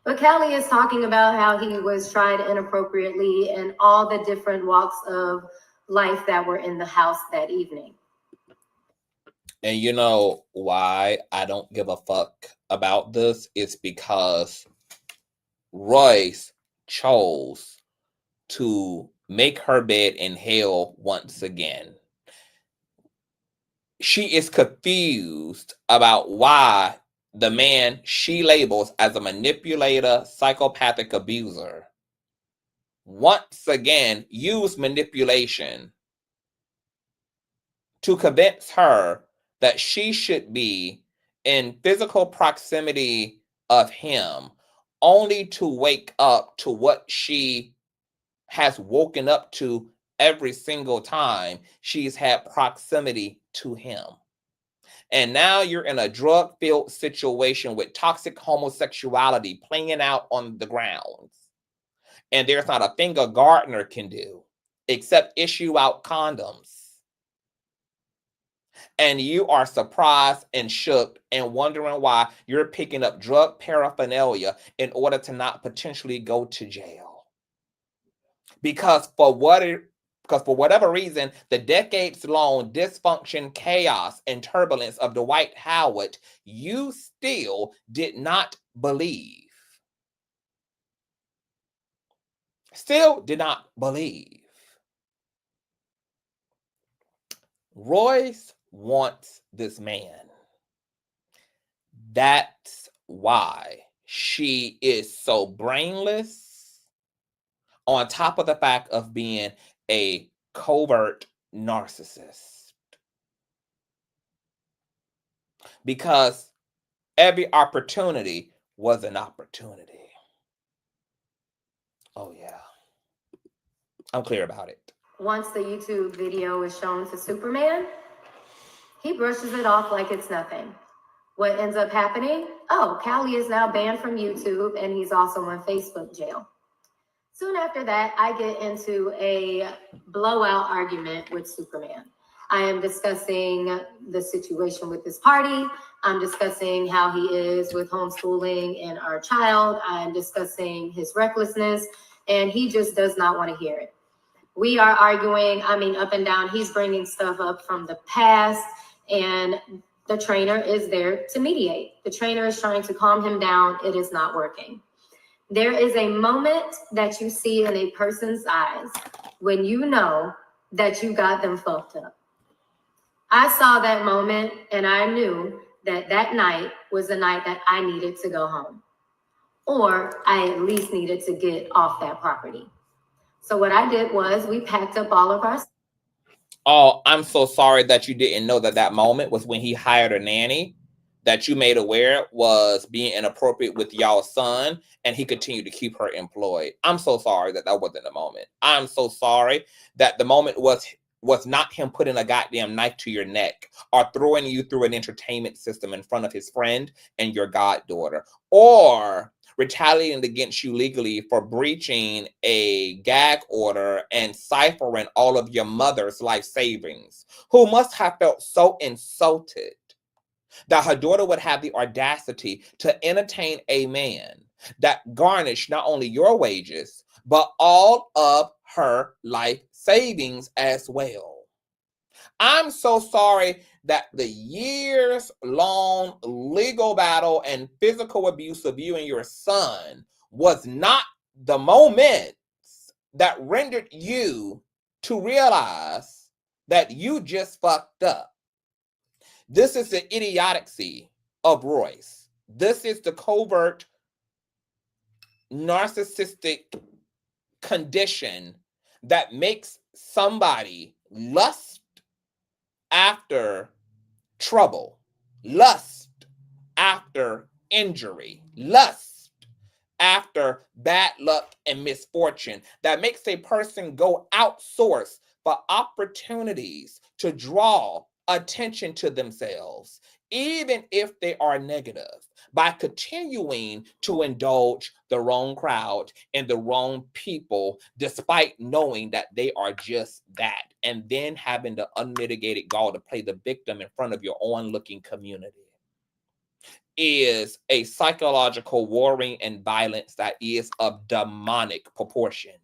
But Callie is talking about how he was tried inappropriately and all the different walks of life that were in the house that evening. And you know why I don't give a fuck about this? It's because Royce chose to make her bed in hell once again. She is confused about why the man she labels as a manipulator, psychopathic abuser, once again used manipulation to convince her that she should be in physical proximity of him, only to wake up to what she has woken up to every single time she's had proximity to him. And now you're in a drug-filled situation with toxic homosexuality playing out on the grounds. And there's not a thing a gardener can do except issue out condoms. And you are surprised and shook and wondering why you're picking up drug paraphernalia in order to not potentially go to jail. Because for whatever reason, the decades-long dysfunction, chaos, and turbulence of Dwight Howard, you still did not believe. Still did not believe. Royce wants this man That's why she is so brainless, on top of the fact of being a covert narcissist. Because every opportunity was an opportunity. Oh, yeah. I'm clear about it. Once the YouTube video is shown to Superman, he brushes it off like it's nothing. What ends up happening? Oh, Callie is now banned from YouTube, and he's also in Facebook jail. Soon after that, I get into a blowout argument with Superman. I am discussing the situation with this party. I'm discussing how he is with homeschooling and our child. I'm discussing his recklessness, and he just does not want to hear it. We are arguing, up and down. He's bringing stuff up from the past, and the trainer is there to mediate. The trainer is trying to calm him down. It is not working. There is a moment that you see in a person's eyes when you know that you got them fucked up. I saw that moment, and I knew that that night was the night that I needed to go home, or I at least needed to get off that property. So what I did was we packed up all of our. Oh, I'm so sorry that you didn't know that that moment was when he hired a nanny that you made aware was being inappropriate with y'all's son, and he continued to keep her employed. I'm so sorry that that wasn't the moment. I'm so sorry that the moment was not him putting a goddamn knife to your neck or throwing you through an entertainment system in front of his friend and your goddaughter, or retaliating against you legally for breaching a gag order and ciphering all of your mother's life savings, who must have felt so insulted that her daughter would have the audacity to entertain a man that garnished not only your wages, but all of her life savings as well. I'm so sorry that the years-long legal battle and physical abuse of you and your son was not the moment that rendered you to realize that you just fucked up. This is the idiocy of Royce. This is the covert narcissistic condition that makes somebody lust after trouble, lust after injury, lust after bad luck and misfortune, that makes a person go outsource for opportunities to draw attention to themselves, even if they are negative, by continuing to indulge the wrong crowd and the wrong people, despite knowing that they are just that, and then having the unmitigated gall to play the victim in front of your onlooking community, is a psychological warring and violence that is of demonic proportions.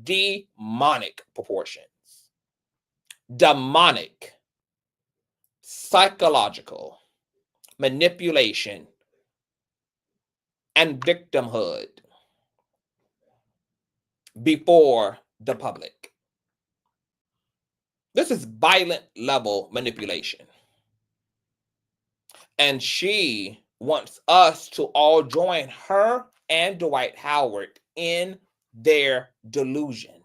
Demonic proportions. Demonic. Psychological manipulation and victimhood before the public. This is violent level manipulation. And she wants us to all join her and Dwight Howard in their delusions.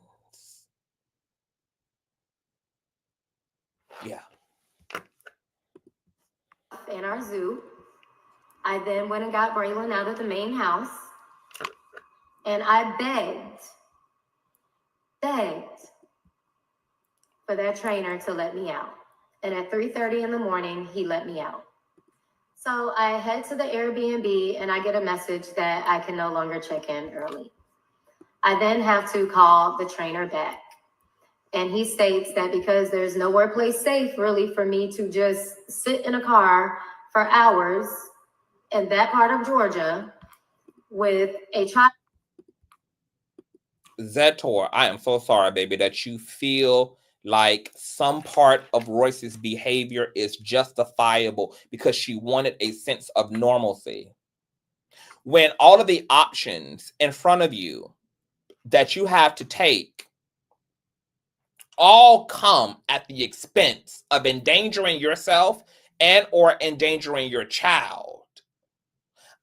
Yeah. In our zoo. I then went and got Braylon out of the main house, and I begged for that trainer to let me out. And at 3:30 in the morning, he let me out. So I head to the Airbnb, and I get a message that I can no longer check in early. I then have to call the trainer back. And he states that because there's nowhere place safe really for me to just sit in a car for hours in that part of Georgia with a child. Zetor, I am so sorry, baby, that you feel like some part of Royce's behavior is justifiable because she wanted a sense of normalcy. When all of the options in front of you that you have to take all come at the expense of endangering yourself and or endangering your child,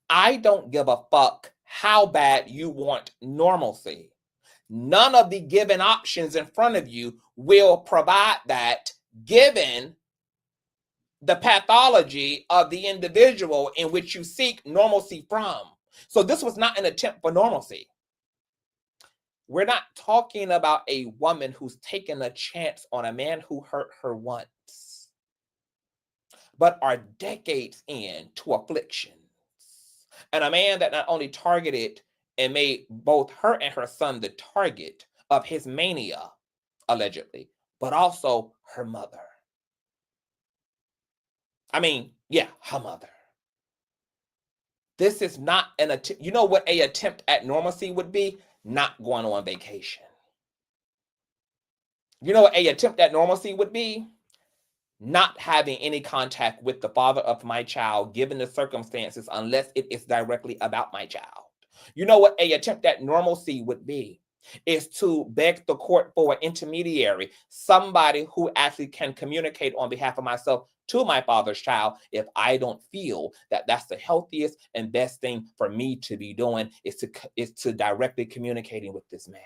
I don't give a fuck how bad you want normalcy. None of the given options in front of you will provide that, given the pathology of the individual in which you seek normalcy from. So this was not an attempt for normalcy. We're not talking about a woman who's taken a chance on a man who hurt her once, but are decades into afflictions. And a man that not only targeted and made both her and her son the target of his mania, allegedly, but also her mother. I mean, yeah, her mother. This is not an attempt. You know what an attempt at normalcy would be? Not going on vacation. You know what an attempt at normalcy would be? Not having any contact with the father of my child, given the circumstances, unless it is directly about my child. You know what an attempt at normalcy would be? Is to beg the court for an intermediary, somebody who actually can communicate on behalf of myself to my father's child if I don't feel that that's the healthiest and best thing for me to be doing, is to directly communicating with this man.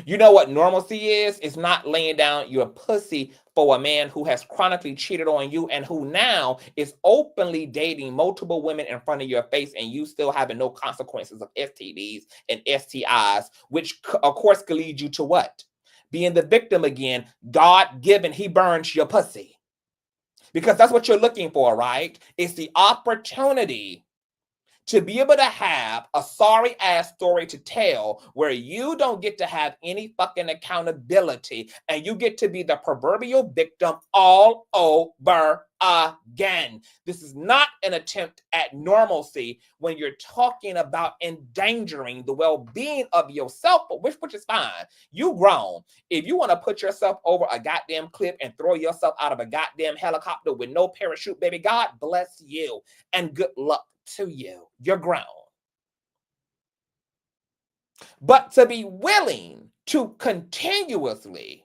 You know what normalcy is? It's not laying down your pussy for a man who has chronically cheated on you and who now is openly dating multiple women in front of your face, and you still having no consequences of STDs and STIs, which of course could lead you to what? Being the victim again. God-given, he burns your pussy. Because that's what you're looking for, right? It's the opportunity to be able to have a sorry ass story to tell where you don't get to have any fucking accountability and you get to be the proverbial victim all over again. This is not an attempt at normalcy when you're talking about endangering the well-being of yourself, which is fine. You grown. If you want to put yourself over a goddamn cliff and throw yourself out of a goddamn helicopter with no parachute, baby, God bless you and good luck to you. You're grown. But to be willing to continuously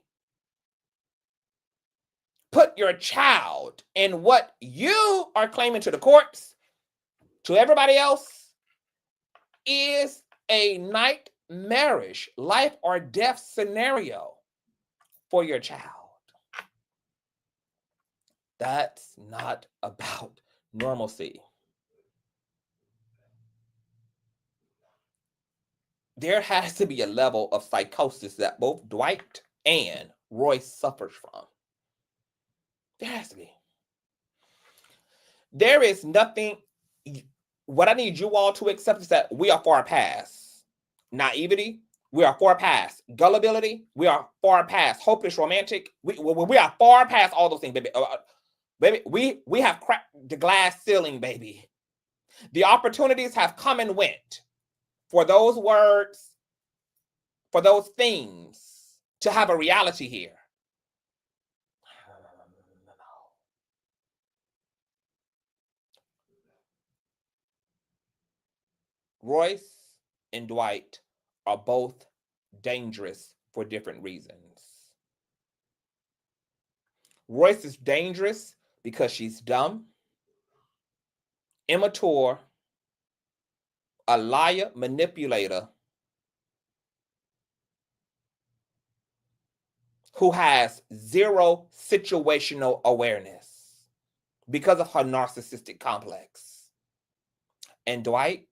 put your child in what you are claiming to the courts, to everybody else, is a nightmarish life or death scenario for your child. That's not about normalcy. There has to be a level of psychosis that both Dwight and Royce suffers from. There has to be. There is nothing. What I need you all to accept is that we are far past naivety. We are far past gullibility. We are far past hopeless romantic. We are far past all those things, baby. Baby, we have cracked the glass ceiling, baby. The opportunities have come and went for those words, for those things to have a reality here. Royce and Dwight are both dangerous for different reasons. Royce is dangerous because she's dumb, immature, a liar, manipulator, who has zero situational awareness because of her narcissistic complex. And Dwight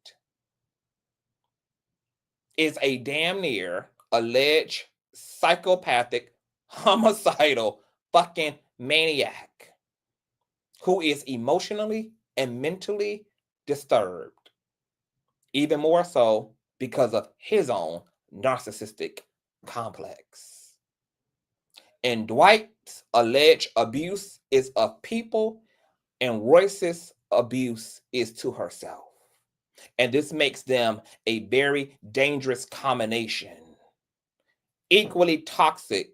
is a damn near alleged psychopathic, homicidal fucking maniac who is emotionally and mentally disturbed. Even more so because of his own narcissistic complex. And Dwight's alleged abuse is of people, and Royce's abuse is to herself. And this makes them a very dangerous combination, equally toxic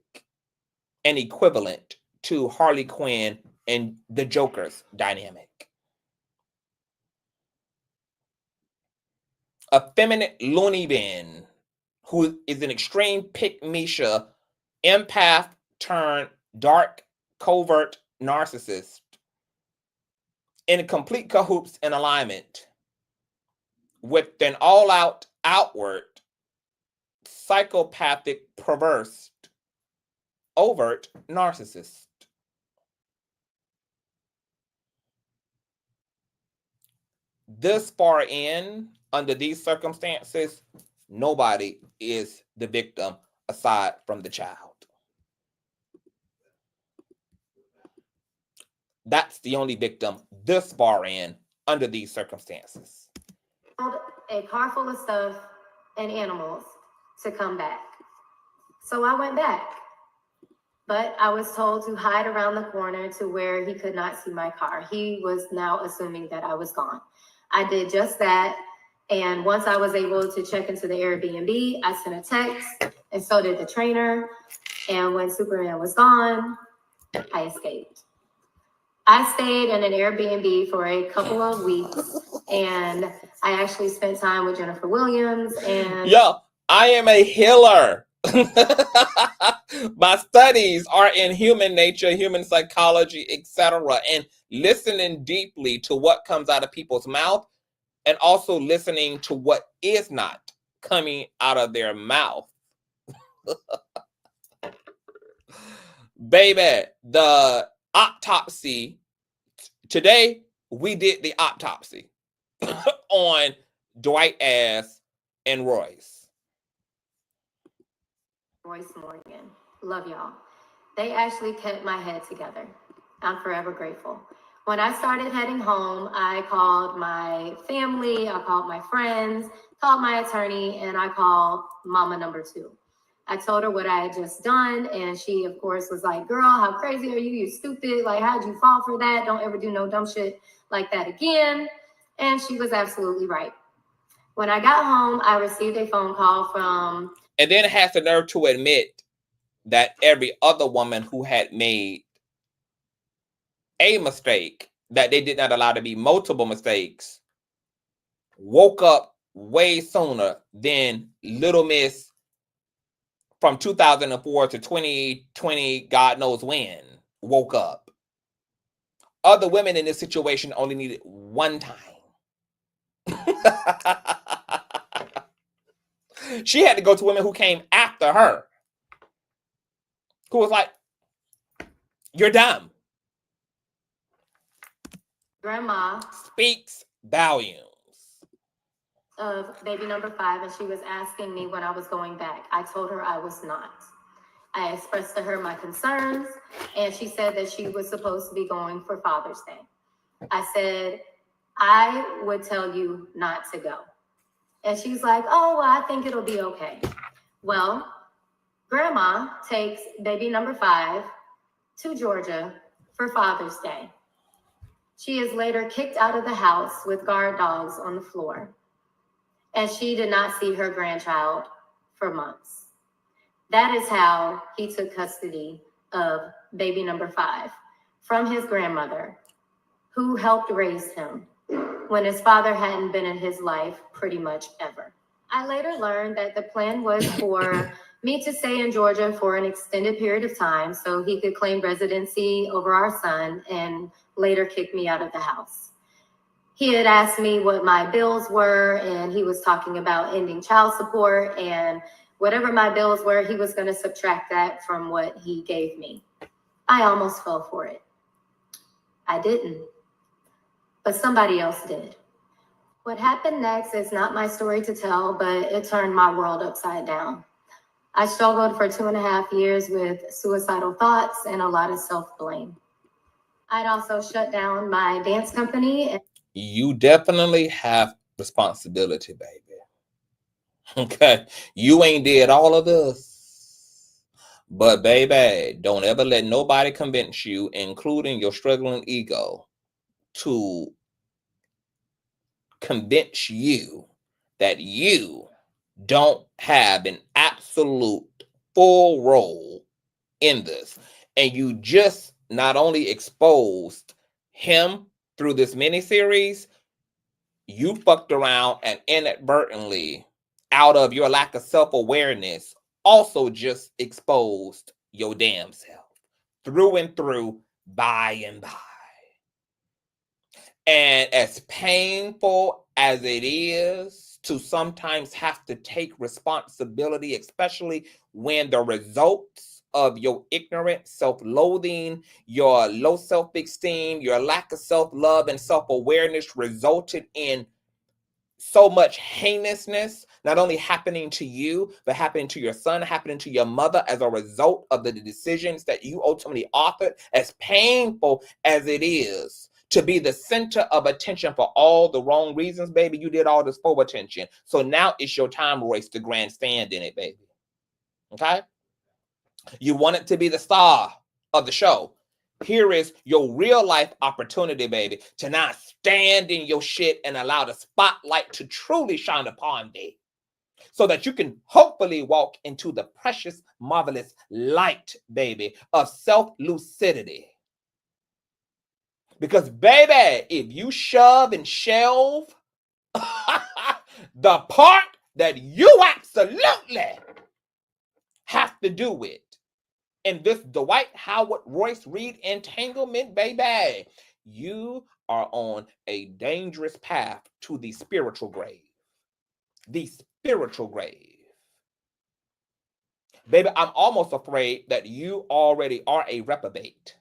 and equivalent to Harley Quinn and the Joker's dynamic. A feminine loony bin who is an extreme pick-me-sha, empath turned dark, covert narcissist in complete cahoots and alignment with an all-out, outward, psychopathic, perverse, overt narcissist. This far in, under these circumstances, nobody is the victim aside from the child. That's the only victim this far in under these circumstances. A car full of stuff and animals to come back. So I went back, but I was told to hide around the corner to where he could not see my car. He was now assuming that I was gone. I did just that. And once I was able to check into the Airbnb, I sent a text, and so did the trainer. And when Superman was gone, I escaped. I stayed in an Airbnb for a couple of weeks, and I actually spent time with Jennifer Williams. And yo, I am a healer. My studies are in human nature, human psychology, etc. And listening deeply to what comes out of people's mouth, and also listening to what is not coming out of their mouth. Baby, the autopsy. Today, we did the autopsy on Dwight Ass and Royce. Royce Morgan. Love y'all. They actually kept my head together. I'm forever grateful. When I started heading home, I called my family, I called my friends, called my attorney, and I called mama number 2. I told her what I had just done, and she, of course, was like, girl, how crazy are you? You stupid. Like, how'd you fall for that? Don't ever do no dumb shit like that again. And she was absolutely right. When I got home, I received a phone call from... And then has the nerve to admit that every other woman who had made a mistake, that they did not allow to be multiple mistakes, woke up way sooner than Little Miss from 2004 to 2020, God knows when, woke up. Other women in this situation only needed one time. She had to go to women who came after her, who was like, you're dumb. Grandma Speaks volumes. Of baby number 5, and she was asking me when I was going back. I told her I was not. I expressed to her my concerns, and she said that she was supposed to be going for Father's Day. I said, I would tell you not to go. And she's like, oh, well, I think it'll be okay. Well, Grandma takes baby number 5 to Georgia for Father's Day. She is later kicked out of the house with guard dogs on the floor. And she did not see her grandchild for months. That is how he took custody of baby number 5 from his grandmother, who helped raise him when his father hadn't been in his life pretty much ever. I later learned that the plan was for me to stay in Georgia for an extended period of time so he could claim residency over our son and later kick me out of the house. He had asked me what my bills were, and he was talking about ending child support, and whatever my bills were, he was going to subtract that from what he gave me. I almost fell for it. I didn't, but somebody else did. What happened next is not my story to tell, but it turned my world upside down. I struggled for 2.5 years with suicidal thoughts and a lot of self-blame. I'd also shut down my dance company. You definitely have responsibility, baby. Okay, you ain't did all of this. But baby, don't ever let nobody convince you, including your struggling ego, to convince you that you don't have an absolute full role in this. And you just not only exposed him through this miniseries, you fucked around and inadvertently, out of your lack of self-awareness, also just exposed your damn self through and through, by and by. And as painful as it is to sometimes have to take responsibility, especially when the results of your ignorance, self-loathing, your low self-esteem, your lack of self-love and self-awareness resulted in so much heinousness, not only happening to you, but happening to your son, happening to your mother as a result of the decisions that you ultimately authored, as painful as it is to be the center of attention for all the wrong reasons, baby. You did all this for attention. So now it's your time, Royce, to grandstand in it, baby. Okay? You wanted to be the star of the show. Here is your real life opportunity, baby, to not stand in your shit and allow the spotlight to truly shine upon thee, so that you can hopefully walk into the precious, marvelous light, baby, of self-lucidity. Because, baby, if you shove and shelve the part that you absolutely have to do with in this Dwight Howard Royce Reed entanglement, baby, you are on a dangerous path to the spiritual grave. The spiritual grave. Baby, I'm almost afraid that you already are a reprobate.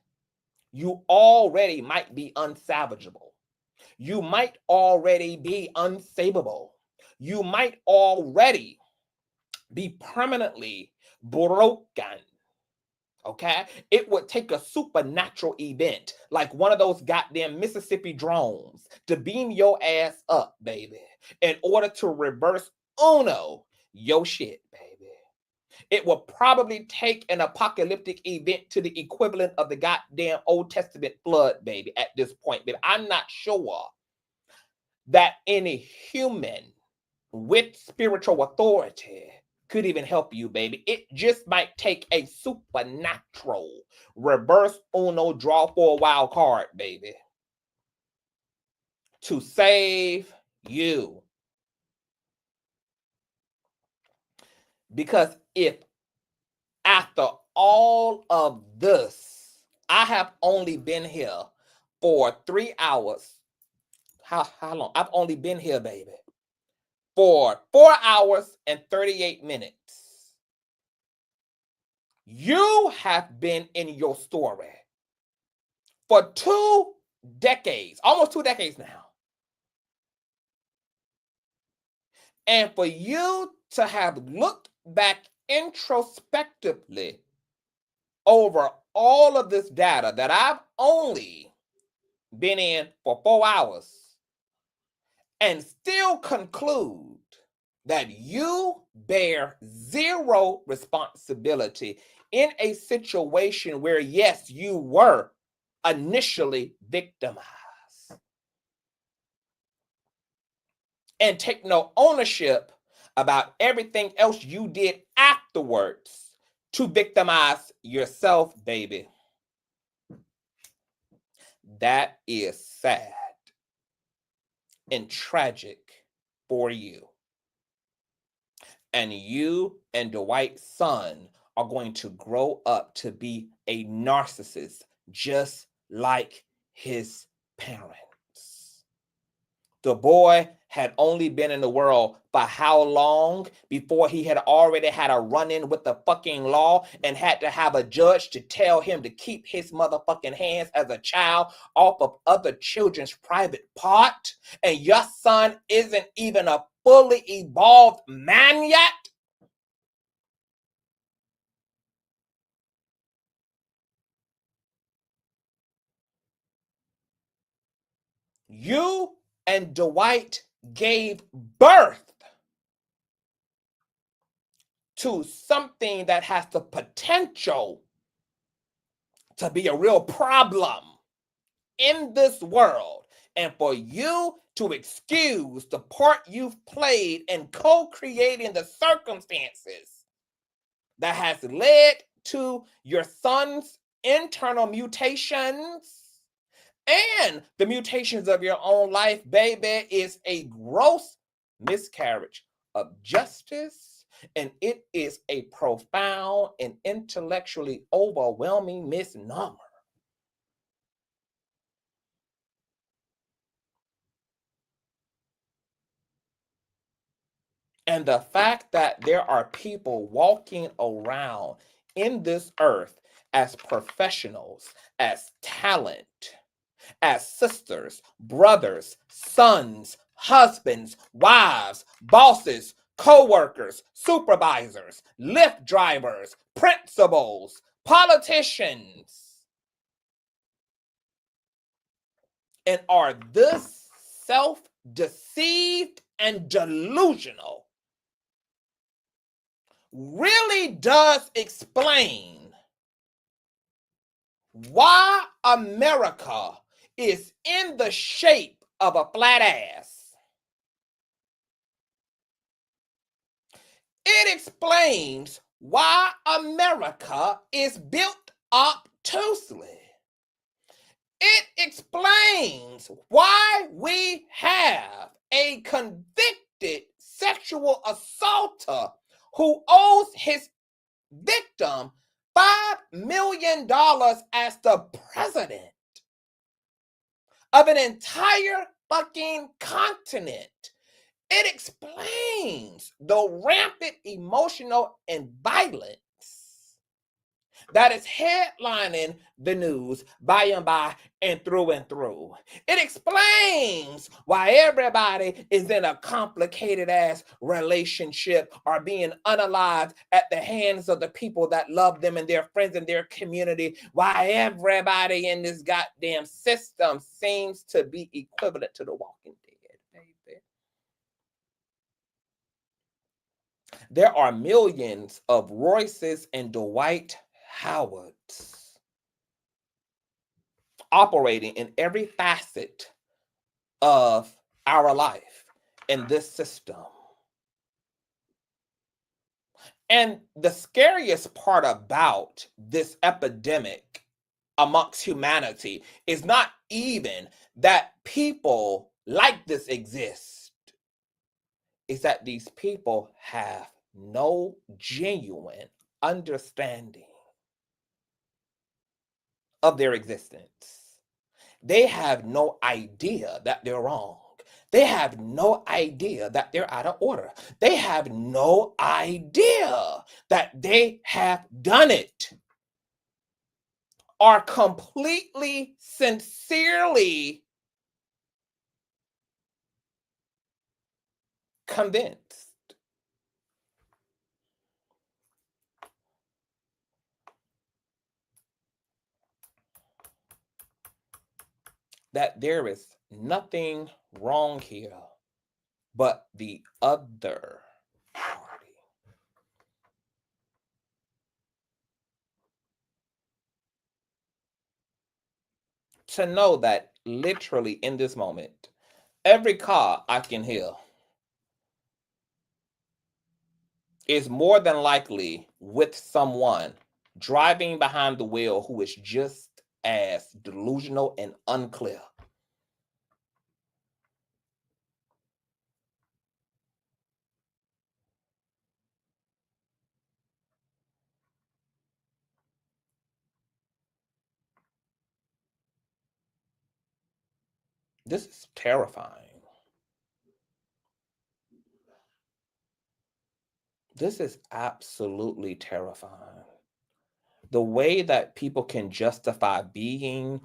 You already might be unsalvageable. You might already be unsavable. You might already be permanently broken. Okay? It would take a supernatural event, like one of those goddamn Mississippi drones, to beam your ass up, baby, in order to reverse your shit, baby. It will probably take an apocalyptic event to the equivalent of the goddamn Old Testament flood, baby, at this point. But I'm not sure that any human with spiritual authority could even help you, baby. It just might take a supernatural reverse draw for a wild card, baby, to save you. Because if after all of this, I have only been here for 3 hours. How long? I've only been here, baby, for 4 hours and 38 minutes. You have been in your story for 2 decades, almost 2 decades now. And for you to have looked back introspectively over all of this data that I've only been in for 4 hours and still conclude that you bear zero responsibility in a situation where, yes, you were initially victimized, and take no ownership about everything else you did afterwards to victimize yourself, baby. That is sad and tragic for you. And you and Dwight's son are going to grow up to be a narcissist just like his parents. The boy had only been in the world for how long before he had already had a run-in with the fucking law and had to have a judge to tell him to keep his motherfucking hands as a child off of other children's private part? And your son isn't even a fully evolved man yet? You and Dwight gave birth to something that has the potential to be a real problem in this world. And for you to excuse the part you've played in co-creating the circumstances that has led to your son's internal mutations and the mutations of your own life, baby, is a gross miscarriage of justice, and it is a profound and intellectually overwhelming misnomer. And the fact that there are people walking around in this earth as professionals, as talent, as sisters, brothers, sons, husbands, wives, bosses, co-workers, supervisors, Lyft drivers, principals, politicians, and are this self-deceived and delusional really does explain why America is in the shape of a flat ass. It explains why America is built obtusely. It explains why we have a convicted sexual assaulter who owes his victim $5 million as the president of an entire fucking continent. It explains the rampant emotional and violence that is headlining the news by and by and through and through. It explains why everybody is in a complicated ass relationship or being unalived at the hands of the people that love them and their friends and their community. Why everybody in this goddamn system seems to be equivalent to the Walking Dead, baby. There are millions of Royces and Dwight Howards operating in every facet of our life in this system. And the scariest part about this epidemic amongst humanity is not even that people like this exist. It's that these people have no genuine understanding of their existence. They have no idea that they're wrong. They have no idea that they're out of order. They have no idea that they have done it. Are completely, sincerely convinced that there is nothing wrong here but the other party. To know that literally in this moment, every car I can hear is more than likely with someone driving behind the wheel who is just as delusional and unclear. This is terrifying. This is absolutely terrifying. The way that people can justify being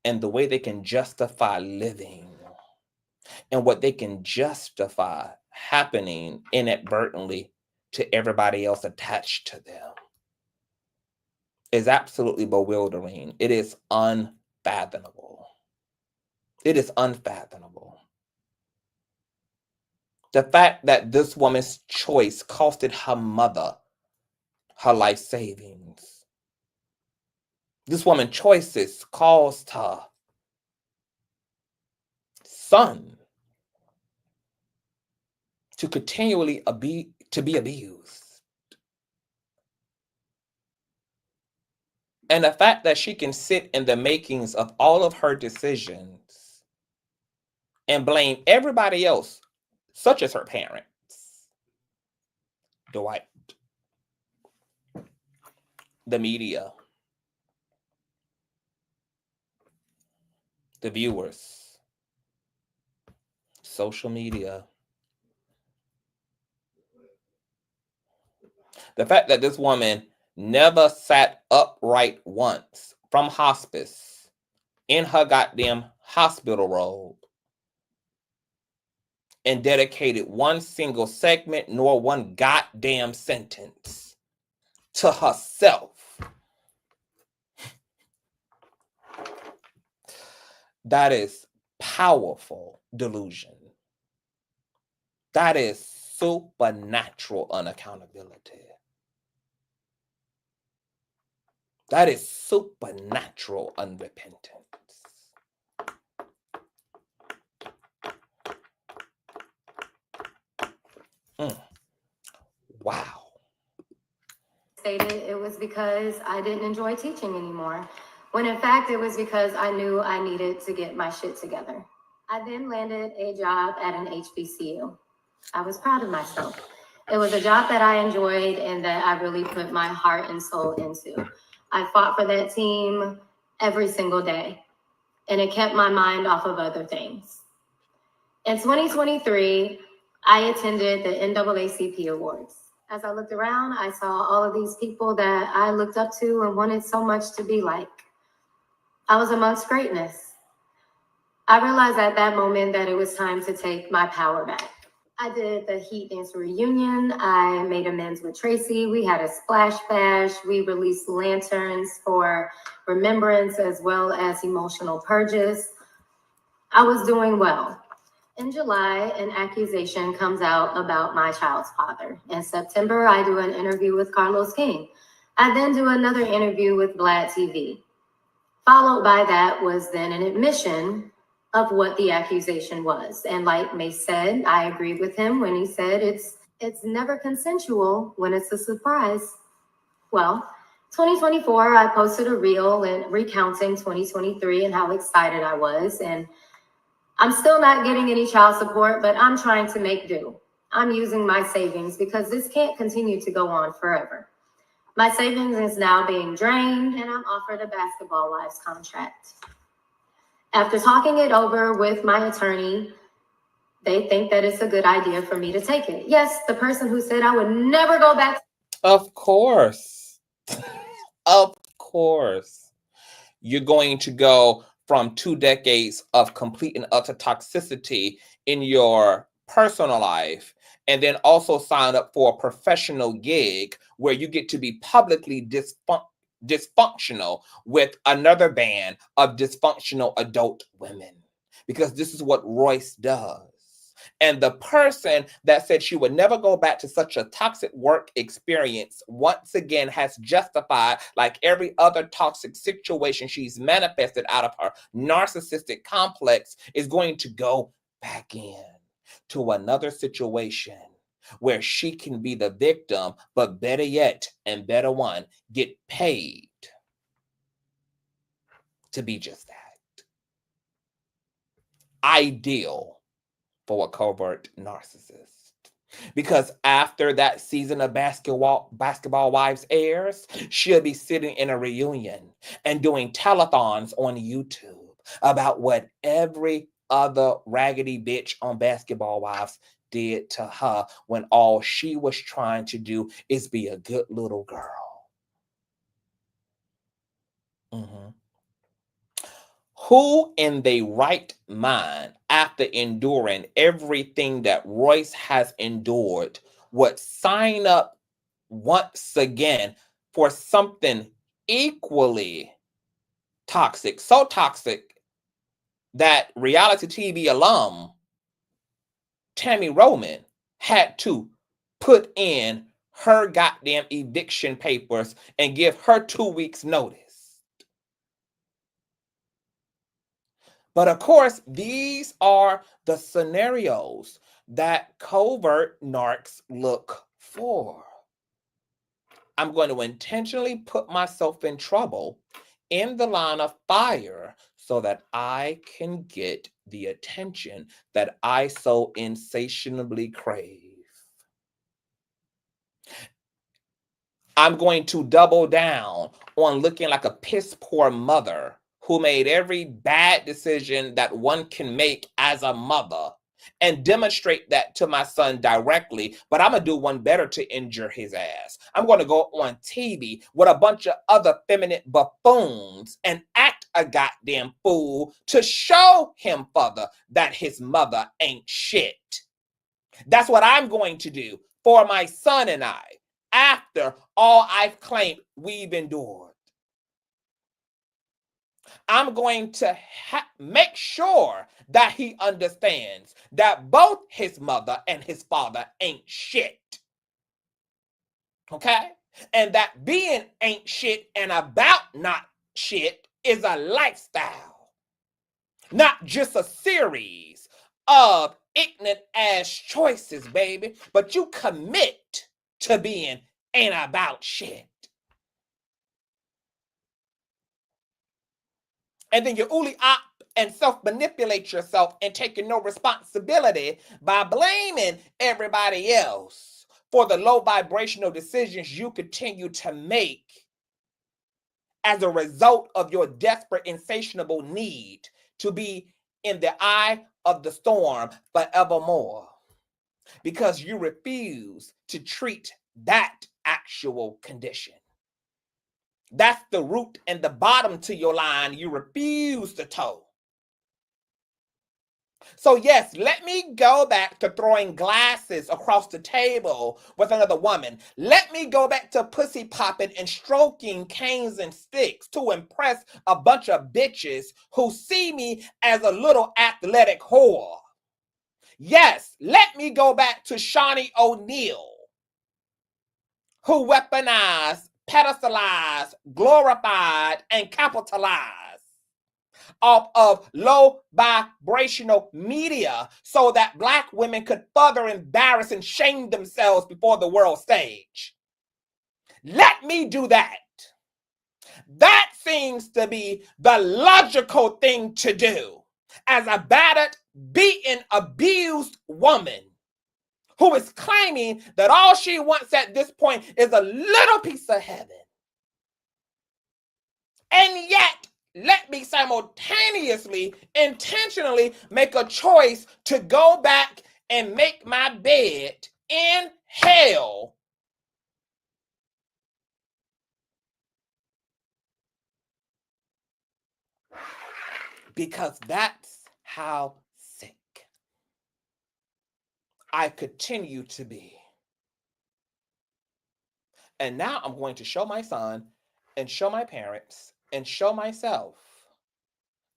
and the way they can justify living and what they can justify happening inadvertently to everybody else attached to them is absolutely bewildering. It is unfathomable. It is unfathomable. The fact that this woman's choice costed her mother her life savings. This woman's choices caused her son to continually be abused. And the fact that she can sit in the makings of all of her decisions and blame everybody else, such as her parents, Dwight, the media, the viewers, social media, The fact that this woman never sat upright once from hospice in her goddamn hospital robe and dedicated one single segment nor one goddamn sentence to herself. That is powerful delusion. That is supernatural unaccountability. That is supernatural unrepentance. Wow. Stated it was because I didn't enjoy teaching anymore, when in fact it was because I knew I needed to get my shit together. I then landed a job at an HBCU. I was proud of myself. It was a job that I enjoyed and that I really put my heart and soul into. I fought for that team every single day, and it kept my mind off of other things. In 2023, I attended the NAACP Awards. As I looked around, I saw all of these people that I looked up to and wanted so much to be like. I was amongst greatness. I realized at that moment that it was time to take my power back. I did the Heat Dance reunion. I made amends with Tracy. We had a splash bash. We released lanterns for remembrance as well as emotional purges. I was doing well. In July, an accusation comes out about my child's father. In September, I do an interview with Carlos King. I then do another interview with Vlad TV. Followed by that was then an admission of what the accusation was. And like Mace said, I agreed with him when he said it's never consensual when it's a surprise. Well, 2024, I posted a reel and recounting 2023 and how excited I was. And I'm still not getting any child support, but I'm trying to make do. I'm using my savings because this can't continue to go on forever. My savings is now being drained and I'm offered a Basketball Wives contract. After talking it over with my attorney, they think that it's a good idea for me to take it. Yes, the person who said I would never go back. Of course. Of course. You're going to go from 2 decades of complete and utter toxicity in your personal life and then also sign up for a professional gig where you get to be publicly dysfunctional with another band of dysfunctional adult women, because this is what Royce does. And the person that said she would never go back to such a toxic work experience once again has justified, like every other toxic situation she's manifested out of her narcissistic complex, is going to go back in to another situation where she can be the victim, but better yet, and better one, get paid to be just that. Ideal for a covert narcissist. Because after that season of Basketball Wives airs, she'll be sitting in a reunion and doing telethons on YouTube about what every other raggedy bitch on Basketball Wives did to her when all she was trying to do is be a good little girl. Who in their right mind, after enduring everything that Royce has endured, would sign up once again for something equally toxic, so toxic that reality TV alum Tammy Roman had to put in her goddamn eviction papers and give her 2 weeks notice? But of course, these are the scenarios that covert narcs look for. I'm going to intentionally put myself in trouble in the line of fire so that I can get the attention that I so insatiably crave. I'm going to double down on looking like a piss poor mother who made every bad decision that one can make as a mother and demonstrate that to my son directly, but I'm going to do one better to injure his ass. I'm going to go on TV with a bunch of other feminine buffoons and act a goddamn fool to show him further that his mother ain't shit. That's what I'm going to do for my son and I after all I've claimed we've endured. I'm going to make sure that he understands that both his mother and his father ain't shit. Okay? And that being ain't shit and about not shit is a lifestyle, not just a series of ignorant ass choices, baby, but you commit to being ain't about shit. And then you uli up and self-manipulate yourself and taking no responsibility by blaming everybody else for the low vibrational decisions you continue to make as a result of your desperate, insatiable need to be in the eye of the storm forevermore, because you refuse to treat that actual condition. That's the root and the bottom to your line you refuse to toe. So yes, let me go back to throwing glasses across the table with another woman. Let me go back to pussy popping and stroking canes and sticks to impress a bunch of bitches who see me as a little athletic whore. Yes, let me go back to Shawnee O'Neal, who weaponized, pedestalized, glorified, and capitalized off of low vibrational media so that Black women could further embarrass and shame themselves before the world stage. Let me do that. That seems to be the logical thing to do as a battered, beaten, abused woman who is claiming that all she wants at this point is a little piece of heaven. And yet, let me simultaneously, intentionally make a choice to go back and make my bed in hell. Because that's how sick I continue to be. And now I'm going to show my son and show my parents and show myself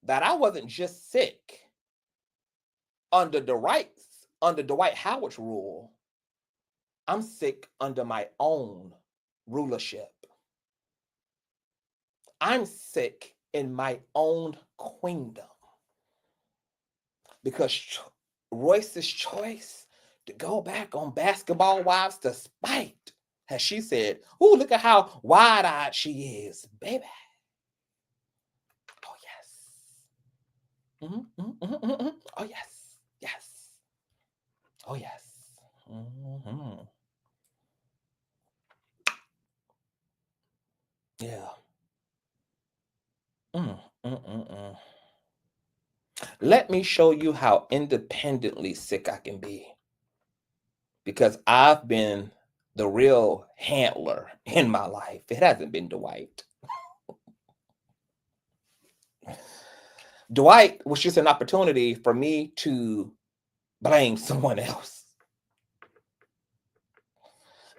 that I wasn't just sick under Dwight Howard's rule. I'm sick under my own rulership. I'm sick in my own queendom. Because Royce's choice to go back on Basketball Wives despite, as she said, "Ooh, look at how wide-eyed she is, baby." Oh, yes. Oh, yes. Yes. Oh, yes. Yeah. Let me show you how independently sick I can be. Because I've been the real handler in my life. It hasn't been Dwight. Dwight was just an opportunity for me to blame someone else.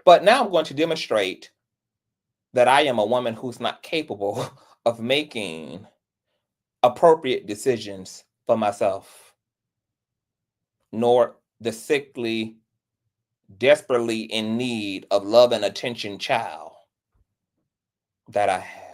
But now I'm going to demonstrate that I am a woman who's not capable of making appropriate decisions for myself, nor the sickly, desperately in need of love and attention child that I have.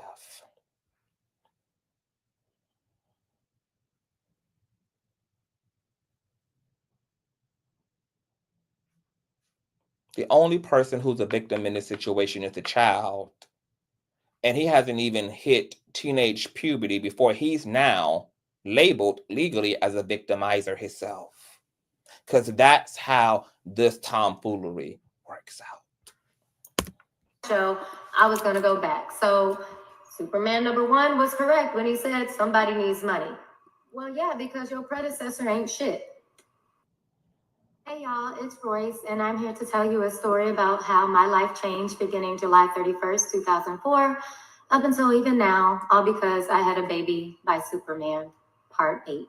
The only person who's a victim in this situation is the child. And he hasn't even hit teenage puberty before he's now labeled legally as a victimizer himself. Because that's how this tomfoolery works out. So I was going to go back. So Superman #1 was correct when he said somebody needs money. Well, yeah, because your predecessor ain't shit. Hey y'all, it's Royce, and I'm here to tell you a story about how my life changed beginning July 31st, 2004, up until even now, all because I had a baby by Superman, part 8.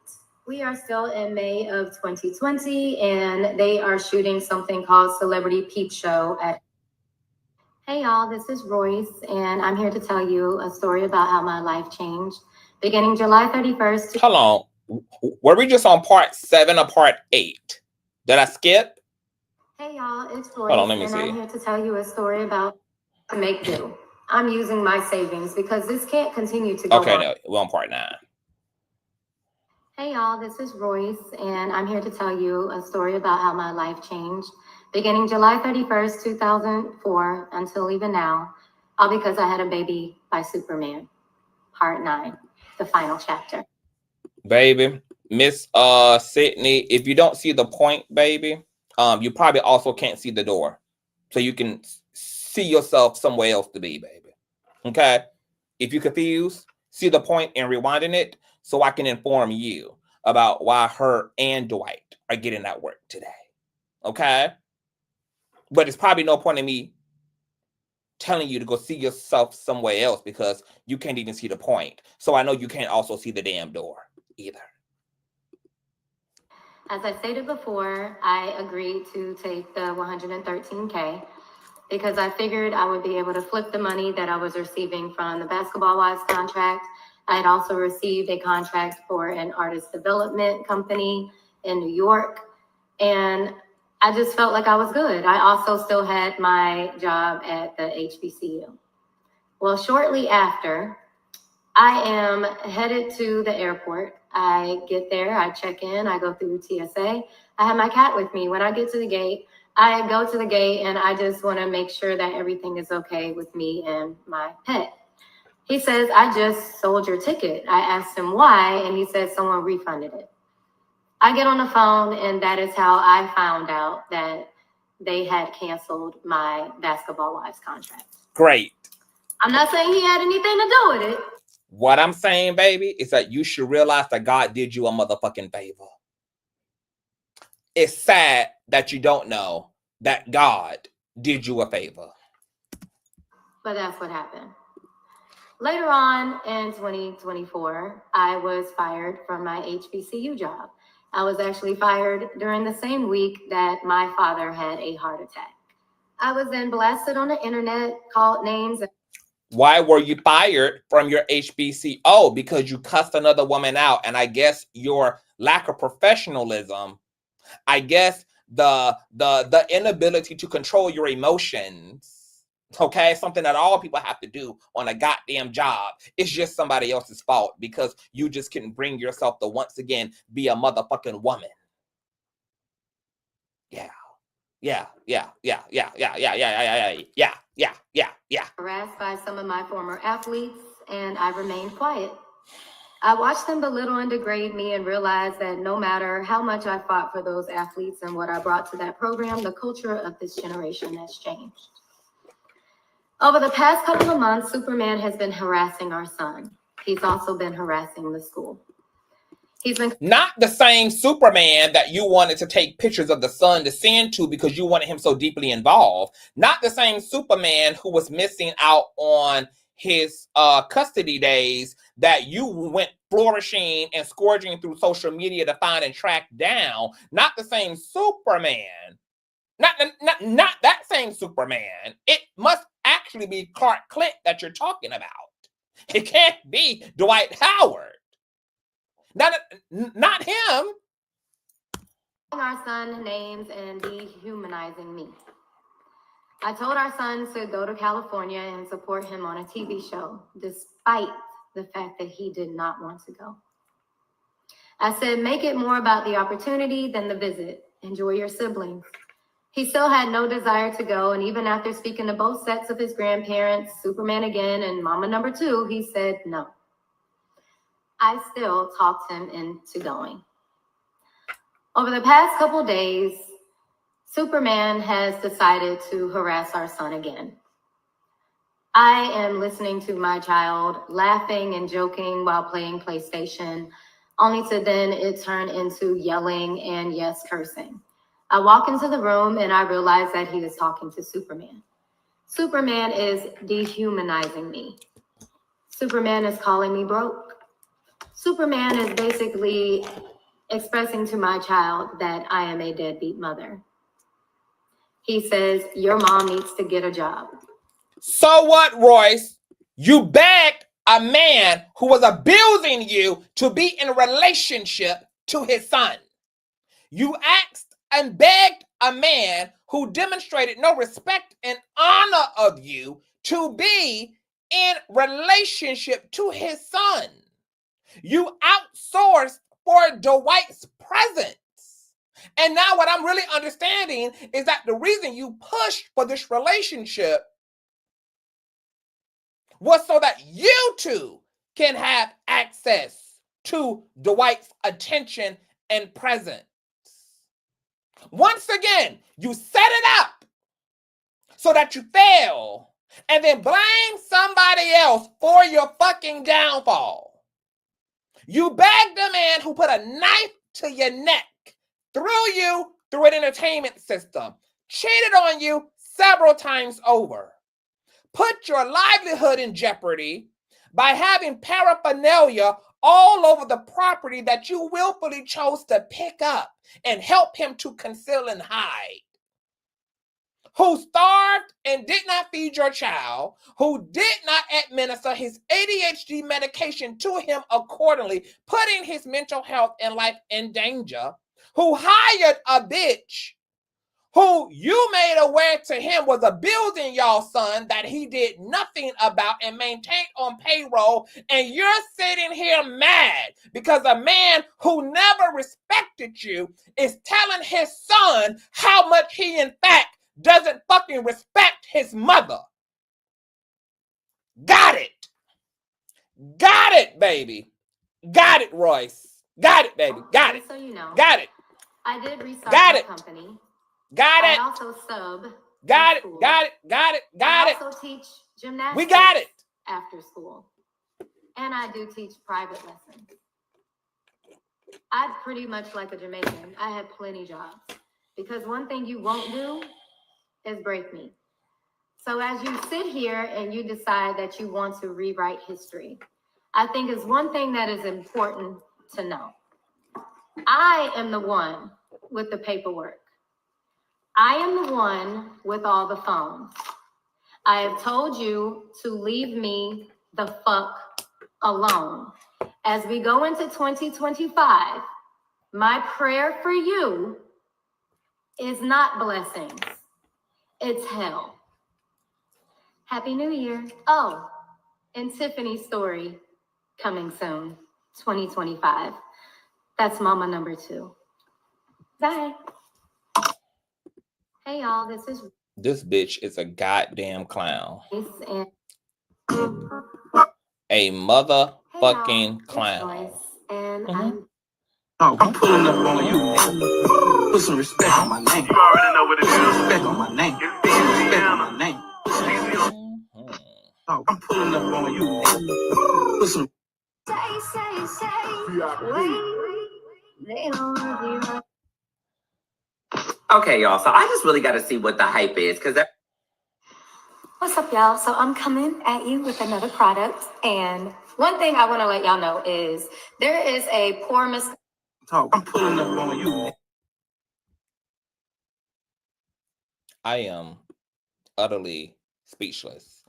We are still in May of 2020, and they are shooting something called Celebrity Peep Show at... Hey y'all, this is Royce, and I'm here to tell you a story about how my life changed beginning July 31st. Hold on. Were we just on part 7 or part 8? Did I skip? Hey y'all, it's Royce, Hold on, let me and see. I'm here to tell you a story about to make do. I'm using my savings because this can't continue to go Okay, on. no, we're on part 9. Hey y'all, this is Royce, and I'm here to tell you a story about how my life changed beginning July 31st, 2004 until even now, all because I had a baby by Superman, part 9, the final chapter. Baby, Miss Sydney, if you don't see the point, baby, you probably also can't see the door. So you can see yourself somewhere else to be, baby. Okay? If you're confused, see the point and rewinding it so I can inform you about why her and Dwight are getting that work today. Okay? But it's probably no point in me telling you to go see yourself somewhere else because you can't even see the point. So I know you can't also see the damn door either. As I stated before, I agreed to take the $113K because I figured I would be able to flip the money that I was receiving from the Basketball Wives contract. I had also received a contract for an artist development company in New York, and I just felt like I was good. I also still had my job at the HBCU. Well, shortly after, I am headed to the airport. I get there, I check in, I go through TSA. I have my cat with me. When I get to the gate, I go to the gate and I just want to make sure that everything is okay with me and my pet. He says, I just sold your ticket. I asked him why, and he said someone refunded it. I get on the phone, and that is how I found out that they had canceled my Basketball Wives contract. Great. I'm not saying he had anything to do with it. What I'm saying, baby, is that you should realize that God did you a motherfucking favor. It's sad that you don't know that God did you a favor. But that's what happened. Later on in 2024, I was fired from my HBCU job. I was actually fired during the same week that my father had a heart attack. I was then blasted on the internet, called names. Why were you fired from your HBCO? Because you cussed another woman out. And I guess your lack of professionalism, I guess the inability to control your emotions, okay, something that all people have to do on a goddamn job. It's just somebody else's fault because you just couldn't bring yourself to once again be a motherfucking woman. Yeah. Harassed by some of my former athletes, and I remained quiet. I watched them belittle and degrade me and realized that no matter how much I fought for those athletes and what I brought to that program, the culture of this generation has changed. Over the past couple of months, Superman has been harassing our son. He's also been harassing the school. He's been not the same Superman that you wanted to take pictures of the son to send to because you wanted him so deeply involved. Not the same Superman who was missing out on his custody days that you went flourishing and scourging through social media to find and track down. Not the same Superman. Not that same Superman. It must actually be Clark Kent that you're talking about. It can't be Dwight Howard. Not him. Our son names and dehumanizing me. I told our son to go to California and support him on a TV show, despite the fact that he did not want to go. I said, make it more about the opportunity than the visit. Enjoy your siblings. He still had no desire to go, and even after speaking to both sets of his grandparents, Superman again and Mama number 2, he said no. I still talked him into going. Over the past couple days, Superman has decided to harass our son again. I am listening to my child laughing and joking while playing PlayStation, only to then it turn into yelling and, yes, cursing. I walk into the room and I realize that he is talking to Superman. Superman is dehumanizing me. Superman is calling me broke. Superman is basically expressing to my child that I am a deadbeat mother. He says, your mom needs to get a job. So what, Royce? You begged a man who was abusing you to be in a relationship to his son. You asked and begged a man who demonstrated no respect and honor of you to be in relationship to his son. You outsourced for Dwight's presence. And now what I'm really understanding is that the reason you pushed for this relationship was so that you two can have access to Dwight's attention and presence. Once again, you set it up so that you fail and then blame somebody else for your fucking downfall. You begged a man who put a knife to your neck, threw you through an entertainment system, cheated on you several times over, put your livelihood in jeopardy by having paraphernalia all over the property that you willfully chose to pick up and help him to conceal and hide, who starved and did not feed your child, who did not administer his ADHD medication to him accordingly, putting his mental health and life in danger, who hired a bitch who you made aware to him was abusing y'all's son that he did nothing about and maintained on payroll, and you're sitting here mad because a man who never respected you is telling his son how much he in fact doesn't fucking respect his mother. Got it. Got it, baby. Got it, Royce. Got it, baby. Got it. So you know. Got it. I did restart Got my company. Got it. I also sub. Got it. Got it. Got it. Got it. I also teach gymnastics. We got it. After school. And I do teach private lessons. I'm pretty much like a Jamaican. I have plenty jobs. Because one thing you won't do is break me. So as you sit here and you decide that you want to rewrite history, I think is one thing that is important to know. I am the one with the paperwork. I am the one with all the phones. I have told you to leave me the fuck alone. As we go into 2025, my prayer for you is not blessings. It's hell. Happy New Year. Oh, and Tiffany's story coming soon, 2025. That's mama number 2. Bye. Hey y'all, This bitch is a goddamn clown. And A motherfucking clown. Royce, and I'm pulling up on you. Put some respect on my name. You already know what it is. Respect on my name. Respect on my name. I'm pulling up on you. Put some. say. Wait. They don't want you. Okay, y'all. So I just really got to see what the hype is, because What's up, y'all? So I'm coming at you with another product, and one thing I want to let y'all know is there is a poor mistake. I'm pulling up on you. I am utterly speechless.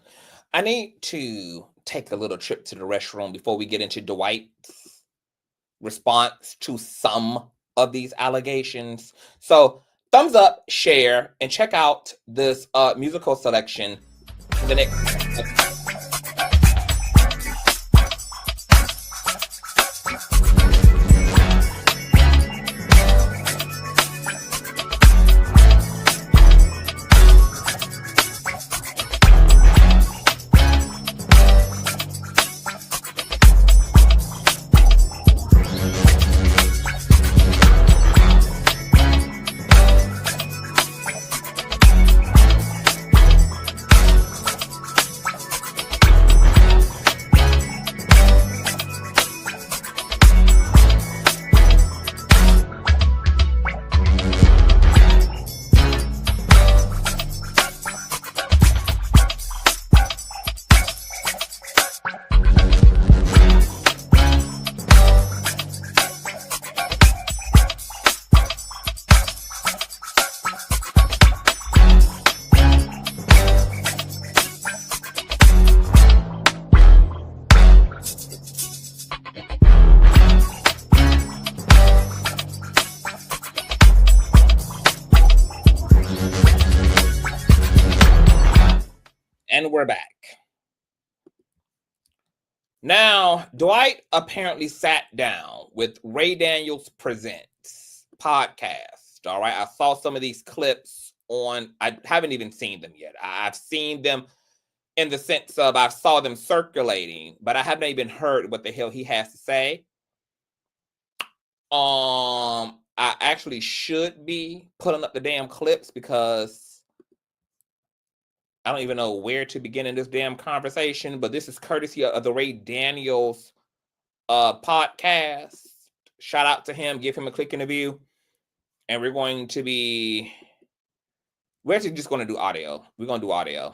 I need to take a little trip to the restroom before we get into Dwight's response to some of these allegations. So thumbs up, share, and check out this musical selection. The next. we're back. Now, Dwight apparently sat down with Ray Daniels Presents podcast. All right. I saw some of these clips on, I haven't even seen them yet. I've seen them in the sense of I saw them circulating, but I haven't even heard what the hell he has to say. I actually should be pulling up the damn clips because I don't even know where to begin in this damn conversation, but this is courtesy of the Ray Daniels podcast. Shout out to him. Give him a click in the view. And we're actually just going to do audio. We're going to do audio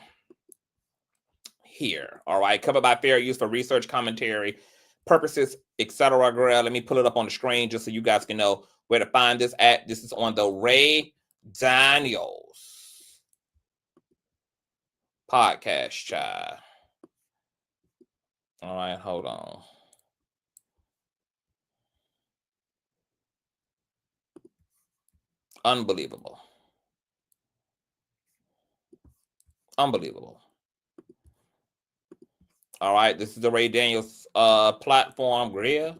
here. All right. Covered by fair use for research, commentary, purposes, etc. Girl, let me pull it up on the screen just so you guys can know where to find this at. This is on the Ray Daniels podcast, child. All right, hold on. Unbelievable. Unbelievable. All right, this is the Ray Daniels platform, Gria.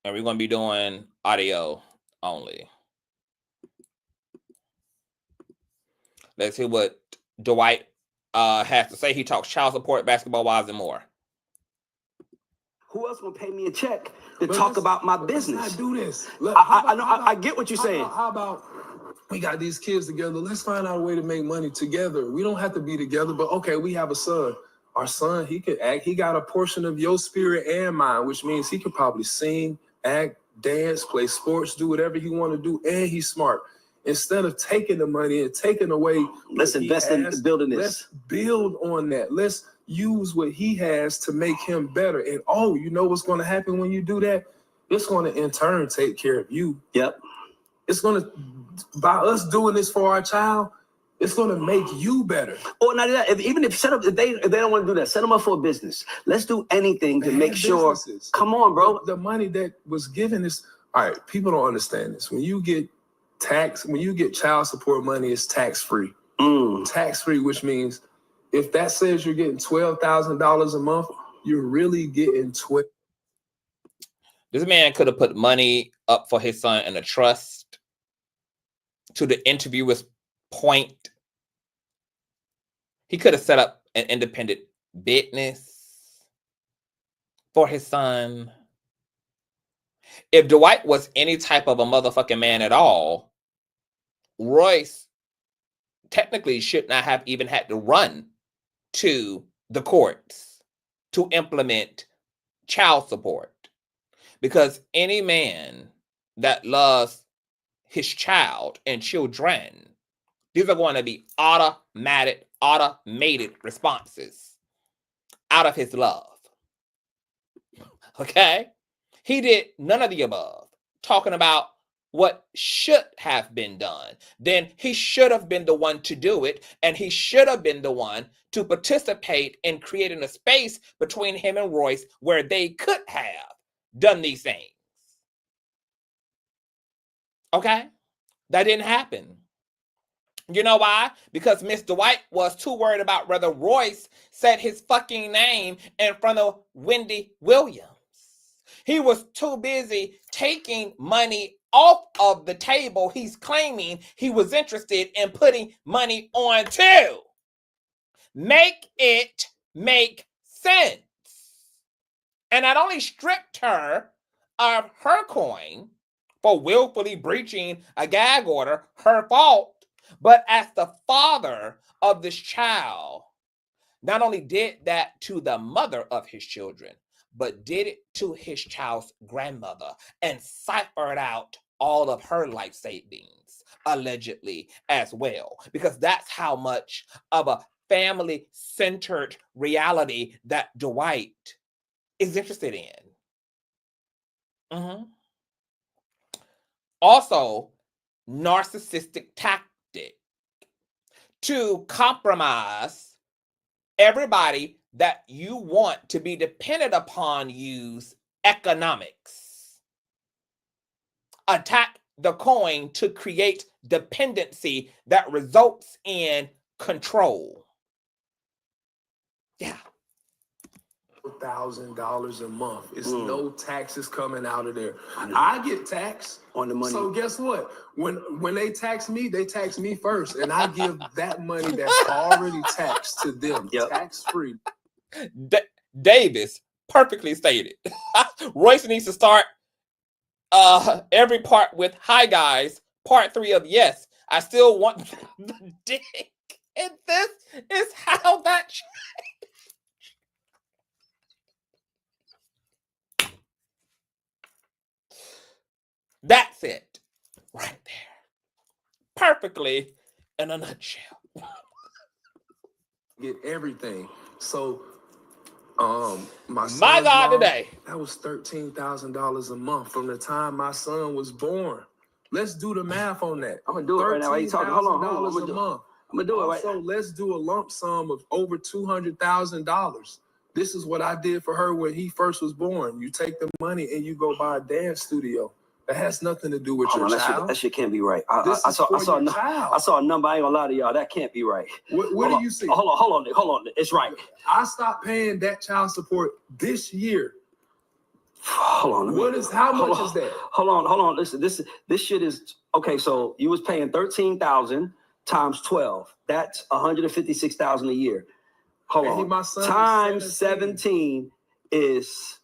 And we're going to be doing audio only. Let's hear what Dwight has to say. He talks child support, basketball wives, and more. Who else gonna pay me a check to talk about my business? Let's not do this. I get what you're saying. How about we got these kids together? Let's find out a way to make money together. We don't have to be together, but okay, we have a son. Our son, he could act. He got a portion of your spirit and mine, which means he could probably sing, act, dance, play sports, do whatever he want to do, and he's smart. Instead of taking the money and taking away, let's invest in building this. Let's build on that. Let's use what he has to make him better. And oh, you know what's going to happen when you do that? It's going to in turn take care of you. Yep. It's going to, by us doing this for our child, it's going to make you better. Or not that. Even if if they don't want to do that, set them up for a business. Let's do anything to make sure. Come on, bro. The money that was given is all right. People don't understand this. When you get child support money, it's tax-free. Tax-free, which means if that says you're getting $12,000 a month, you're really getting $12,000. This man could have put money up for his son in a trust. To the interviewer's point, he could have set up an independent business for his son. If Dwight was any type of a motherfucking man at all, Royce technically should not have even had to run to the courts to implement child support. Because any man that loves his child and children, these are going to be automated responses out of his love. Okay? He did none of the above, talking about what should have been done. Then he should have been the one to do it, and he should have been the one to participate in creating a space between him and Royce where they could have done these things. Okay? That didn't happen. You know why? Because Miss Dwight was too worried about whether Royce said his fucking name in front of Wendy Williams. He was too busy taking money off of the table he's claiming he was interested in putting money on too. Make it make sense. And not only stripped her of her coin for willfully breaching a gag order, her fault, but as the father of this child, not only did that to the mother of his children, but did it to his child's grandmother and ciphered out all of her life savings, allegedly, as well. Because that's how much of a family-centered reality that Dwight is interested in. Also, narcissistic tactic to compromise everybody that you want to be dependent upon you's economics. Attack the coin to create dependency that results in control. Yeah. $1,000 a month. It's Mm. no taxes coming out of there. I get taxed On the money. So guess what? When they tax me first, and I give that money that's already taxed to them, Yep. tax free. Davis, perfectly stated. Royce needs to start every part with "Hi guys," part 3 of "Yes, I still want the dick." And this is how that changed. That's it. Right there. Perfectly in a nutshell. Get everything. So my God mom, today. that was $13,000 a month from the time my son was born. Let's do the math on that. I'm gonna do it right now. Why you talking? Hold on. $13,000 a month. I'm gonna do it right Also, let's do a lump sum of over $200,000. This is what I did for her when he first was born. You take the money and you go buy a dance studio. That has nothing to do with your child. That shit can't be right. I saw a number. I ain't gonna lie to y'all. That can't be right. What do you see? Hold on. It's right. I stopped paying that child support this year. Hold on. How much is that? Hold on. Listen, this shit is okay. So you was paying $13,000 times 12. That's $156,000 a year. Hold on. My son times 17 is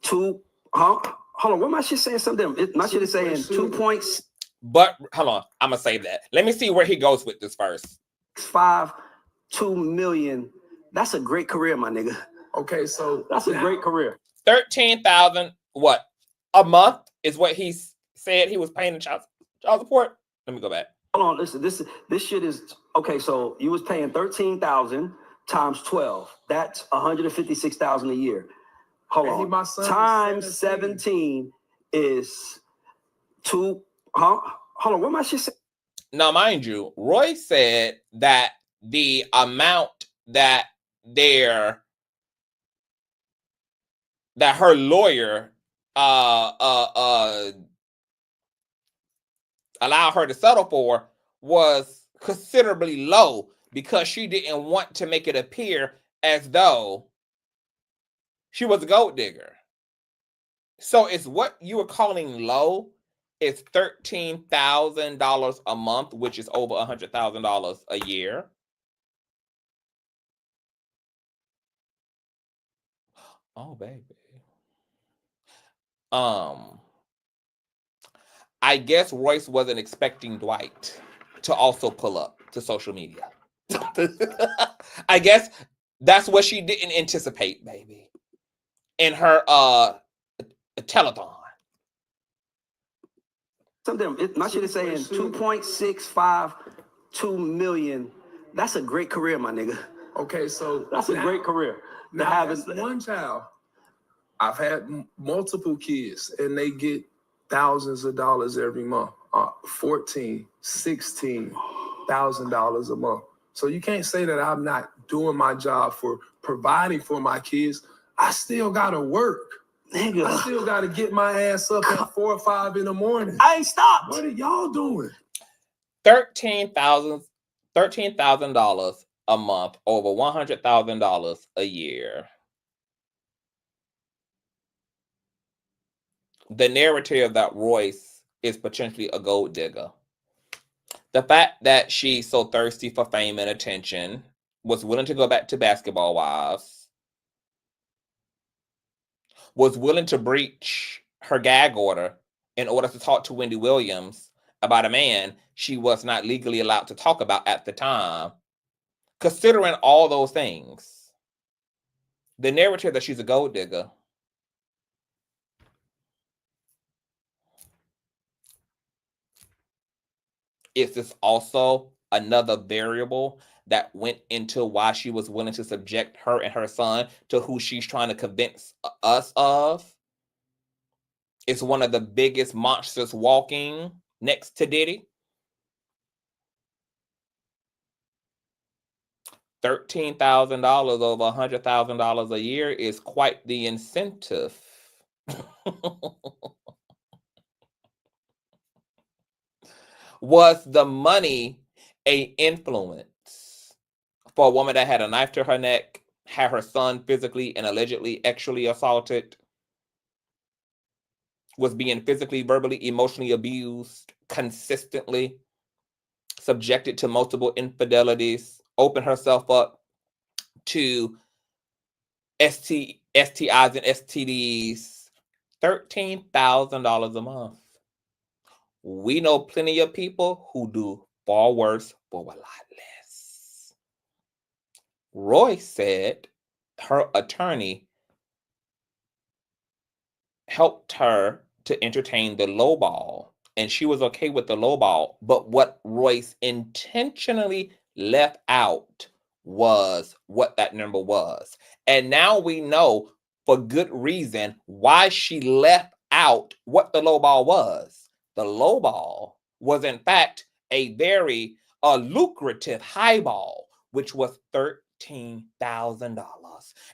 2. Hold on. What my shit saying? Something. My shit is saying 2 points. But hold on, I'm gonna save that. Let me see where he goes with this first. 2 million. That's a great career, my nigga. Okay, so that's a great career. 13,000 what a month is what he said he was paying the child support. Let me go back. Hold on, listen. This shit is okay. So you was paying 13,000 times 12. That's 156,000 a year. Hold on. My son times 17 is 2. Hold on. What my shit say? Now, mind you, Roy said that the amount that her lawyer allowed her to settle for was considerably low because she didn't want to make it appear as though she was a gold digger. So it's what you were calling low is $13,000 a month, which is over $100,000 a year. Oh, baby. I guess Royce wasn't expecting Dwight to also pull up to social media. I guess that's what she didn't anticipate, baby. In her telethon. My shit is saying 2.652 million. That's a great career, my nigga. Okay, so that's a great career. Now, that's one child. I've had multiple kids, and they get thousands of dollars every month. $14,000, $16,000 a month. So you can't say that I'm not doing my job for providing for my kids. I still gotta work. Nigga. I still gotta get my ass up at 4 or 5 in the morning. I ain't stopped. What are y'all doing? $13,000 a month, over $100,000 a year. The narrative that Royce is potentially a gold digger. The fact that she's so thirsty for fame and attention, was willing to go back to Basketball Wives, was willing to breach her gag order in order to talk to Wendy Williams about a man she was not legally allowed to talk about at the time. Considering all those things, the narrative that she's a gold digger is this also another variable that went into why she was willing to subject her and her son to who she's trying to convince us of? It's one of the biggest monsters walking next to Diddy. $13,000 over $100,000 a year is quite the incentive. Was the money an influence for a woman that had a knife to her neck had her son physically and allegedly sexually assaulted, was being physically, verbally, emotionally abused consistently, subjected to multiple infidelities, opened herself up to STIs and STDs, $13,000 a month. We know plenty of people who do far worse for a lot less. Royce said her attorney helped her to entertain the lowball, and she was okay with the lowball. But what Royce intentionally left out was what that number was. And now we know for good reason why she left out what the lowball was. The lowball was, in fact, a very lucrative highball, which was $13,000.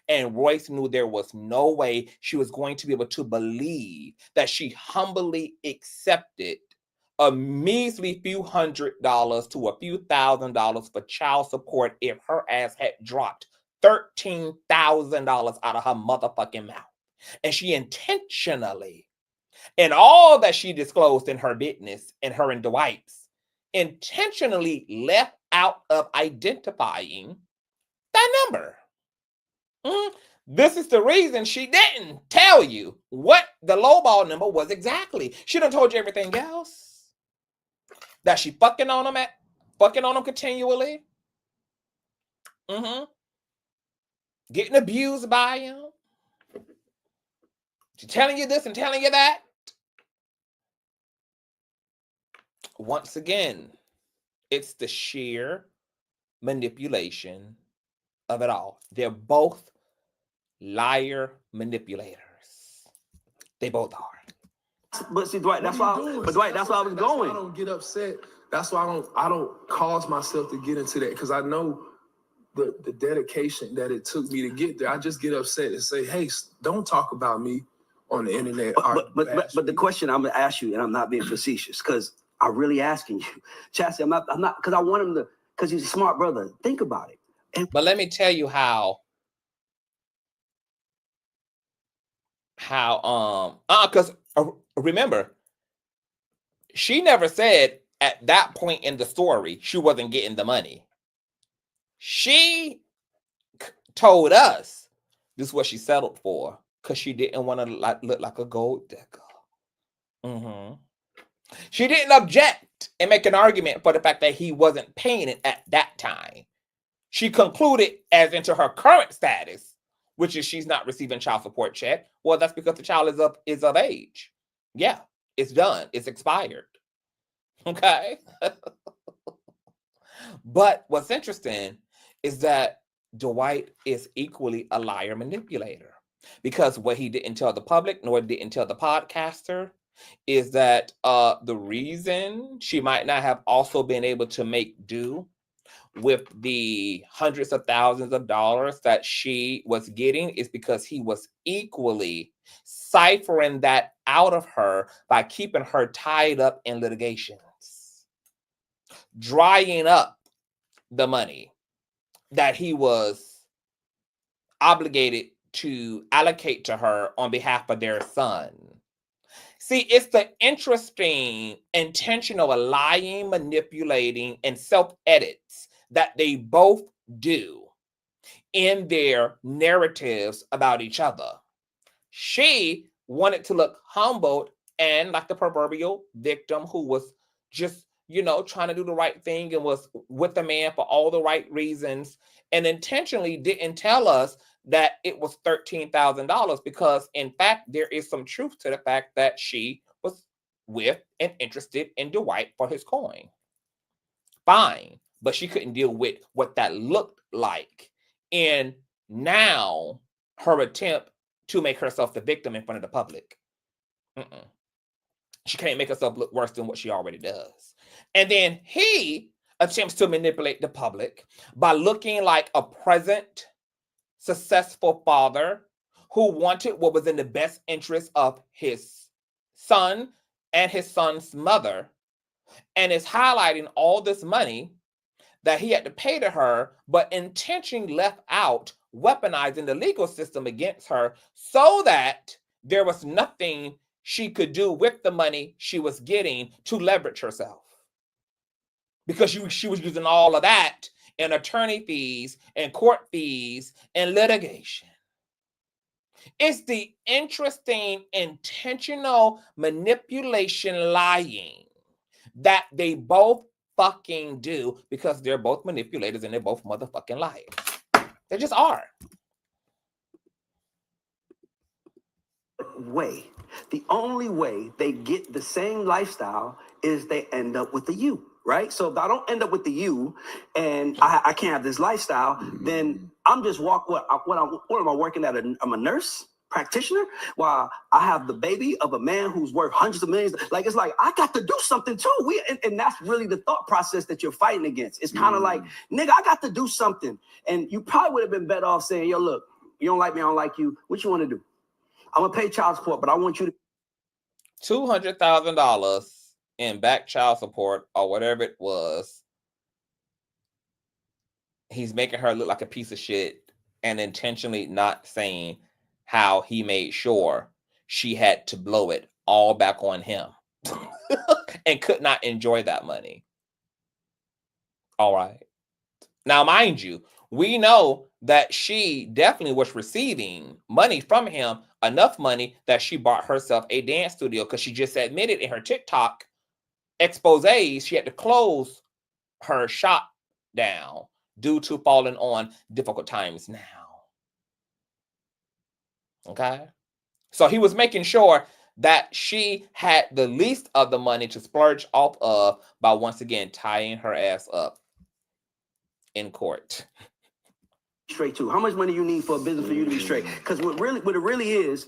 And Royce knew there was no way she was going to be able to believe that she humbly accepted a measly few $100s to a few $1,000s for child support if her ass had dropped $13,000 out of her motherfucking mouth. And she intentionally, and all that she disclosed in her business and her and Dwight's, intentionally left out of identifying that number. This is the reason she didn't tell you what the lowball number was exactly. She done told you everything else. That she fucking on them continually. Getting abused by him. She's telling you this and telling you that. Once again, it's the sheer manipulation of it all. They're both liar manipulators. They both are. But see, Dwight, that's why. But Dwight, that's why I was going. I don't get upset. That's why I don't cause myself to get into that, because I know the dedication that it took me to get there. I just get upset and say, "Hey, don't talk about me on the internet." But the question I'm gonna ask you, and I'm not being facetious, because I'm really asking you, Chastity. I'm not, because I want him to, because he's a smart brother. Think about it. But let me tell you how because remember, she never said at that point in the story she wasn't getting the money. She told us this is what she settled for because she didn't want to look like a gold digger. She didn't object and make an argument for the fact that he wasn't paying it at that time. She concluded as into her current status, which is she's not receiving child support check. Well, that's because the child is of age. Yeah, it's done. It's expired. Okay. But what's interesting is that Dwight is equally a liar manipulator, because what he didn't tell the public, nor didn't tell the podcaster, is that the reason she might not have also been able to make do with the hundreds of thousands of dollars that she was getting is because he was equally ciphering that out of her by keeping her tied up in litigations, drying up the money that he was obligated to allocate to her on behalf of their son. See, it's the interesting, intentional lying, manipulating, and self-edits that they both do in their narratives about each other. She wanted to look humbled and like the proverbial victim who was just, trying to do the right thing and was with the man for all the right reasons, and intentionally didn't tell us that it was $13,000, because in fact, there is some truth to the fact that she was with and interested in Dwight for his coin. Fine, but she couldn't deal with what that looked like. And now her attempt to make herself the victim in front of the public. She can't make herself look worse than what she already does. And then he attempts to manipulate the public by looking like a present, successful father who wanted what was in the best interest of his son and his son's mother, and is highlighting all this money that he had to pay to her, but intentionally left out weaponizing the legal system against her so that there was nothing she could do with the money she was getting to leverage herself. Because she was using all of that in attorney fees and court fees and litigation. It's the interesting intentional manipulation lying that they both fucking do, because they're both manipulators and they're both motherfucking liars. They just are. The only way they get the same lifestyle is they end up with the you, right? So if I don't end up with the you and I can't have this lifestyle, then I'm just what am I working at? I'm a nurse practitioner while I have the baby of a man who's worth hundreds of millions. Like, it's like, I got to do something too. And that's really the thought process that you're fighting against. It's kind of like, nigga, I got to do something. And you probably would have been better off saying, yo, look, you don't like me, I don't like you. What you want to do? I'm gonna pay child support, but I want you to $200,000 in back child support or whatever it was. He's making her look like a piece of shit and intentionally not saying how he made sure she had to blow it all back on him and could not enjoy that money. All right. Now, mind you, we know that she definitely was receiving money from him, enough money that she bought herself a dance studio, because she just admitted in her TikTok exposés she had to close her shop down due to falling on difficult times now. Okay? So he was making sure that she had the least of the money to splurge off of by once again tying her ass up in court. Straight to how much money you need for a business for you to be straight. Because what it really is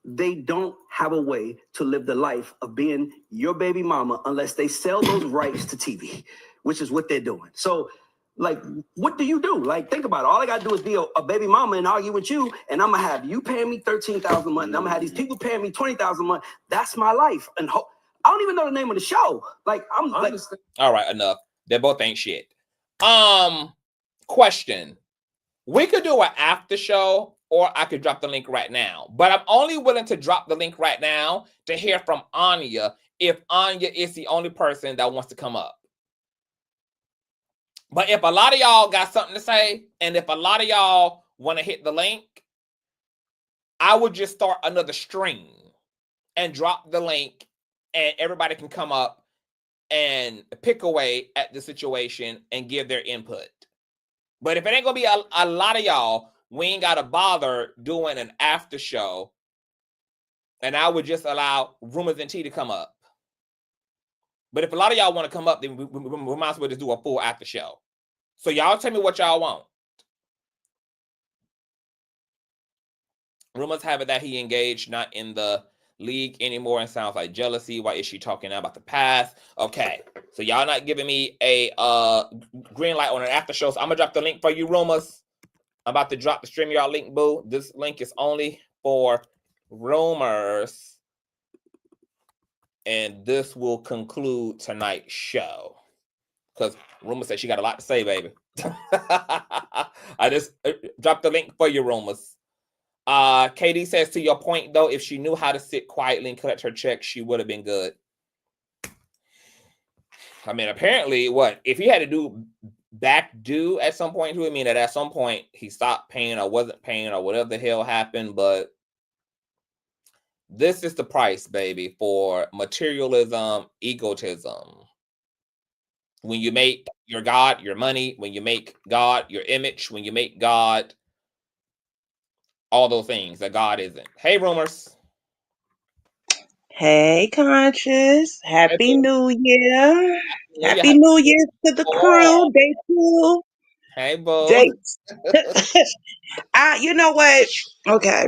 they don't have a way to live the life of being your baby mama unless they sell those rights to TV, which is what they're doing. So, like, what do you do? Like, think about it. All I gotta do is be a baby mama and argue with you, and I'm gonna have you paying me $13,000 a month, and I'm gonna have these people paying me $20,000 a month. That's my life. And I don't even know the name of the show. Like, I'm like, all right, enough. They both ain't shit. Question. We could do an after show, or I could drop the link right now. But I'm only willing to drop the link right now to hear from Anya if Anya is the only person that wants to come up. But if a lot of y'all got something to say, and if a lot of y'all want to hit the link, I would just start another stream and drop the link, and everybody can come up and pick away at the situation and give their input. But if it ain't gonna be a lot of y'all, we ain't gotta bother doing an after show. And I would just allow Rumors and Tea to come up. But if a lot of y'all want to come up, then we might as well just do a full after show. So y'all tell me what y'all want. Rumors have it that he engaged not in the league anymore and sounds like jealousy. Why is she talking now about the past? Okay, so y'all not giving me a green light on an after show, so I'm gonna drop the link for you, Rumors. I'm about to drop the StreamYard link, boo. This link is only for Rumors, and this will conclude tonight's show, because Rumors said she got a lot to say, baby. I just dropped the link for you, Rumors. KD says, to your point though, if she knew how to sit quietly and collect her check, she would have been good. I mean, apparently, if he had to do back due at some point, I mean that at some point he stopped paying or wasn't paying or whatever the hell happened. But this is the price, baby, for materialism, egotism. When you make your God your money, when you make God your image, when you make God all those things that God isn't. Hey, Rumors. Hey, Conscious. Happy New Year. Yeah, Happy New Year to the crew. Day 2. Hey, boo. Day. You know what? Okay.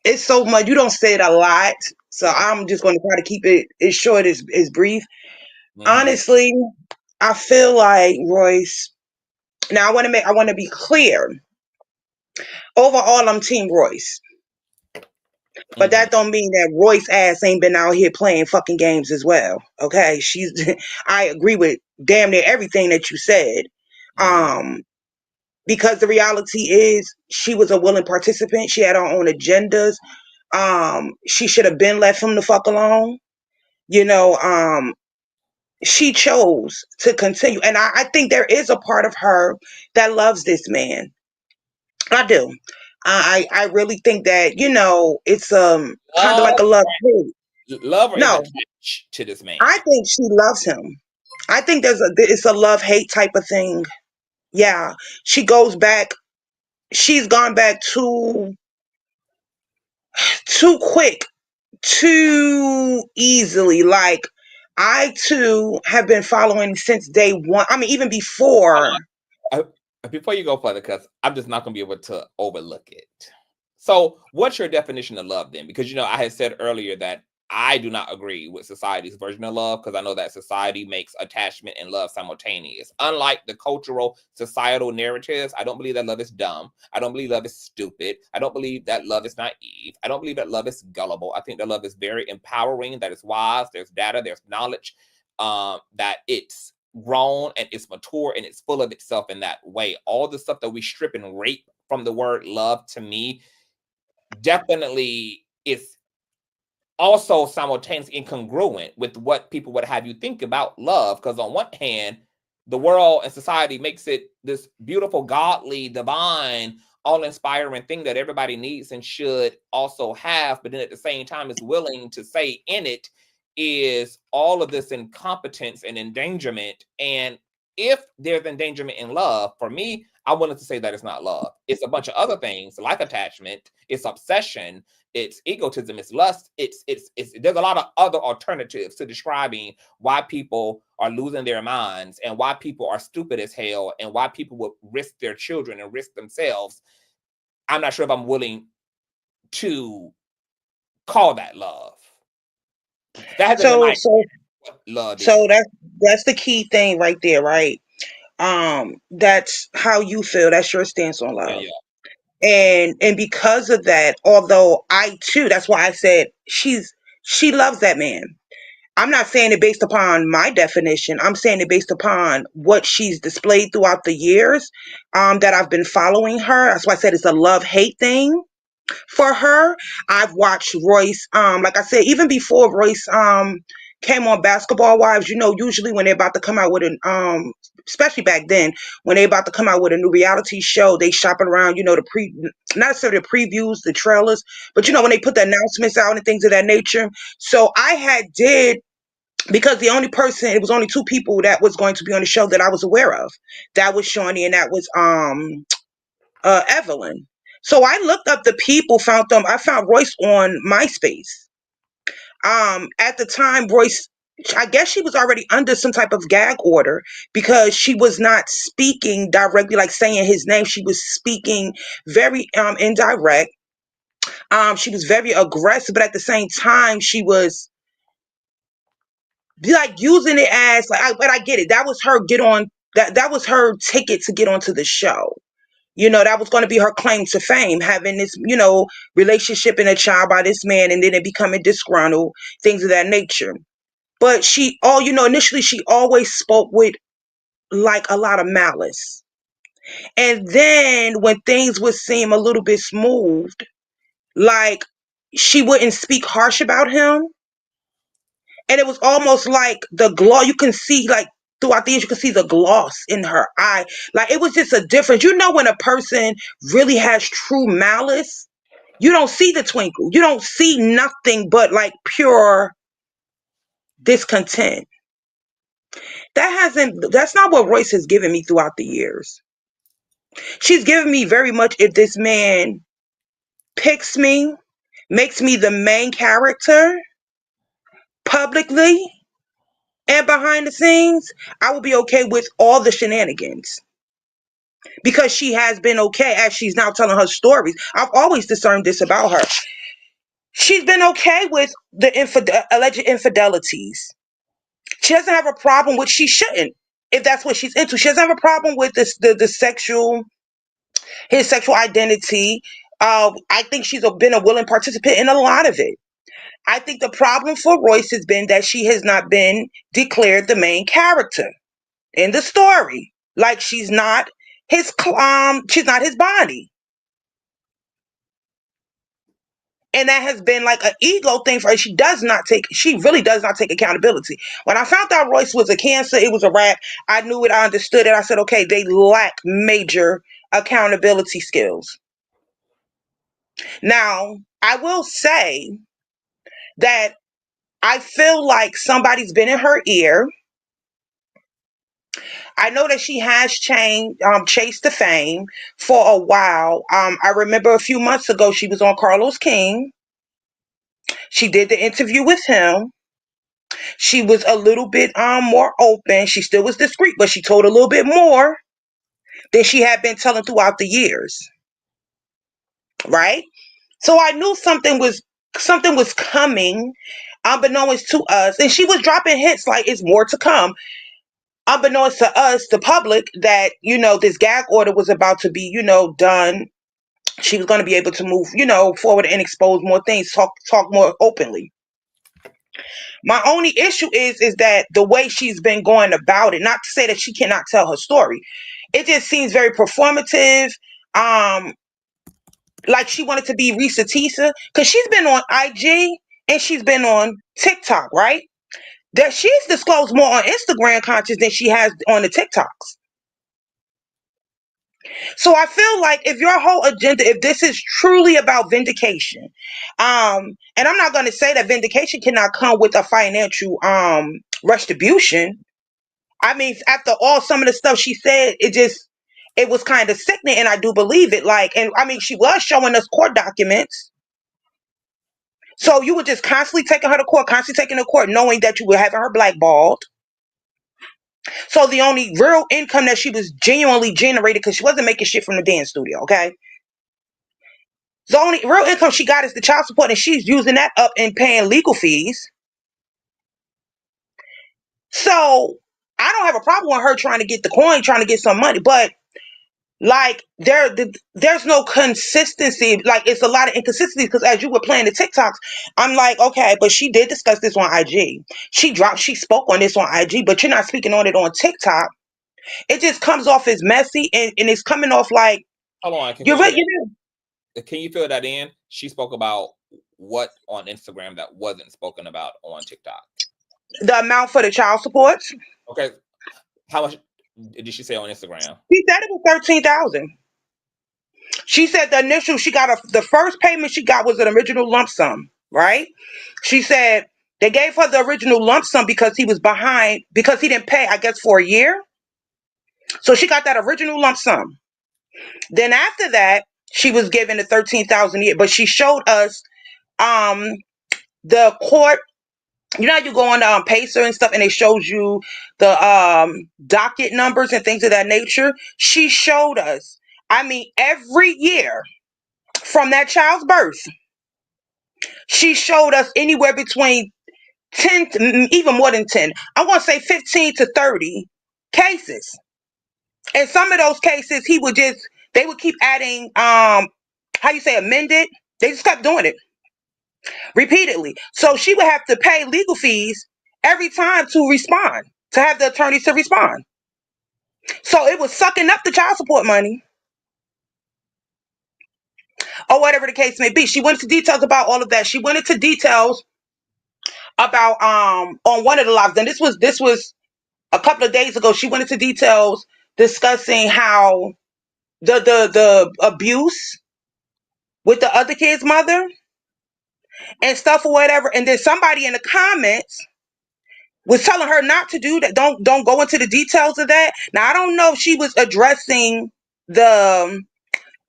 It's so much. You don't say it a lot. So I'm just going to try to keep it as short as brief. Honestly, I feel like Royce. Now I want to be clear. Overall, I'm Team Royce. But that don't mean that Royce ass ain't been out here playing fucking games as well. Okay, she's. I agree with damn near everything that you said. Because the reality is she was a willing participant. She had her own agendas. She should have been left him the fuck alone. You know, she chose to continue. And I think there is a part of her that loves this man. I do. I really think that, you know, it's kind of like a love hate. Love or is No, attached to this man? I think she loves him. I think it's a love hate type of thing. Yeah. She goes back, she's gone back too quick, too easily. Like, I too have been following since day one. I mean, even before. Before you go further, because I'm just not going to be able to overlook it. So what's your definition of love then? Because, you know, I had said earlier that I do not agree with society's version of love, because I know that society makes attachment and love simultaneous. Unlike the cultural, societal narratives, I don't believe that love is dumb. I don't believe love is stupid. I don't believe that love is naive. I don't believe that love is gullible. I think that love is very empowering, that it's wise, there's data, there's knowledge, that it's grown and it's mature and it's full of itself in that way. All the stuff that we strip and rape from the word love, to me, definitely is also simultaneously incongruent with what people would have you think about love. Because on one hand, the world and society makes it this beautiful, godly, divine, all-inspiring thing that everybody needs and should also have, but then at the same time is willing to say in it is all of this incompetence and endangerment. And if there's endangerment in love, for me, I wanted to say that it's not love. It's a bunch of other things like attachment, it's obsession, it's egotism, it's lust, it's there's a lot of other alternatives to describing why people are losing their minds and why people are stupid as hell and why people would risk their children and risk themselves. I'm not sure if I'm willing to call that love. That hasn't been my love. So that's the key thing right there, right? That's how you feel. That's your stance on love. And because of that, although I too, that's why I said she loves that man. I'm not saying it based upon my definition. I'm saying it based upon what she's displayed throughout the years that I've been following her. That's why I said it's a love-hate thing for her. I've watched Royce, like I said, even before Royce came on Basketball Wives, you know, usually when they're about to come out with an especially back then, when they're about to come out with a new reality show, they shopping around, you know, not necessarily the previews, the trailers, but you know, when they put the announcements out and things of that nature. So I because it was only two people that was going to be on the show that I was aware of. That was Shawnee and that was Evelyn. So I looked up the people, found them. I found Royce on MySpace. At the time, Royce, I guess she was already under some type of gag order because she was not speaking directly, like saying his name. She was speaking very indirect. She was very aggressive, but at the same time, she was like using it as like. But I get it. That was her get on. That was her ticket to get onto the show. You know, that was going to be her claim to fame, having this, you know, relationship and a child by this man, and then it becoming disgruntled, things of that nature. But initially she always spoke with like a lot of malice. And then when things would seem a little bit smoothed, like she wouldn't speak harsh about him. And it was almost like the gloss, you can see like throughout the years, you can see the gloss in her eye. Like it was just a difference. You know, when a person really has true malice, you don't see the twinkle. You don't see nothing but like pure discontent. That's not what Royce has given me throughout the years. She's given me very much, if this man picks me, makes me the main character publicly and behind the scenes, I will be okay with all the shenanigans. Because she has been okay as she's now telling her stories. I've always discerned this about her. She's been okay with the alleged infidelities. She doesn't have a problem with, she shouldn't, if that's what she's into. She doesn't have a problem with his sexual identity, I think she's been a willing participant in a lot of it. I think the problem for Royce has been that she has not been declared the main character in the story. Like she's not his body. And that has been like an ego thing for her. She really does not take accountability. When I found out Royce was a Cancer, it was a rap. I knew it, I understood it. I said, okay, they lack major accountability skills. Now, I will say that I feel like somebody's been in her ear. I know that she has chased the fame for a while. I remember a few months ago, she was on Carlos King. She did the interview with him. She was a little bit more open. She still was discreet, but she told a little bit more than she had been telling throughout the years. Right? So I knew something was coming, unbeknownst to us. And she was dropping hints like it's more to come. Unbeknownst to us, the public, that, this gag order was about to be, done. She was going to be able to move, forward and expose more things, talk more openly. My only issue is that the way she's been going about it, not to say that she cannot tell her story, it just seems very performative. Like she wanted to be Risa Tisa, because she's been on IG and she's been on TikTok, right? That she's disclosed more on Instagram Conscious than she has on the TikToks. So I feel like if your whole agenda, if this is truly about vindication, and I'm not going to say that vindication cannot come with a financial retribution. I mean, after all, some of the stuff she said, it was kind of sickening, and I do believe it. And I mean, she was showing us court documents. So you were just constantly taking her to court, knowing that you were having her blackballed. So the only real income that she was genuinely generated, because she wasn't making shit from the dance studio, okay? The only real income she got is the child support, and she's using that up and paying legal fees. So I don't have a problem with her trying to get the coin, trying to get some money, but like there's no consistency. Like it's a lot of inconsistencies, because as you were playing the TikToks, I'm like, okay, but she did discuss this on IG. She spoke on this on IG, but you're not speaking on it on TikTok. It just comes off as messy, and it's coming off like hold on. Can you fill that in? She spoke about what on Instagram that wasn't spoken about on TikTok? The amount for the child support. Okay. How much did she say on Instagram? She said it was $13,000. She said the initial the first payment she got was an original lump sum, right? She said they gave her the original lump sum because he was behind, because he didn't pay, I guess, for a year. So she got that original lump sum. Then after that, she was given the $13,000 a year. But she showed us the court. You know how you go on Pacer and stuff, and it shows you the docket numbers and things of that nature? She showed us, I mean, every year from that child's birth, she showed us anywhere between 10, even more than 10, I want to say 15 to 30 cases. And some of those cases, they would keep adding, amended. They just kept doing it repeatedly. So she would have to pay legal fees every time to respond, to have the attorneys to respond. So it was sucking up the child support money, or whatever the case may be. She went into details about all of that. She went into details about on one of the lives, and this was a couple of days ago. She went into details discussing how the abuse with the other kid's mother and stuff or whatever. And then somebody in the comments was telling her not to do that. Don't go into the details of that. Now, I don't know if she was addressing the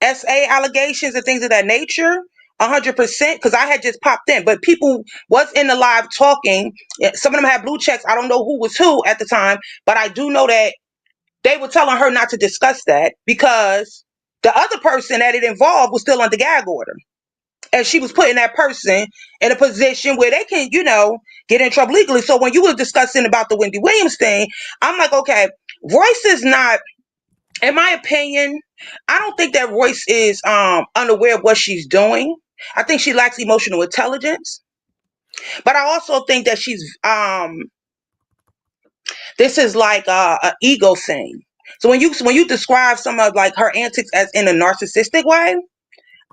SA allegations and things of that nature 100%, because I had just popped in, but people was in the live talking. Some of them had blue checks. I don't know who was who at the time, but I do know that they were telling her not to discuss that because the other person that it involved was still under gag order. And she was putting that person in a position where they can, get in trouble legally. So when you were discussing about the Wendy Williams thing, I'm like, okay, Royce is not in my opinion, I don't think that Royce is unaware of what she's doing. I think she lacks emotional intelligence. But I also think that she's this is like a ego thing. So when you describe some of like her antics as in a narcissistic way,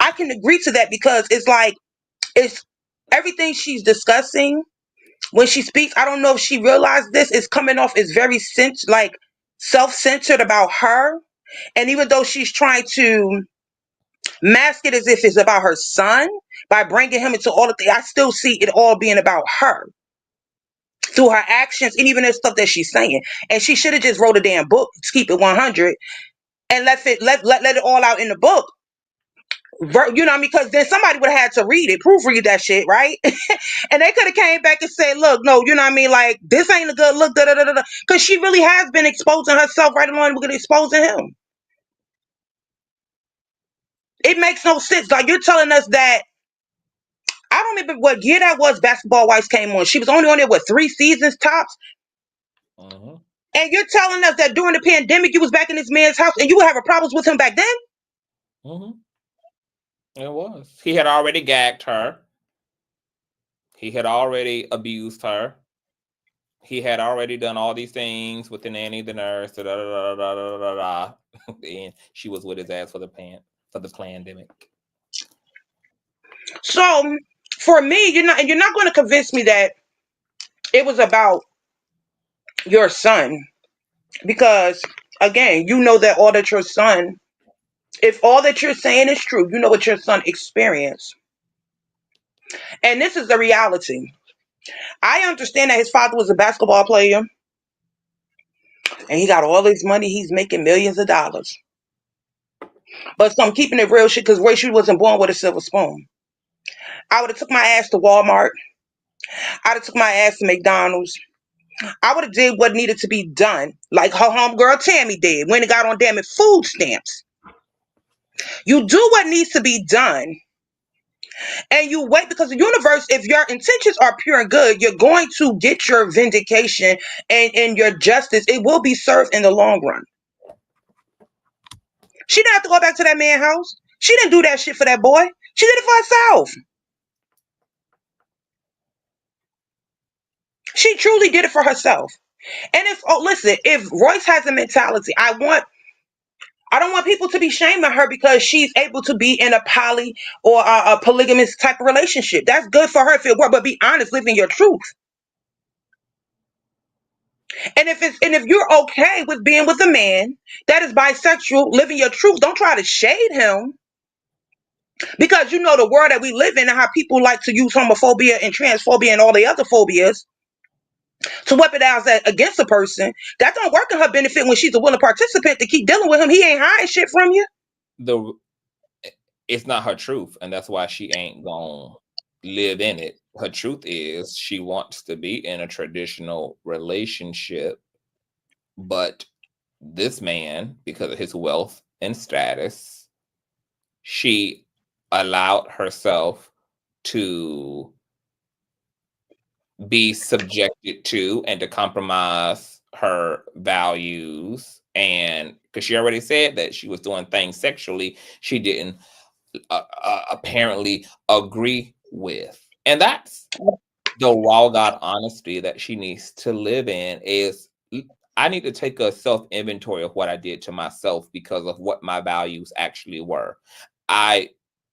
I can agree to that because it's like it's everything she's discussing when she speaks. I don't know if she realized this is coming off as very like self-centered about her, and even though she's trying to mask it as if it's about her son by bringing him into all of the, I still see it all being about her through her actions and even the stuff that she's saying. And she should have just wrote a damn book, keep it 100, and let it all out in the book. You know what I mean? Because then somebody would have had to read it, proofread that shit, right? And they could have came back and said, look, no, you know what I mean? Like, this ain't a good look, da da da da. Because she really has been exposing herself right along with exposing him. It makes no sense. Like, you're telling us that, I don't remember what year that was Basketball Wives came on. She was only on there, what, 3 seasons tops? And you're telling us that during the pandemic, you was back in this man's house and you were having problems with him back then? It was. He had already gagged her. He had already abused her. He had already done all these things with the nanny, the nurse, da da da da da da da. And she was with his ass for the pandemic. So for me, you're not going to convince me that it was about your son, because again, you know that all that your son, if all that you're saying is true, you know what your son experienced. And this is the reality. I understand that his father was a basketball player and he got all this money. He's making millions of dollars. But so I'm keeping it real shit because Royce Reed wasn't born with a silver spoon. I would have took my ass to Walmart. I'd have took my ass to McDonald's. I would have did what needed to be done, like her homegirl Tammy did when it got on damn it food stamps. You do what needs to be done, and you wait, because the universe, if your intentions are pure and good, you're going to get your vindication and your justice. It will be served in the long run. She didn't have to go back to that man's house. She didn't do that shit for that boy. She did it for herself. She truly did it for herself. And listen, if Royce has a mentality, I don't want people to be shaming her because she's able to be in a poly or a polygamous type of relationship. That's good for her if it works, but be honest, living your truth. And if you're okay with being with a man that is bisexual, living your truth, don't try to shade him. Because you know the world that we live in and how people like to use homophobia and transphobia and all the other phobias to weaponize that against a person. That don't work in her benefit when she's a willing participant to keep dealing with him. He ain't hiding shit from you. It's not her truth, and that's why she ain't gonna live in it. Her truth is she wants to be in a traditional relationship, but this man, because of his wealth and status, she allowed herself to be subjected to and to compromise her values. And because she already said that she was doing things sexually she didn't apparently agree with. And that's the raw God honesty that she needs to live in. Is I need to take a self-inventory of what I did to myself because of what my values actually were.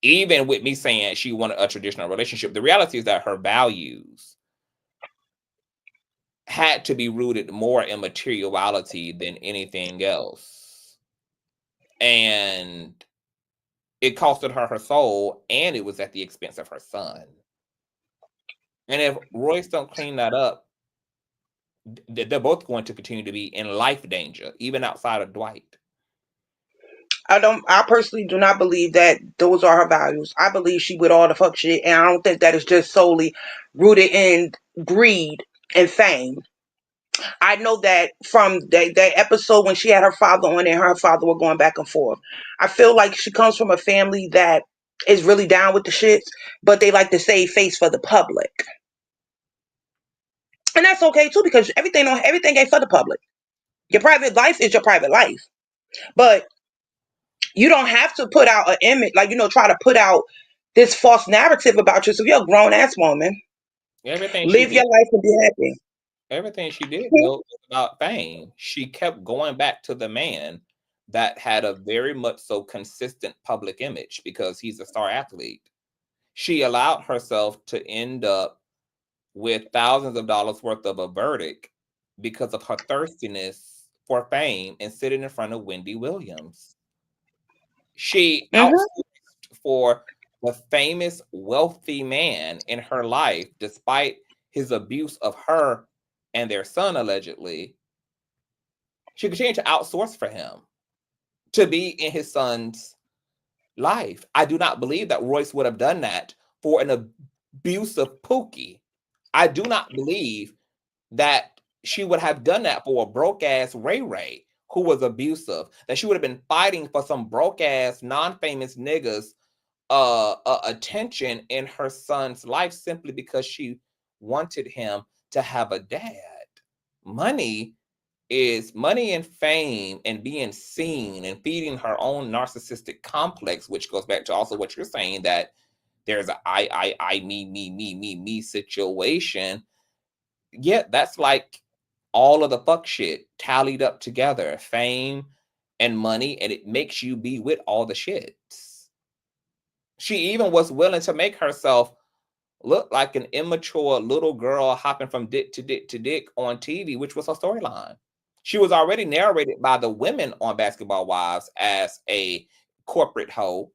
Even with me saying she wanted a traditional relationship, the reality is that her values had to be rooted more in materiality than anything else. And it costed her her soul, and it was at the expense of her son. And if Royce don't clean that up, they're both going to continue to be in life danger, even outside of Dwight. I personally do not believe that those are her values. I believe she with all the fuck shit, and I don't think that is just solely rooted in greed and fame. I know that from that episode when she had her father on and her father were going back and forth. I feel like she comes from a family that is really down with the shits, but they like to save face for the public. And that's okay too, because everything ain't for the public. Your private life is your private life. But you don't have to put out an image, like, try to put out this false narrative about yourself. You're a grown ass woman. Everything she Live your did, life and be happy. everything she did though was about fame. She kept going back to the man that had a very much so consistent public image because he's a star athlete. She allowed herself to end up with thousands of dollars worth of a verdict because of her thirstiness for fame and sitting in front of Wendy Williams. She Mm-hmm. outsourced for the famous wealthy man in her life, despite his abuse of her and their son, allegedly. She continued to outsource for him to be in his son's life. I do not believe that Royce would have done that for an abusive Pookie. I do not believe that she would have done that for a broke ass Ray Ray who was abusive, that she would have been fighting for some broke ass non-famous niggas attention in her son's life simply because she wanted him to have a dad. Money and fame and being seen and feeding her own narcissistic complex, which goes back to also what you're saying, that there's a I, me situation. Yeah, that's like all of the fuck shit tallied up together, fame and money, and it makes you be with all the shits. She even was willing to make herself look like an immature little girl hopping from dick to dick to dick on TV, which was her storyline. She was already narrated by the women on Basketball Wives as a corporate hoe,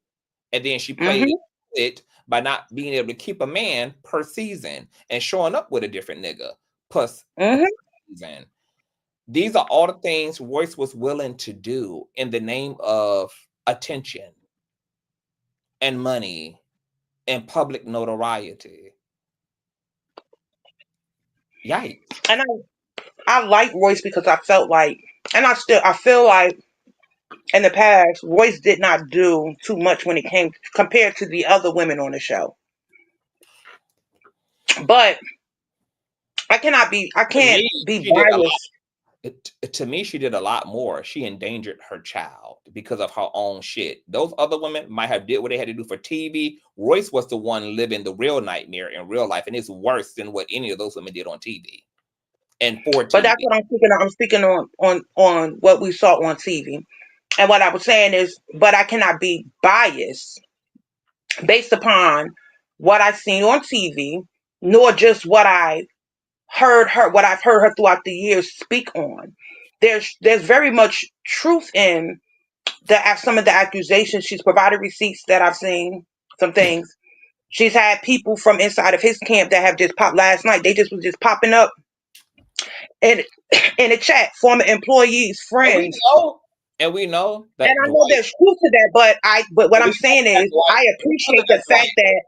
and then she played it by not being able to keep a man per season and showing up with a different nigga plus season. These are all the things Royce was willing to do in the name of attention and money and public notoriety. Yikes. And I like Royce because I felt like, and I feel like in the past, Royce did not do too much when it came compared to the other women on the show. But I can't be She did a lot. biased. To me, she did a lot more. She endangered her child because of her own shit. Those other women might have did what they had to do for TV. Royce was the one living the real nightmare in real life, and it's worse than what any of those women did on TV and for TV. But that's what I'm speaking on. I'm speaking on what we saw on TV. And what I was saying is, but I cannot be biased based upon what I've seen on TV, nor just what I've heard her throughout the years speak on. There's very much truth in some of the accusations. She's provided receipts that I've seen, some things. She's had people from inside of his camp that have just popped last night. They just was just popping up in the chat, former employees, friends. And we know that. And I know there's truth to that, but what I'm saying is I appreciate the fact that.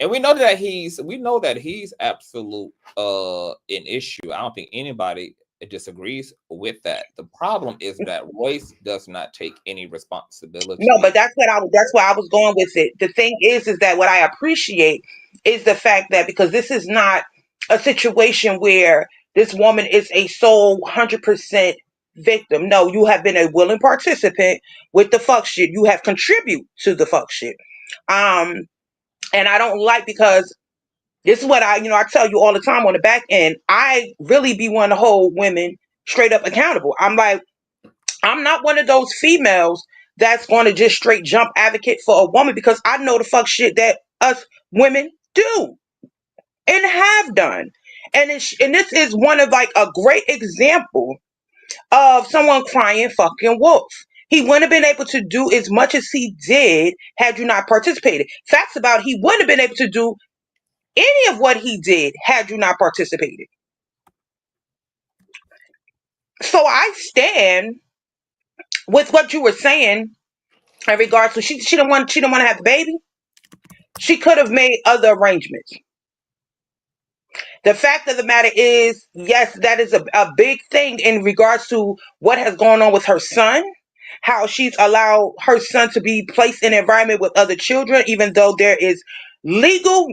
And we know that he's absolute an issue. I don't think anybody disagrees with that. The problem is that Royce does not take any responsibility. No, but that's where I was going with it. The thing is that what I appreciate is the fact that, because this is not a situation where this woman is a sole 100% victim. No, you have been a willing participant with the fuck shit. You have contributed to the fuck shit. And I don't like, because this is what I tell you all the time on the back end. I really be one to hold women straight up accountable. I'm like, I'm not one of those females that's going to just straight jump advocate for a woman, because I know the fuck shit that us women do and have done. And this is one of like a great example of someone crying fucking wolf. He wouldn't have been able to do as much as he did had you not participated. Facts about he wouldn't have been able to do any of what he did had you not participated. So I stand with what you were saying in regards to she didn't want to have the baby. She could have made other arrangements. The fact of the matter is, yes, that is a big thing in regards to what has gone on with her son, how she's allowed her son to be placed in an environment with other children, even though there is legal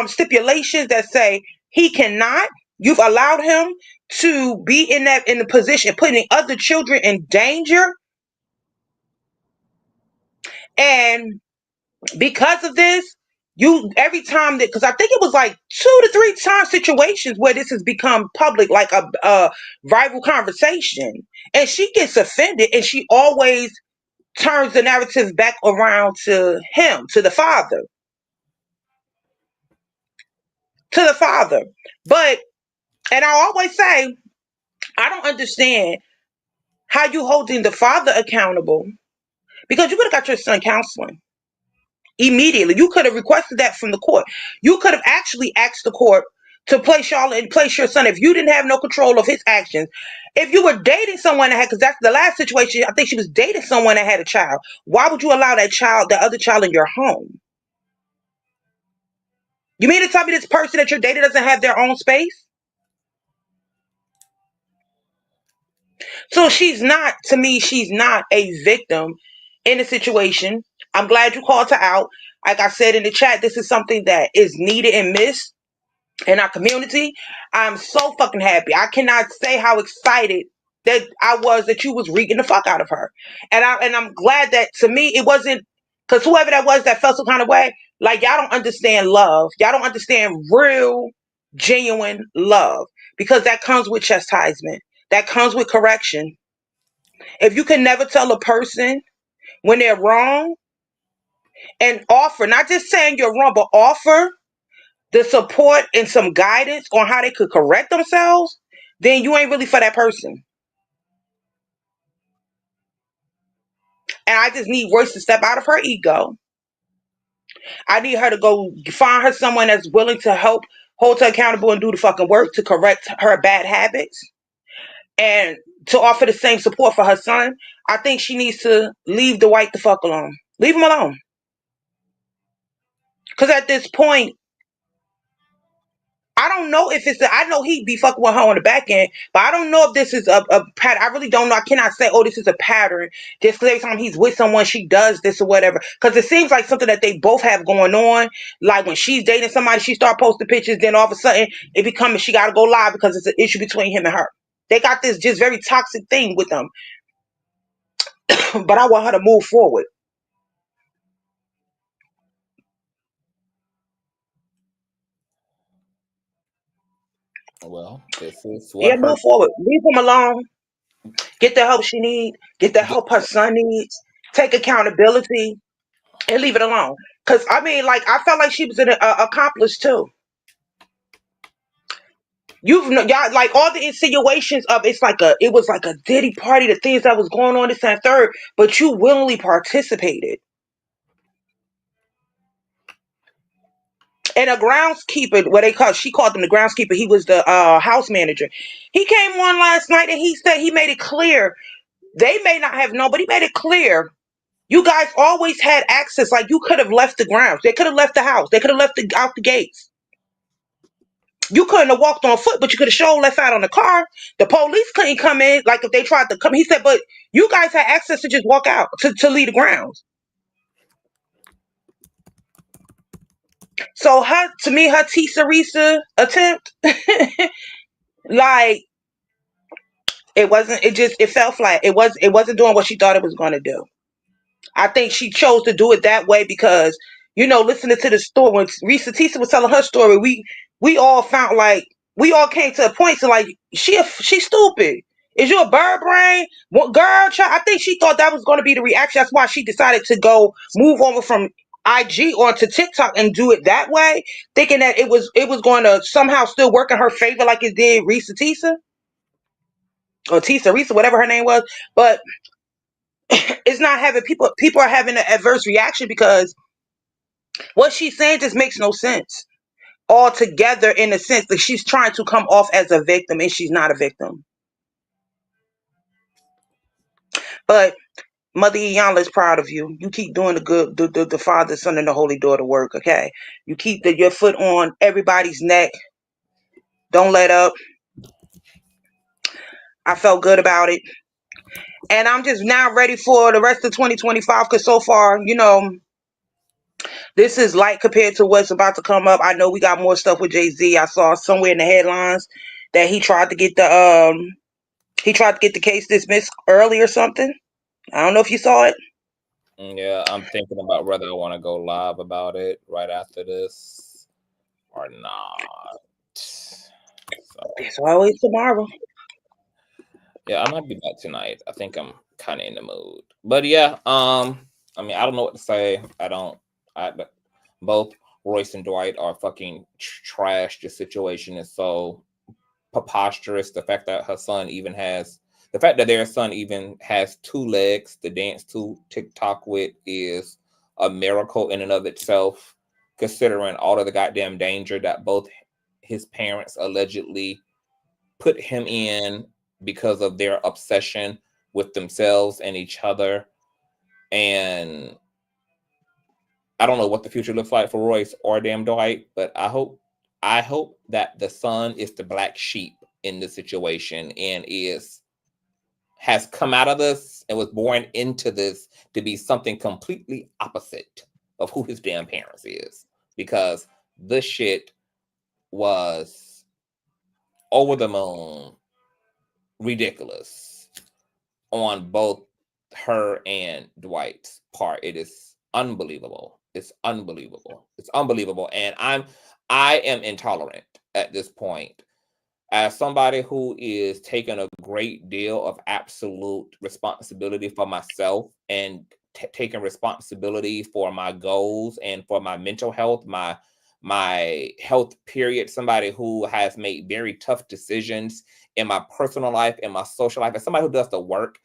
stipulations that say he cannot. You've allowed him to be in the position, putting other children in danger. And because of this, you every time that, because I think it was like 2 to 3 times situations where this has become public, like a rival conversation, and she gets offended, and she always turns the narrative back around to him, to the father, But, and I always say, I don't understand how you holding the father accountable, because you could have got your son counseling immediately. You could have requested that from the court. You could have actually asked the court to place y'all and place your son if you didn't have no control of his actions. If you were dating someone that had, because that's the last situation, I think she was dating someone that had a child. Why would you allow that other child in your home? You mean to tell me this person that you're dating doesn't have their own space? So she's not, to me, she's not a victim in the situation. I'm glad you called her out. Like I said in the chat, this is something that is needed and missed in our community. I'm so fucking happy. I cannot say how excited that I was that you was reading the fuck out of her. And I'm glad that, to me, it wasn't, because whoever that was that felt some kind of way, like, y'all don't understand love. Y'all don't understand real, genuine love, because that comes with chastisement. That comes with correction. If you can never tell a person when they're wrong and offer, not just saying you're wrong, but offer the support and some guidance on how they could correct themselves, then you ain't really for that person. And I just need Royce to step out of her ego. I need her to go find her someone that's willing to help hold her accountable and do the fucking work to correct her bad habits, and to offer the same support for her son. I think she needs to leave Dwight the fuck alone. Leave him alone. Because at this point, I don't know if it's I know he'd be fucking with her on the back end, but I don't know if this is a pattern. I really don't know. I cannot say, oh, this is a pattern. Just because every time he's with someone, she does this or whatever. Because it seems like something that they both have going on. Like when she's dating somebody, she start posting pictures, then all of a sudden it becomes she got to go live because it's an issue between him and her. They got this just very toxic thing with them. But I want her to move forward. Well, this is what Yeah, her. move forward. Leave him alone. Get the help she needs. Get the help her son needs. Take accountability. And leave it alone. Because, I mean, like, I felt like she was an accomplice, too. Y'all, like, all the insinuations of it was like a Diddy party, the things that was going on, this and third, but you willingly participated. And a groundskeeper, she called him the groundskeeper. He was the house manager. He came on last night and he said he made it clear. They may not have known, but he made it clear. You guys always had access. Like, you could have left the grounds. They could have left the house. They could have left out the gates. You couldn't have walked on foot, but you could have showed left out on the car. The police couldn't come in, like if they tried to come. He said, but you guys had access to just walk out, to leave the grounds. So to me, her Teresa attempt, like, it fell flat. It wasn't doing what she thought it was going to do. I think she chose to do it that way because, listening to the story, when Risa Tisa was telling her story, we all found, like, we all came to a point to, like, she's stupid. Is you a bird brain? What, girl, child? I think she thought that was going to be the reaction. That's why she decided to move over from IG onto TikTok and do it that way, thinking that it was going to somehow still work in her favor like it did Risa Tisa. Or Tisa Risa, whatever her name was. But it's not having people are having an adverse reaction because what she's saying just makes no sense altogether, in a sense that she's trying to come off as a victim and she's not a victim. But Mother Iyanla is proud of you. You keep doing the good, the Father, Son, and the Holy Daughter work, okay? You keep your foot on everybody's neck. Don't let up. I felt good about it. And I'm just now ready for the rest of 2025 because so far, this is light compared to what's about to come up. I know we got more stuff with Jay-Z. I saw somewhere in the headlines that he tried to get the case dismissed early or something. I don't know if you saw it. Yeah, I'm thinking about whether I want to go live about it right after this or not. So, It's always tomorrow. yeah, I might be back tonight. I think I'm kind of in the mood. But yeah, I mean, I don't know what to say. But both Royce and Dwight are fucking trash. The situation is so preposterous. The fact that their son even has 2 legs to dance to TikTok with is a miracle in and of itself, considering all of the goddamn danger that both his parents allegedly put him in because of their obsession with themselves and each other. And I don't know what the future looks like for Royce or damn Dwight, but I hope that the son is the black sheep in this situation and has come out of this and was born into this to be something completely opposite of who his damn parents is, because this shit was over the moon ridiculous on both her and Dwight's part. It is unbelievable. It's unbelievable. It's unbelievable. And I am intolerant at this point. As somebody who is taking a great deal of absolute responsibility for myself and taking responsibility for my goals and for my mental health, my health period, somebody who has made very tough decisions in my personal life, in my social life, as somebody who does the work,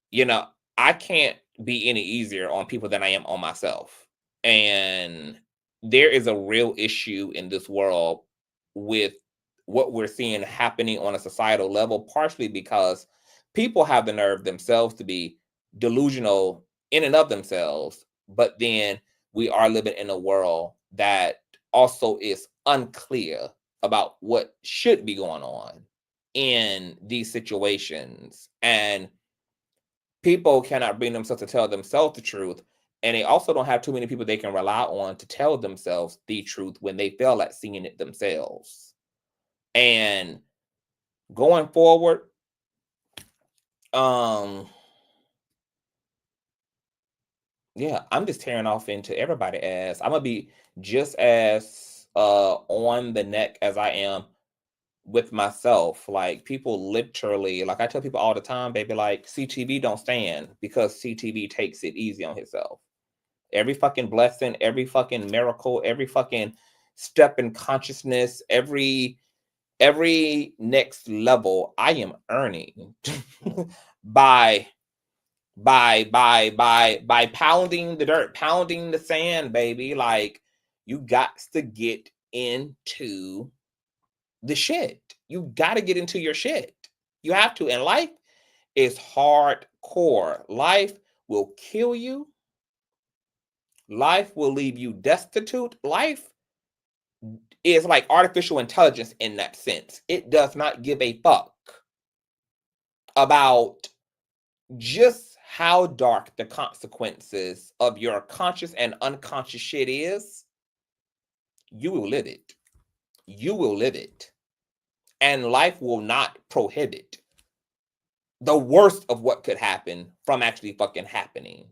you know, I can't be any easier on people than I am on myself. And there is a real issue in this world with what we're seeing happening on a societal level, partially because people have the nerve themselves to be delusional in and of themselves. But then we are living in a world that also is unclear about what should be going on in these situations. And people cannot bring themselves to tell themselves the truth. And they also don't have too many people they can rely on to tell themselves the truth when they feel at seeing it themselves. And going forward, yeah, I'm just tearing off into everybody's ass. I'm gonna be just as on the neck as I am with myself. Like, people literally, like I tell people all the time, baby, like, CTV don't stand because CTV takes it easy on himself. Every fucking blessing, every fucking miracle, every fucking step in consciousness, every next level I am earning by pounding the dirt, pounding the sand, baby. Like, you got to get into the shit. You got to get into your shit. You have to. And life is hardcore. Life will kill you. Life will leave you destitute. Life is like artificial intelligence in that sense. It does not give a fuck about just how dark the consequences of your conscious and unconscious shit is. You will live it. You will live it. And life will not prohibit the worst of what could happen from actually fucking happening.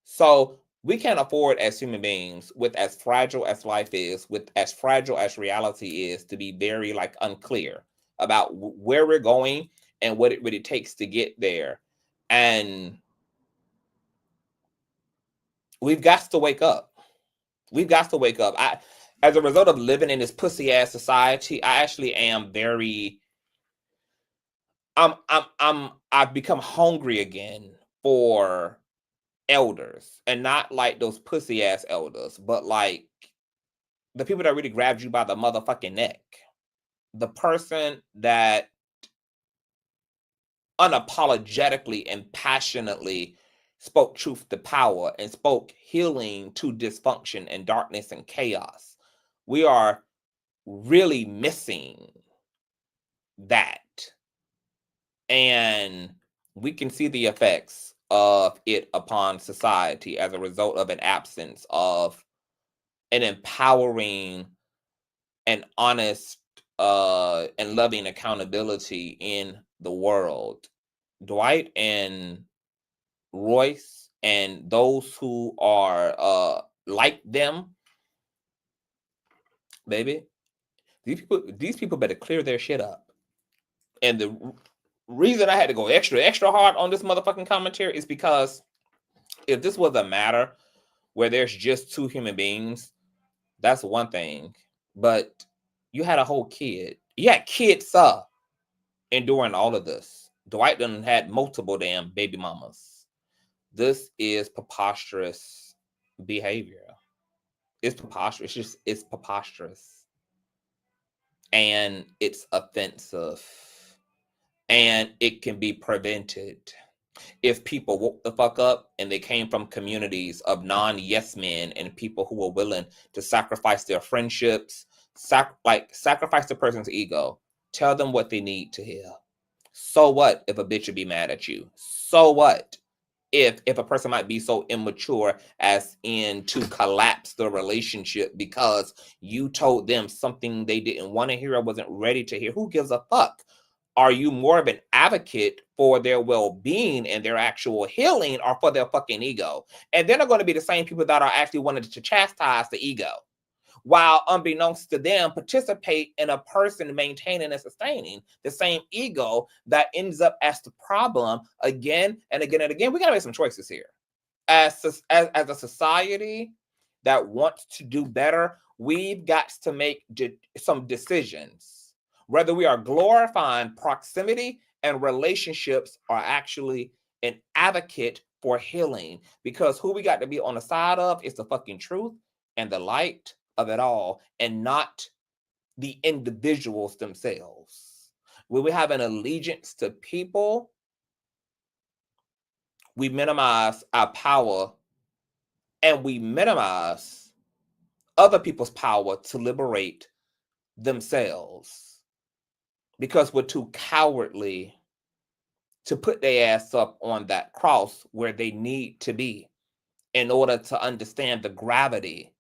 So we can't afford, as human beings, with as fragile as life is, with as fragile as reality is, to be very like unclear about where we're going and what it really takes to get there. And we've got to wake up. We've got to wake up. As a result of living in this pussy ass society, I actually am very. I've become hungry again for elders, and not like those pussy ass elders, but like the people that really grabbed you by the motherfucking neck. The person that unapologetically and passionately spoke truth to power and spoke healing to dysfunction and darkness and chaos. We are really missing that. And we can see the effects of it upon society as a result of an absence of an empowering and honest and loving accountability in the world. Dwight and Royce And those who are like them, baby, these people better clear their shit up. And the reason I had to go extra hard on this motherfucking commentary is because if this was a matter where there's just two human beings, that's one thing. But you had a whole kid. You had kids enduring all of this. Dwight done had multiple damn baby mamas. This is preposterous behavior. It's preposterous. It's preposterous. And it's offensive. And it can be prevented if people woke the fuck up and they came from communities of non-yes men and people who were willing to sacrifice their friendships, sacrifice the person's ego, tell them what they need to hear. So what if a bitch would be mad at you? So what if a person might be so immature as in to collapse the relationship because you told them something they didn't want to hear or wasn't ready to hear? Who gives a fuck? Are you more of an advocate for their well-being and their actual healing or for their fucking ego? And then they're going to be the same people that are actually wanting to chastise the ego, while unbeknownst to them, participate in a person maintaining and sustaining the same ego that ends up as the problem again and again and again. We got to make some choices here. As a society that wants to do better, we've got to make some decisions. Whether we are glorifying proximity and relationships or actually an advocate for healing. Because who we got to be on the side of is the fucking truth and the light of it all, and not the individuals themselves. When we have an allegiance to people, we minimize our power and we minimize other people's power to liberate themselves, because we're too cowardly to put their ass up on that cross where they need to be in order to understand the gravity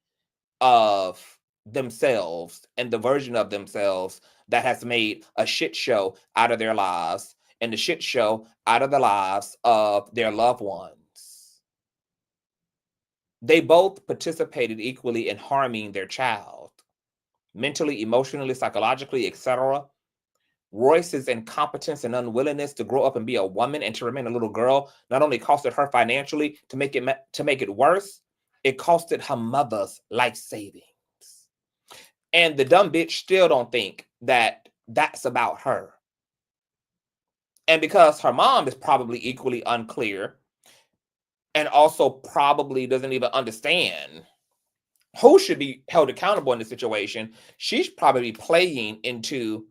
of themselves and the version of themselves that has made a shit show out of their lives and the shit show out of the lives of their loved ones. They both participated equally in harming their child, mentally, emotionally, psychologically, etc. Royce's incompetence and unwillingness to grow up and be a woman and to remain a little girl not only costed her financially to make it worse, it costed her mother's life savings. And the dumb bitch still don't think that that's about her. And because her mom is probably equally unclear and also probably doesn't even understand who should be held accountable in the situation, she's probably playing into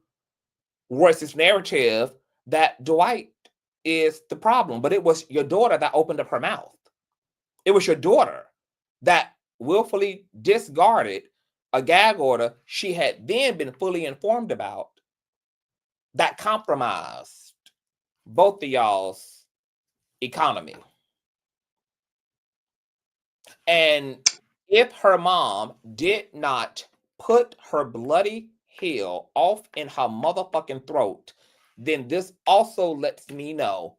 Royce's narrative that Dwight is the problem. But it was your daughter that opened up her mouth. It was your daughter that willfully discarded a gag order she had then been fully informed about that compromised both of y'all's economy. And if her mom did not put her bloody heel off in her motherfucking throat, then this also lets me know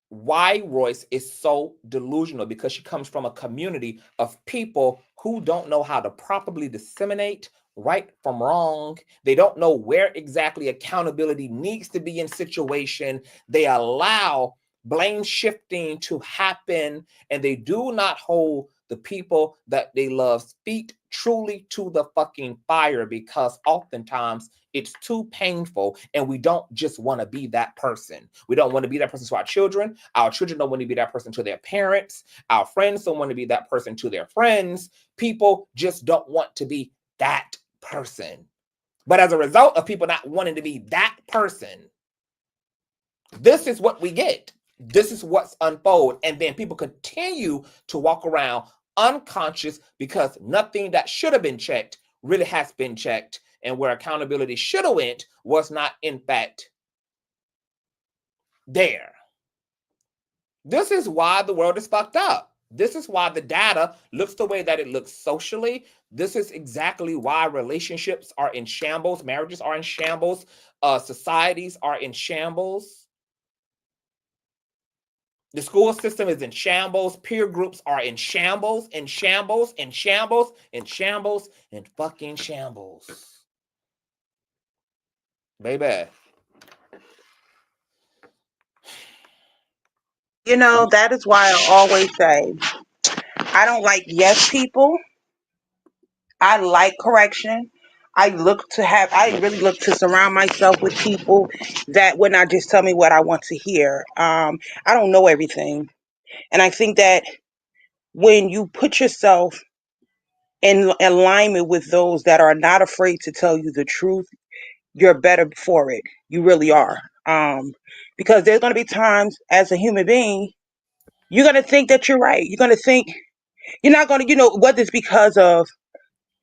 why Royce is so delusional, because she comes from a community of people who don't know how to properly disseminate right from wrong. They don't know where exactly accountability needs to be in situation. They allow blame shifting to happen, and they do not hold the people that they love's feet truly to the fucking fire, because oftentimes it's too painful and we don't just want to be that person. We don't want to be that person to our children. Our children don't want to be that person to their parents. Our friends don't want to be that person to their friends. People just don't want to be that person. But as a result of people not wanting to be that person, this is what we get. This is what's unfold. And then people continue to walk around unconscious because nothing that should have been checked really has been checked. And where accountability should have went was not, in fact, there. This is why the world is fucked up. This is why the data looks the way that it looks socially. This is exactly why relationships are in shambles. Marriages are in shambles. Societies are in shambles. The school system is in shambles. Peer groups are in shambles, in shambles, in shambles, in shambles, in fucking shambles. Baby. You know, that is why I always say I don't like yes people. I like correction. I really look to surround myself with people that would not just tell me what I want to hear. I don't know everything. And I think that when you put yourself in alignment with those that are not afraid to tell you the truth, you're better for it. You really are. Because there's going to be times as a human being, you're going to think that you're right. You're going to think, you're not going to, whether it's because of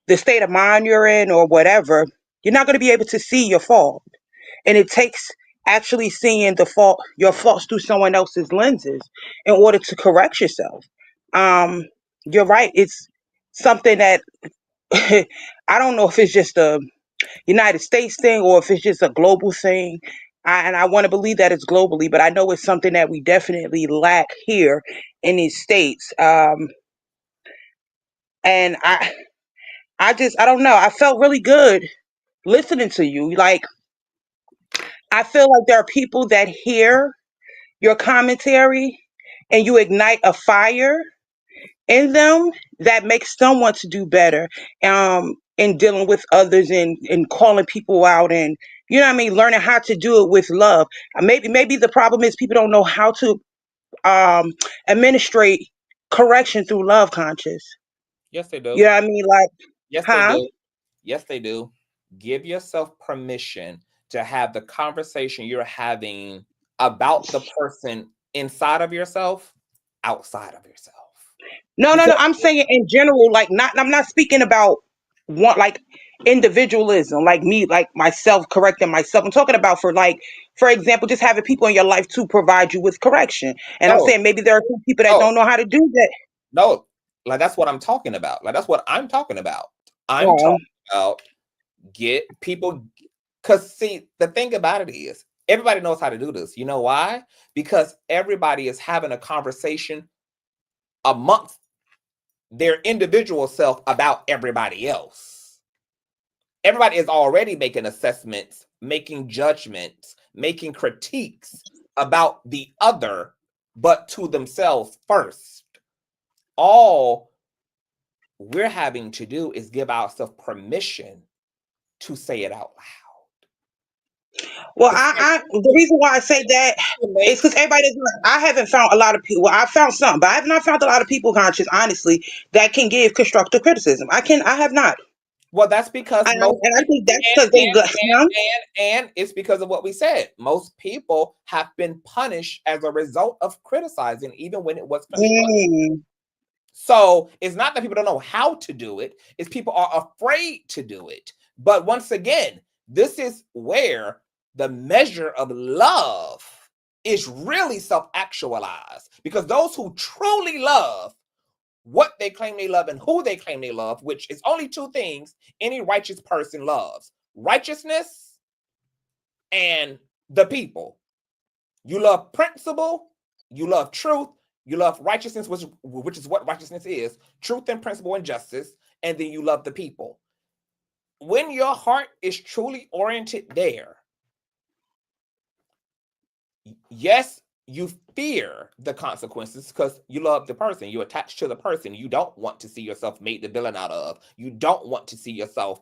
the state of mind you're in or whatever, you're not going to be able to see your fault. And it takes actually seeing your faults through someone else's lenses in order to correct yourself. You're right. It's something that I don't know if it's just a United States thing or if it's just a global thing. And I want to believe that it's globally, but I know it's something that we definitely lack here in these states. And I don't know. I felt really good listening to you. Like, I feel like there are people that hear your commentary and you ignite a fire in them that makes them want to do better in dealing with others and calling people out and you know what I mean, learning how to do it with love. Maybe the problem is people don't know how to administrate correction through love, Conscious. Yes, they do. You know what I mean? Like, Yes, they huh? do. Yes, they do. Give yourself permission to have the conversation you're having about the person inside of yourself, outside of yourself. No. Because I'm saying in general, like I'm not speaking about one like individualism, like me, like myself correcting myself. I'm talking about for example, just having people in your life to provide you with correction. And I'm no, saying maybe there are some people that no, don't know how to do that. no. Like that's what I'm talking about. Like that's what I'm talking about. I'm Oh, talking about get people because see, the thing about it is everybody knows how to do this. You know why? Because everybody is having a conversation amongst their individual self about everybody else. Everybody is already making assessments, making judgments, making critiques about the other, but to themselves first. All we're having to do is give ourselves permission to say it out loud. well, It's like the reason why I say that is because everybody doesn't. I haven't found a lot of people. Well, I found some, but I have not found a lot of people, Conscious, honestly, that can give constructive criticism. I have not. well, that's because most And I think that's and because they got, huh? and it's because of what we said. Most people have been punished as a result of criticizing, even when it was constructive. Mm, So it's not that people don't know how to do it, it's people are afraid to do it. But once again, this is where the measure of love is really self-actualized. Because those who truly love what they claim they love and who they claim they love, which is only two things any righteous person loves: righteousness and the people. You love principle, you love truth, you love righteousness, which is what righteousness is: truth and principle and justice, and then you love the people. When your heart is truly oriented there, yes, you fear the consequences because you love the person. You're attached to the person. You don't want to see yourself made the villain out of. You don't want to see yourself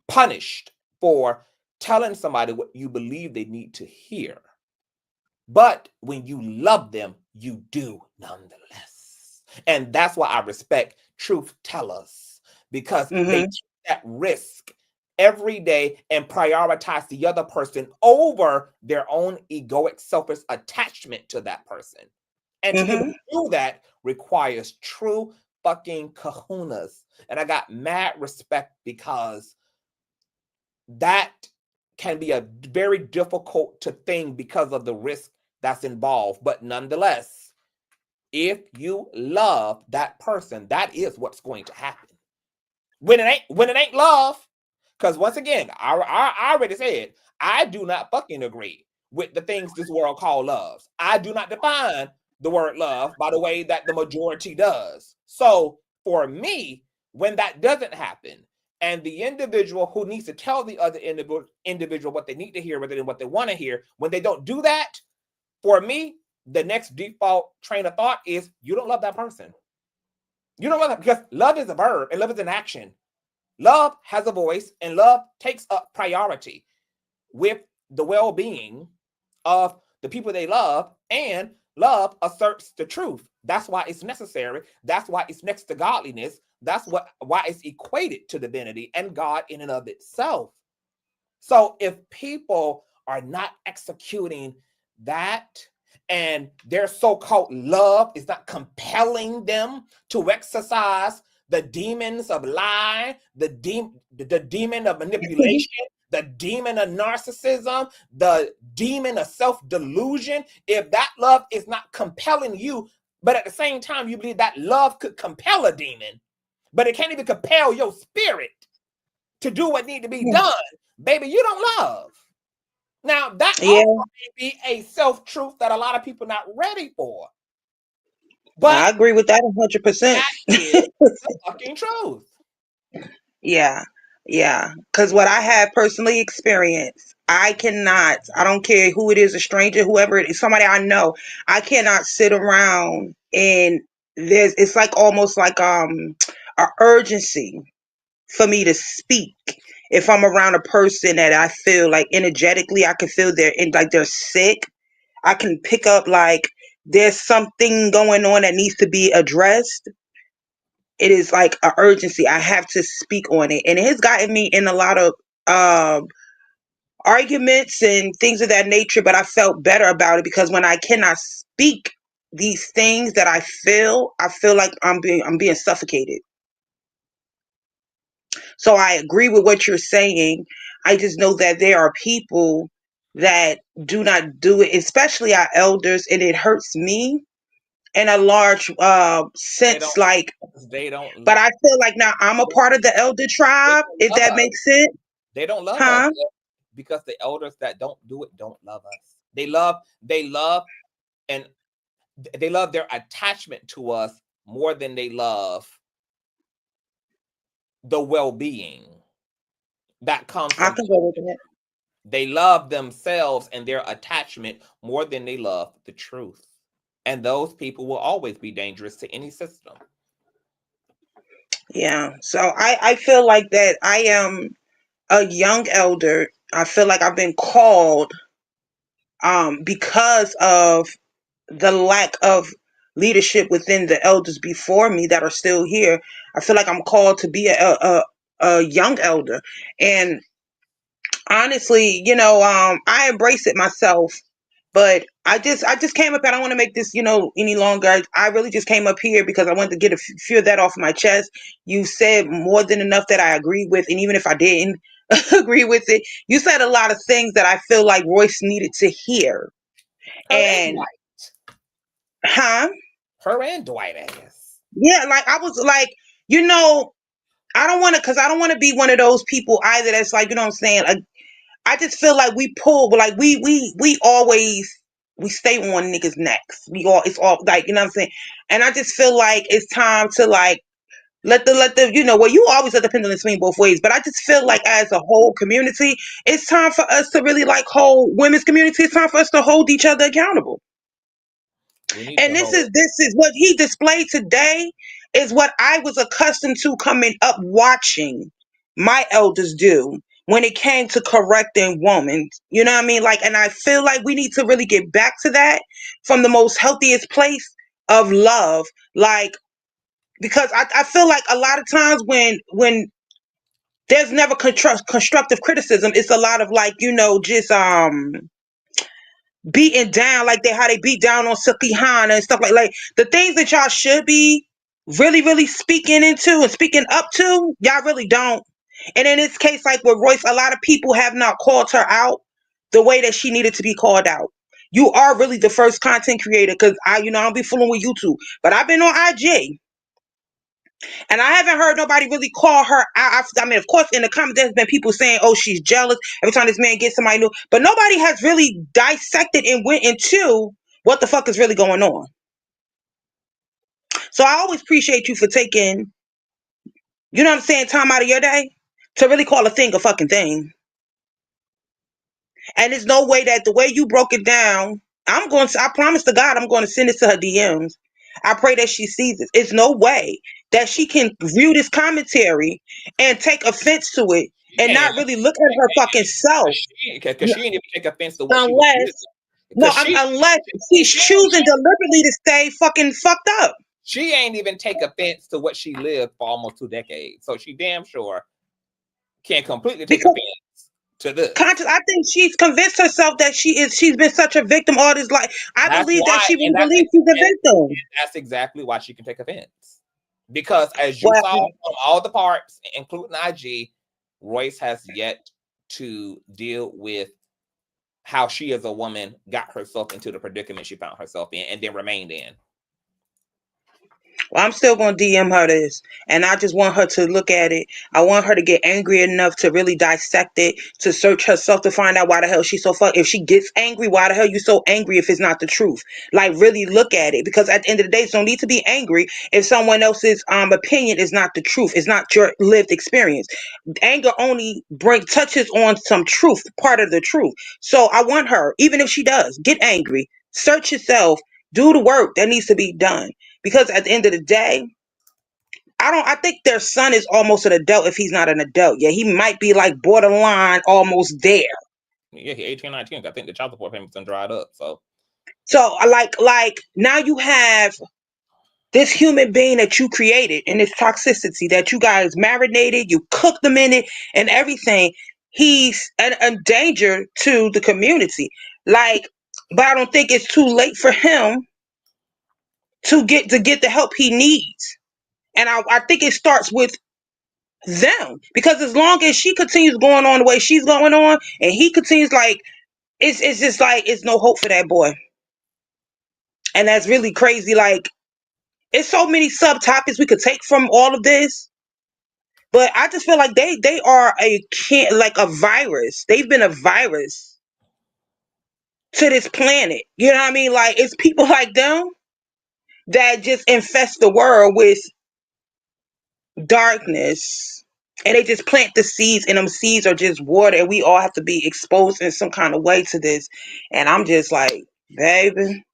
punished for telling somebody what you believe they need to hear. But when you love them, you do nonetheless. And that's why I respect truth tellers, because they mm-hmm, take that risk every day and prioritize the other person over their own egoic, selfish attachment to that person. And to be able mm-hmm. to do that requires true fucking kahunas. And I got mad respect because that can be a very difficult to thing because of the risk that's involved. But nonetheless, if you love that person, that is what's going to happen. When it ain't love, because once again, I already said I do not fucking agree with the things this world call loves. I do not define the word love by the way that the majority does. So for me, when that doesn't happen, and the individual who needs to tell the other individual what they need to hear rather than what they want to hear, when they don't do that, for me, the next default train of thought is you don't love that person. You don't love that, because love is a verb and love is an action. Love has a voice, and love takes up priority with the well-being of the people they love, and love asserts the truth. That's why it's necessary. That's why it's next to godliness. That's why it's equated to divinity and God in and of itself. So if people are not executing that, and their so-called love is not compelling them to exercise the demons of lie, the demon of manipulation, the demon of narcissism, the demon of self-delusion, if that love is not compelling you, but at the same time you believe that love could compel a demon, but it can't even compel your spirit to do what needs to be done, baby, you don't love. Now, that also may be a self-truth that a lot of people are not ready for. But I agree with that 100%. That is the fucking truth. Yeah. Because what I have personally experienced, I don't care who it is, a stranger, whoever it is, somebody I know, I cannot sit around and it's like almost like a urgency for me to speak. If I'm around a person that I feel like energetically, I can feel like they're sick. I can pick up like there's something going on that needs to be addressed. It is like an urgency. I have to speak on it. And it has gotten me in a lot of arguments and things of that nature, but I felt better about it because when I cannot speak these things that I feel like I'm being suffocated. So I agree with what you're saying. I just know that there are people that do not do it, especially our elders, and it hurts me in a large sense, like, they don't, but I feel like now I'm a part of the elder tribe, if that makes sense. They don't love us because the elders that don't do it don't love us. They love and they love their attachment to us more than they love the well-being that comes from. I can go with that. They love themselves and their attachment more than they love the truth. And those people will always be dangerous to any system. Yeah. So I feel like that I am a young elder. I feel like I've been called because of the lack of leadership within the elders before me that are still here. I feel like I'm called to be a young elder. And honestly, I embrace it myself. But I just came up. I don't want to make this, any longer. I really just came up here because I wanted to get a few of that off my chest. You said more than enough that I agree with, and even if I didn't agree with it, you said a lot of things that I feel like Royce needed to hear. And Dwight. Her and Dwight ass. Yeah, like I was like, I don't want to be one of those people either. That's like, you know what I'm saying? Like, I just feel like we pull, but like we always stay on niggas' necks. It's all like, you know what I'm saying? And I just feel like it's time to like let the you always let the pendulum swing both ways. But I just feel like as a whole community, it's time for us to really like hold women's community. It's time for us to hold each other accountable. And this is what he displayed today is what I was accustomed to coming up watching my elders do when it came to correcting women. You know what I mean? Like, and I feel like we need to really get back to that from the most healthiest place of love. Like, because I feel like a lot of times when there's never constructive criticism, it's a lot of like, just beating down, like how they beat down on Suki Hana and stuff like the things that y'all should be really, really speaking into and speaking up to, y'all really don't. And in this case, like with Royce, a lot of people have not called her out the way that she needed to be called out. You are really the first content creator, because I don't be fooling with YouTube, but I've been on IG. And I haven't heard nobody really call her out. I mean, of course, in the comments, there's been people saying, oh, she's jealous every time this man gets somebody new. But nobody has really dissected and went into what the fuck is really going on. So I always appreciate you for taking, you know what I'm saying, time out of your day to really call a thing a fucking thing. And there's no way that the way you broke it down, I promise to God, I'm going to send it to her DMs. I pray that she sees it. It's no way that she can view this commentary and take offense to it She and can't not really look at her fucking self. because she didn't even take offense to what she was doing. Unless, no, unless she's choosing deliberately to stay fucking fucked up. She ain't even take offense to what she lived for almost 2 decades. So she damn sure can't completely take offense to this. I think she's convinced herself that she's been such a victim all this life. I believe that she really believes she's a victim. That's exactly why she can take offense. Because as you saw on all the parts, including IG, Royce has yet to deal with how she as a woman got herself into the predicament she found herself in and then remained in. Well, I'm still going to DM her this, and I just want her to look at it. I want her to get angry enough to really dissect it, to search herself to find out why the hell she's so fucked. If she gets angry, why the hell you so angry if it's not the truth? Like, really look at it, because at the end of the day, you don't need to be angry if someone else's opinion is not the truth. It's not your lived experience. Anger only touches on some truth, part of the truth. So I want her, even if she does, get angry, search yourself, do the work that needs to be done. Because at the end of the day, I think their son is almost an adult if he's not an adult. Yeah, he might be like borderline almost there. Yeah, he 18, 19. I think the child support payments done dried up. So like now you have this human being that you created and this toxicity that you guys marinated, you cooked them in it and everything. He's a danger to the community. Like, but I don't think it's too late for him to get the help he needs. And I think it starts with them, because as long as she continues going on the way she's going on and he continues, like, it's just like it's no hope for that boy. And that's really crazy. Like, it's so many subtopics we could take from all of this, but I just feel like they are like a virus. They've been a virus to this planet. You know what I mean? Like, it's people like them that just infest the world with darkness, and they just plant the seeds, and them seeds are just water, and we all have to be exposed in some kind of way to this. And I'm just like, baby,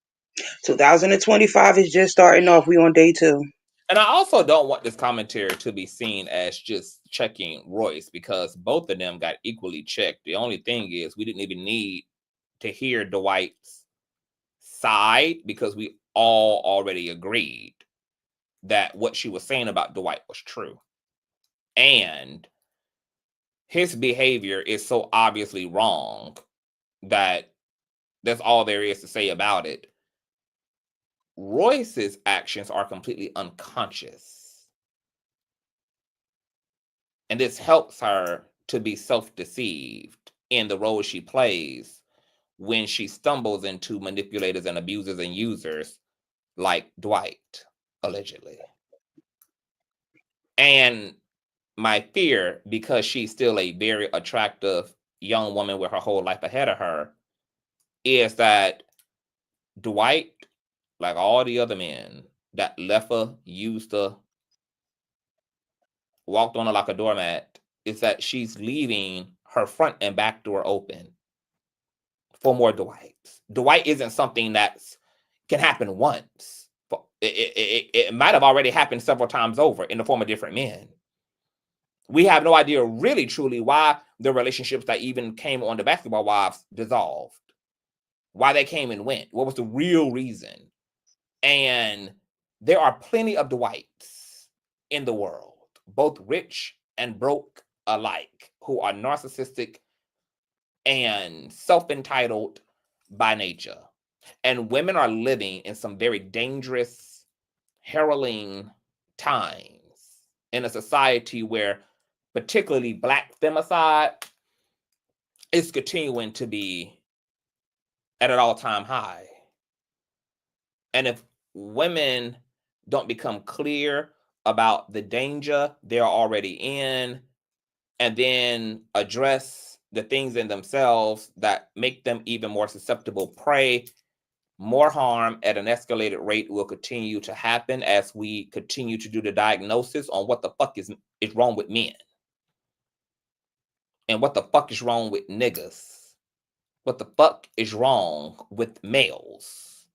2025 is just starting off. We on day 2. And I also don't want this commentary to be seen as just checking Royce, because both of them got equally checked. The only thing is we didn't even need to hear Dwight's side, because we all already agreed that what she was saying about Dwight was true. And his behavior is so obviously wrong that that's all there is to say about it. Royce's actions are completely unconscious. And this helps her to be self-deceived in the role she plays when she stumbles into manipulators and abusers and users like Dwight, allegedly. And my fear, because she's still a very attractive young woman with her whole life ahead of her, is that Dwight, like all the other men that left her, used her, walked on her like a doormat, is that she's leaving her front and back door open for more Dwights. Dwight isn't something that can happen once. It might have already happened several times over in the form of different men. We have no idea really truly why the relationships that even came on the Basketball Wives dissolved, why they came and went, what was the real reason. And there are plenty of Dwights in the world, both rich and broke alike, who are narcissistic and self-entitled by nature. And women are living in some very dangerous, harrowing times in a society where particularly Black femicide is continuing to be at an all-time high. And if women don't become clear about the danger they're already in, and then address the things in themselves that make them even more susceptible prey, more harm at an escalated rate will continue to happen as we continue to do the diagnosis on what the fuck is wrong with men. And what the fuck is wrong with niggas? What the fuck is wrong with males?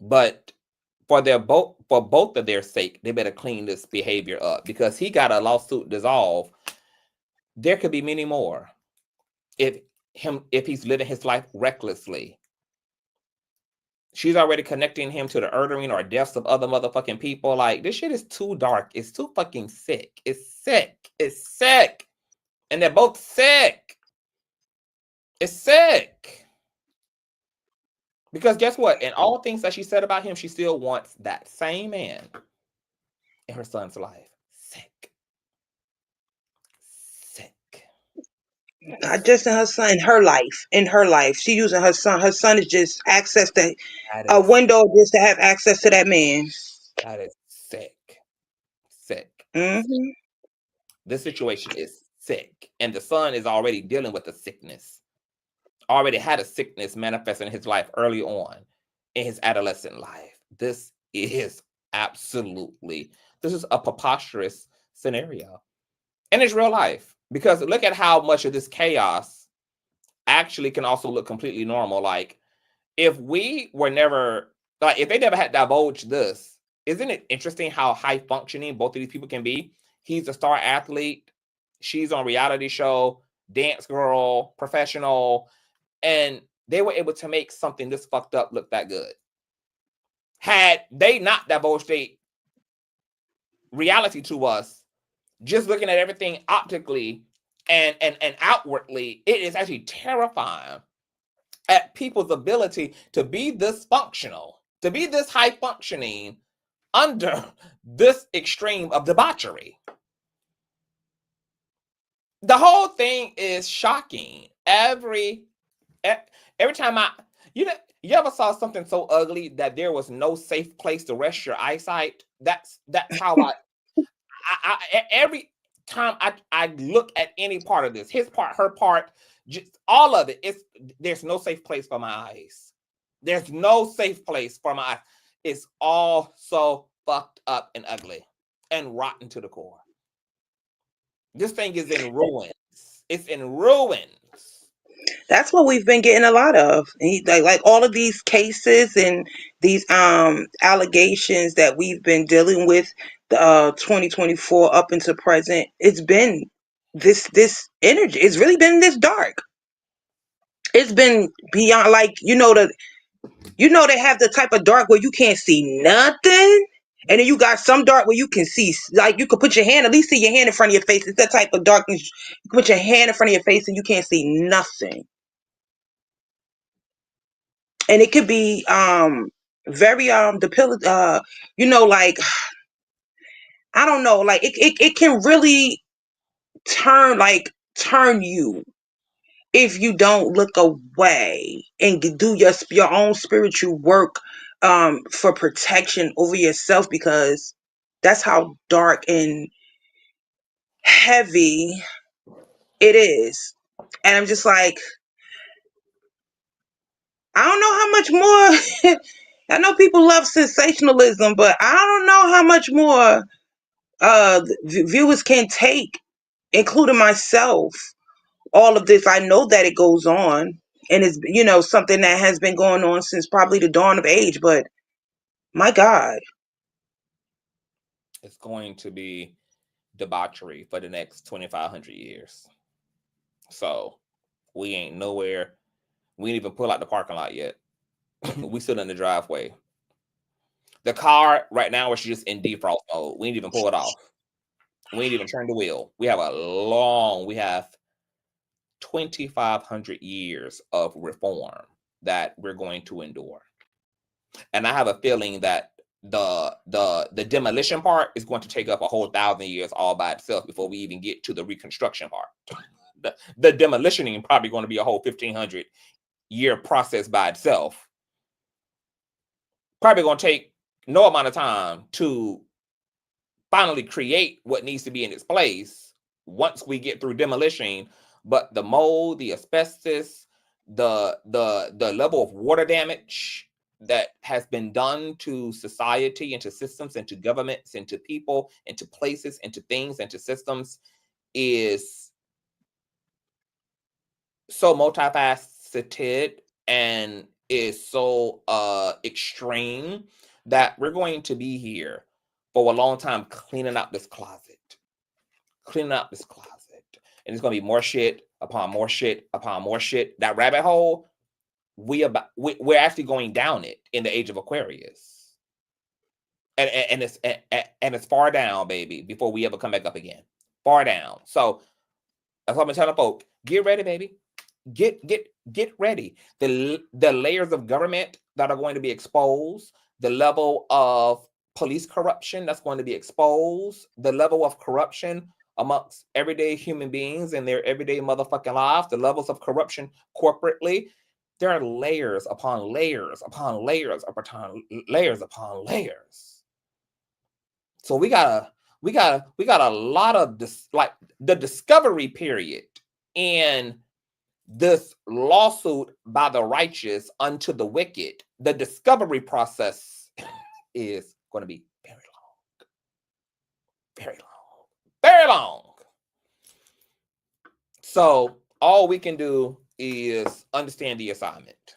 But for both of their sake, they better clean this behavior up, because he got a lawsuit dissolved. There could be many more if he's living his life recklessly. She's already connecting him to the murdering or deaths of other motherfucking people. Like, this shit is too dark. It's too fucking sick. It's sick. It's sick. And they're both sick. It's sick. Because guess what? In all things that she said about him, she still wants that same man in her son's life. Sick. Sick. Not just in her son, in her life. In her life. She using her son. Her son is just access to a window just to have access to that man. That is sick. Sick. Mm-hmm. This situation is sick. And the son is already dealing with the sickness. Already had a sickness manifest in his life early on in his adolescent life. This is a preposterous scenario. And it's real life. Because look at how much of this chaos actually can also look completely normal. Like, if they never had divulged this, isn't it interesting how high functioning both of these people can be? He's a star athlete. She's on a reality show, dance girl, professional. And they were able to make something this fucked up look that good. Had they not divulged a reality to us, just looking at everything optically and outwardly, it is actually terrifying at people's ability to be this functional, to be this high functioning under this extreme of debauchery. The whole thing is shocking. Every time you ever saw something so ugly that there was no safe place to rest your eyesight? That's how every time I look at any part of this, his part, her part, just all of it, there's no safe place for my eyes. There's no safe place for my eyes. It's all so fucked up and ugly and rotten to the core. This thing is in ruins. It's in ruins. That's what we've been getting a lot of. Like all of these cases and these allegations that we've been dealing with 2024 up into present. It's been this energy. It's really been this dark. It's been beyond, like, they have the type of dark where you can't see nothing. And then you got some dark where you can see, like, you could put your hand, at least see your hand in front of your face. It's that type of darkness. You can put your hand in front of your face and you can't see nothing. And it could be very like, I don't know, like it can really turn you if you don't look away and do your own spiritual work for protection over yourself, because that's how dark and heavy it is. And I'm just like, I don't know how much more I know people love sensationalism, but I don't know how much more viewers can take, including myself. All of this, I know that it goes on, and it's something that has been going on since probably the dawn of age. But my God, it's going to be debauchery for the next 2,500 years. So we ain't nowhere. We ain't even pull out the parking lot yet. We still in the driveway. The car right now is just in defrost mode. We ain't even pull it off. We ain't even turn the wheel. We have 2,500 years of reform that we're going to endure. And I have a feeling that the demolition part is going to take up a whole 1,000 years all by itself before we even get to the reconstruction part. The demolitioning is probably going to be a whole 1,500 year process by itself. Probably going to take no amount of time to finally create what needs to be in its place once we get through demolition. But the mold, the asbestos, the level of water damage that has been done to society and to systems and to governments and to people and to places and to things and to systems is so multifaceted and is so extreme that we're going to be here for a long time cleaning out this closet. And it's going to be more shit upon more shit upon more shit. That rabbit hole, we're actually going down it in the age of Aquarius. And it's far down, baby, before we ever come back up again. Far down. So that's what I'm telling folk. Get ready, baby. Get ready. The layers of government that are going to be exposed, the level of police corruption that's going to be exposed, the level of corruption amongst everyday human beings in their everyday motherfucking lives, the levels of corruption corporately. There are layers upon layers upon layers upon layers upon layers. So we got a lot of this, like the discovery period in this lawsuit by the righteous unto the wicked. The discovery process is going to be very long. Very long. Very long. So all we can do is understand the assignment.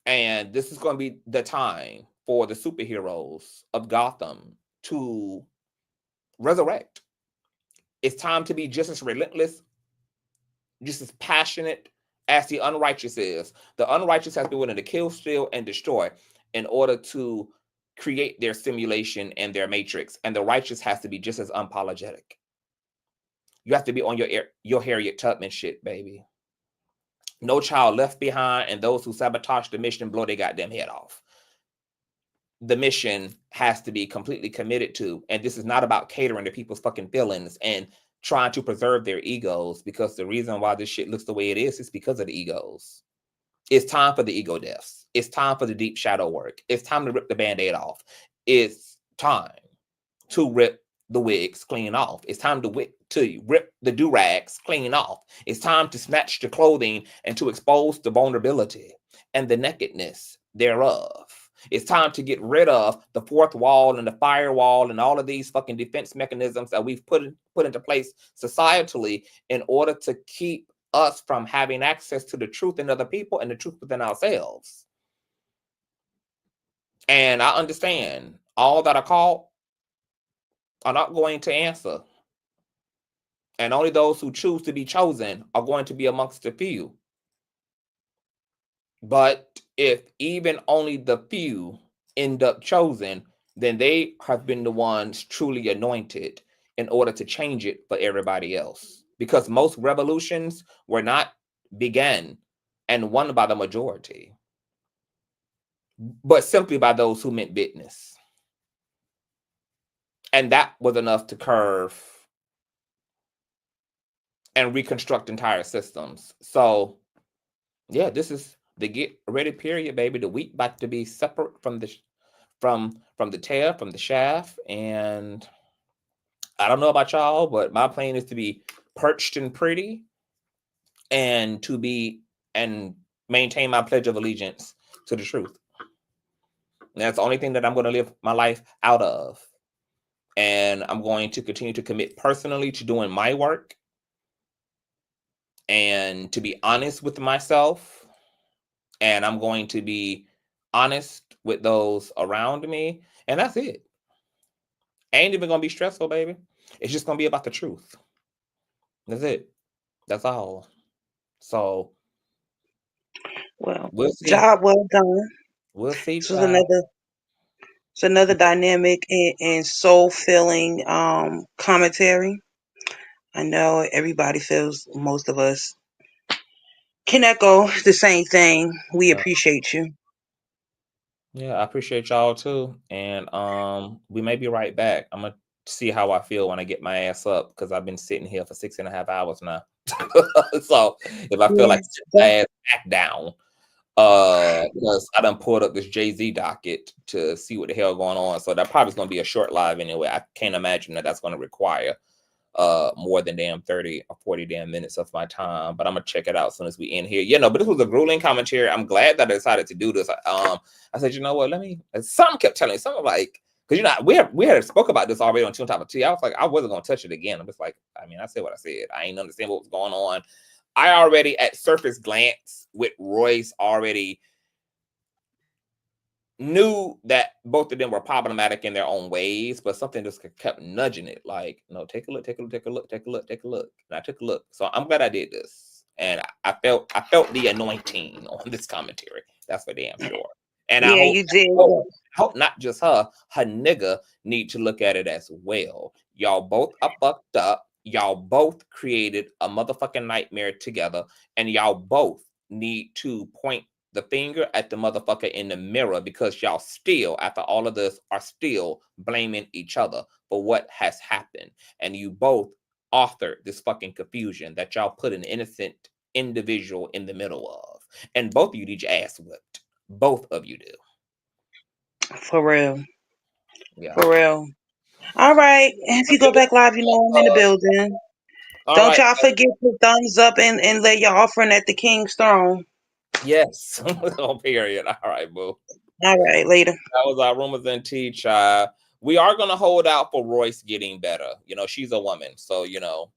And this is going to be the time for the superheroes of Gotham to resurrect. It's time to be just as relentless, just as passionate as the unrighteous is. The unrighteous has been willing to kill, steal, and destroy in order to create their simulation and their matrix. And the righteous has to be just as unapologetic. You have to be on your Harriet Tubman shit, baby. No child left behind, and those who sabotage the mission blow their goddamn head off. The mission has to be completely committed to, and this is not about catering to people's fucking feelings and trying to preserve their egos, because the reason why this shit looks the way it is because of the egos. It's time for the ego deaths. It's time for the deep shadow work. It's time to rip the Band-Aid off. It's time to rip the wigs clean off. It's time to rip the do-rags clean off. It's time to snatch the clothing and to expose the vulnerability and the nakedness thereof. It's time to get rid of the fourth wall and the firewall and all of these fucking defense mechanisms that we've put into place societally in order to keep us from having access to the truth in other people and the truth within ourselves. And I understand all that are called are not going to answer. And only those who choose to be chosen are going to be amongst the few. But if even only the few end up chosen, then they have been the ones truly anointed in order to change it for everybody else. Because most revolutions were not began and won by the majority, but simply by those who meant business. And that was enough to curve and reconstruct entire systems. So, yeah, this is the get ready period, baby. The wheat about to be separate from the tail, from the shaft. And I don't know about y'all, but my plan is to be perched and pretty, and to be and maintain my pledge of allegiance to the truth. And that's the only thing that I'm going to live my life out of. And I'm going to continue to commit personally to doing my work and to be honest with myself. And I'm going to be honest with those around me. And that's it. Ain't even going to be stressful, baby. It's just going to be about the truth. That's it. That's all. So, well, we'll see. Job well done. We'll see. This was another dynamic and soul-filling commentary. I know everybody feels, most of us can echo the same thing. We appreciate you. Yeah, I appreciate y'all too. And we may be right back. I'm gonna see how I feel when I get my ass up, because I've been sitting here for 6.5 hours now. So if I feel like sitting my ass back down, Because I done pulled up this Jay-Z docket to see what the hell going on. So that probably is going to be a short live anyway. I can't imagine that that's going to require more than damn 30 or 40 damn minutes of my time, but I'm gonna check it out as soon as we end here. But this was a grueling commentary. I'm glad that I decided to do this. I said, you know what, let me, something kept telling me, something like, because you know, we had spoke about this already on Two on Top of Tea. I was like, I wasn't gonna touch it again. I'm just like, I mean, I said what I said. I ain't understand what was going on. I already at surface glance with Royce already knew that both of them were problematic in their own ways, but something just kept nudging it. Like, no, take a look, take a look, take a look, take a look, take a look. And I took a look. So I'm glad I did this. And I felt the anointing on this commentary. That's for damn sure. And yeah, I hope you did. hope not just her nigga need to look at it as well. Y'all both are fucked up. Y'all both created a motherfucking nightmare together. And y'all both need to point the finger at the motherfucker in the mirror, because y'all still, after all of this, are still blaming each other for what has happened. And you both authored this fucking confusion that y'all put an innocent individual in the middle of. And both of you need your ass whipped. Both of you do. For real. Yeah. For real. All right. If you go back live, you know I'm in the building. Don't y'all forget to thumbs up and lay your offering at the King's throne. Yes. Oh, period. All right, boo. All right, later. That was our Rumors and Tea, child. We are going to hold out for Royce getting better. You know, she's a woman. So, you know,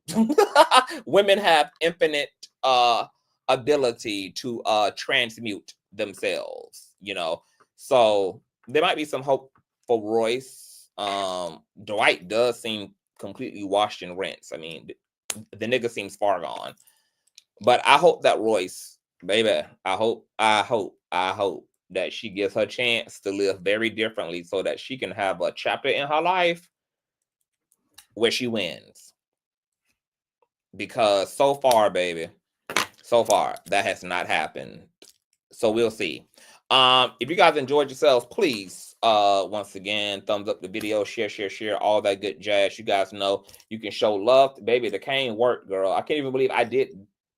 women have infinite ability to transmute themselves, you know. So there might be some hope for Royce. Dwight does seem completely washed and rinsed. I mean, the nigga seems far gone. But I hope that Royce, baby, I hope that she gets her chance to live very differently so that she can have a chapter in her life where she wins. Because so far, baby, so far, that has not happened. So we'll see. If you guys enjoyed yourselves, please, once again, thumbs up the video, share, all that good jazz. You guys know you can show love. Baby, the cane worked, girl. I can't even believe I did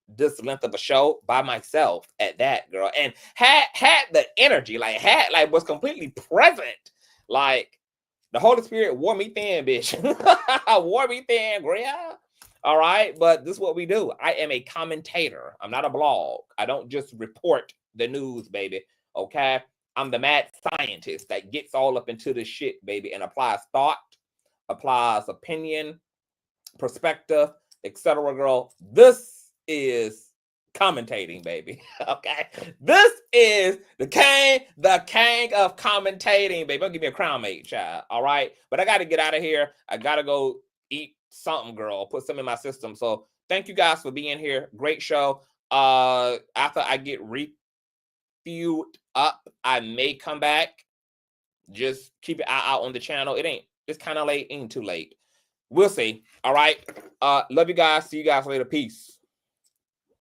this length of a show by myself at that, girl, and had the energy, was completely present. Like, the Holy Spirit wore me thin, bitch. Wore me thin, girl. All right, but this is what we do. I am a commentator. I'm not a blog. I don't just report the news, baby. Okay, I'm the mad scientist that gets all up into this shit, baby, and applies thought, applies opinion, perspective, etc. Girl, this is commentating, baby. Okay, this is the king of commentating, baby. Don't give me a crown, mate, child. All right, but I got to get out of here. I gotta go eat something, girl. Put some in my system. So thank you guys for being here. Great show. After I get refueled up, I may come back. Just keep an eye out on the channel. It's kind of late. Ain't too late. We'll see. All right. Love you guys. See you guys later. Peace.